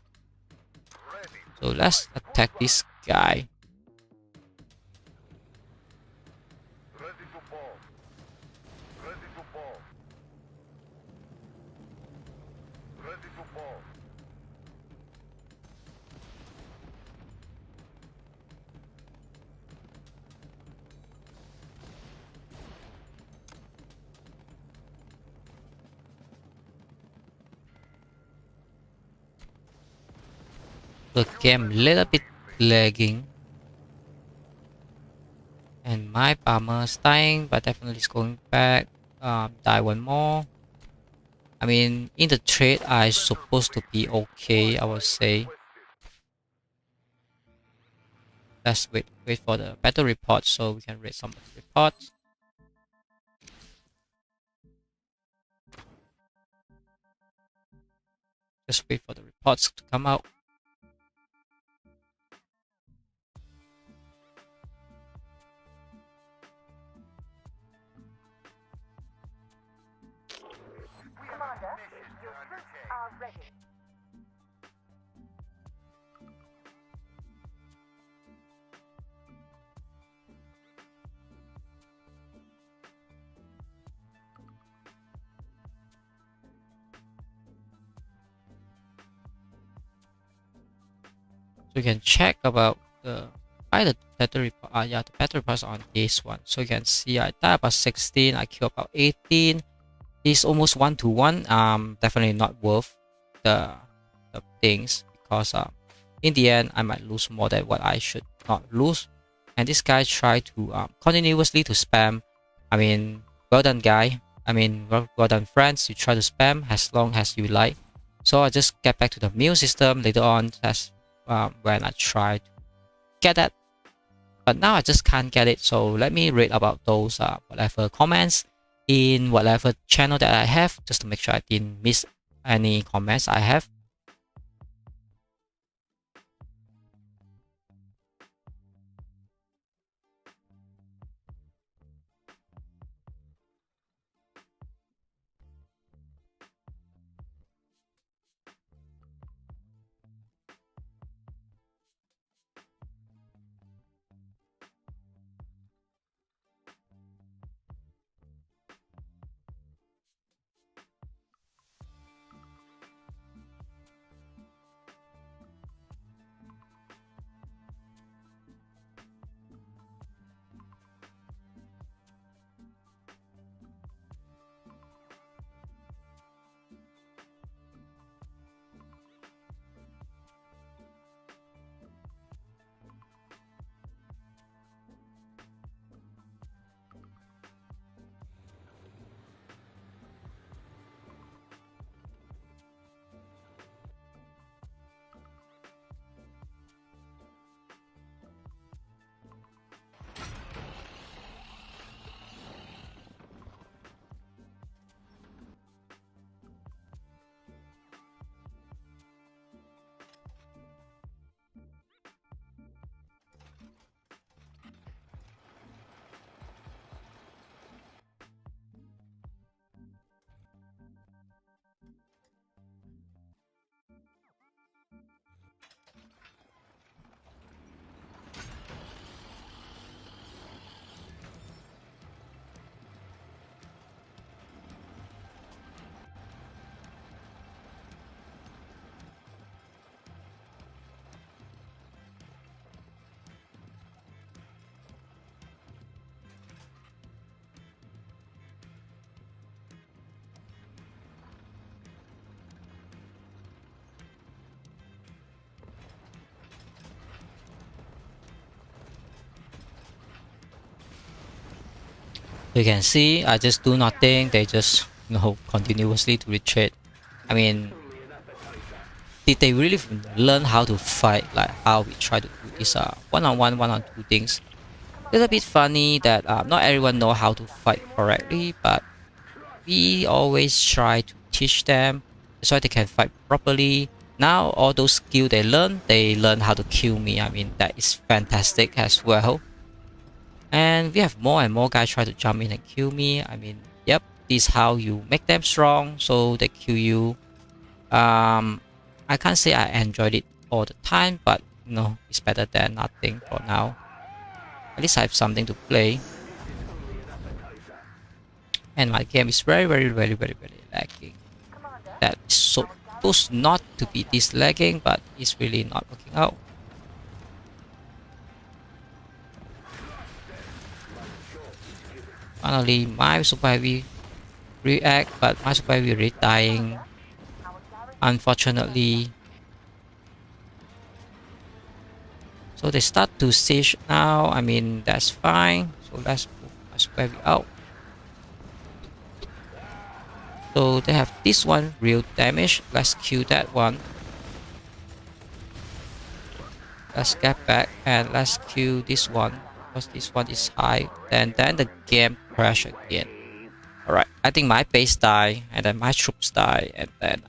So let's attack this guy. The game a little bit lagging, and my armor is dying, but definitely it's going back. Die one more. I mean, in the trade, I supposed to be okay, I would say. Let's wait for the battle report so we can read some of the reports. Just wait for the reports to come out. Commander, your troops are ready. So you can check about the battle report. Yeah, the battle reports on this one. So you can see I die about 16, I kill about 18. It's almost 1-to-1. Definitely not worth the things, because in the end I might lose more than what I should not lose. And this guy tried to continuously to spam. I mean, well done guy. I mean, well done friends. You try to spam as long as you like. So I just get back to the meal system later on. That's when I try to get that, but now I just can't get it. So let me read about those whatever comments in whatever channel that I have, just to make sure I didn't miss any comments I have. You can see I just do nothing. They just continuously to retreat. I mean, did they really learn how to fight, like how we try to do this one-on-one, one-on-two things? Little bit funny that not everyone know how to fight correctly, but we always try to teach them so they can fight properly. Now all those skills they learn how to kill me. I mean, that is fantastic as well. And we have more and more guys try to jump in and kill me. I mean, yep, this is how you make them strong, so they kill you. I can't say I enjoyed it all the time, but it's better than nothing for now. At least I have something to play. And my game is very lagging. That's supposed not to be this lagging, but it's really not working out. Finally, my super heavy react, but my super heavy is dying, unfortunately. So they start to siege now. I mean, that's fine. So let's move my super heavy out. So they have this one real damage. Let's kill that one. Let's get back and let's kill this one because this one is high. Then the game crash again. Alright, I think my base die and then my troops die, and then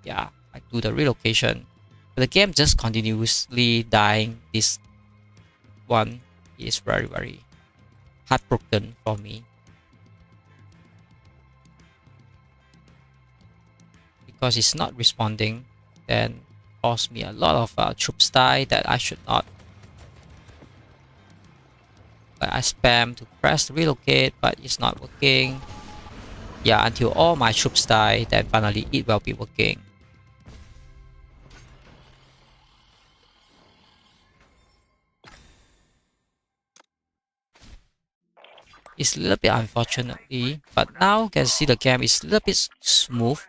yeah, I do the relocation. But the game just continuously dying. This one is very heartbroken for me. Because it's not responding, then cost me a lot of troops die that I should not. But I spam to press relocate, but it's not working. Yeah, until all my troops die, then finally it will be working. It's a little bit unfortunately, but now you can see the game is a little bit smooth.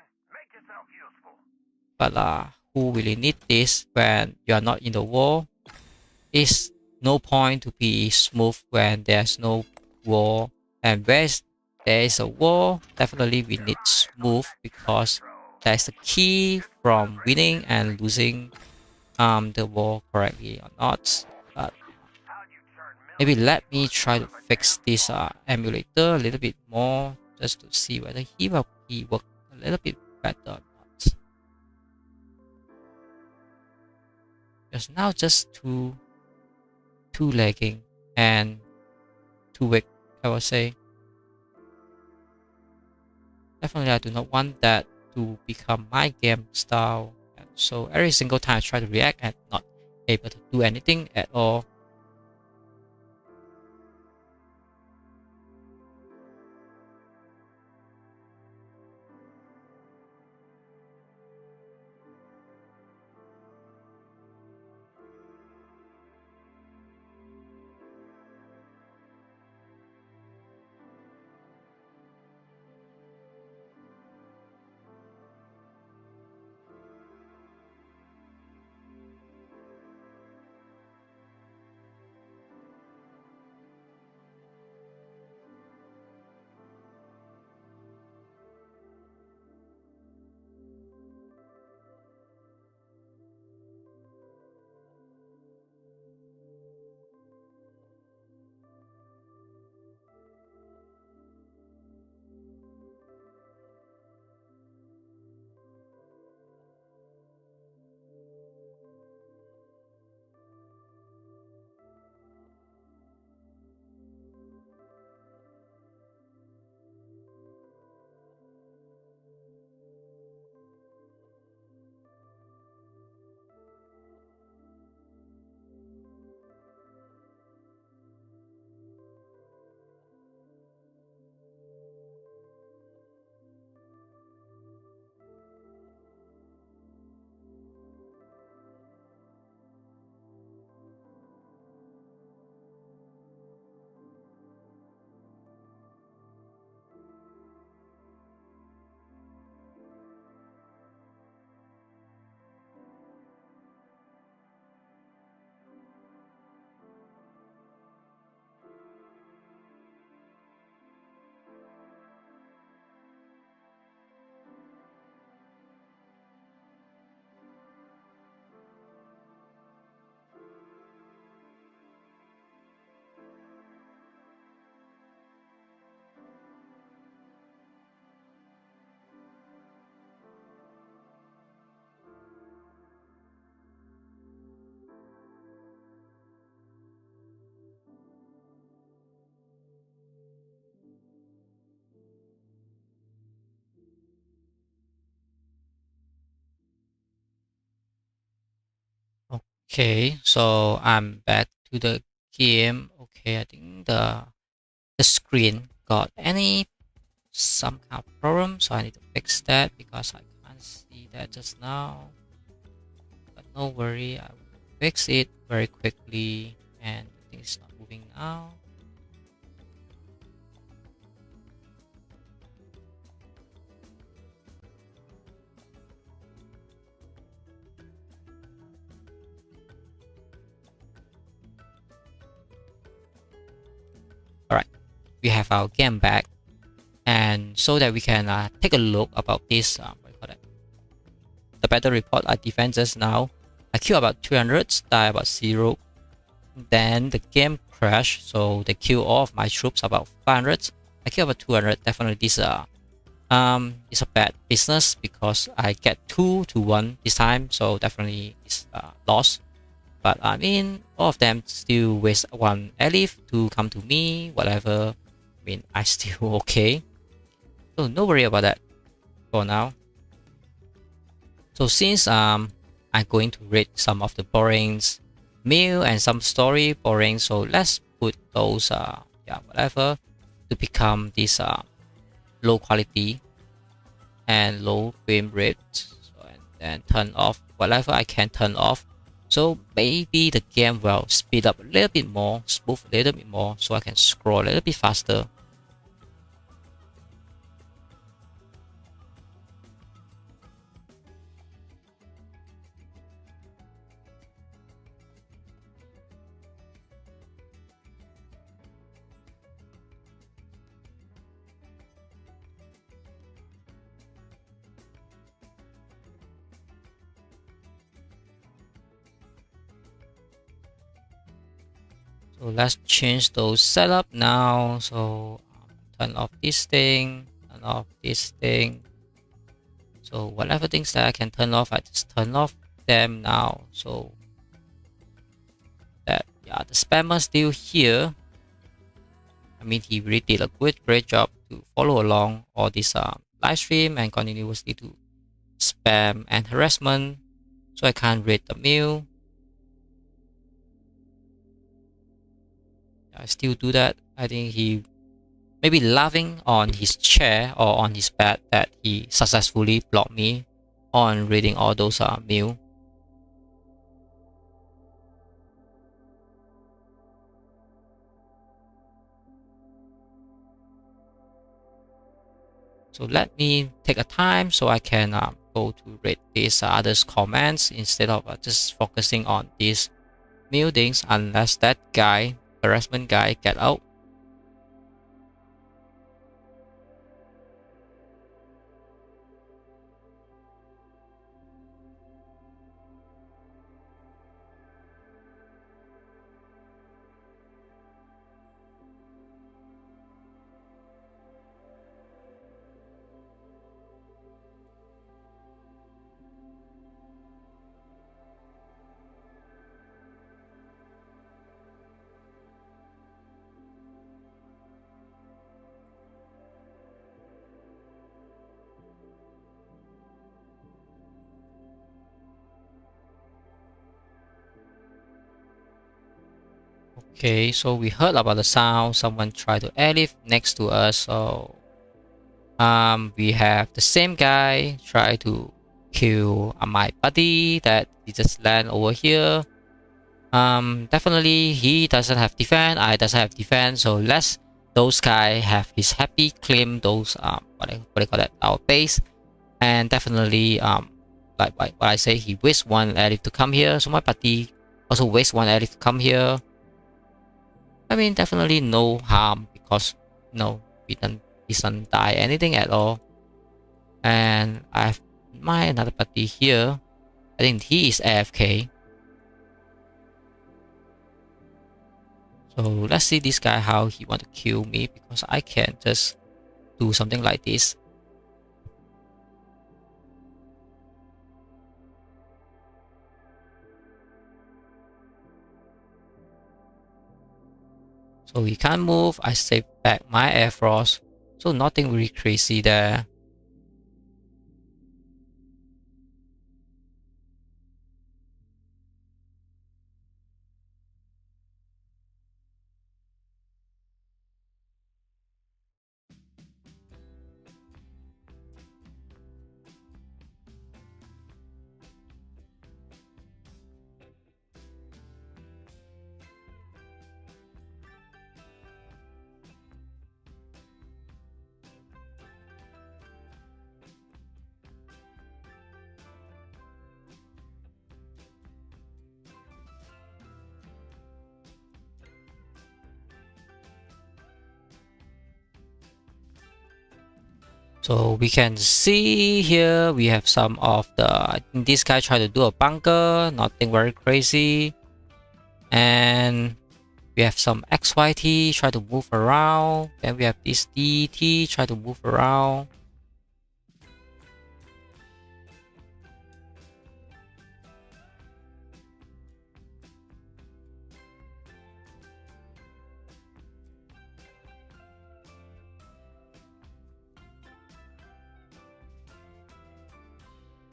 But who really need this when you are not in the war? It's no point to be smooth when there's no war, and where there is a war, definitely we need smooth, because that's the key from winning and losing the war correctly or not. But maybe let me try to fix this emulator a little bit more just to see whether he will work a little bit better or not. Because now just too lagging and too weak, I would say. Definitely I do not want that to become my game style, and so every single time I try to react and not able to do anything at all. Okay, so I'm back to the game. Okay, I think the screen got some kind of problem, so I need to fix that because I can't see that just now. But no worry, I will fix it very quickly, and the thing is not moving now. Alright, we have our game back, and so that we can take a look about this what do you call that? The battle report I defend just now. I kill about 300, die about 0. Then the game crashed, so they kill all of my troops about 500. I kill about 200. Definitely this it's a bad business because I get 2 to 1 this time, so definitely it's loss. But I mean, all of them still waste 1 elif to come to me, whatever. I mean, I still okay. So no worry about that for now. So since I'm going to read some of the boring meal and some story boring, so let's put those whatever to become this low quality and low frame rate, so, and then turn off whatever I can turn off. So maybe the game will speed up a little bit more, smooth a little bit more, so I can scroll a little bit faster. So let's change those setup now. So turn off this thing, turn off this thing. So whatever things that I can turn off, I just turn off them now. So that the spammer still here. I mean, he really did a great job to follow along all this live stream and continuously to spam and harassment. So I can't read the mail. I still do that. I think he maybe laughing on his chair or on his bed that he successfully blocked me on reading all those mail. So let me take a time so I can go to read these others comments instead of just focusing on these mail things, unless that guy, harassment guy, get out. Okay, so we heard about the sound. Someone tried to elif next to us. So we have the same guy try to kill my buddy that he just land over here. Definitely he doesn't have defense. I doesn't have defense. So let's those guy have his happy claim those what do you call that, our base, and definitely like what I say, he waste 1 elif to come here. So my buddy also waste 1 elif to come here. I mean, definitely no harm because no, he doesn't die anything at all. And I have my another buddy here. I think he is AFK. So let's see this guy how he want to kill me, because I can't just do something like this. So he can't move. I save back my Air Force. So nothing really crazy there. So we can see here we have some of the, I think this guy tried to do a bunker, nothing very crazy. And we have some XYT try to move around. Then we have this DT try to move around.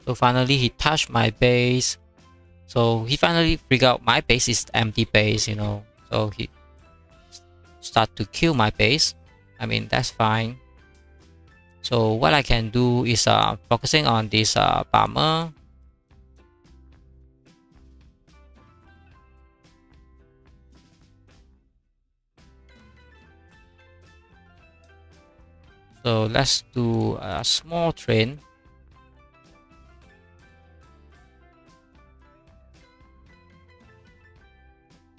So finally he touched my base. So he finally figured out my base is empty base, you know. So he start to kill my base. I mean, that's fine. So what I can do is focusing on this bomber. So let's do a small train.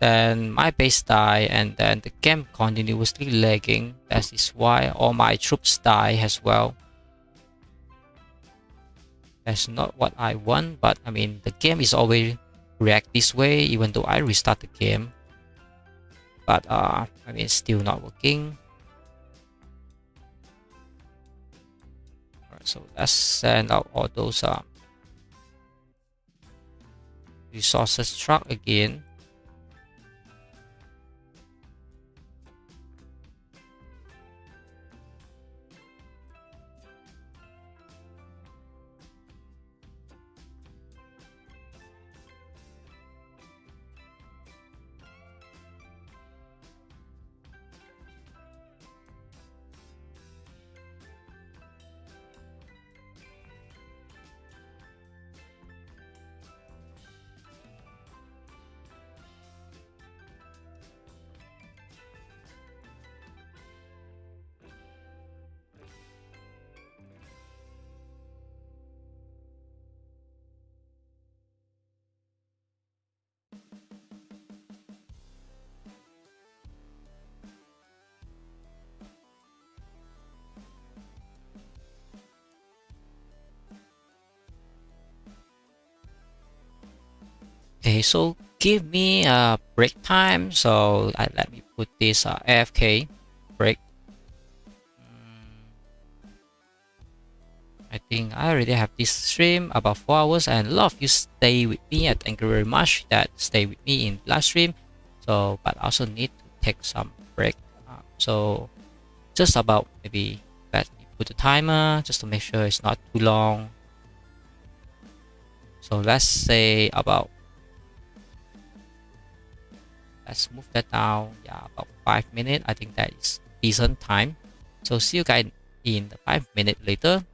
Then my base die, and then the game continuously lagging. That is why all my troops die as well. That's not what I want, but I mean the game is always react this way even though I restart the game. But I mean it's still not working. Alright, so let's send out all those resources truck again. Okay, so give me a break time. So let me put this AFK break. I think I already have this stream about 4 hours, and a lot of you stay with me. Thank you very much that stay with me in live stream. So, but also need to take some break. So just about maybe let me put the timer just to make sure it's not too long. So let's say about, let's move that down. Yeah, about 5 minutes. I think that is decent time. So see you guys in 5 minutes later.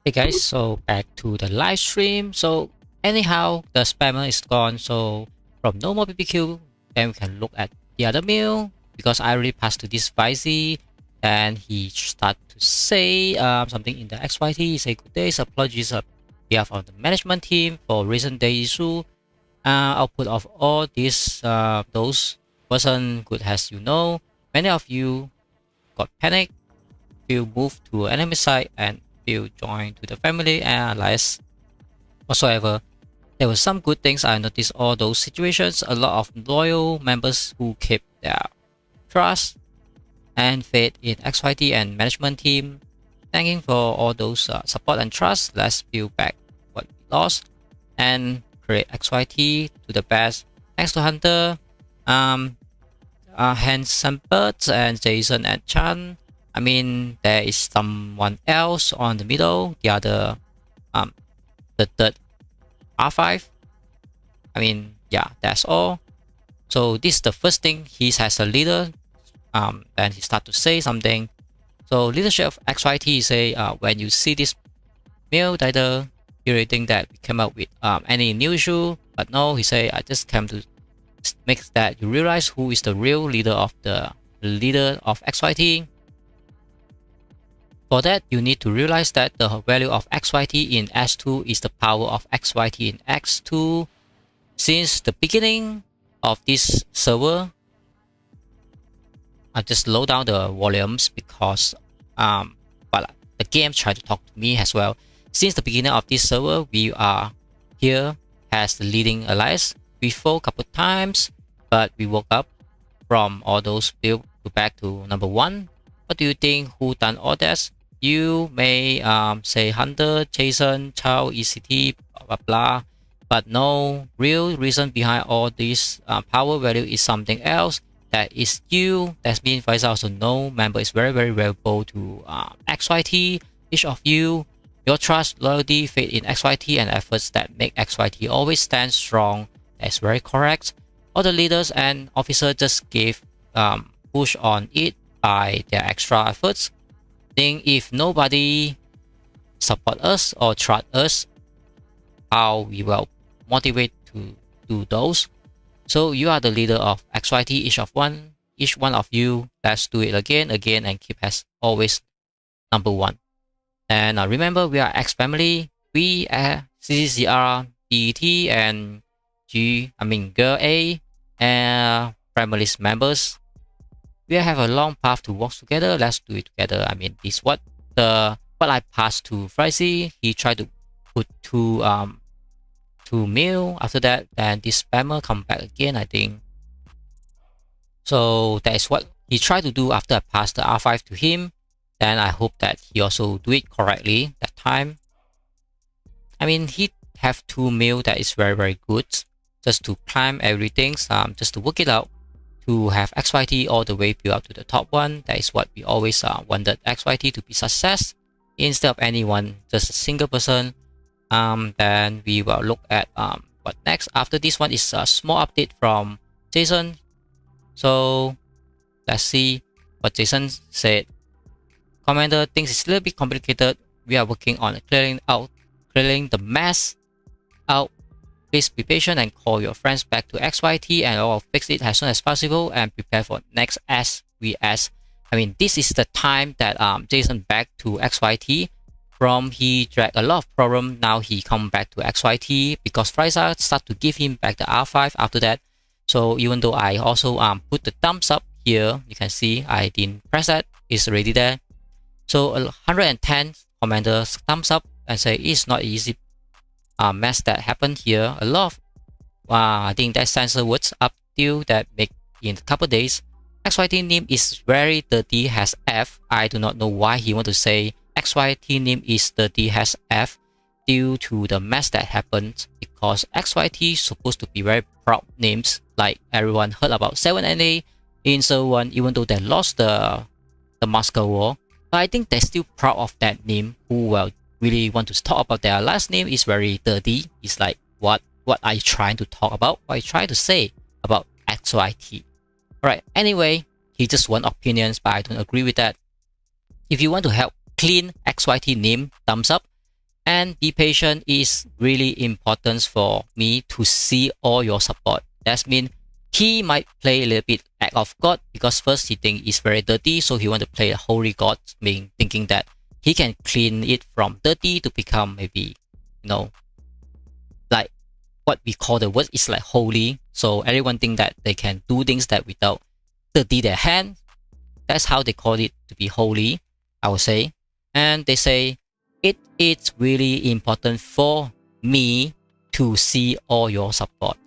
Hey guys, so back to the live stream. So anyhow, the spammer is gone. So from no more BBQ, then we can look at the other meal because I already passed to this Vizy, and he start to say something in the XYT. He say good days, apologies on behalf of the management team for recent day issue. Output of all this those wasn't good, as you know. Many of you got panicked, feel moved to enemy side, and feel joined to the family and allies whatsoever. There were some good things. I noticed all those situations. A lot of loyal members who kept their trust and faith in XYT and management team. Thanking for all those support and trust. Let's build back what we lost and create XYT to the best. Thanks to Hunter, Handsome Birds and Jason and Chan. I mean, there is someone else on the middle, the other, the third R5. I mean, yeah, that's all. So this is the first thing. He has a leader. Then he start to say something. So leadership of XYT say, when you see this mail title, you really think that we came up with any new issue, but no, he say, I just came to make that you realize who is the real leader of XYT. For that, you need to realize that the value of XYT in S2 is the power of XYT in X2. Since the beginning of this server, I just low down the volumes because the game tried to talk to me as well. Since the beginning of this server, we are here as the leading allies. We fell a couple times, but we woke up from all those build to back to number 1. What do you think? Who done all that? You may say Hunter, Jason, Chow, ECT, blah blah blah, but no real reason behind all this power value is something else. That is you. That means vice also no member is very valuable to XYT. Each of you, your trust, loyalty, faith in XYT, and efforts that make XYT always stand strong. That's very correct. All the leaders and officers just gave push on it by their extra efforts. Think if nobody support us or trust us, how we will motivate to do those. So you are the leader of XYT. Each one of you, let's do it again, and keep as always number 1. And remember, we are X family. We are CCR, DET, and Girl A, and families members. We have a long path to work together. Let's do it together. I mean, this what I passed to Frizy. He tried to put two meal. After that, then this spammer come back again, I think. So that is what he tried to do after I passed the R5 to him. Then I hope that he also do it correctly that time. I mean, he have 2 meal that is very good. Just to climb everything, just to work it out. To have XYT all the way build up to the top 1. That is what we always wanted XYT to be success. Instead of anyone, just a single person. Then we will look at what next. After this one is a small update from Jason. So let's see what Jason said. Commander thinks it's a little bit complicated. We are working on clearing the mess out. Please be patient and call your friends back to XYT, and I'll fix it as soon as possible and prepare for next SVS. I mean, this is the time that Jason back to XYT. From he dragged a lot of problem, now he come back to XYT because Frieza start to give him back the R5 after that. So even though I also put the thumbs up here, you can see I didn't press that, it's already there. So 110 commanders thumbs up and say it's not easy mess that happened here. A lot of I think that censor words up till that make in a couple days. XYT name is very dirty has F. I do not know why he want to say XYT name is dirty has F due to the mess that happened, because XYT is supposed to be very proud names, like everyone heard about 7NA in server 1, even though they lost the Moscow War. But I think they're still proud of that name. Who will really want to talk about their last name is very dirty. It's like what are you trying to talk about? What are you trying to say about XYT? Alright, anyway, he just want opinions, but I don't agree with that. If you want to help clean XYT name, thumbs up. And be patient is really important for me to see all your support. That means he might play a little bit act of God because first he think it's very dirty, so he want to play a holy God, meaning thinking that he can clean it from dirty to become maybe, like what we call the word is like holy. So everyone think that they can do things that without dirty their hand. That's how they call it to be holy, I would say. And they say it is really important for me to see all your support.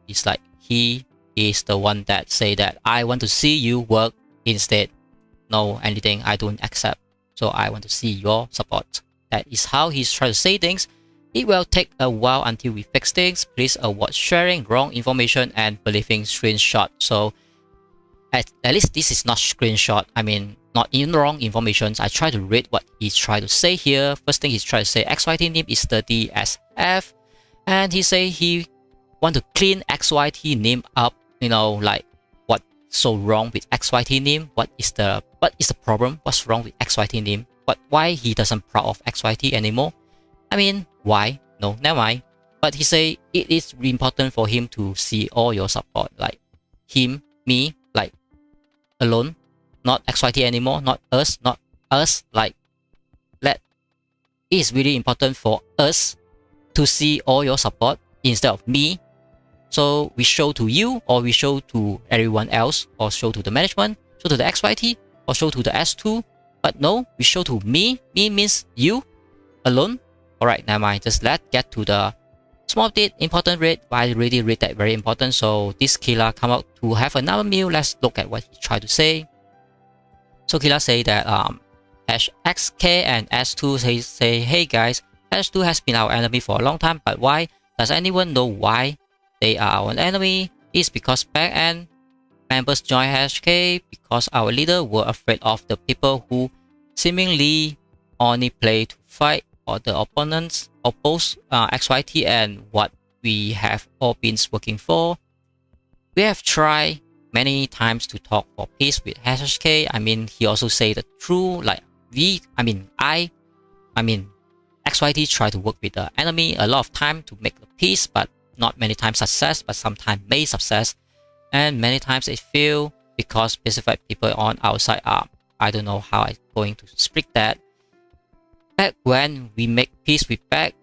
It's like he is the one that say that I want to see you work instead. No anything I don't accept. So I want to see your support. That is how he's trying to say things. It will take a while until we fix things. Please avoid sharing wrong information and believing screenshot. So at least this is not screenshot. I mean, not in wrong information. I try to read what he's trying to say here. First thing he's trying to say, XYT name is dirty as F. And he say he want to clean XYT name up. Like what's so wrong with XYT name? What is the problem? What's wrong with XYT name? Why he doesn't proud of XYT anymore? I mean, why? No, never mind. But he say it is important for him to see all your support, like him, me, like alone, not XYT anymore, not us, like it is really important for us to see all your support instead of me. So we show to you, or we show to everyone else, or show to the management, show to the XYT, or show to the S2. But no, we show to me. Me means you alone. Alright, never mind. Just let's get to the small bit important read. I already read that very important. So this killer come out to have another meal. Let's look at what he tried to say. So killer say that XK and S2 say, hey guys, S2 has been our enemy for a long time, but why? Does anyone know why they are our enemy? It's because back-end members joined HK because our leader were afraid of the people who seemingly only play to fight or the opponents oppose XYT and what we have all been working for. We have tried many times to talk for peace with HK. I mean, he also say the truth, like XYT try to work with the enemy a lot of time to make the peace, but not many times success, but sometimes may success. And many times it fail because specific people on our side are, I don't know how I'm going to speak that. Back when we make peace with back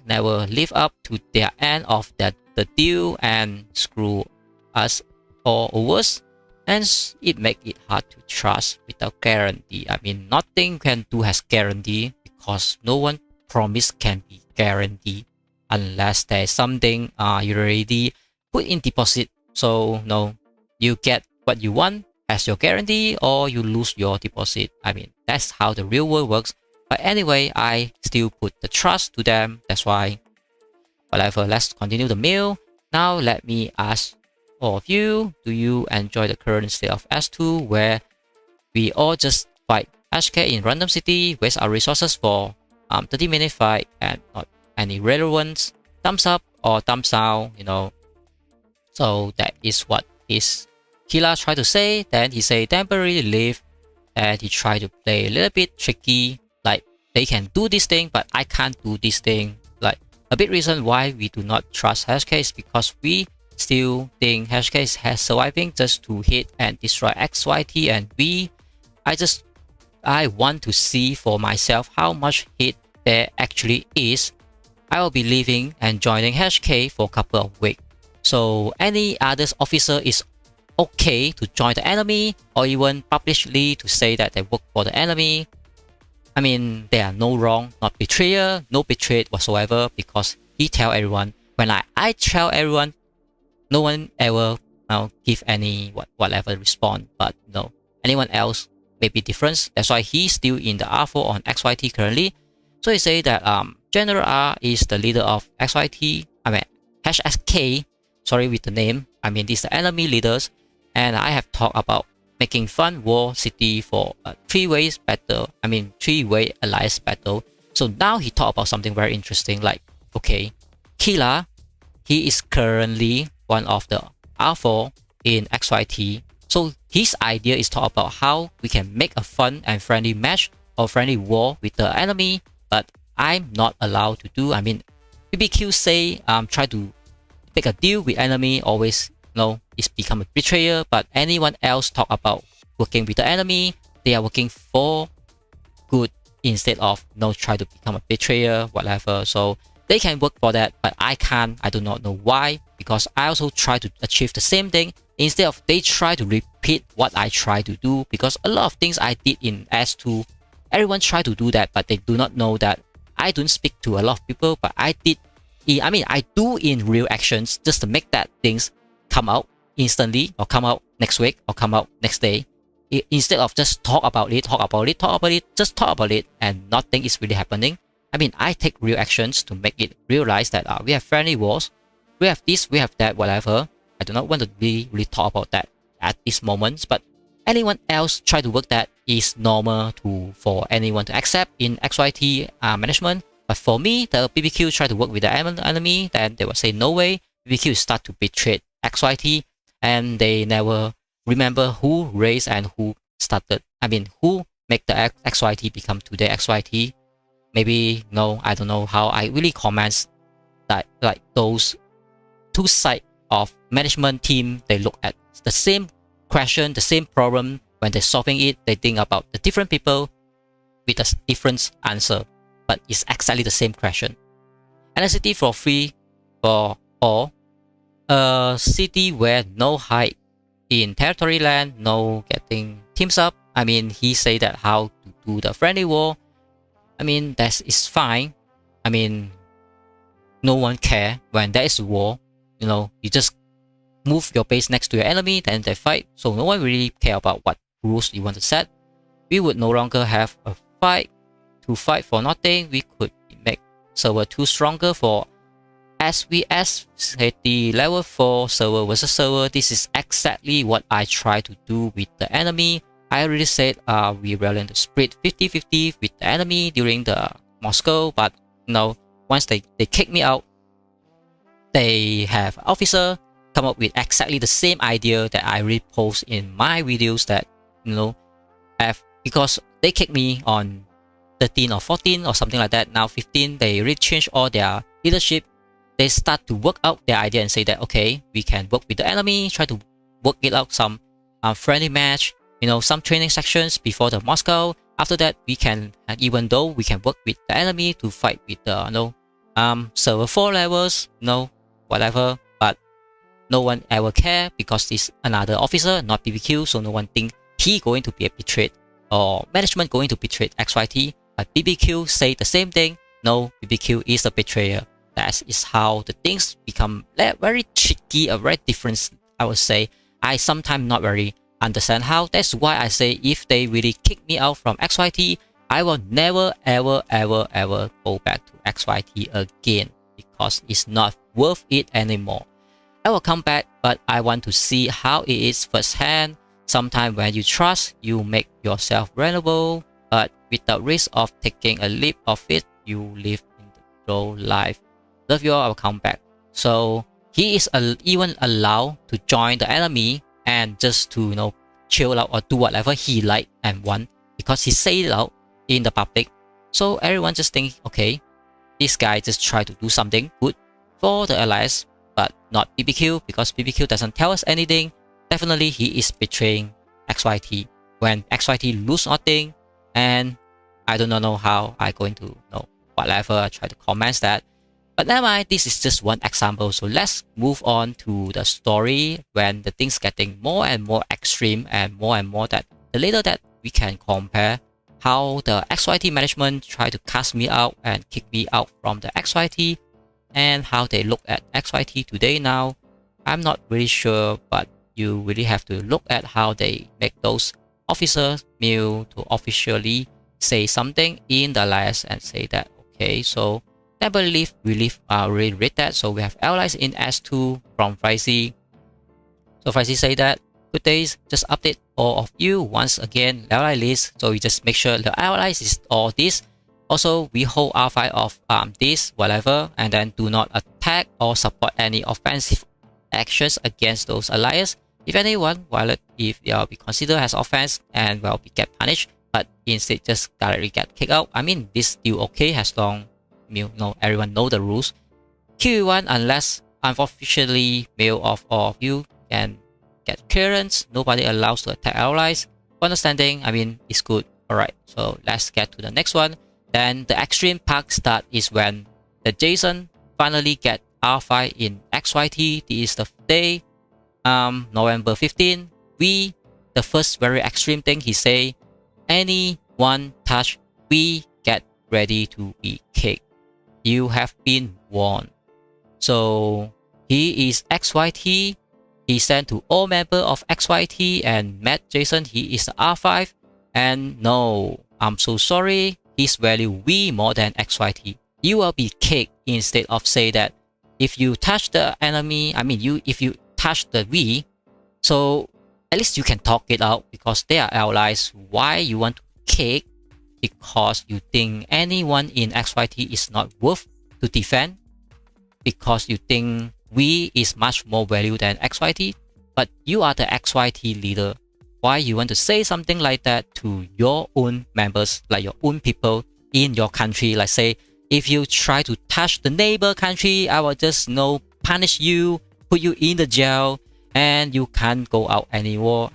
never live up to their end of the deal and screw us or worse, and it make it hard to trust without guarantee. I mean, nothing can do has guarantee because no one promise can be guaranteed unless there's something you already put in deposit. So no, you get what you want as your guarantee or you lose your deposit. I mean, that's how the real world works. But anyway, I still put the trust to them. That's why, whatever, let's continue the meal. Now let me ask all of you, do you enjoy the current state of S2 where we all just fight HK in random city, waste our resources for 30-minute fight and not any relevance? Thumbs up or thumbs down, So that is what his killer tried to say. Then he say temporary leave, and he tried to play a little bit tricky, like they can do this thing but I can't do this thing. Like a big reason why we do not trust HK is because we still think HK has surviving just to hit and destroy XYT, and I want to see for myself how much hit there actually is. I will be leaving and joining HK for a couple of weeks. So any other officer is okay to join the enemy or even publicly to say that they work for the enemy. I mean, there are no wrong, not betrayal, no betrayed whatsoever, because he tell everyone. When I tell everyone, no one ever give any whatever response. But no, anyone else may be different. That's why he's still in the R4 on XYT currently. So he say that General R is the leader of XYT. I mean HSK. Sorry with the name. I mean these are the enemy leaders, and I have talked about making fun war city for a three-way alliance battle. So now he talked about something very interesting. Like, okay, Killa, he is currently one of the R4 in XYT. So his idea is talk about how we can make a fun and friendly match or friendly war with the enemy. But I'm not allowed to do. I mean, BBQ say try to make a deal with enemy, always it's become a betrayer. But anyone else talk about working with the enemy, they are working for good instead of try to become a betrayer, whatever. So they can work for that, but I can't. I do not know why, because I also try to achieve the same thing. Instead of they try to repeat what I try to do, because a lot of things I did in S2, everyone try to do that, but they do not know that I don't speak to a lot of people, but I do in real actions just to make that things come out instantly, or come out next week, or come out next day. Instead of just talk about it, just talk about it, and nothing is really happening. I mean, I take real actions to make it realize that we have friendly wars, we have this, we have that, whatever. I do not want to really talk about that at this moment, but anyone else try to work that is normal for anyone to accept in XYT management. But for me, the BBQ try to work with the enemy, then they will say no way. BBQ start to betray XYT, and they never remember who raised and who started. I mean, who make the XYT become today XYT. Maybe I don't know how I really comment that, like those two sides of management team, they look at the same question, the same problem. When they're solving it, they think about the different people with a different answer, but it's exactly the same question. And a city for free for all, a city where no hide in territory land, no getting teams up. I mean, he say that how to do the friendly war. I mean, that is fine. I mean, no one care when there is war. You just move your base next to your enemy, then they fight. So no one really care about what rules you want to set. We would no longer have a fight to fight for nothing. We could make server 2 stronger for SVS, the level 4 server versus server. This is exactly what I try to do with the enemy. I already said we willing to split 50-50 with the enemy during the Moscow, but once they kick me out, they have officer come up with exactly the same idea that I repost in my videos, that because they kick me on 13 or 14 or something like that. Now 15, they really change all their leadership. They start to work out their idea and say that, okay, we can work with the enemy, try to work it out some friendly match, some training sections before the Moscow. After that, we can, even though we can work with the enemy to fight with the server 4 levels, whatever, but no one ever care, because it's another officer, not BBQ, so no one think he going to be a betrayed, or management going to betray XYT. But BBQ say the same thing. No, BBQ is a betrayer. That is how the things become very tricky, a very different, I would say. I sometimes not very understand how. That's why I say if they really kick me out from XYT, I will never ever go back to XYT again, because it's not worth it anymore. I will come back, but I want to see how it is firsthand. Sometimes when you trust, you make yourself vulnerable, but with the risk of taking a leap of it, you live in the low life. Love you all, I will come back. So he is even allowed to join the enemy and just to chill out or do whatever he like and want, because he say it out in the public. So everyone just think, okay, this guy just try to do something good for the allies, but not BBQ, because BBQ doesn't tell us anything. Definitely he is betraying XYT when XYT lose nothing, and I do not know how I going to know whatever. I try to comment that. But never mind, this is just one example. So let's move on to the story when the things getting more and more extreme and more that the later that we can compare how the XYT management try to cast me out and kick me out from the XYT, and how they look at XYT today now. I'm not really sure, but you really have to look at how they make those officers to officially say something in the alliance and say that, okay, so never leave, we already read that. So we have allies in S2 from Frizy. So Frizy say that, good days, just update all of you once again, ally list. So we just make sure the allies is all this. Also, we hold R5 of this, whatever, and then do not attack or support any offensive actions against those allies. If anyone violate, if they will be considered as offense and will be get punished, but instead just directly get kicked out. I mean, this still okay as long meal. No, everyone know the rules. Kill one unless unofficially male of you can get clearance. Nobody allows to attack allies. Understanding, I mean, is good. Alright, so let's get to the next one. Then the extreme part start is when the Jason finally get R5 in XYT. This is the day, November 15. The first very extreme thing he say, anyone touch, we get ready to be kicked. You have been warned. So he is XYT. He sent to all members of XYT and met Jason. He is R5. And no, I'm so sorry. His value V more than XYT. You will be kicked instead of say that if you touch the enemy, I mean if you touch the V, so at least you can talk it out because they are allies. Why you want to kick? Because you think anyone in XYT is not worth to defend. Because you think V is much more value than XYT. But you are the XYT leader. Why you want to say something like that to your own members, like your own people in your country? Like say, if you try to touch the neighbor country, I will just punish you, put you in the jail, and you can't go out anywhere.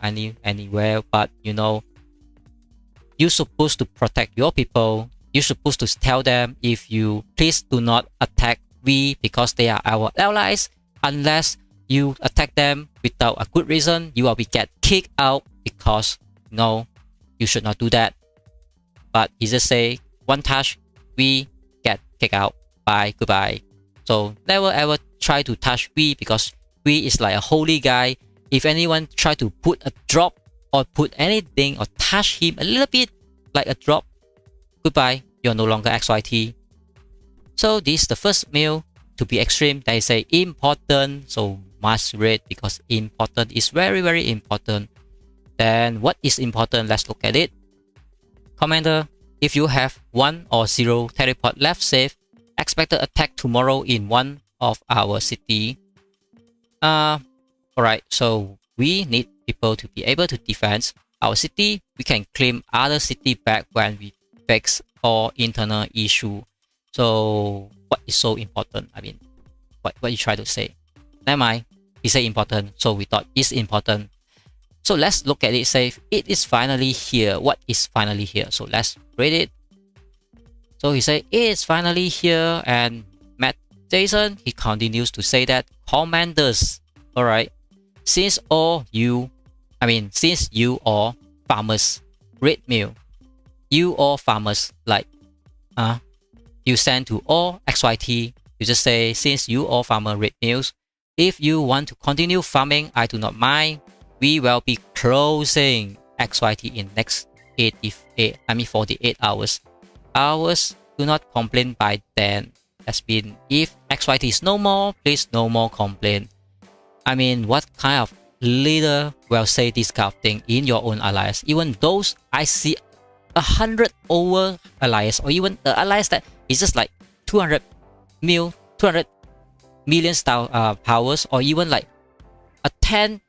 But you're supposed to protect your people. You're supposed to tell them, if you please do not attack we because they are our allies. Unless you attack them without a good reason, you will get kicked out because you should not do that. But he just say one touch, we get kicked out. Bye, goodbye. So never ever try to touch we because we is like a holy guy. If anyone try to put a drop or put anything or touch him a little bit like a drop, goodbye, you're no longer XYT. So this is the first meal to be extreme. They say important, so must read because important is very, very important. Then what is important? Let's look at it. Commander, if you have 1 or 0 teleport left safe, expected attack tomorrow in one of our city. Alright, so we need people to be able to defend our city. We can claim other city back when we fix our internal issue. So what is so important? I mean, what you try to say? Never mind. He say important, so we thought it's important. So let's look at it. Say it is finally here. What is finally here? So let's read it. So he say it is finally here, and Matt Jason, he continues to say that commanders. Alright, since you all farmers, red meal, you all farmers like you send to all XYT. You just say, since you all farmer red meals, if you want to continue farming, I do not mind. We will be closing XYT in next 48 hours. Do not complain by then. That's been, if XYT is no more, please no more complain. I mean, what kind of leader will say this kind of thing in your own alliance? Even those I see 100 over alliance, or even the alliance that is just like 200 million star powers, or even like a 10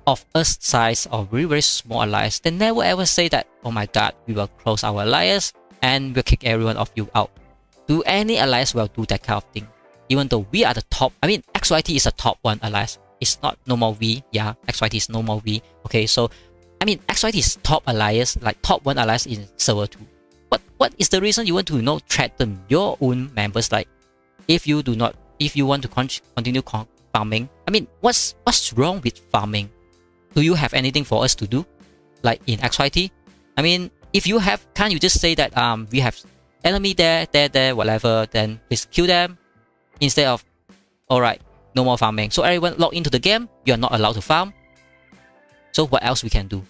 of us size or very, very small alliance, they never ever say that, oh my god, we will close our alliance and we'll kick everyone of you out. Do any alliance will do that kind of thing? Even though we are the top, I mean, XYT is a top 1 alliance. It's not no more V. Yeah, XYT is no more V. Okay, so I mean, XYT is top alliance, like top 1 alliance in server 2. What is the reason you want to threaten your own members? Like, if you want to continue farming, I mean, what's wrong with farming? Do you have anything for us to do, like in XYT? I mean, if you have, can't you just say that we have enemy there, whatever, then please kill them instead of, alright, no more farming. So everyone log into the game, you are not allowed to farm. So what else we can do?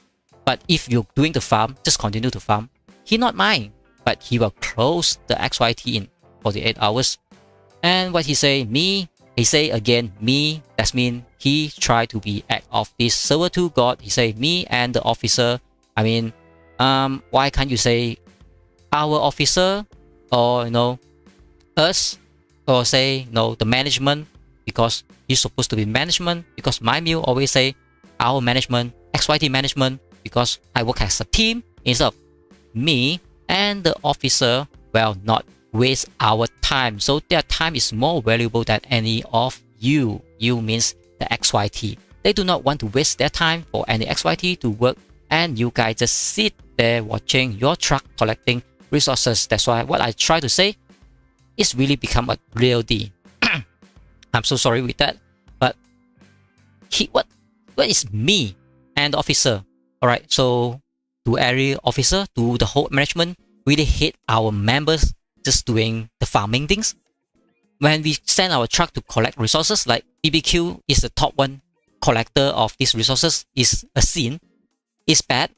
But if you're doing the farm, just continue to farm. He not mind, but he will close the XYT in 48 hours. And what he say, me, he say again, me, that means he try to be act of this server 2 god. He say me and the officer. I mean, why can't you say our officer, or us, or say the management, because you're supposed to be management, because my meal always say our management, XYT management, because I work as a team instead of me and the officer. Well, not waste our time. So their time is more valuable than any of you. You means the XYT. They do not want to waste their time for any XYT to work, and you guys just sit there watching your truck collecting resources. That's why what I try to say is really become a real D. I'm so sorry with that, but what is me and the officer? All right, so to area officer, to the whole management, really hate our members just doing the farming things. When we send our truck to collect resources, like BBQ is the top one collector of these resources, is a sin, is bad,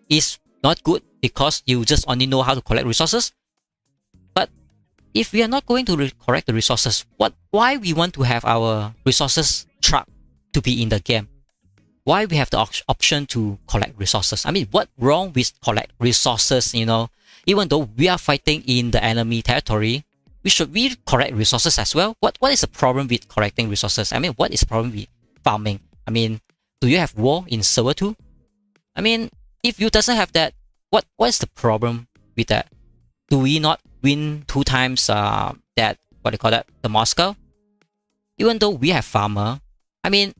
is not good because you just only know how to collect resources. But if we are not going to collect the resources, why we want to have our resources truck to be in the game? Why we have the option to collect resources? I mean, what wrong with collect resources, you know? Even though we are fighting in the enemy territory, we collect resources as well. What is the problem with collecting resources? I mean, what is the problem with farming? I mean, do you have war in server-2? I mean, if you doesn't have that, what is the problem with that? Do we not win 2 times that, what do you call that, the Moscow? Even though we have farmer, I mean,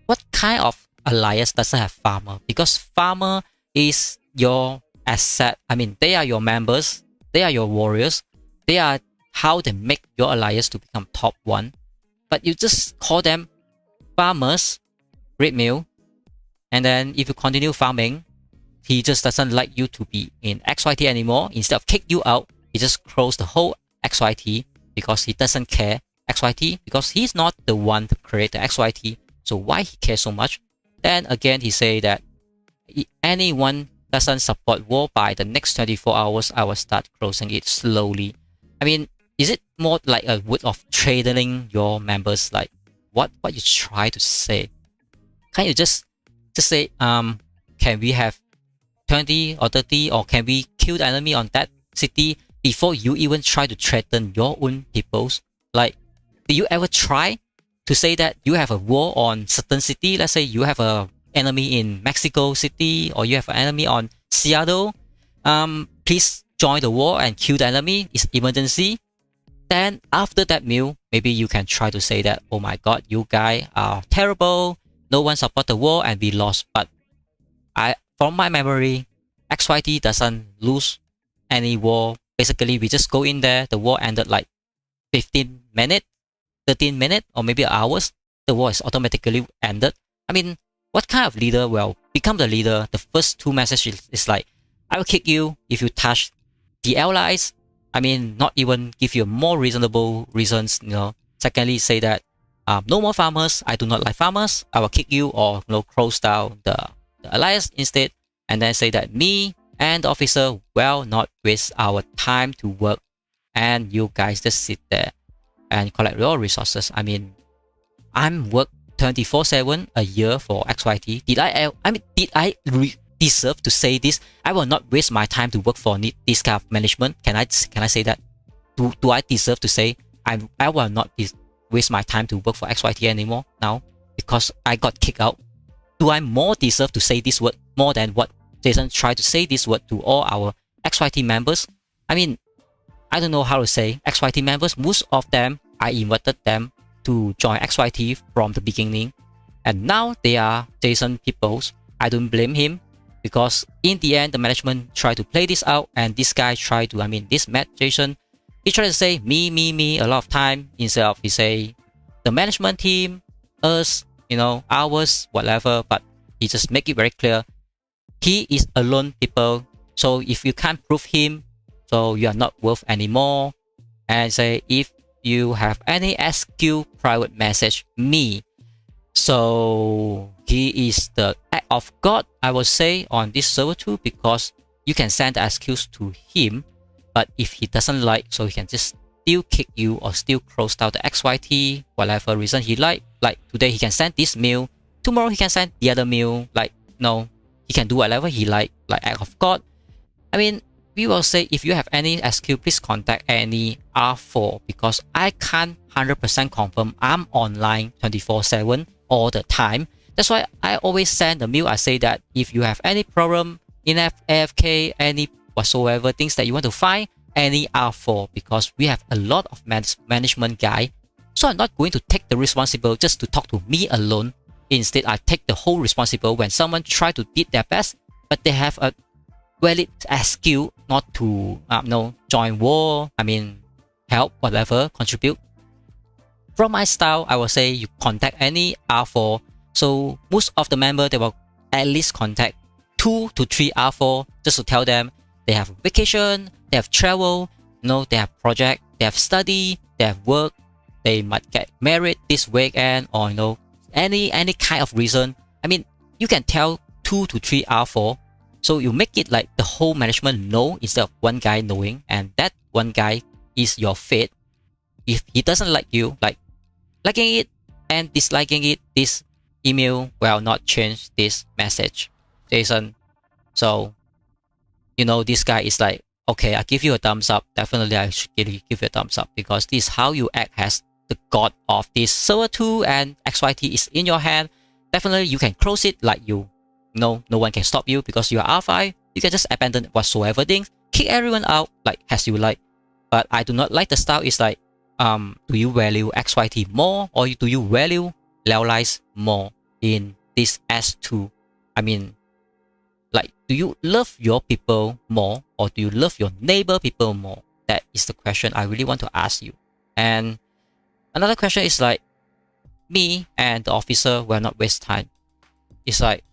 what kind of alliance doesn't have farmer? Because farmer is your asset. I mean, they are your members, they are your warriors, they are how they make your alliance to become top 1. But you just call them farmers, red mill, and then if you continue farming, he just doesn't like you to be in XYT anymore. Instead of kick you out, he just close the whole XYT because he doesn't care XYT, because he's not the one to create the XYT. So why he cares so much? Then again, he say that anyone doesn't support war by the next 24 hours, I will start closing it slowly. I mean, is it more like a word of trading your members? Like what you try to say? Can you just say, can we have 20 or 30, or can we kill the enemy on that city before you even try to threaten your own peoples? Like, do you ever try to say that you have a war on certain city? Let's say you have a enemy in Mexico City, or you have an enemy on Seattle. Please join the war and kill the enemy. It's emergency. Then after that meal, maybe you can try to say that, oh my god, you guys are terrible. No one support the war and we lost. But from my memory, XYT doesn't lose any war. Basically, we just go in there. The war ended like 15 minutes, 13 minutes, or maybe hours. The war is automatically ended. I mean, what kind of leader will become the leader? The first 2 messages is like, I will kick you if you touch the allies. I mean, not even give you more reasonable reasons, you know. Secondly, say that no more farmers. I do not like farmers. I will kick you, or close down the alliance instead. And then say that me and the officer will not waste our time to work, and you guys just sit there and collect your resources. I mean, I'm work 24/7 a year for XYT. Did I deserve to say this? I will not waste my time to work for this kind of management. Can I say that? Do I deserve to say I will not waste my time to work for XYT anymore now because I got kicked out? Do I more deserve to say this word more than what Jason tried to say this word to all our XYT members? I mean, I don't know how to say XYT members. Most of them, I invited them to join XYT from the beginning, and now they are Jason peoples. I don't blame him, because in the end, the management tried to play this out, and this guy tried to, this Matt Jason, he tried to say me a lot of time, instead of he say the management team, us, ours, whatever. But he just make it very clear, he is alone people. So if you can't prove him, so you are not worth anymore. And say, if you have any SQ private message me. So he is the act of God, I would say, on this server too, because you can send SQs to him, but if he doesn't like, so he can just still kick you or still close down the XYT, whatever reason he like today he can send this mail, tomorrow he can send the other mail, he can do whatever he like act of God. We will say, if you have any SQ, please contact any R4, because I can't 100% confirm I'm online 24/7 all the time. That's why I always send the mail. I say that if you have any problem in AFK, any whatsoever things that you want to find, any R4 because we have a lot of management guy. So I'm not going to take the responsible just to talk to me alone. Instead, I take the whole responsible when someone try to did their best, but they have a valid excuse not to join war. I mean, help, whatever, contribute. From my style, I will say you contact any R4. So most of the member, they will at least contact 2 to 3 R4 just to tell them they have vacation, they have travel, they have project, they have study, they have work, they might get married this weekend, or any kind of reason. I mean, you can tell 2 to 3 R4. So you make it like the whole management know instead of one guy knowing, and that one guy is your fate. If he doesn't like you, like liking it and disliking it, this email will not change this message, Jason. So, this guy is like, okay, I give you a thumbs up. Definitely, I should give you a thumbs up because this is how you act as the god of this server-2 and XYT is in your hand. Definitely, you can close it like no one can stop you because you are R5. You can just abandon whatsoever things, kick everyone out like as you like. But I do not like the style. Is like, do you value XYT more or do you value Liliith more in this S2? I mean, like, do you love your people more or do you love your neighbor people more? That is the question I really want to ask you. And another question is like, me and the officer will not waste time. It's like,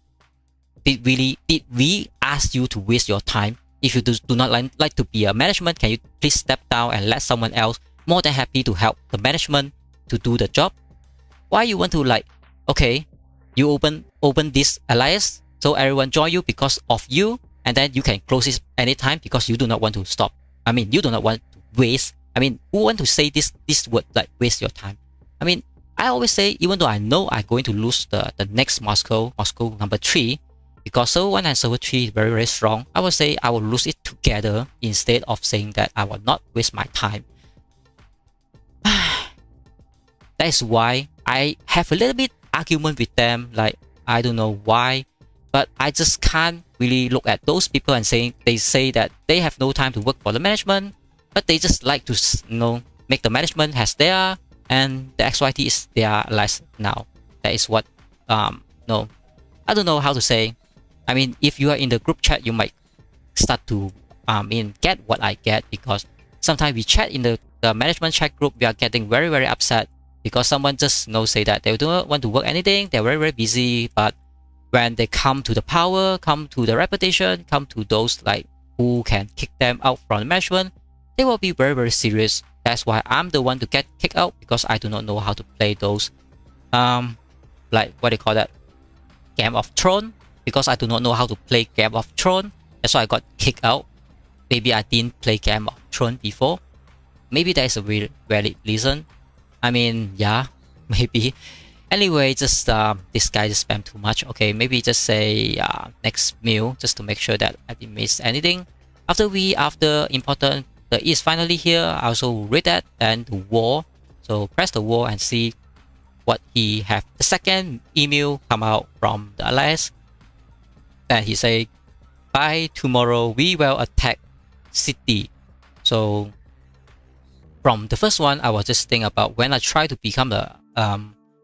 did we ask you to waste your time? If you do not like to be a management, can you please step down and let someone else more than happy to help the management to do the job? Why you want to like, okay, you open this alliance so everyone join you because of you, and then you can close it anytime because you do not want to stop. I mean, you do not want to waste. I mean, who want to say this word like waste your time? I mean, I always say, even though I know I'm going to lose the next Moscow number 3, because server 1 and server 3 is very, very strong, I will say I will lose it together instead of saying that I will not waste my time. That is why I have a little bit argument with them. Like, I don't know why, but I just can't really look at those people and they say that they have no time to work for the management, but they just like to make the management as they are, and the XYT is their last now. That is what I don't know how to say. I mean, if you are in the group chat, you might start to get what I get, because sometimes we chat in the management chat group, we are getting very, very upset because someone just say that they don't want to work anything, they're very, very busy, but when they come to the power, come to the reputation, come to those like who can kick them out from the management, they will be very, very serious. That's why I'm the one to get kicked out, because I do not know how to play those like what they call that, Game of Thrones, because I do not know how to play Game of Thrones. That's why I got kicked out. Maybe I didn't play Game of Thrones before. Maybe there is a real valid reason. I mean, yeah, maybe. Anyway, just this guy just spammed too much. Okay, maybe just say next meal just to make sure that I didn't miss anything. After important, the is finally here. I also read that, and the war. So press the war and see what he have. The second email come out from the alliance, and he say, by tomorrow we will attack city. So from the first one, I was just thinking about when I try to become the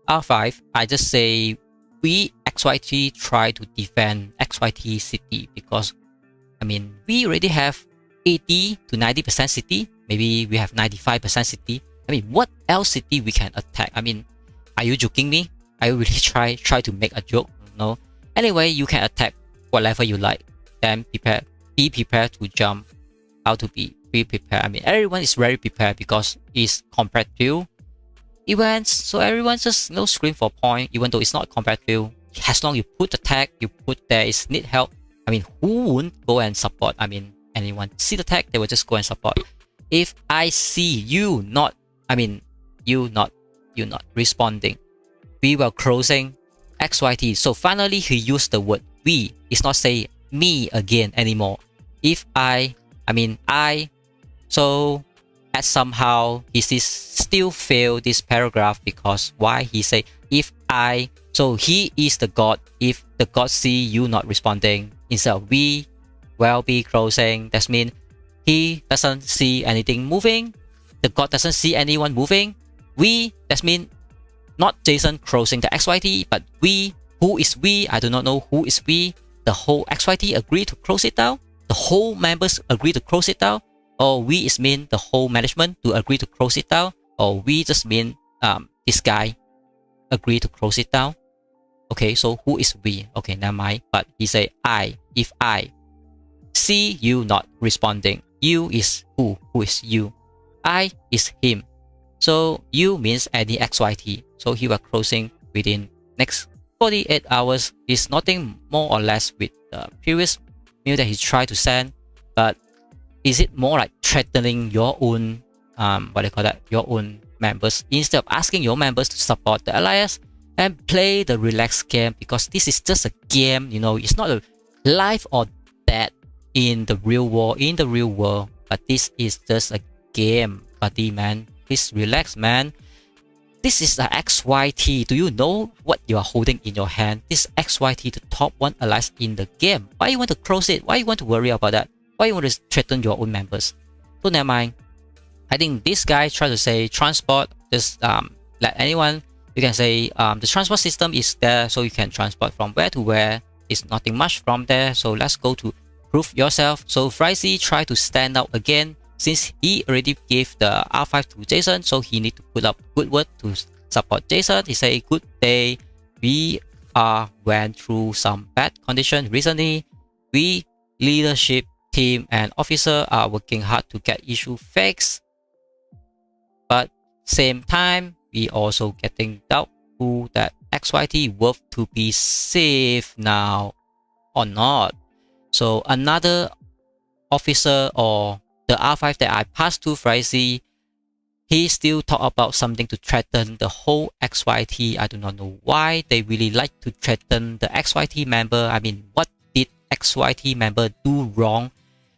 R5, I just say we XYT try to defend XYT city, because I mean, we already have 80 to 90% city. Maybe we have 95% city. I mean, what else city we can attack? I mean, are you joking me? I really try to make a joke? No. Anyway, you can attack whatever you like. Then be prepared to jump. How to be prepared? I mean, everyone is very prepared because it's competitive events. So everyone just scream for point, even though it's not competitive. As long you put the tag, you put there is need help. I mean, who wouldn't go and support? I mean, anyone see the tag, they will just go and support. If I see you not responding, we will closing XYT. So finally he used the word we. It's not say me again anymore. If I, so as somehow he still fail this paragraph, because why he say if I, so he is the god. If the god see you not responding, instead of we will be closing, that means he doesn't see anything moving. The god doesn't see anyone moving. That means not Jason crossing the XYT, but who is we? I do not know who is we. The whole XYT agree to close it down. The whole members agree to close it down. Or we is mean the whole management to agree to close it down. Or we just mean this guy agree to close it down. Okay, so who is we? Okay, never mind. But he say I. If I see you not responding, you is who? Who is you? I is him. So you means any XYT. So he was closing within next 48 hours. Is nothing more or less with the previous mail that he tried to send. But is it more like threatening your own your own members, instead of asking your members to support the alliance and play the relaxed game? Because this is just a game, it's not a life or death in the real world, but this is just a game, buddy, man. Please relax, man. This is the XYT. Do you know what you are holding in your hand? This XYT, the top one alliance in the game. Why you want to close it? Why you want to worry about that? Why you want to threaten your own members? So never mind. I think this guy tried to say transport. Just let anyone. You can say the transport system is there, so you can transport from where to where. It's nothing much from there. So let's go to prove yourself. So Frizy tried to stand out again. Since he already gave the R5 to Jason, so he need to put up good word to support Jason. He say, good day. We went through some bad condition recently. We leadership team and officer are working hard to get issue fixed. But same time, we also getting doubtful that XYT worth to be safe now or not. So another officer or the R5 that I passed to Frizy, he still talk about something to threaten the whole XYT. I do not know why they really like to threaten the XYT member. I mean, what did XYT member do wrong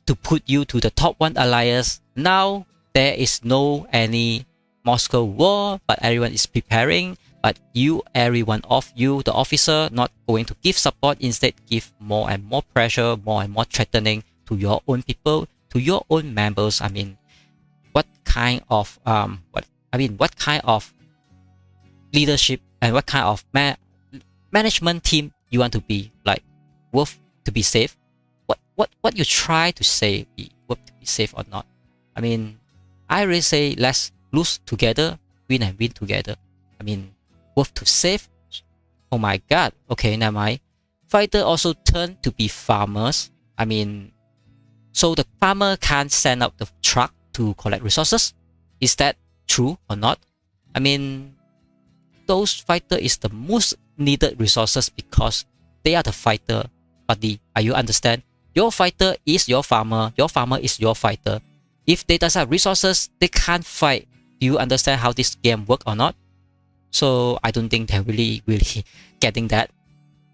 to put you to the top one alliance? Now there is no any Moscow war, but everyone is preparing. But every one of you, the officer, not going to give support. Instead, give more and more pressure, more and more threatening to your own people, to your own members. I mean, what kind of leadership and what kind of management team you want to be? Like, worth to be safe? What you try to say be worth to be safe or not? I mean, I really say let's lose together, win and win together. I mean, worth to save? Oh my god. Okay, never mind. Fighter also turn to be farmers. I mean, so the farmer can't send out the truck to collect resources. Is that true or not? I mean, those fighter is the most needed resources because they are the fighter. Buddy, are you understand? Your fighter is your farmer. Your farmer is your fighter. If they doesn't have resources, they can't fight. Do you understand how this game work or not? So I don't think they're really getting that.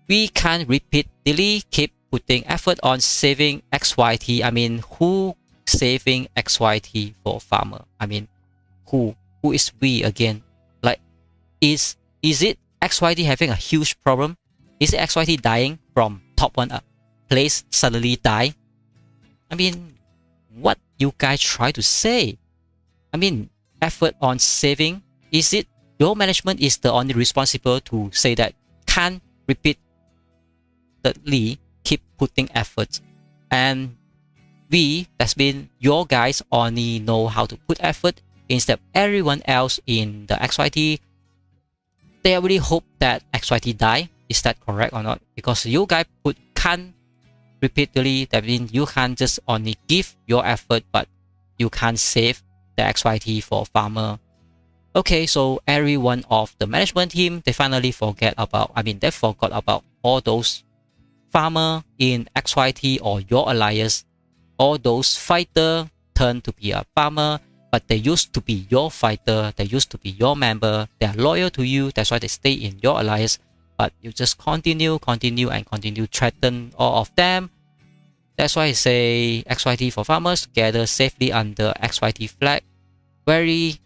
We can repeatedly keep putting effort on saving XYT. I mean, who saving XYT for farmer? I mean, who is we again? Like, is it XYT having a huge problem? Is it XYT dying from top one place suddenly die? I mean, what you guys try to say? I mean, effort on saving. Is it your management is the only responsible to say that can't repeatedly keep putting effort, and that's been your guys only know how to put effort instead of everyone else in the XYT. They really hope that XYT die. Is that correct or not? Because you guys can't repeatedly, that means you can't just only give your effort, but you can't save the XYT for farmer. Okay, so every one of the management team, they forgot about all those farmer in XYT or your alliance. All those fighter turn to be a farmer, but they used to be your fighter, they used to be your member, they are loyal to you, that's why they stay in your alliance. But you just continue threaten all of them. That's why I say XYT for farmers gather safely under XYT flag. Very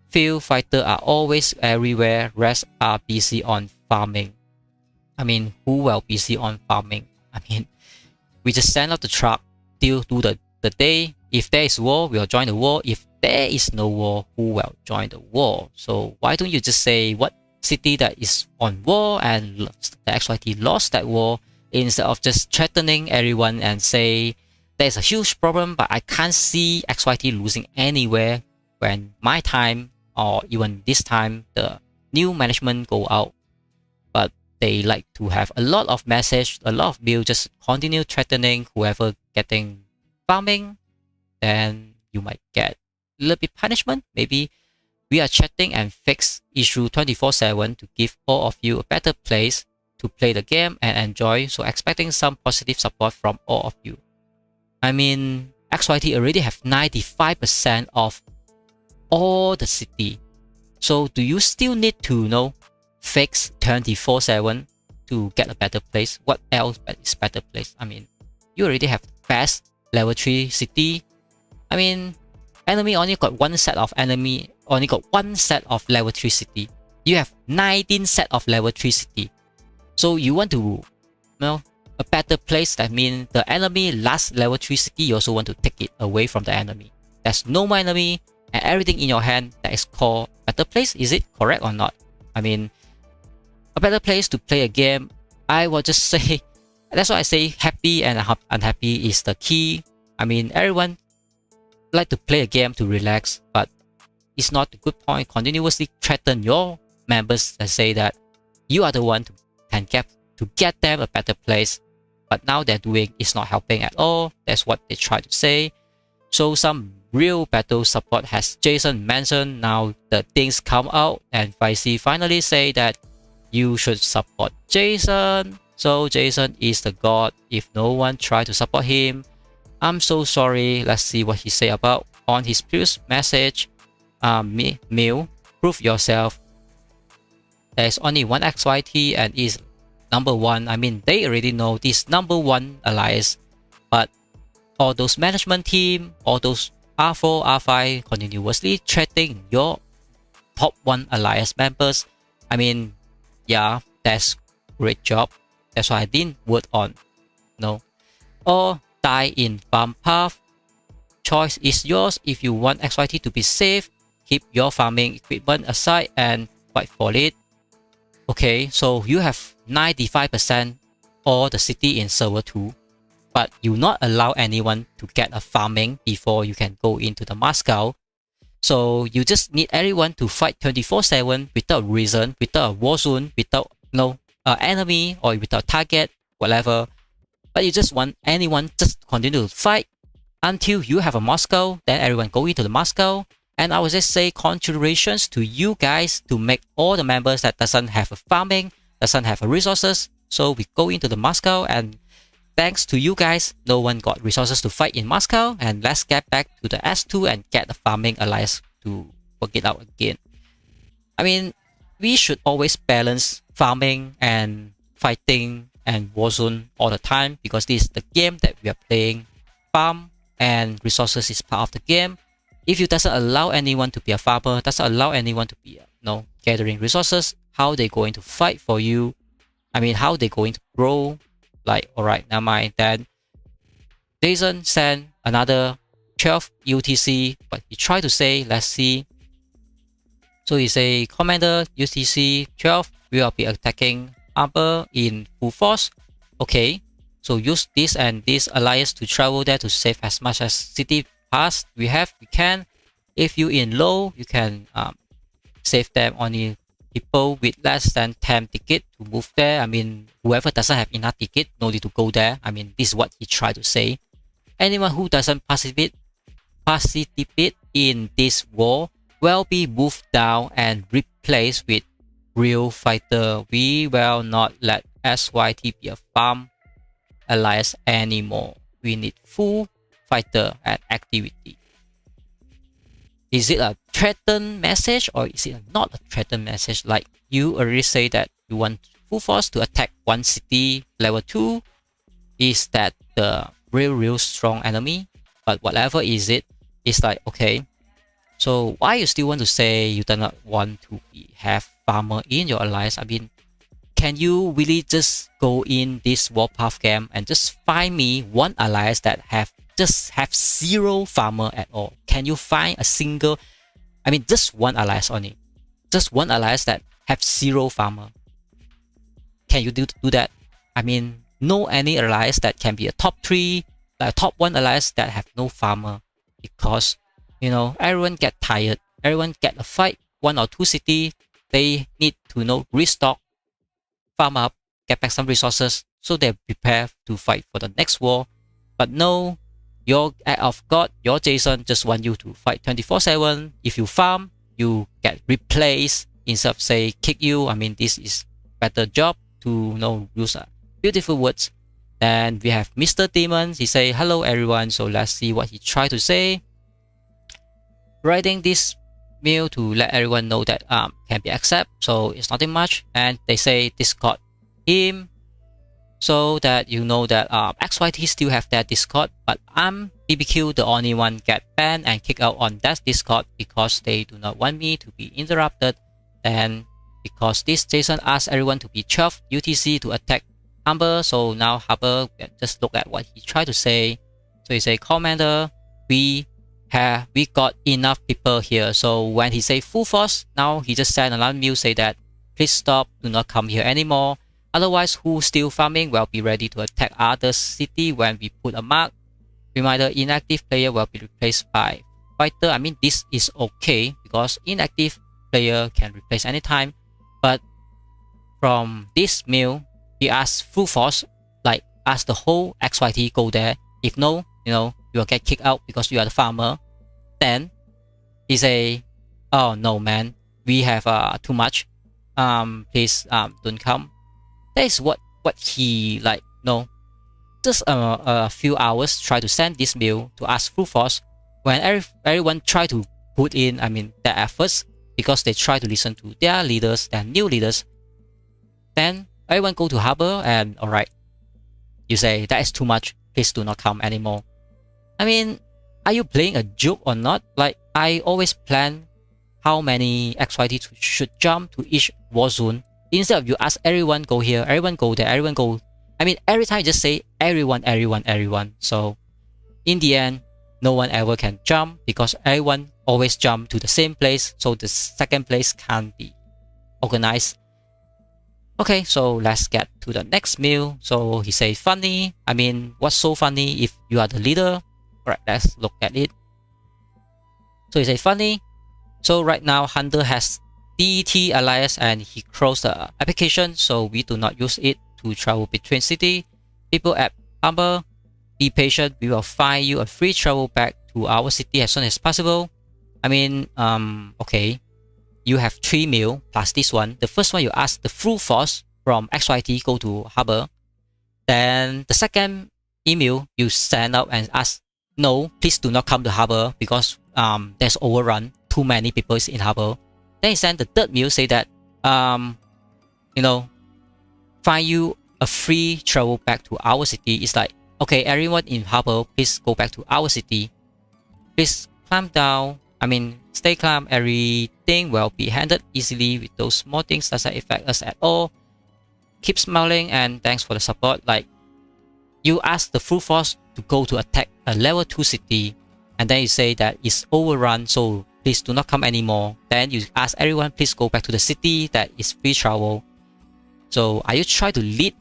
few fighters are always everywhere, rest are busy on farming. I mean, who will busy on farming? I mean, we just send out the truck, deal do the day, If there is war, we'll join the war. If there is no war, who will join the war? So why don't you just say what city that is on war and the XYT lost that war, instead of just threatening everyone and say there's a huge problem, but I can't see XYT losing anywhere when my time or even this time the new management go out. But they like to have a lot of message, a lot of build, just continue threatening whoever getting farming, then you might get a little bit punishment. Maybe we are chatting and fix issue 24/7 to give all of you a better place to play the game and enjoy. So expecting some positive support from all of you. I mean, XYT already have 95% of all the city. So do you still need to fix 24/7 to get a better place? What else is better place? I mean, you already have best level 3 city. I mean, enemy only got one set of level 3 city. You have 19 set of level 3 city. So you want to, a better place. That means the enemy last level 3 city, you also want to take it away from the enemy. There's no more enemy and everything in your hand that is called better place. Is it correct or not? I mean, a better place to play a game, I will just say, that's why I say happy and unhappy is the key. I mean, everyone like to play a game to relax, but it's not a good point. Continuously threaten your members and say that you are the one can get them a better place, but now they're doing is not helping at all. That's what they try to say. So some real battle support has Jason mentioned. Now the things come out and Vice finally say that you should support Jason. So Jason is the god. If no one try to support him, I'm so sorry. Let's see what he say about on his previous message. Mew, prove yourself. There's only one XYT and is number one. I mean, they already know this number one alliance, but all those management team, all those R4, R5 continuously threatening your top one alliance members. I mean, yeah, that's great job. That's why I didn't work on. No. Or die in farm path. Choice is yours. If you want XYT to be safe, keep your farming equipment aside and fight for it. Okay, so you have 95% all the city in server 2, but you not allow anyone to get a farming before you can go into the Moscow. So you just need everyone to fight 24/7 without reason, without a war zone, without enemy or without target, whatever. But you just want anyone just continue to fight until you have a Moscow. Then everyone go into the Moscow. And I would just say congratulations to you guys to make all the members that doesn't have a farming, doesn't have a resources. So we go into the Moscow, and thanks to you guys, no one got resources to fight in Moscow. And let's get back to the S2 and get the farming alliance to work it out again. I mean, we should always balance farming and fighting and warzone all the time, because this is the game that we are playing. Farm and resources is part of the game. If you doesn't allow anyone to be a farmer, doesn't allow anyone to be gathering resources, how they going to fight for you? I mean, how they going to grow? Like, alright, never mind. Then Jason sent another 12 UTC, but he tried to say, let's see. So he say, Commander UTC 12 will be attacking Arbor in full force. Okay, so use this and this alliance to travel there to save as much as city pass we can. If you in low, you can save them only people with less than 10 ticket to move there. I mean, whoever doesn't have enough ticket, no need to go there. I mean, this is what he tried to say. Anyone who doesn't participate in this war will be moved down and replaced with real fighter. We will not let XYT be a farm alliance anymore. We need full fighter and activity. Is it a threatened message or is it not a threatened message? Like you already say that you want full force to attack one city level 2. Is that the real strong enemy? But whatever is it, it's like, okay, so why you still want to say you do not want to have farmer in your alliance? I mean, can you really just go in this Warpath game and just find me one alliance that have just have zero farmer at all. Can you find a single, I mean, just one alliance only, just one alliance that have zero farmer? Can you do that? I mean, no any alliance that can be a top 3, like top 1 alliance that have no farmer, because you know everyone get tired, everyone get a fight 1 or 2 city, they need to restock, farm up, get back some resources, so they prepare to fight for the next war. But no, your act of God, your Jason just want you to fight 24/7. If you farm, you get replaced instead of say kick you. I mean, this is better job to use beautiful words. Then we have Mr. Demon. He say hello everyone. So let's see what he try to say. Writing this mail to let everyone know that can be accept. So it's nothing much. And they say Discord him, so that you know that XYT still have that Discord, but I'm BBQ the only one get banned and kicked out on that Discord because they do not want me to be interrupted. And because this Jason asked everyone to be 12 UTC to attack Humber, so now Humber, just look at what he tried to say. So he say, Commander, we got enough people here. So when he say full force, now he just sent another mail say that please stop, do not come here anymore. Otherwise, who still farming will be ready to attack other city when we put a mark. Reminder, inactive player will be replaced by fighter. I mean, this is okay because inactive player can replace anytime. But from this mail, he asks full force, like ask the whole XYT go there. If no, you will get kicked out because you are the farmer. Then he say, oh no man, we have too much. Please don't come. That is what he just a few hours try to send this mail to ask full force when everyone try to put in their efforts because they try to listen to their leaders, their new leaders. Then everyone go to harbor and alright, you say that is too much, please do not come anymore. I mean, are you playing a joke or not? Like, I always plan how many XYT should jump to each war zone. Instead of you ask everyone go here, everyone go there, everyone go. I mean, every time you just say everyone, everyone, everyone. So in the end, no one ever can jump because everyone always jump to the same place. So the second place can't be organized. Okay, so let's get to the next mail. So he say funny. I mean, what's so funny if you are the leader? Alright, let's look at it. So he say funny. So right now, Hunter has DET Alliance and he closed the application, so we do not use it to travel between city. People at Humber, be patient, we will find you a free travel back to our city as soon as possible. I mean, okay, you have 3 mail plus this one. The first one you ask the full force from XYT go to Humber. Then the second email you send out and ask, no, please do not come to Humber because there's overrun, too many people is in Humber. Then he sent the third mail say that, find you a free travel back to our city. It's like, okay, everyone in harbor, please go back to our city. Please climb down. I mean, stay calm. Everything will be handled easily with those small things doesn't affect us at all. Keep smiling and thanks for the support. Like, you ask the full force to go to attack a level 2 city, and then you say that it's overrun, so please do not come anymore. Then you ask everyone, please go back to the city that is free travel. So are you trying to lead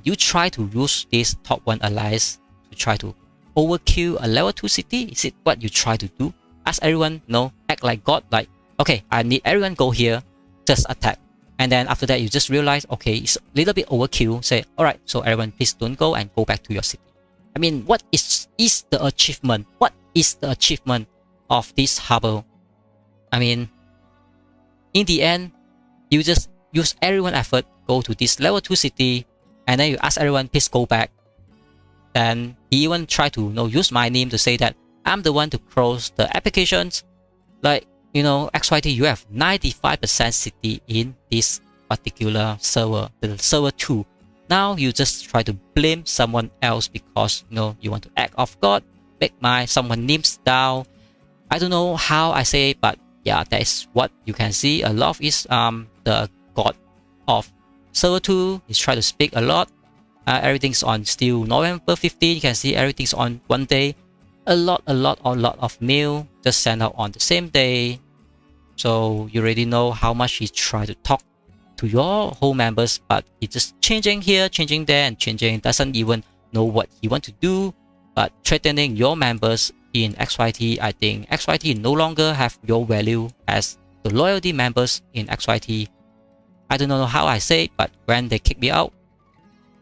you try to use this top 1 alliance to try to overkill a level 2 city? Is it what you try to do? Ask everyone, act like God, like, okay, I need everyone go here, just attack. And then after that, you just realize, okay, it's a little bit overkill. Say, alright, so everyone please don't go and go back to your city. I mean, what is the achievement? What is the achievement of this harbor? I mean, in the end, you just use everyone's effort, go to this level 2 city, and then you ask everyone, please go back. Then he even try to use my name to say that I'm the one to close the applications. Like, XYT, you have 95% city in this particular server, the server 2. Now you just try to blame someone else because you want to act off God, make someone names down. I don't know how I say it, but yeah, that is what you can see. A lot is the God of server 2 is trying to speak a lot. everything's on still November 15. You can see everything's on one day. A lot of mail just sent out on the same day. So you already know how much he tried to talk to your whole members, but he's just changing here, changing there, and changing. Doesn't even know what he want to do, but threatening your members in XYT. I think XYT no longer have your value as the loyalty members in XYT. I don't know how I say it, but when they kick me out,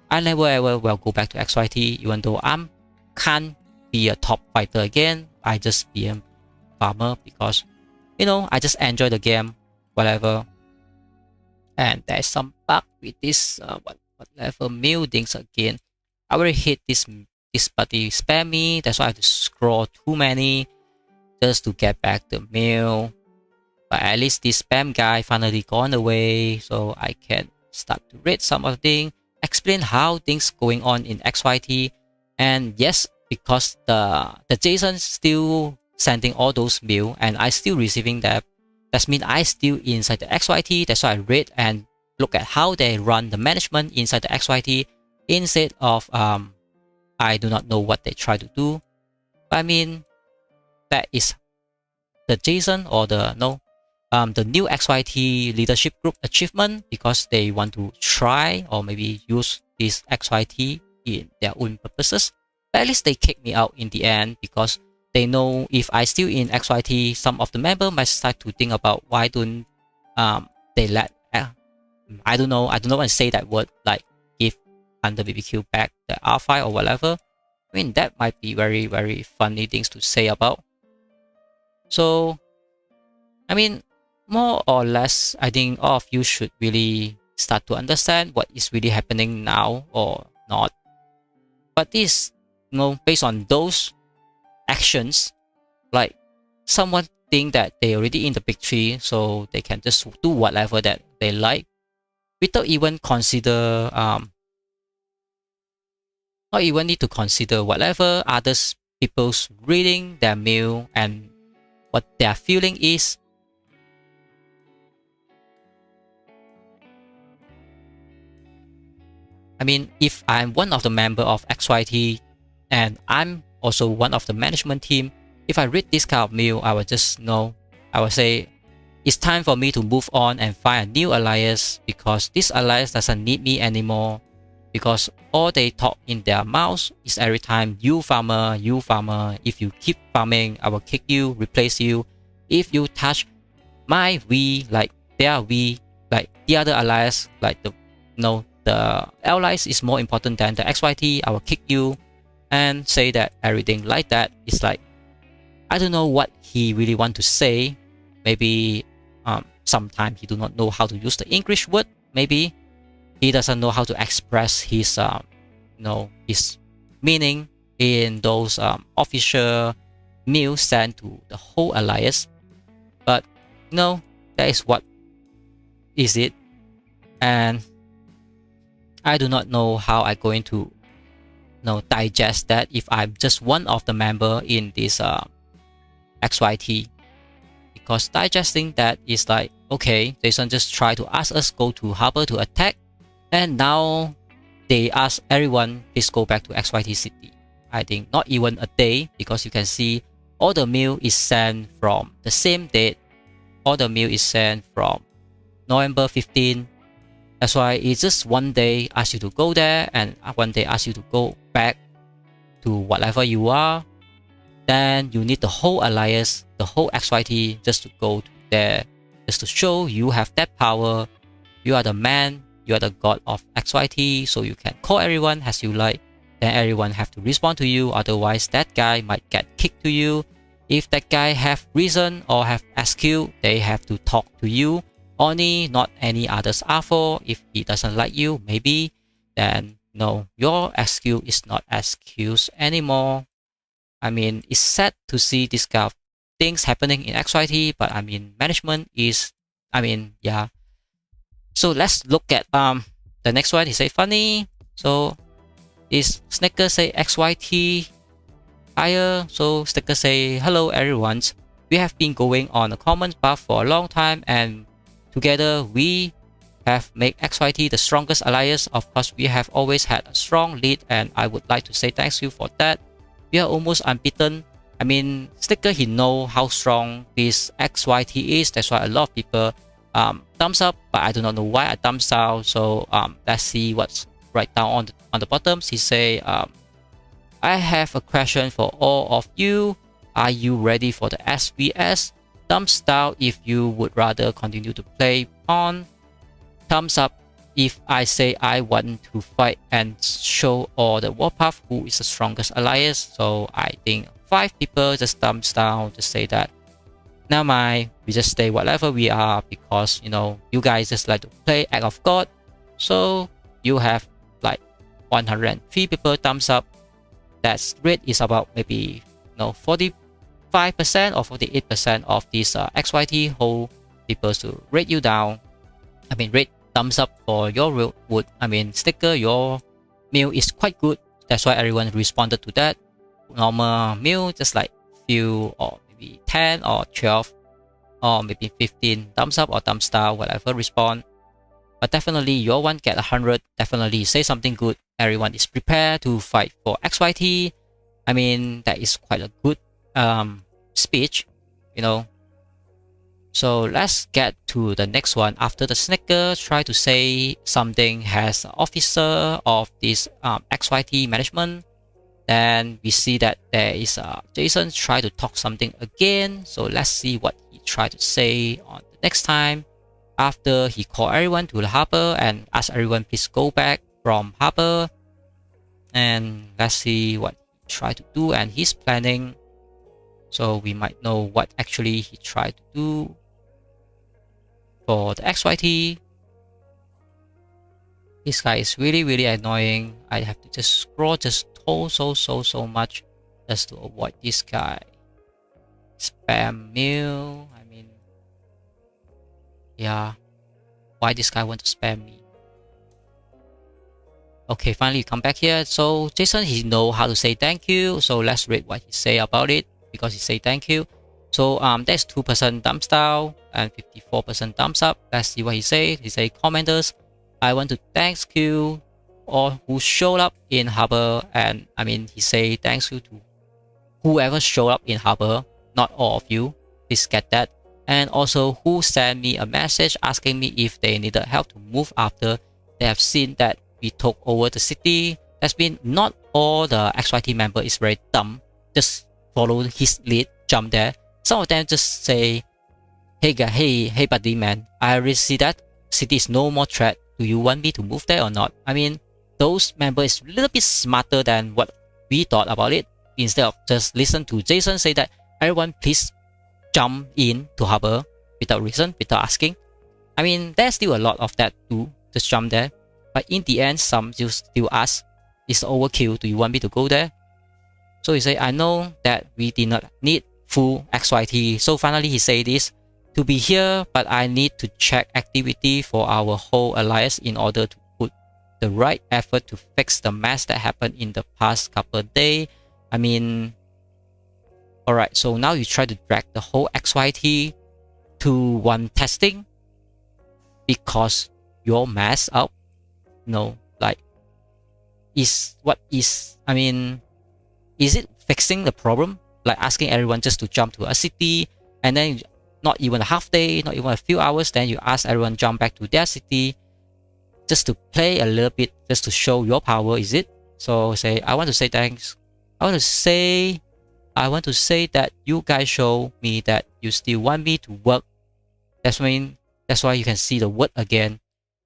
I never ever will go back to XYT, even though I can't be a top fighter again. I just be a farmer because, you know, I just enjoy the game, whatever. And there's some bug with this whatever mail things again. I already hit this buddy spam me. That's why I have to scroll too many just to get back the mail. But at least this spam guy finally gone away, so I can start to read some of the things, explain how things going on in XYT. And yes, because the Jason still sending all those mail and I still receiving that. That means I still inside the XYT. That's why I read and look at how they run the management inside the XYT instead of I do not know what they try to do. But I mean, that is the Jason or the new XYT leadership group achievement because they want to try or maybe use this XYT in their own purposes. But at least they kick me out in the end because they know if I still in XYT, some of the members might start to think about why don't they let I don't know want to say that word, like give HunterBBQ back the R5 or whatever. I mean, that might be very, very funny things to say about. So, I mean, more or less, I think all of you should really start to understand what is really happening now or not. But this, you know, based on those actions, like someone think that they already in the big tree, so they can just do whatever that they like without even consider not even need to consider whatever others people's reading their mail and what their feeling is. I mean, if I'm one of the member of XYT and I'm also one of the management team, if I read this kind of mail, I will just know, I will say, it's time for me to move on and find a new alliance because this alliance doesn't need me anymore. Because all they talk in their mouths is every time, you farmer, if you keep farming, I will kick you, replace you. If you touch my V, like their V, like the other alliance, like the allies is more important than the XYT, I will kick you. And say that everything like that is like, I don't know what he really want to say. Maybe sometimes he do not know how to use the English word. Maybe he doesn't know how to express his his meaning in those official mail sent to the whole alliance. But no, that is what is it. And I do not know how I'm going to digest that if I'm just one of the member in this XYT, because digesting that is like, okay, Jason just try to ask us go to harbor to attack, and now they ask everyone please go back to XYT city. I think not even a day, because you can see all the mail is sent from the same date. All the mail is sent from November 15. That's why it's just one day ask you to go there and one day ask you to go back to whatever you are. Then you need the whole alliance, the whole XYT just to go there, just to show you have that power. You are the man, you are the god of XYT, so you can call everyone as you like. Then everyone have to respond to you, otherwise that guy might get kicked to you. If that guy have reason or have SQ, they have to talk to you. Only, not any others R4. If he doesn't like you, maybe, then no, your SQ is not SQs anymore. I mean, it's sad to see this kind of things happening in XYT, but I mean, management is, I mean, yeah. So let's look at the next one. He say funny. So is Snicker say XYT higher. So Snicker say hello everyone. We have been going on a common path for a long time, and together we have made XYT the strongest alliance. Of course, we have always had a strong lead, and I would like to say thanks you for that. We are almost unbeaten. I mean, Sticker, he know how strong this XYT is. That's why a lot of people thumbs up, but I do not know why I thumbs down. So let's see what's right down on the bottoms. He say, I have a question for all of you. Are you ready for the SVS? Thumbs down if you would rather continue to play on. Thumbs up if I say I want to fight and show all the Warpath who is the strongest alliance. So I think 5 people just thumbs down to say that. Never mind, we just stay whatever we are because you know you guys just like to play Act of God. So you have like 103 people thumbs up. That rate is about maybe 45% or 48% of these XYT whole people to rate you down. I mean rate thumbs up for your wood. I mean Sticker, your meal is quite good. That's why everyone responded to that. Normal meal just like few or maybe 10 or 12 or maybe 15 thumbs up or thumbs down, whatever respond. But definitely your one get 100. Definitely say something good. Everyone is prepared to fight for XYT. I mean that is quite a good speech, you know. So let's get to the next one. After the Snicker try to say something as officer of this XYT management, then we see that there is Jason try to talk something again. So let's see what he tried to say on the next time. After he called everyone to the harbor and asked everyone please go back from harbor, and let's see what he tried to do and he's planning. So we might know what actually he tried to do for the XYT. This guy is really annoying. I have to just scroll just so much just to avoid this guy. Spam mail. I mean, yeah, why this guy want to spam me? Okay, finally come back here. So Jason, he know how to say thank you. So let's read what he say about it because he say thank you. So there's 2% thumbs down and 54% thumbs up. Let's see what he say. He say, commenters, I want to thank you all who showed up in harbor. And I mean, he say thanks you to whoever showed up in harbor, not all of you. Please get that. And also who sent me a message asking me if they needed help to move after they have seen that we took over the city. That's been not all the XYT member is very dumb. Just follow his lead, jump there. Some of them just say, hey guy, hey buddy man, I already see that city is no more threat. Do you want me to move there or not? I mean, those members a little bit smarter than what we thought about it. Instead of just listen to Jason say that everyone please jump in to harbor without reason, without asking. I mean, there's still a lot of that too. Just jump there. But in the end, some just still ask, it's overkill. Do you want me to go there? So he say, I know that we did not need full XYT. So finally he say this, to be here, but I need to check activity for our whole alliance in order to put the right effort to fix the mess that happened in the past couple of days. I mean, alright, so now you try to drag the whole XYT to one testing because you're messed up. No, like, is it fixing the problem? Like asking everyone just to jump to a city and then not even a half day, not even a few hours, then you ask everyone jump back to their city just to play a little bit, just to show your power, is it? So say, I want to say thanks. I want to say that you guys show me that you still want me to work. That's why you can see the word again.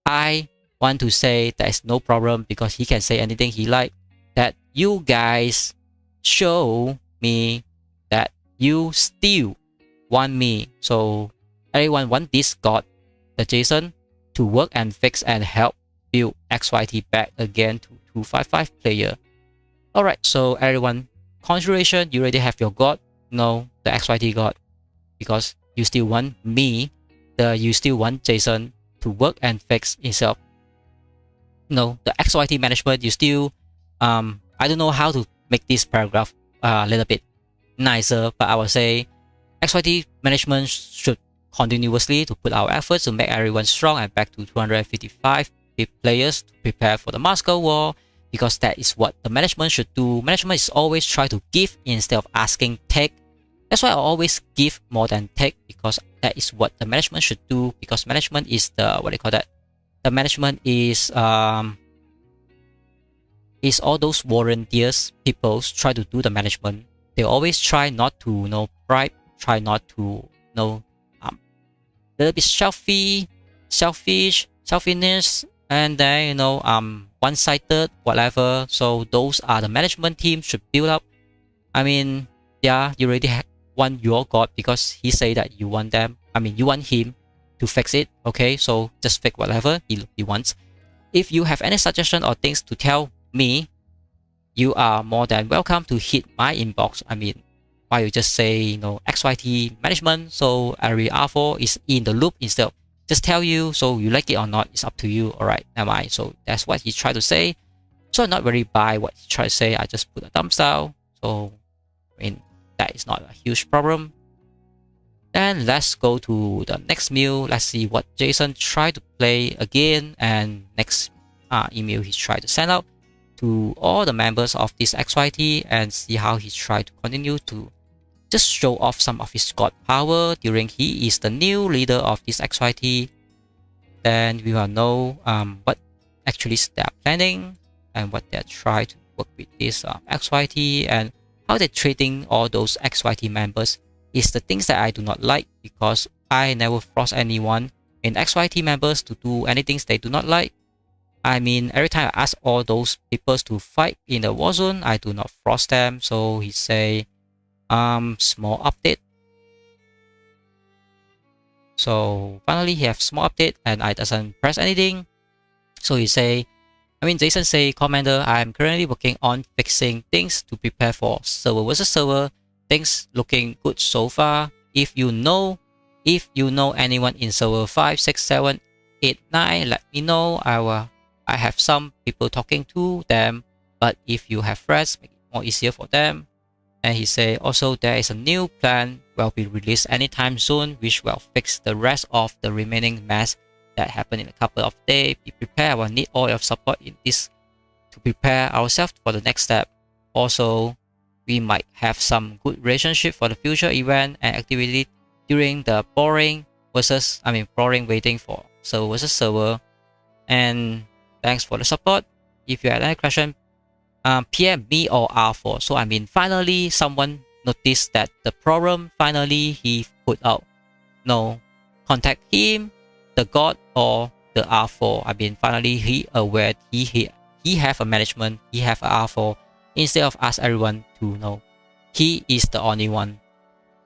I want to say there's no problem because he can say anything he like. That you guys show me that you still want me. So everyone want this god, the Jason, to work and fix and help build XYT back again to 255 player. Alright, so everyone, congratulations, you already have your god. No, the XYT god, because you still want me, you still want Jason to work and fix himself. No, the XYT management, you still I don't know how to make this paragraph a little bit nicer, but I would say XYT management should continuously to put our efforts to make everyone strong and back to 255 players to prepare for the Moscow War, because that is what the management should do. Management is always try to give instead of asking take. That's why I always give more than take, because that is what the management should do, because management is the, what do you call that? The management is all those volunteers people try to do the management. They always try not to bribe, try not to little bit selfishness, and then one-sided, whatever. So those are the management team should build up. I mean, yeah, you already want your god because he say that you want them. I mean, you want him to fix it. Okay, so just fix whatever he wants. If you have any suggestion or things to tell me, you are more than welcome to hit my inbox. I mean, why you just say XYT management, so every R4 is in the loop instead of just tell you, so you like it or not, it's up to you. Alright, am I? So that's what he tried to say. So I'm not very buy what he tried to say. I just put a thumbs down. So I mean, that is not a huge problem. Then let's go to the next mail. Let's see what Jason tried to play again, and next email he tried to send out to all the members of this XYT, and see how he tried to continue to just show off some of his god power during he is the new leader of this XYT. Then we will know what actually they are planning and what they are trying to work with this XYT, and how they're treating all those XYT members is the things that I do not like, because I never force anyone in XYT members to do anything they do not like. I mean, every time I ask all those people to fight in the war zone, I do not force them. So he say, small update. So finally he have small update, and I doesn't press anything. So he say, Jason say, Commander, I am currently working on fixing things to prepare for server versus server. Things looking good so far. If you know anyone in server 5, 6, 7, 8, 9, let me know. I have some people talking to them, but if you have friends, make it more easier for them. And he say also there is a new plan will be released anytime soon, which will fix the rest of the remaining mess that happened in a couple of days. Be prepared. I will need all your support in this to prepare ourselves for the next step. Also, we might have some good relationship for the future event and activity during the boring waiting for server versus server. And thanks for the support. If you have any question, PM me or R4. So finally someone noticed that the problem. Finally he put out, contact him, the god or the R4. Finally he aware he have a management, he have a R4, instead of ask everyone to know he is the only one.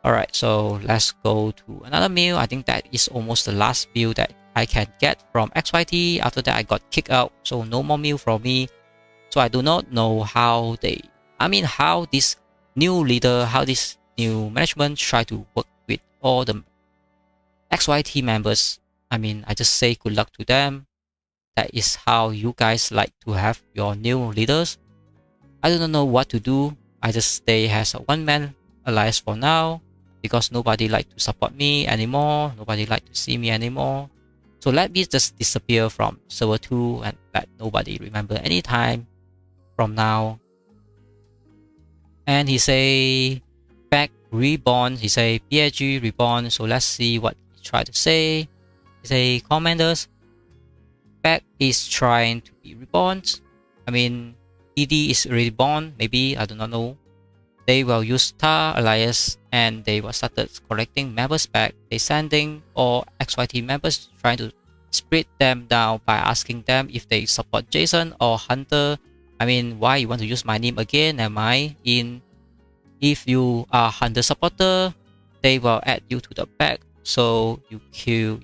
Alright, so let's go to another mail. I think that is almost the last mail that I can get from XYT. After that I got kicked out, so no more mail from me. So I do not know how how this new leader, how this new management try to work with all the XYT members. I just say good luck to them. That is how you guys like to have your new leaders. I do not know what to do. I just stay as a one-man alliance for now, because nobody like to support me anymore. Nobody like to see me anymore. So let me just disappear from server 2 and let nobody remember anytime from now. And he say back reborn. He say BAG reborn. So let's see what he tried to say. He say commanders, back is trying to be reborn. ED is reborn. Maybe, I do not know. They will use Star Alliance, and they will started collecting members back. They sending all XYT members, trying to split them down by asking them if they support Jason or Hunter. Why you want to use my name again? If you are Hunter supporter, they will add you to the back. So you kill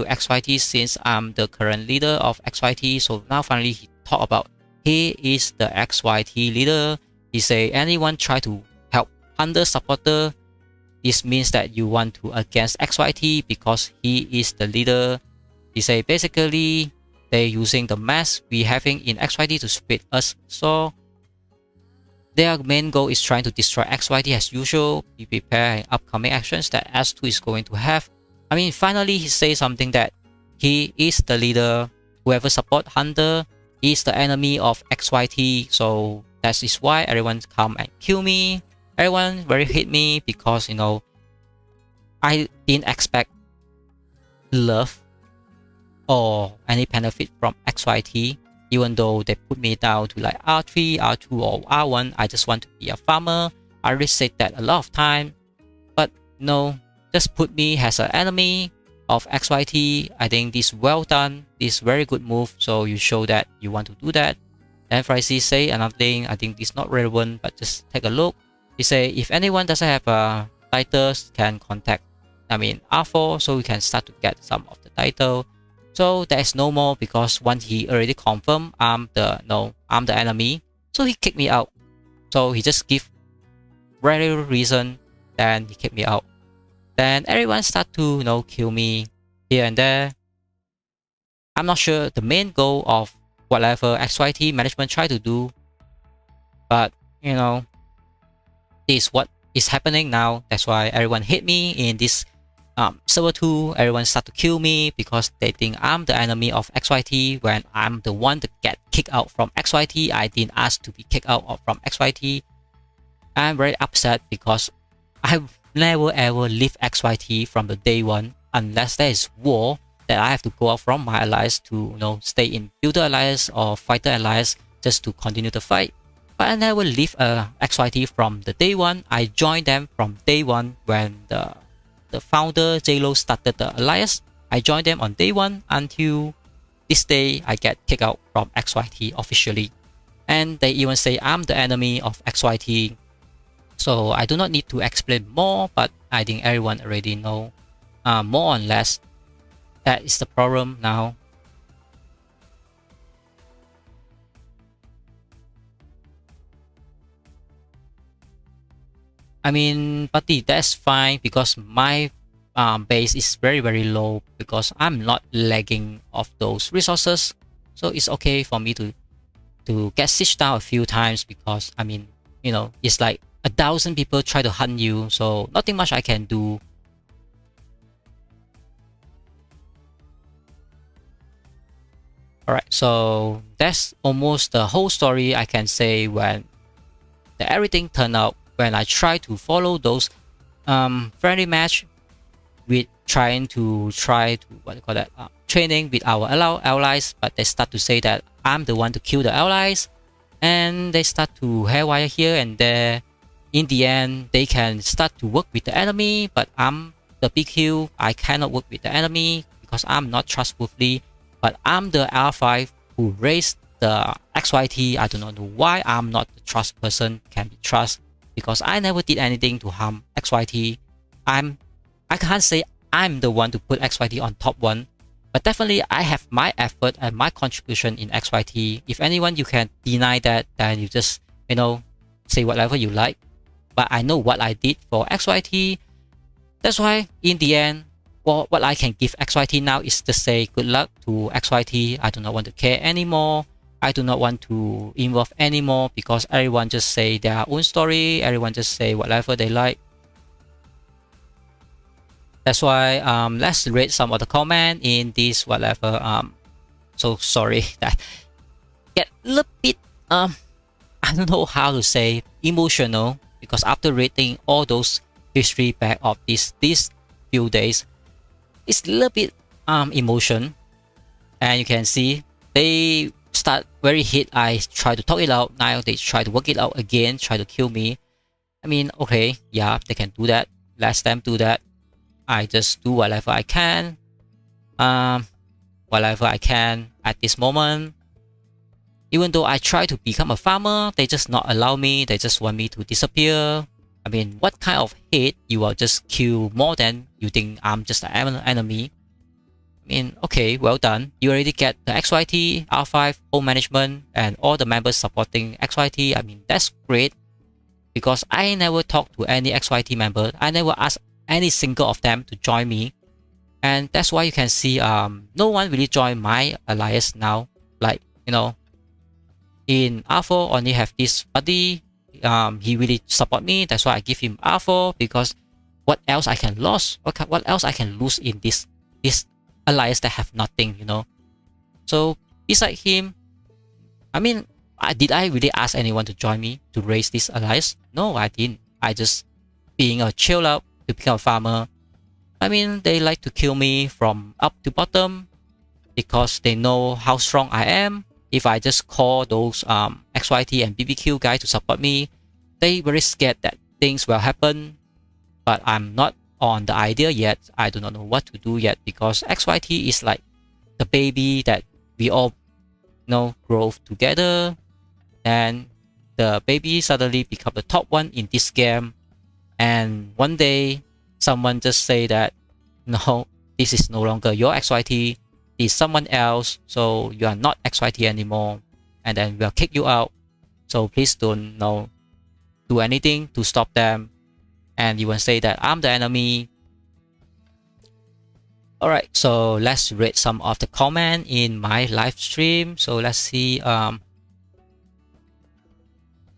XYT, since I'm the current leader of XYT. So now finally he talk about he is the XYT leader. He say anyone try to help Hunter supporter, this means that you want to against XYT because he is the leader. He say basically they using the mass we having in XYT to split us. So their main goal is trying to destroy XYT as usual. Be prepared in upcoming actions that S2 is going to have. I mean, finally he say something that he is the leader. Whoever support Hunter is the enemy of XYT. So that is why everyone come and kill me. Everyone very hate me because, you know, I didn't expect love or any benefit from XYT. Even though they put me down to like R3, R2 or R1, I just want to be a farmer. I already said that a lot of time. But no, just put me as an enemy of XYT. I think this well done. This very good move. So you show that you want to do that. Then Francis say another thing. I think this not relevant, but just take a look. He say if anyone doesn't have titles, can contact R4, so we can start to get some of the title. So there is no more because once he already confirmed I'm the enemy. So he kicked me out. So he just give very reason, then he kicked me out. Then everyone start to kill me here and there. I'm not sure the main goal of whatever XYT management try to do, but this is what is happening now. That's why everyone hate me in this server-2. Everyone start to kill me because they think I'm the enemy of XYT when I'm the one that get kicked out from XYT. I didn't ask to be kicked out from XYT. I'm very upset because I never ever leave XYT from the day one unless there is war that I have to go out from my alliance to stay in builder alliance or fighter alliance just to continue the fight. But I never leave XYT from the day one. I joined them from day one when the founder JLo started the alliance. I joined them on day one until this day I get kicked out from XYT officially. And they even say I'm the enemy of XYT. So I do not need to explain more, but I think everyone already know more or less that is the problem now. But that's fine because my base is very low because I'm not lagging of those resources. So it's okay for me to get sieged down a few times because it's like 1,000 people try to hunt you, so nothing much I can do. Alright, so that's almost the whole story I can say when everything turned out. When I try to follow those friendly match with training with our allies, but they start to say that I'm the one to kill the allies, and they start to hairwire here and there. In the end, they can start to work with the enemy, but I'm the BQ. I cannot work with the enemy because I'm not trustworthy. But I'm the R5 who raised the XYT. I do not know why I'm not the trust person can be trusted because I never did anything to harm XYT. I can't say I'm the one to put XYT on top one, but definitely I have my effort and my contribution in XYT. If anyone you can deny that, then you just say whatever you like. But I know what I did for XYT. That's why in the end, what I can give XYT now is to say good luck to XYT. I do not want to care anymore. I do not want to involve anymore because everyone just say their own story. Everyone just say whatever they like. That's why let's read some of the comment in this whatever. So sorry that get a little bit I don't know how to say emotional because after reading all those history back of these few days, it's a little bit emotion, and you can see they start very hit. I try to talk it out. Now they try to work it out again, try to kill me. Okay, yeah, they can do that. Let them do that. I just do whatever I can. Whatever I can at this moment. Even though I try to become a farmer, they just not allow me. They just want me to disappear. What kind of hate you will just kill more than you think I'm just an enemy? Okay, well done. You already get the XYT, R5, home management, and all the members supporting XYT. That's great. Because I never talked to any XYT member. I never asked any single of them to join me. And that's why you can see no one really joined my alliance now. Like, in R4 only have this buddy. He really support me. That's why I give him R4 because what else I can lose, what else I can lose in this alliance that have nothing, you know. So beside him, I mean, did I really ask anyone to join me to raise this alliance? No, I didn't. I just being a chill out to become a farmer. I mean, they like to kill me from up to bottom because they know how strong I am. If I just call those XYT and BBQ guys to support me, they very scared that things will happen. But I'm not on the idea yet. I do not know what to do yet because XYT is like the baby that we all grow together, and the baby suddenly become the top one in this game, and one day someone just say that no, this is no longer your XYT, this is someone else, so you are not XYT anymore, and then we'll kick you out. So please don't do anything to stop them, and you will say that I'm the enemy. Alright, so let's read some of the comment in my live stream. So let's see.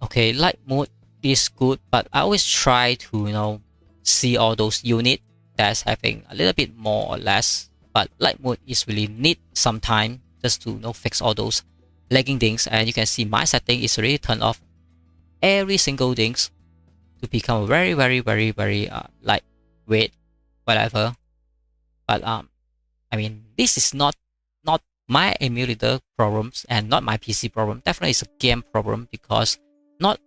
Okay, light mode is good, but I always try to see all those units that's having a little bit more or less. But light mode is really neat sometimes just to fix all those lagging things. And you can see my setting is really turned off every single things to become very lightweight, whatever. But I mean, this is not my emulator problems and not my PC problem. Definitely it's a game problem because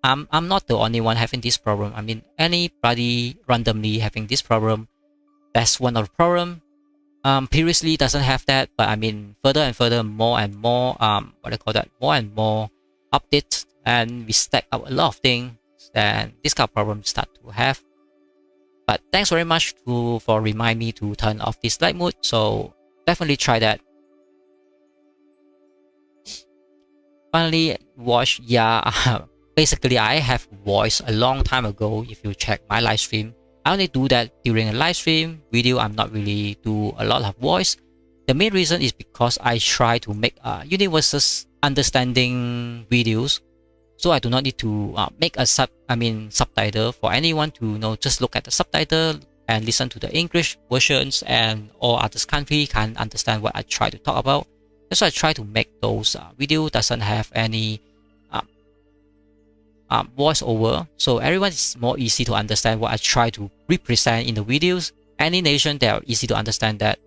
I'm not the only one having this problem. I mean, anybody randomly having this problem, that's one of the problem. Previously doesn't have that, but I mean further and further, more and more more and more updates, and we stack up a lot of things, and this kind of problem start to have. But thanks very much for reminding me to turn off this light mode. So definitely try that. Finally, watch. Yeah, basically I have voiced a long time ago. If you check my live stream, I only do that during a live stream video. I'm not really do a lot of voice. The main reason is because I try to make universal understanding videos. So I do not need to make a subtitle for anyone to just look at the subtitle and listen to the English versions, and all other country can understand what I try to talk about. That's why I try to make those video doesn't have any voiceover, so everyone is more easy to understand what I try to represent in the videos. Any nation, they are easy to understand that.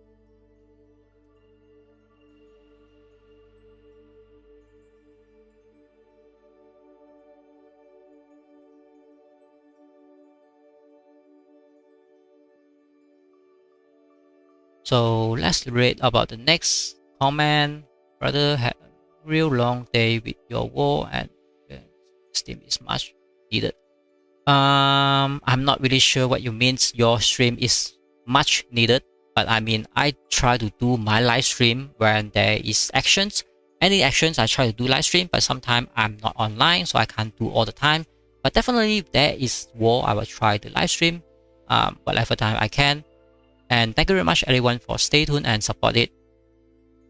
So let's read about the next comment. Brother had a real long day with your war, and Steam is much needed. I'm not really sure what you mean. Your stream is much needed, but I mean I try to do my live stream when there is actions. Any actions I try to do live stream, but sometimes I'm not online, so I can't do all the time. But definitely if there is war, I will try to live stream whatever time I can. And thank you very much everyone for stay tuned and support it.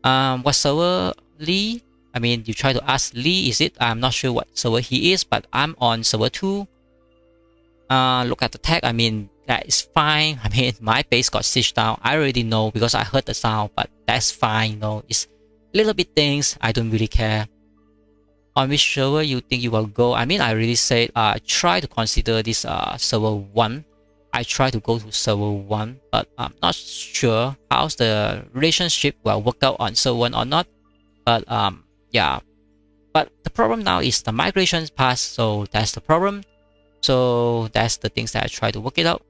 What server Lee? I mean, you try to ask Lee, is it? I'm not sure what server he is, but I'm on server-2. Look at the tag. I mean, that is fine. I mean, my base got sieged down. I already know because I heard the sound, but that's fine. It's little bit things. I don't really care. On which server you think you will go? I mean, I really said try to consider this server-1. I try to go to server-1, but I'm not sure how's the relationship will work out on server-1 or not. But yeah, but the problem now is the migration pass, so that's the problem. So that's the things that I try to work it out.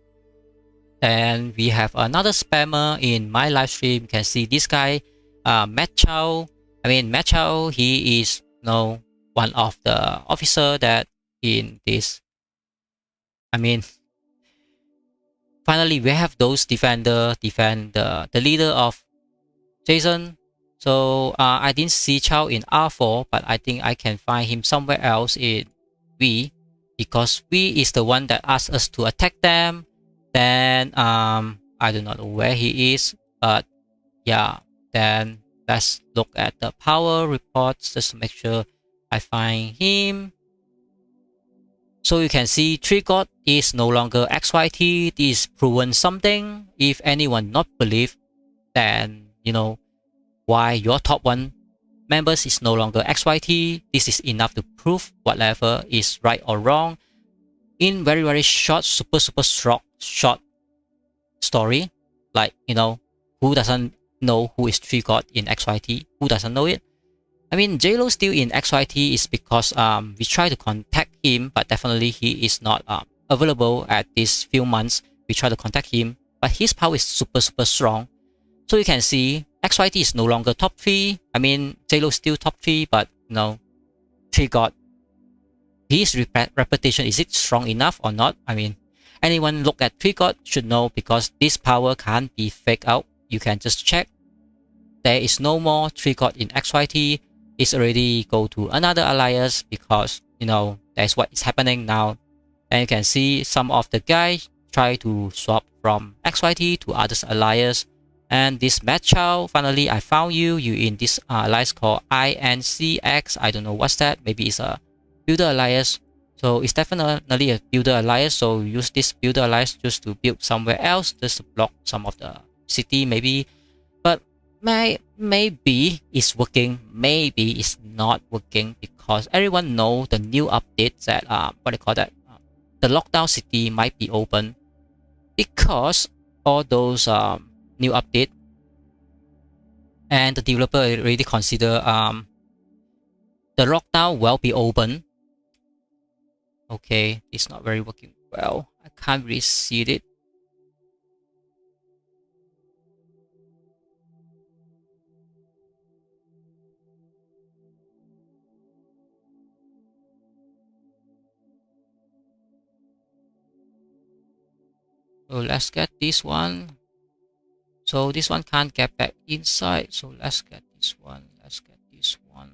And we have another spammer in my live stream. You can see this guy, Matt Chow. I mean, Matt Chow, he is one of the officer that in this. I mean, finally we have those defend the leader of Jason. So I didn't see Chow in R4, but I think I can find him somewhere else in V, because V is the one that asked us to attack them. Then I do not know where he is, but yeah, then let's look at the power reports just to make sure I find him. So you can see Tree God is no longer XYT. This proven something. If anyone not believe, then you know why your top 1 members is no longer XYT. This is enough to prove whatever is right or wrong. In very short, super short story, like you know, who doesn't know who is Tree God in XYT? Who doesn't know it? I mean, JLo still in XYT is because we try to contact him, but definitely he is not available at these few months. We try to contact him, but his power is super strong. So you can see XYT is no longer top 3. I mean, JLo still top 3, but you know, Tree God, his reputation, is it strong enough or not? I mean, anyone look at Tree God should know, because this power can't be faked out. You can just check. There is no more Tree God in XYT. It's already go to another alliance, because you know that's what is happening now. And you can see some of the guys try to swap from XYT to others alliance. And this Matchow, finally I found you. You in this alliance called INCX. I don't know what's that. Maybe it's a builder alliance. So it's definitely a builder alliance. So use this builder alliance just to build somewhere else, just to block some of the city maybe. But maybe it's working, maybe it's not working, because everyone know the new updates that what they call that, the lockdown city might be open, because all those new update, and the developer already consider the lockdown will be open. Okay, it's not very working well. I can't really see it. So let's get this one. So this one can't get back inside. So let's get this one. Let's get this one.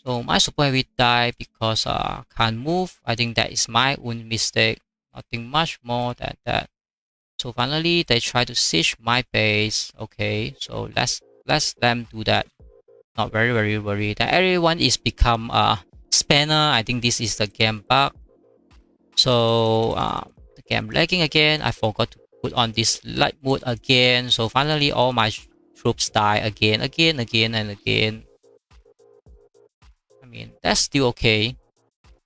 So my super heavy died because can't move. I think that is my own mistake. Nothing much more than that. So finally they try to siege my base. Okay, so let's them do that. Not very worried that everyone is become a spanner. I think this is the game bug. So the game lagging again. I forgot to put on this light mode again. So finally all my troops die again. I mean, that's still okay.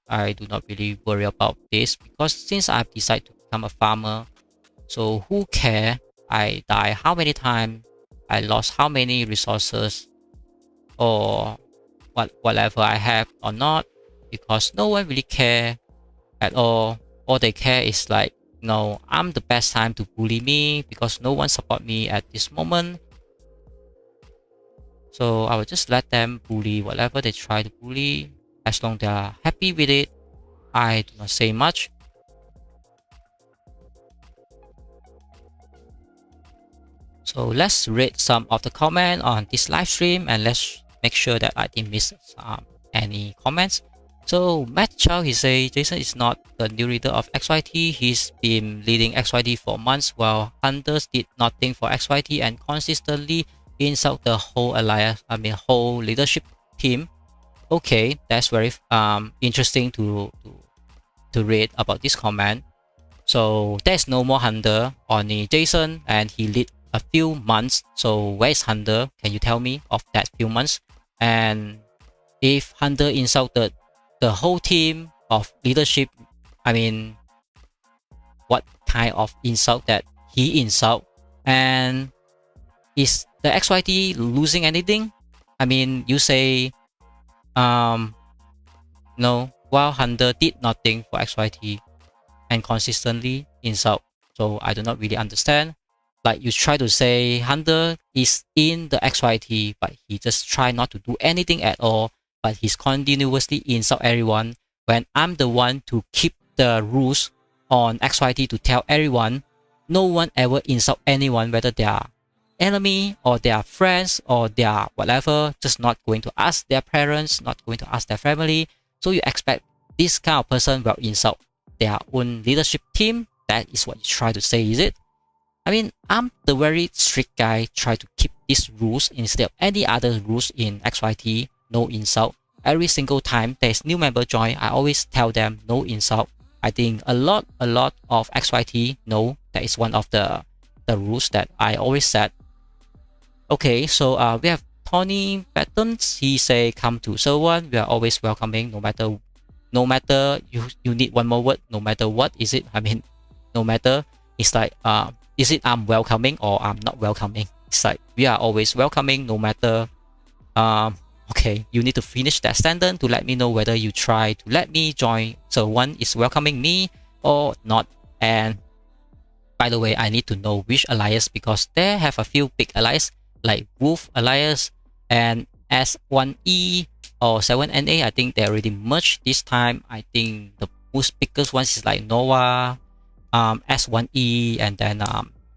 I do not really worry about this, because since I've decided to become a farmer, so who care I die how many times, I lost how many resources, or whatever I have or not, because no one really care at all. All they care is like, no, I'm the best time to bully me, because no one support me at this moment. So I will just let them bully whatever they try to bully. As long as they are happy with it, I do not say much. So let's read some of the comment on this live stream, and let's make sure that I didn't miss any comments. So Matt Chow, he say Jason is not the new leader of XYT. He's been leading XYT for months, while Hunters did nothing for XYT and consistently insult the whole alliance, whole leadership team. Okay, that's very interesting to read about this comment. So there's no more Hunter, only Jason, and he lead a few months. So where's Hunter? Can you tell me of that few months? And if Hunter insulted the whole team of leadership, I mean, what kind of insult that he insult? And is the XYT losing anything? I mean, you say no, while Hunter did nothing for XYT and consistently insult. So I do not really understand. Like, you try to say Hunter is in the XYT, but he just try not to do anything at all, but he's continuously insult everyone, when I'm the one to keep the rules on XYT to tell everyone. No one ever insult anyone, whether they are enemy or they are friends or they are whatever, just not going to ask their parents, not going to ask their family. So you expect this kind of person will insult their own leadership team? That is what you try to say, is it? I mean, I'm the very strict guy, try to keep these rules instead of any other rules in XYT, no insult. Every single time there's new member join, I always tell them no insult. I think a lot of XYT know that is one of the rules that I always set. Okay, so we have Tony Pattons. He say come to server 1. We are always welcoming, no matter you need one more word, no matter what is it. I mean, no matter, it's like is it I'm welcoming or I'm not welcoming? It's like we are always welcoming, no matter. Okay, you need to finish that sentence to let me know whether you try to let me join server 1 is welcoming me or not. And by the way, I need to know which alliance because they have a few big alliance like Wolf Alliance and S1E or 7NA. I think they already merged this time. I think the most biggest ones is like Nova, S1E, and then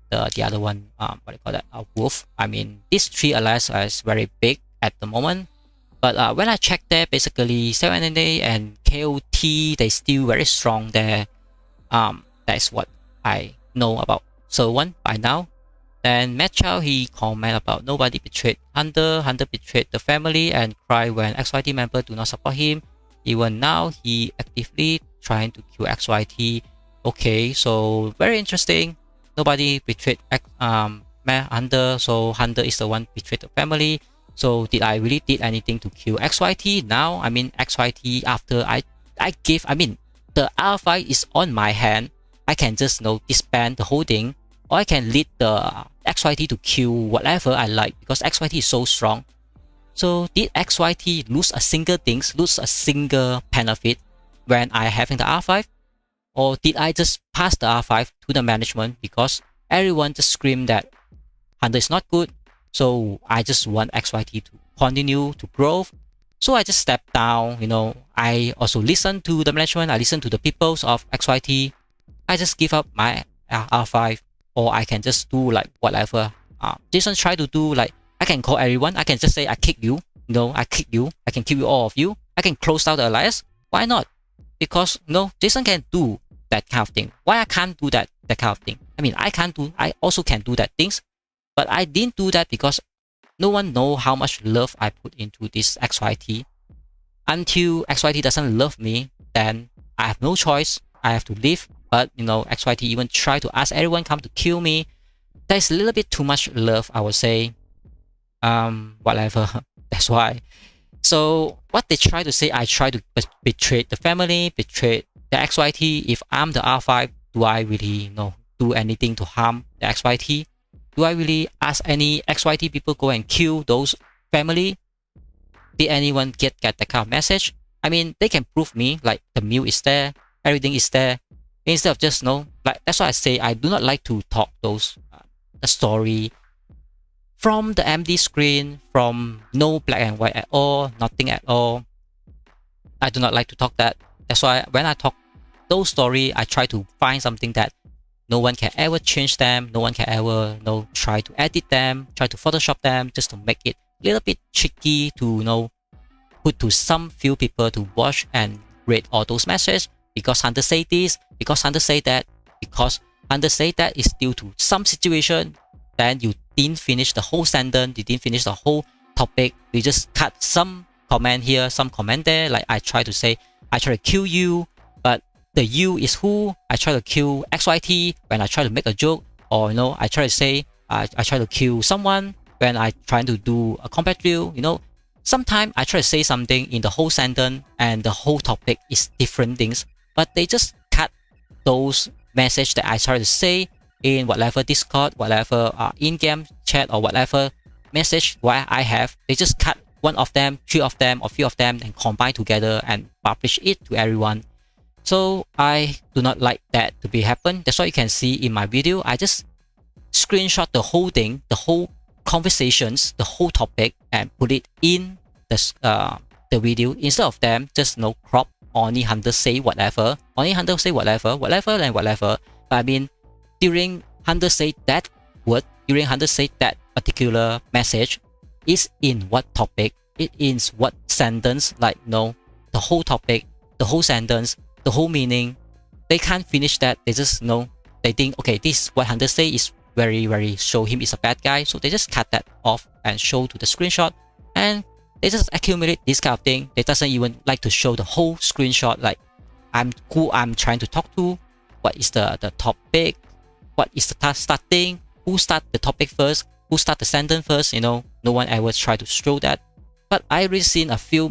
the other one, what do you call that, Wolf. I mean, these three alliances are very big at the moment. But when I check there, basically 7NA and KOT, they still very strong there. That's what I know about server 1 by now. Then Matt Chow, he comment about nobody betrayed Hunter. Hunter betrayed the family and cry when XYT member do not support him. Even now, he actively trying to kill XYT. Okay, so very interesting. Nobody betrayed Hunter, so Hunter is the one betrayed the family. So did I really did anything to kill XYT? Now, I mean XYT after I give, I mean the R5 is on my hand. I can just disband the whole thing, or I can lead the XYT to kill whatever I like because XYT is so strong. So did XYT lose a single things, lose a single benefit when I having the R5? Or did I just pass the R5 to the management because everyone just screamed that Hunter is not good? So I just want XYT to continue to grow. So I just stepped down, I also listen to the management, I listen to the peoples of XYT. I just give up my R5, or I can just do like whatever Jason try to do. Like I can call everyone, I can just say I kick you, I kick you, I can kill you all of you, I can close down the alliance. Why not? Because Jason can do that kind of thing. Why I can't do that kind of thing? I mean, I also can do that things, but I didn't do that because no one know how much love I put into this XYT. Until XYT doesn't love me, then I have no choice. I have to leave. But XYT even try to ask everyone come to kill me. There's a little bit too much love, I would say. Whatever. That's why. So what they try to say, I try to betray the family, betray the XYT. If I'm the R5, do I really do anything to harm the XYT? Do I really ask any XYT people go and kill those family? Did anyone get that kind of message? I mean, they can prove me like the meal is there, everything is there. Instead of just like that's why I say I do not like to talk those the story from the empty screen, from no black and white at all, nothing at all. I do not like to talk that. That's why when I talk those story, I try to find something that no one can ever change them, no one can ever try to edit them, try to Photoshop them, just to make it a little bit tricky to put to some few people to watch and read all those messages. Because Hunter say this, because Hunter say that, because Hunter say that is due to some situation, then you didn't finish the whole sentence, you didn't finish the whole topic, you just cut some comment here, some comment there. Like I try to say, I try to kill you, but the you is who? I try to kill XYT when I try to make a joke, or I try to say, I try to kill someone when I try to do a combat drill, Sometimes I try to say something in the whole sentence and the whole topic is different things. But they just cut those messages that I try to say in whatever Discord, whatever in-game chat, or whatever message what I have. They just cut one of them, three of them, or few of them, and combine together and publish it to everyone. So I do not like that to be happen. That's why you can see in my video, I just screenshot the whole thing, the whole conversations, the whole topic, and put it in the video instead of them just crop. Only Hunter say whatever. Only Hunter say whatever and whatever. But I mean, during Hunter say that word, during Hunter say that particular message, is in what topic? It is what sentence? Like the whole topic, the whole sentence, the whole meaning. They can't finish that. They just they think okay, this what Hunter say is very show him is a bad guy. So they just cut that off and show to the screenshot, and they just accumulate this kind of thing. They doesn't even like to show the whole screenshot, like who I'm trying to talk to, what is the topic, what is the starting, who start the topic first, who start the sentence first. You know, no one ever try to show that. But I already seen a few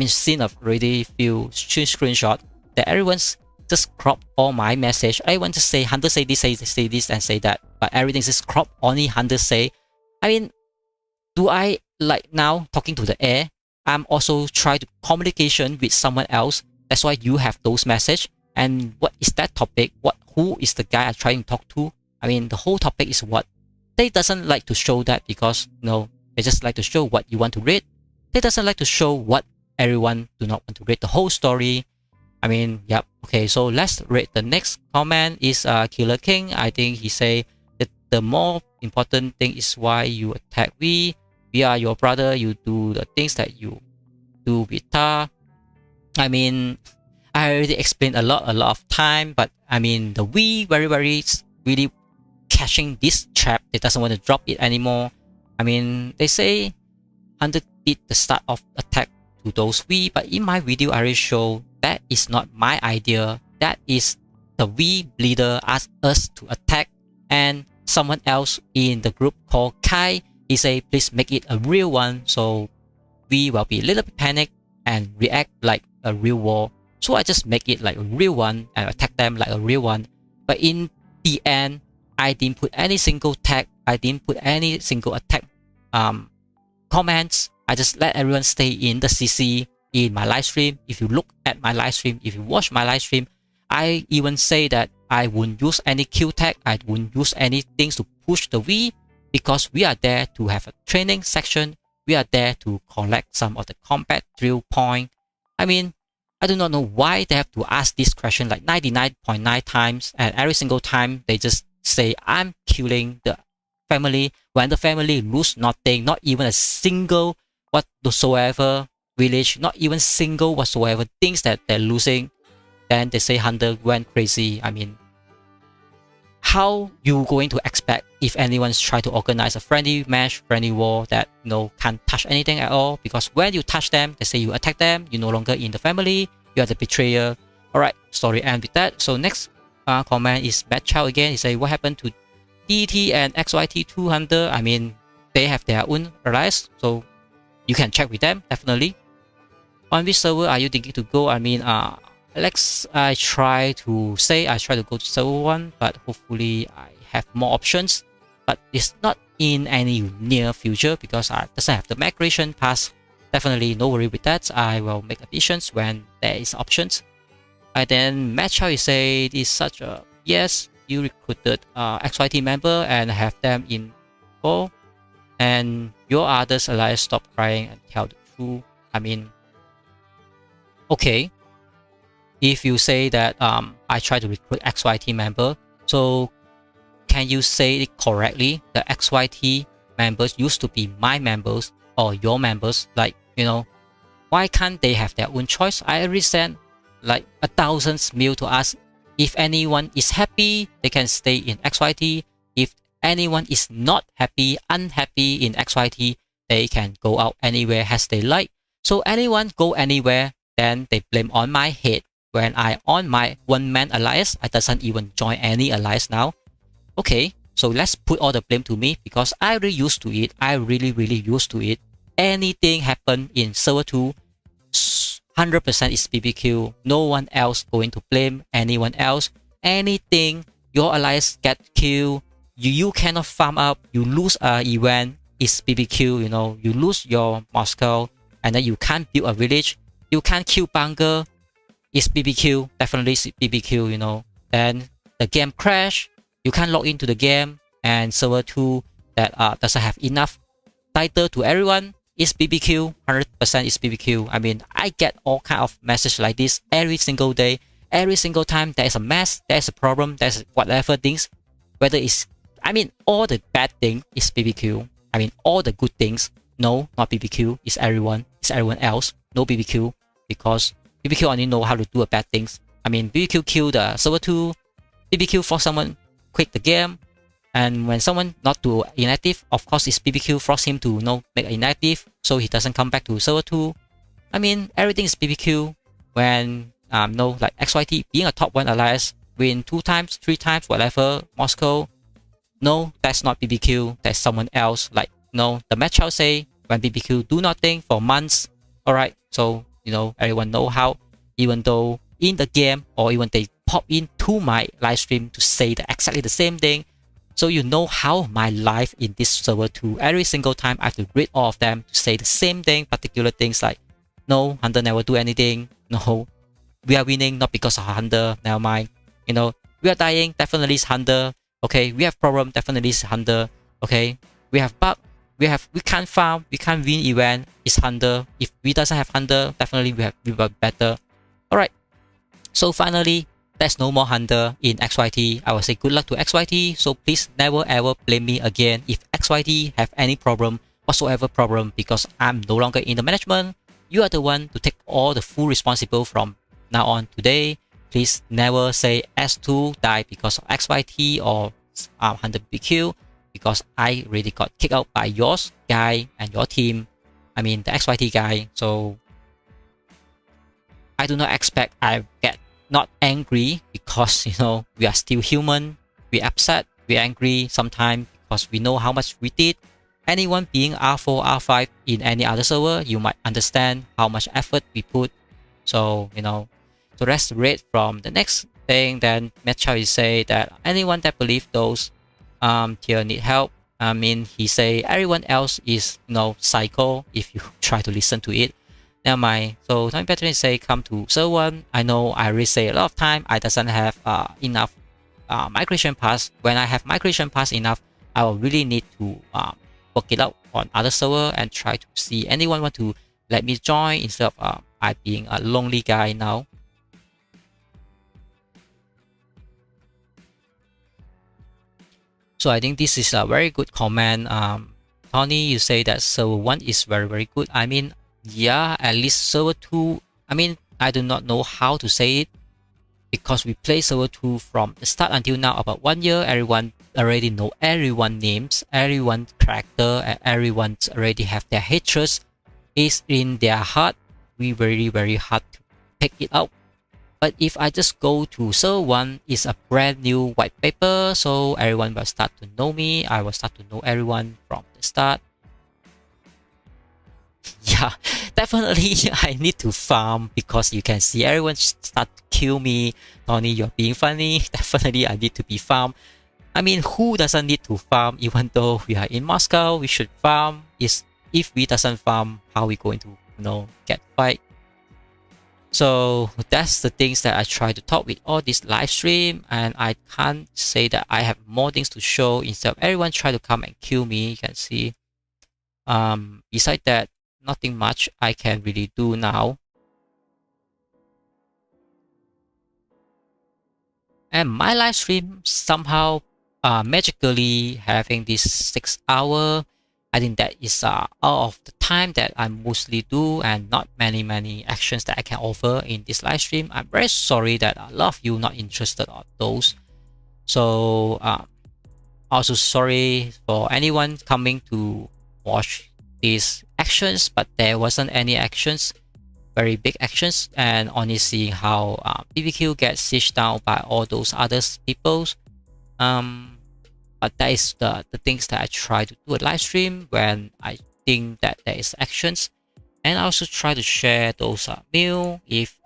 seen a really few screenshot that everyone's just crop all my message. I want to say Hunter say this, say this, and say that, but everything is crop only Hunter say. I mean, do I like now talking to the air? I'm also trying to communication with someone else. That's why you have those message. And what is that topic? Who is the guy I'm trying to talk to? I mean, the whole topic is what they doesn't like to show that, because they just like to show what you want to read. They doesn't like to show what everyone do not want to read, the whole story. I mean, yep. Okay, so let's read the next comment. Is Killer King. I think he say that the more important thing is why you attack we. We are your brother. You do the things that you do with Ta. I mean, I already explained a lot of time, but I mean, the we very really catching this trap. They doesn't want to drop it anymore. I mean, they say Hunter did the start of attack to those we, but in my video I already show that is not my idea. That is the we leader asked us to attack, and someone else in the group called Kai, he say please make it a real one, so we will be a little bit panicked and react like a real war. So I just make it like a real one and attack them like a real one. But in the end, I didn't put any single tag, I didn't put any single attack comments. I just let everyone stay in the CC in my live stream. If you look at my live stream, if you watch my live stream, I even say that I wouldn't use any Q tag, I wouldn't use any things to push the V, because we are there to have a training section. We are there to collect some of the combat drill point. I mean, I do not know why they have to ask this question like 99.9 times, and every single time they just say I'm killing the family, when the family lose nothing, not even a single whatsoever village, not even single whatsoever things that they're losing. Then they say Hunter went crazy. I mean, how you going to expect if anyone's trying to organize a friendly match, friendly war that can't touch anything at all? Because when you touch them, they say you attack them, you're no longer in the family, you are the betrayer. Alright, story end with that. So next comment is Bad Child again. He say what happened to DT and XYT-2 Hunter? I mean, they have their own allies, so you can check with them definitely. On which server are you thinking to go? I mean, I try to go to server 1, but hopefully I have more options. But it's not in any near future because I doesn't have the migration pass. Definitely no worry with that. I will make additions when there is options. And then match how you say it is such a yes. You recruited XYT member and have them in go, and your others allies stop crying and tell the truth. I mean, okay. If you say that I try to recruit XYT member, so can you say it correctly? The XYT members used to be my members or your members. Like, why can't they have their own choice? I already sent like 1,000 mail to ask if anyone is happy, they can stay in XYT. If anyone is not happy, unhappy in XYT, they can go out anywhere as they like. So anyone go anywhere, then they blame on my head. When I on my one-man alliance, I doesn't even join any alliance now. Okay, so let's put all the blame to me because I really used to it. I really used to it. Anything happen in server 2, 100% is BBQ. No one else going to blame anyone else. Anything your alliance get killed, you cannot farm up, you lose a event, is BBQ. You lose your Moscow, and then you can't build a village, you can't kill bunker, is BBQ. Definitely is BBQ. Then the game crash, you can't log into the game, and server 2 that doesn't have enough title to everyone is BBQ. 100% is BBQ. I mean, I get all kind of message like this every single day. Every single time there is a mess, there is a problem, there's whatever things, whether it's, I mean, all the bad thing is BBQ. I mean, all the good things, no, not BBQ, it's everyone else, no BBQ, because BBQ only know how to do a bad things. I mean, BBQ kill the server 2, BBQ force someone quit the game, And when someone not do inactive, of course, it's BBQ force him to make inactive, so he doesn't come back to server 2. I mean, everything is BBQ. When like XYT being a top 1 alliance, win 2 times, 3 times, whatever, Moscow. No, that's not BBQ. That's someone else. Like the match I'll say when BBQ do nothing for months. All right, so everyone know how. Even though in the game or even they pop into my live stream to say exactly the same thing. So you know how my life in this server 2, every single time I have to read all of them to say the same thing, particular things like, no, Hunter never do anything. No, we are winning not because of Hunter, never mind. We are dying, definitely it's Hunter. Okay, we have problem, definitely it's Hunter. Okay, we have bug, we can't farm, we can't win event, it's Hunter. If we doesn't have Hunter, definitely we were better. Alright, so finally, there's no more Hunter in XYT. I will say good luck to XYT. So please never ever blame me again if XYT have any problem, whatsoever problem, because I'm no longer in the management. You are the one to take all the full responsible from now on today. Please never say S2 died because of XYT or HunterBBQ, because I really got kicked out by yours guy and your team. I mean the XYT guy. So I do not expect I get not angry, because we are still human. We upset, we angry sometimes because we know how much we did. Anyone being R4, R5 in any other server, you might understand how much effort we put. So so let's read from the next thing. Then Matcha is say that anyone that believe those tier need help. I mean, he say everyone else is psycho if you try to listen to it. Never mind. So Tommy Patron say come to server 1. I know I already say a lot of time I doesn't have enough migration pass. When I have migration pass enough, I will really need to work it out on other server and try to see anyone want to let me join instead of I being a lonely guy now. So I think this is a very good comment. Tony, you say that server 1 is very good. I mean, yeah, at least server 2. I mean, I do not know how to say it, because we play server 2 from the start until now about 1 year. Everyone already know everyone names, everyone character, and everyone already have their hatreds is in their heart. We very hard to pick it out. But if I just go to server 1, it's a brand new white paper, so everyone will start to know me. I will start to know everyone from the start. Yeah, definitely I need to farm, because you can see everyone start to kill me. Tony, you're being funny. Definitely I need to be farm. I mean, who doesn't need to farm? Even though we are in Moscow, we should farm. If we doesn't farm, how are we going to get fight? So that's the things that I try to talk with all this live stream, and I can't say that I have more things to show instead of everyone try to come and kill me. You can see beside that, nothing much I can really do now. And my live stream somehow magically having this 6 hour. I think that is all of the time that I mostly do, and not many actions that I can offer in this live stream. I'm very sorry that a lot of you not interested on those. So also sorry for anyone coming to watch these actions, but there wasn't any actions, very big actions, and only seeing how BBQ gets sieged down by all those other peoples. But that is the things that I try to do a live stream when I think that there is actions, and I also try to share those mail. If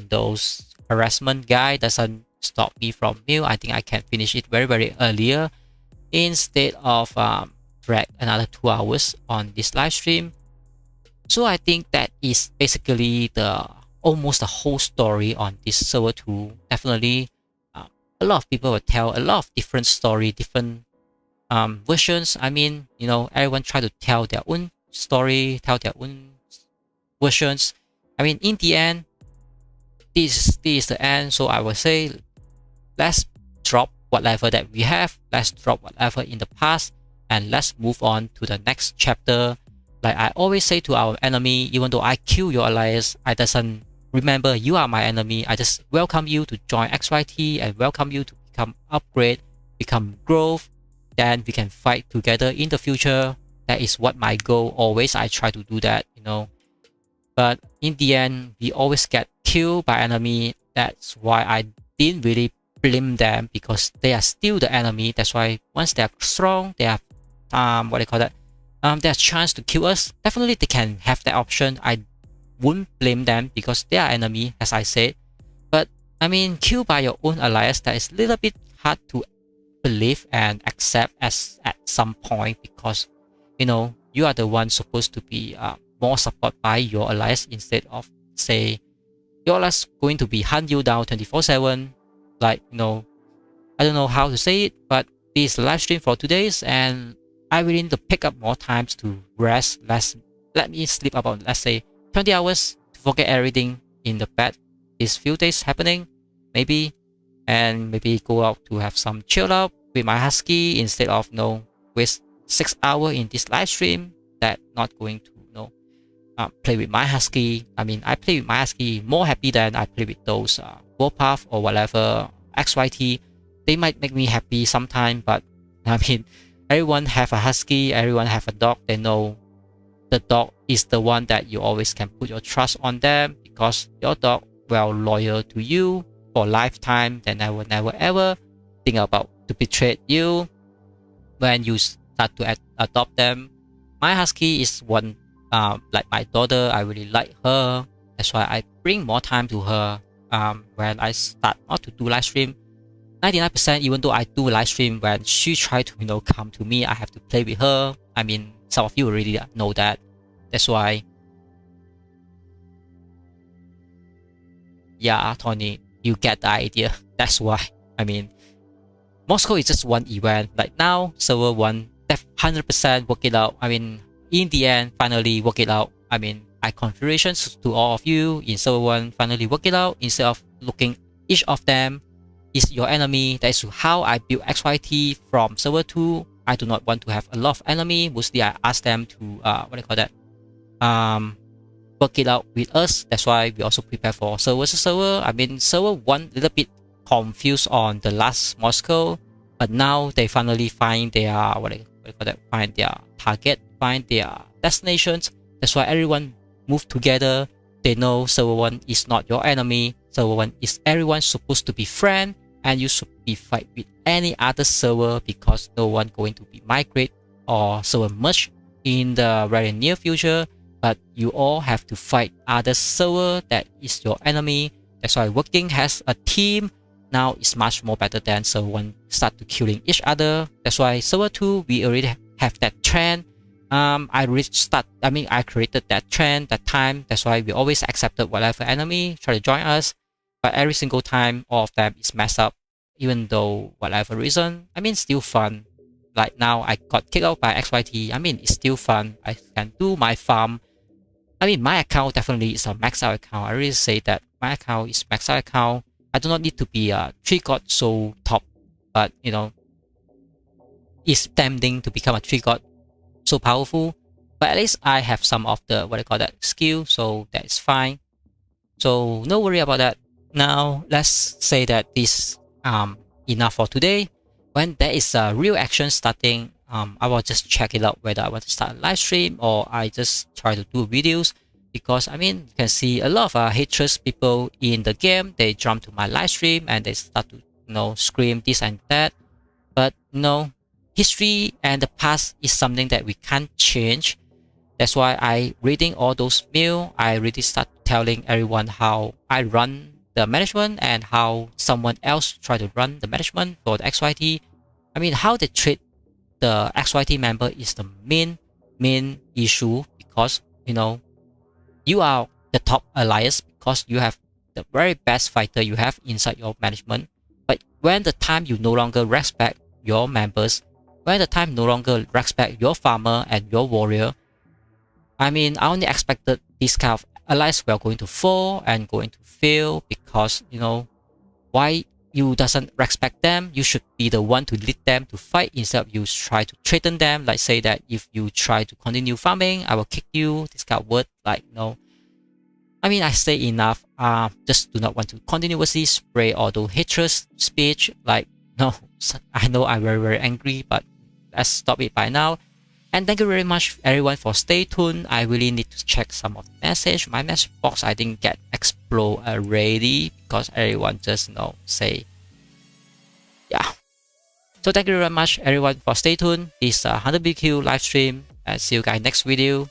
those harassment guy doesn't stop me from mail, I think I can finish it very earlier instead of drag another 2 hours on this live stream. So I think that is basically almost the whole story on this server 2. Definitely a lot of people will tell a lot of different story, different versions. I mean, everyone try to tell their own story, tell their own versions. I mean, in the end, this is the end. So I will say, let's drop whatever that we have, let's drop whatever in the past, and let's move on to the next chapter. Like I always say to our enemy, even though I kill your alliance, I doesn't remember you are my enemy. I just welcome you to join XYT and welcome you to become upgrade, become growth. then we can fight together in the future. That is what my goal always. I try to do that, you know. But in the end, we always get killed by enemy. That's why I didn't really blame them, because they are still the enemy. That's why once they are strong, they have what they call that, there's chance to kill us. Definitely they can have that option. I wouldn't blame them because they are enemy, as I said. But I mean, killed by your own alliance, that is a little bit hard to believe and accept as at some point, because you know you are the one supposed to be more support by your alliance, instead of, say, your alliance going to be hunt you down 24/7. Like, you know, I don't know how to say it, but this live stream for 2 days, and I really need to pick up more times to rest. Let me sleep about, let's say, 20 hours to forget everything in the bed. These few days happening, maybe, and maybe go out to have some chill out with my husky, instead of, you know, waste 6 hours in this live stream. That not going to, you know, play with my husky. I mean, I play with my husky more happy than I play with those Warpath or whatever XYT. They might make me happy sometime, but I mean, everyone have a husky, everyone have a dog. They know the dog is the one that you always can put your trust on them, because your dog will loyal to you for lifetime. They never ever think about to betray you when you start to adopt them. My husky is one like my daughter. I really like her. That's why I bring more time to her when I start not to do live stream. 99%, even though I do live stream, when she try to, you know, come to me, I have to play with her. I mean, some of you already know that. That's why, yeah, Tony, you get the idea. That's why. I mean, Moscow is just one event. Like now, server 1 100% work it out. I mean, in the end, finally work it out. I mean, I congratulations to all of you in server 1, finally work it out, instead of looking each of them is your enemy. That is how I built XYT from server 2. I do not want to have a lot of enemy. Mostly I ask them to what do you call that, work it out with us. That's why we also prepare for server to server. I mean, server 1 little bit confused on the last Moscow, but now they finally find their what do you call that, find their target, find their destinations. That's why everyone move together. They know server 1 is not your enemy. Server 1 is everyone supposed to be friend, and you should be fight with any other server, because no one going to be migrate or server merge in the very near future. But you all have to fight other server that is your enemy. That's why working as a team now is much more better than server 1 start to killing each other. That's why server 2 we already have that trend. I created that trend that time. That's why we always accepted whatever enemy try to join us, but every single time all of them is messed up, even though whatever reason. I mean, still fun. Like now I got kicked out by XYT. I mean, it's still fun. I can do my farm. I mean, my account definitely is a max out account. I really say that my account is max out account. I do not need to be a 3-god so top, but you know, it's tempting to become a 3-god so powerful. But at least I have some of the what I call that skill, so that is fine. So no worry about that. Now let's say that this enough for today. When there is a real action starting, I will just check it out whether I want to start a live stream or I just try to do videos. Because I mean, you can see a lot of haters people in the game. They jump to my live stream and they start to, you know, scream this and that. But you know, history and the past is something that we can't change. That's why I reading all those mail. I really start telling everyone how I run the management and how someone else try to run the management for the XYT. I mean, how they treat the XYT member is the main issue, because you know, you are the top alliance because you have the very best fighter you have inside your management. But when the time you no longer respect your members, when the time no longer respect your farmer and your warrior, I mean, I only expected this kind of allies were going to fall and going to fail, because you know, why you doesn't respect them? You should be the one to lead them to fight, instead of you try to threaten them, like say that if you try to continue farming, I will kick you, this kind of word. Like, no, I mean, I say enough. Just do not want to continuously spray all those hatred speech. Like, no, I know I'm very angry, but let's stop it by now. And thank you very much everyone for stay tuned. I really need to check some of the message. My message box I didn't get explode already because everyone just say yeah. So thank you very much everyone for stay tuned. This HunterBBQ live stream, and see you guys next video.